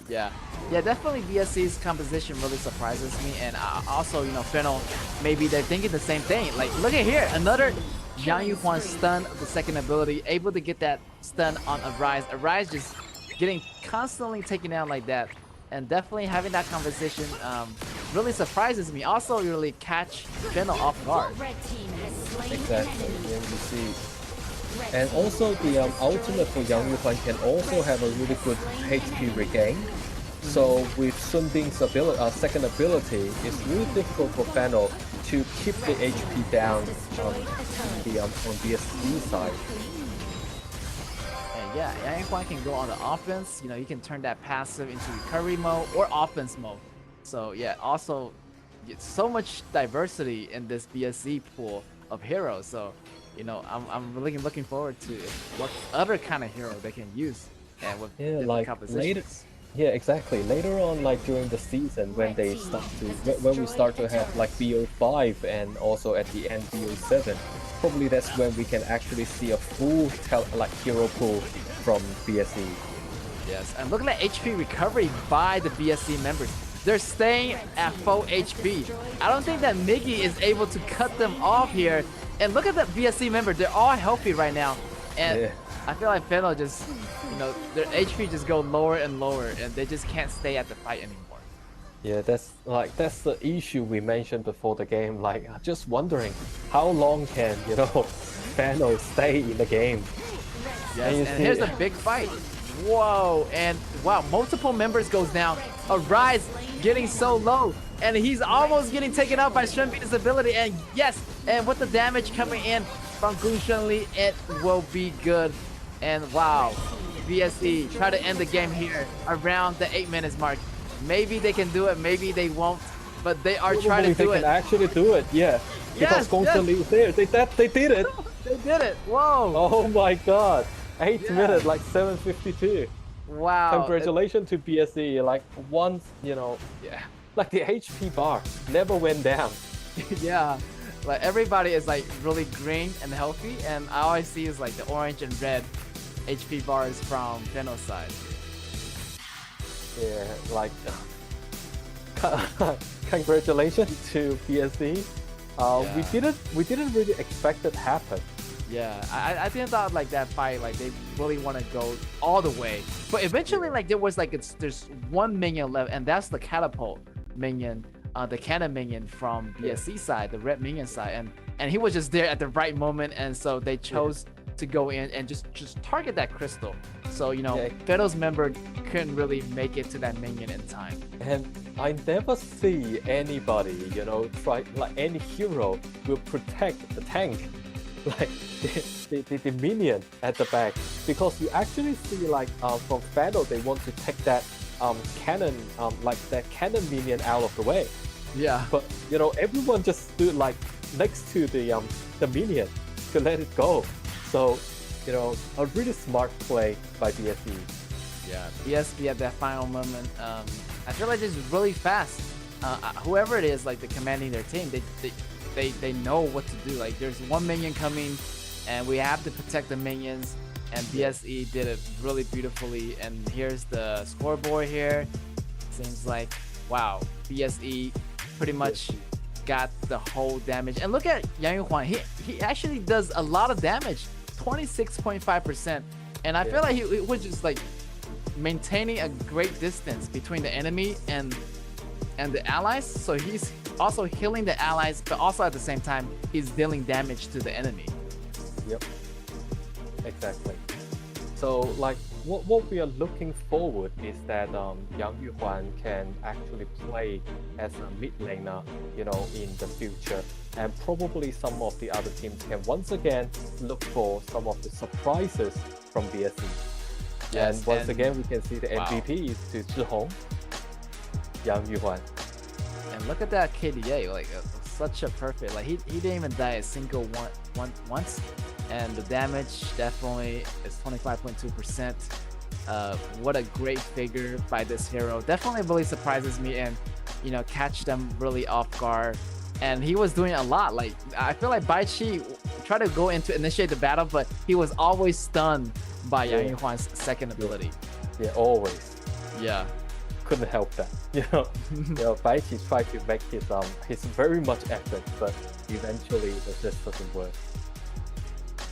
definitely BSC's composition really surprises me, and also, you know, Fennel, maybe they're thinking the same thing. Like, look at here, another Yang Yuhuan stun of the second ability, able to get that stun on Arise. Arise just getting constantly taken out like that, and definitely having that conversation really surprises me. Also, really catch Fennel off guard. Exactly, yeah, you see. And also the ultimate for Yang Yuhuan can also have a really good HP regain. So with Sun Bing's second ability, it's really difficult for Fennel to keep the HP down on BSC side. And yeah, Yang Yuhuan can go on the offense. You know, you can turn that passive into recovery mode or offense mode. So yeah, also so much diversity in this BSC pool of heroes. So, you know, I'm really looking forward to what other kind of hero they can use and with Yeah, different like compositions. later. Yeah, exactly. Later on, like during the season, when they start to when we start to have like BO5 and also at the end BO7, probably that's when we can actually see a full like hero pool from BSE. Yes, and look at that HP recovery by the BSC members. They're staying at full HP. I don't think that Miggy is able to cut them off here. And look at that BSC member. They're all healthy right now. And Yeah. I feel like Fennel just, their HP just go lower and lower, and they just can't stay at the fight anymore. Yeah, that's the issue we mentioned before the game. Like, just wondering how long can Fennel stay in the game. Yes, and here's a big fight. Whoa, and wow, multiple members goes down. Arise getting so low, and he's almost getting taken out by Shunbi's ability. And yes, and with the damage coming in from Gun Shunli, it will be good. And wow, BSE try to end the game here around the 8 minutes mark. Maybe they can do it, maybe they won't, but they are trying to do They it. can actually do it, yeah. Because Gun Shunli is there. They did it. They did it. Whoa. Oh my god. 8 minutes, like 7:52. Wow. Congratulations to BSE. Like once, like the HP bar never went down. Yeah, like everybody is like really green and healthy, and all I see is like the orange and red HP bars from Fennel's side. Yeah, like congratulations to BSE. We didn't really expect that to happen. Yeah, I didn't thought like that fight, like they really want to go all the way. But eventually, like there was like there's one minion left, and that's the catapult minion, the cannon minion from BSC side, the red minion side, and he was just there at the right moment, and so they chose to go in and just target that crystal. So Fennel's member couldn't really make it to that minion in time. And I never see anybody, try like any hero will protect the tank. Like the minion at the back, because you actually see like from Fennel they want to take that cannon like that cannon minion out of the way. Yeah. But everyone just stood like next to the minion to let it go. So a really smart play by BSE. Yeah, BSB at that final moment. I feel like it's really fast. Whoever it is, like the commanding their team, they know what to do. Like there's one minion coming, and we have to protect the minions. And BSE did it really beautifully. And here's the scoreboard here. Seems like wow, BSE pretty much got the whole damage. And look at Yang Yuhuan. He actually does a lot of damage, 26.5%. And I feel like he was just like maintaining a great distance between the enemy and the allies. So he's also healing the allies, but also at the same time he's dealing damage to the enemy. Yep, exactly. So like what we are looking forward is that Yang Yuhuan can actually play as a mid laner, in the future, and probably some of the other teams can once again look for some of the surprises from BSE. Yes, and once again we can see the MVP is to Zhihong, Yang Yuhuan. And look at that KDA, like such a perfect, like he didn't even die a single once, and the damage definitely is 25.2%. What a great figure by this hero. Definitely really surprises me and catch them really off guard. And he was doing a lot. Like I feel like Baichi tried to go into initiate the battle, but he was always stunned by Yang Yuhuan's second ability. Yeah, always. Yeah. Couldn't help that. Baichi tried to make his very much effort, but eventually it just doesn't work.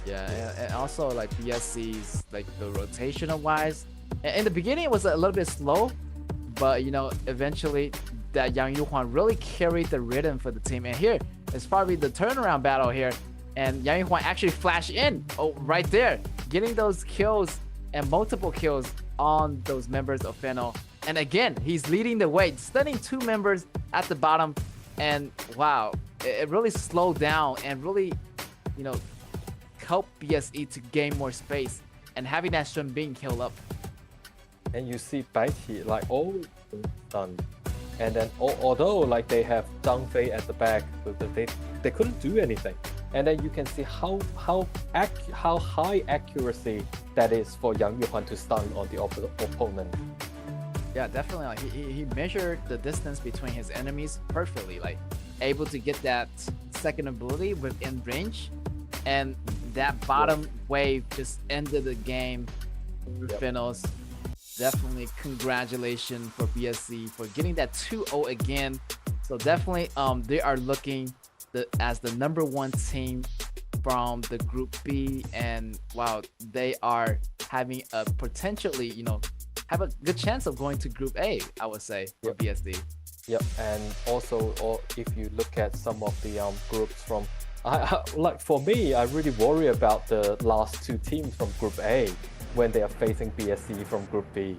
Yeah, and also like BSC's like the rotational wise, in the beginning it was a little bit slow, but eventually that Yang Yuhuan really carried the rhythm for the team. And here is probably the turnaround battle here, and Yang Yuhuan actually flashed in right there, getting those kills and multiple kills on those members of Fennel. And again, he's leading the way, stunning 2 members at the bottom. And wow, it really slowed down and really, help BSE to gain more space and having that Shun being killed up. And you see Baichi like all stunned, and then although like they have Zhang Fei at the back, but they couldn't do anything. and then you can see how high accuracy that is for Yang Yuhan to stun on the opponent. Yeah, definitely. Like he measured the distance between his enemies perfectly, like able to get that second ability within range, and that bottom wave just ended the game. Finals. Definitely congratulations for BSC for getting that 2-0 again. So definitely they are looking as the #1 team from the Group B, and wow, they are having a potentially, have a good chance of going to Group A, I would say, for BSD. Yep, and also, or if you look at some of the groups from, like for me, I really worry about the last 2 teams from Group A when they are facing BSC from Group B.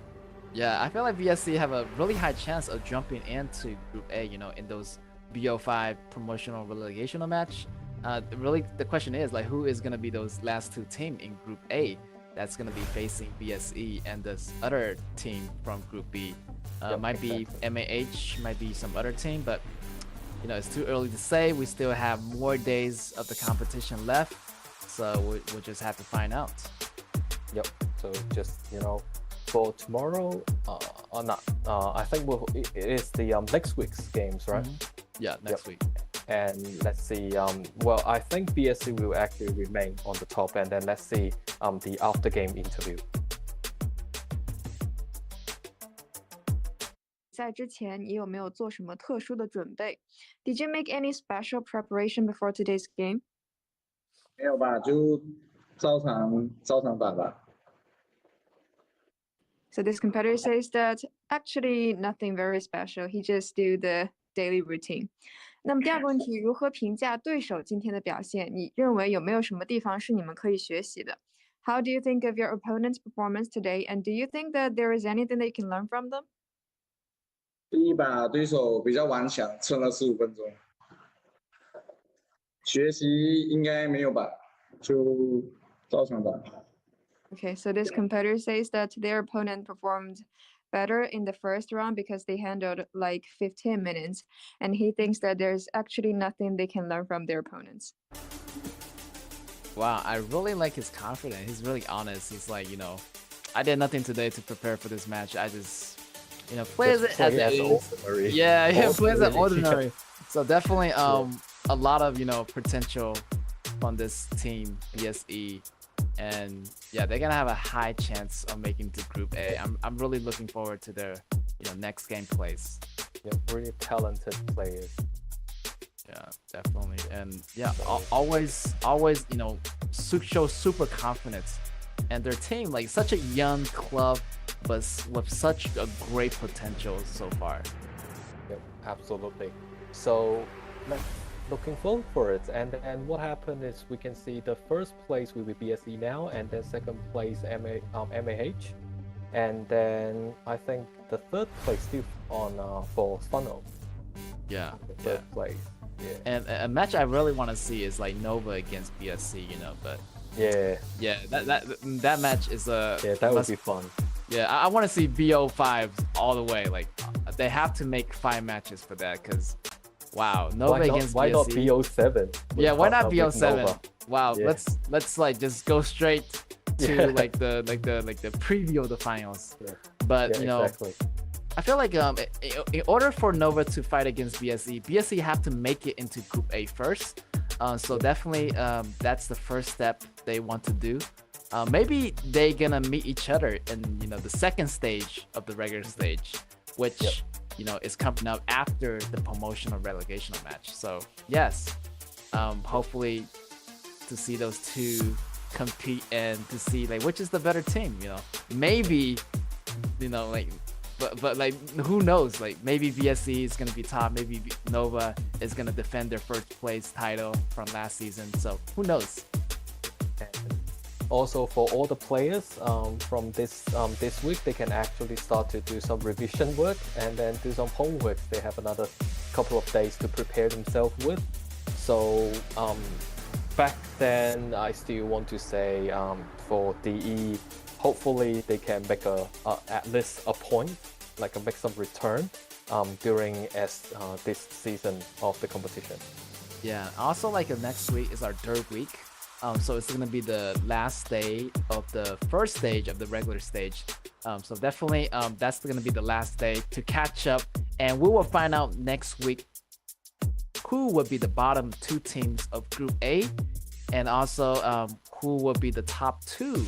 Yeah, I feel like BSC have a really high chance of jumping into Group A, in those BO5 promotional relegational match. Really, the question is like, who is gonna be those last 2 teams in Group A that's gonna be facing BSE and this other team from Group B? Might be MAH, might be some other team, but it's too early to say. We still have more days of the competition left, so we'll just have to find out. Yep. So just for tomorrow, or not? I think it is the next week's games, right? Yeah, next week. And let's see. Well, I think BSC will actually remain on the top, and then let's see the after game interview. 在之前，你有没有做什么特殊的准备 ？Did you make any special preparation before today's game? 没有吧，就照常打吧。So this competitor says that actually nothing very special. He just do the daily routine. 那么第二个问题，如何评价对手今天的表现？你认为有没有什么地方是你们可以学习的 ？How do you think of your opponent's performance today? And do you think that there is anything that you can learn from them? 第一把对手比较顽强，撑了15分钟。学习应该没有吧，就照常打。Okay, so this competitor says that their opponent performed better in the first round because they handled like 15 minutes, and he thinks that there's actually nothing they can learn from their opponents. Wow, I really like his confidence. He's really honest. He's like, I did nothing today to prepare for this match. I just, play as ordinary. Yeah, play as an ordinary. So definitely a lot of, potential on this team, BSE. And yeah, they're gonna have a high chance of making to Group A. I'm really looking forward to their next game plays. Yeah, really talented players. Yeah, definitely. And yeah, always show super confidence. And their team, like such a young club, but with such a great potential so far. Yep, absolutely. So looking forward for it, and what happened is we can see the first place will be BSE now, and then second place MAH, and then I think the third place still on for Funnel. Yeah, third place. Yeah. And a match I really want to see is like Nova against BSC, but yeah, that match is that would be fun. Yeah, I want to see BO5 all the way. Like they have to make 5 matches for that, because wow, Nova against BSC. Why not BO7? Yeah, why not BO7? Wow, yeah. let's like just go straight to like the preview of the finals. Yeah. But exactly. I feel like in order for Nova to fight against BSC have to make it into Group A first. So definitely that's the first step they want to do. Maybe they gonna meet each other in the second stage of the regular stage, which is coming up after the promotional relegational match. So yes, hopefully to see those two compete and to see like which is the better team. Maybe like. But like who knows, like maybe VSC is gonna be top, maybe Nova is gonna defend their first place title from last season, so who knows. And also for all the players from this week, they can actually start to do some revision work and then do some homework. They have another couple of days to prepare themselves with. So back then I still want to say for DE, hopefully they can make at least a point, like make some return during this season of the competition. Yeah. Also, like next week is our third week. So it's gonna be the last day of the first stage of the regular stage. So definitely, that's gonna be the last day to catch up, and we will find out next week who will be the bottom two teams of Group A, and also who will be the top two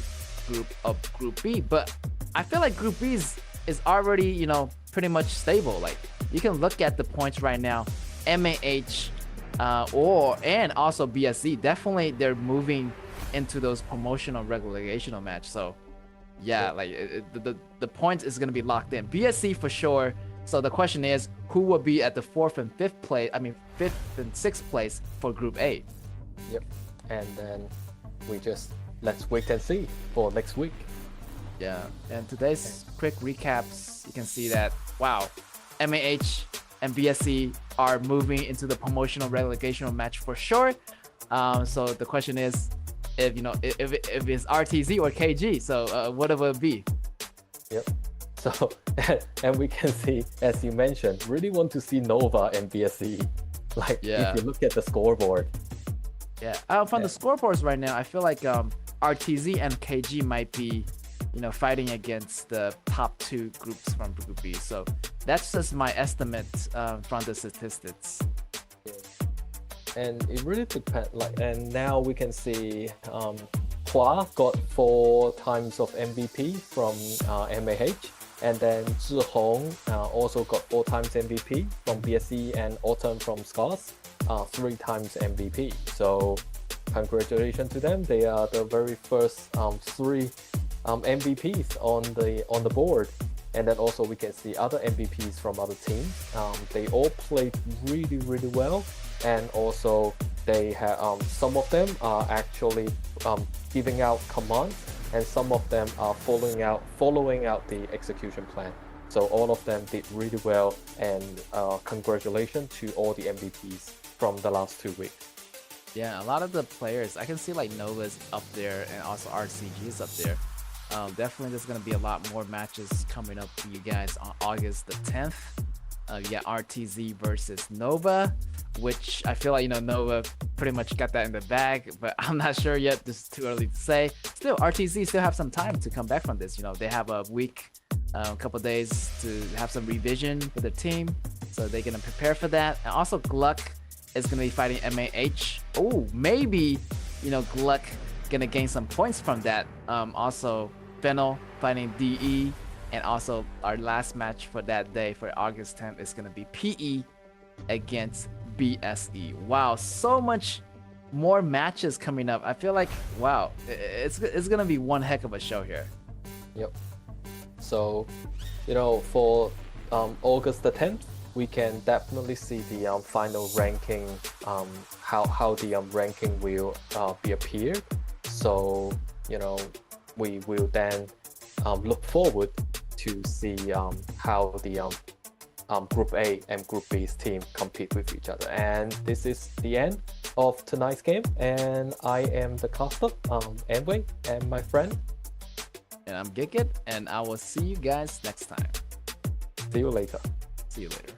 group of Group B. But I feel like Group B is already, you know, pretty much stable. Like you can look at the points right now, MAH. And also BSC, definitely they're moving into those promotional regulational match. So yeah, like the points is going to be locked in. BSC for sure. So the question is, who will be at the 4th and 5th place? I mean 5th and 6th place for Group A. Yep. And then let's wait and see for next week. Yeah. And today's quick recaps, you can see that wow, MAH and BSC are moving into the promotional relegational match for sure. So the question is, if it's RTZ or KG. So what will it be? Yep. So and we can see, as you mentioned, really want to see Nova and BSC. Like if you look at the scoreboard. Yeah. From the scoreboards right now, I feel like RTZ and KG might be, fighting against the top two groups from Group B. So that's just my estimate from the statistics. And it really depends. And now we can see KAW got 4 times of MVP from MAH, and then Zhihong also got 4 times MVP from BSC, and Autumn from Scars 3 times MVP. So congratulations to them. They are the very first 3 MVPs on the board. And then also we can see other MVPs from other teams. They all played really, really well. And also they have some of them are actually giving out commands, and some of them are following out the execution plan. So all of them did really well, and congratulations to all the MVPs from the last 2 weeks. Yeah, a lot of the players, I can see like Nova's up there and also RCG's up there. Definitely there's going to be a lot more matches coming up for you guys on August the 10th. RTZ versus Nova, which I feel like, Nova pretty much got that in the bag, but I'm not sure yet. This is too early to say. Still, RTZ still have some time to come back from this. They have a week, a couple days to have some revision for the team, so they're going to prepare for that. And also Gluck is going to be fighting MAH. Oh, maybe, Gluck going to gain some points from that. Also, Fennel fighting DE. And also our last match for that day, for August 10th, is going to be PE against BSE. Wow, so much more matches coming up. I feel like, wow, it's going to be one heck of a show here. Yep. So, for August the 10th, we can definitely see the final ranking, how the ranking will be appeared. So, we will then look forward to see how the Group A and Group B's team compete with each other. And this is the end of tonight's game. And I am the caster, Amway, and my friend. And I'm Gigit, and I will see you guys next time. See you later. See you later.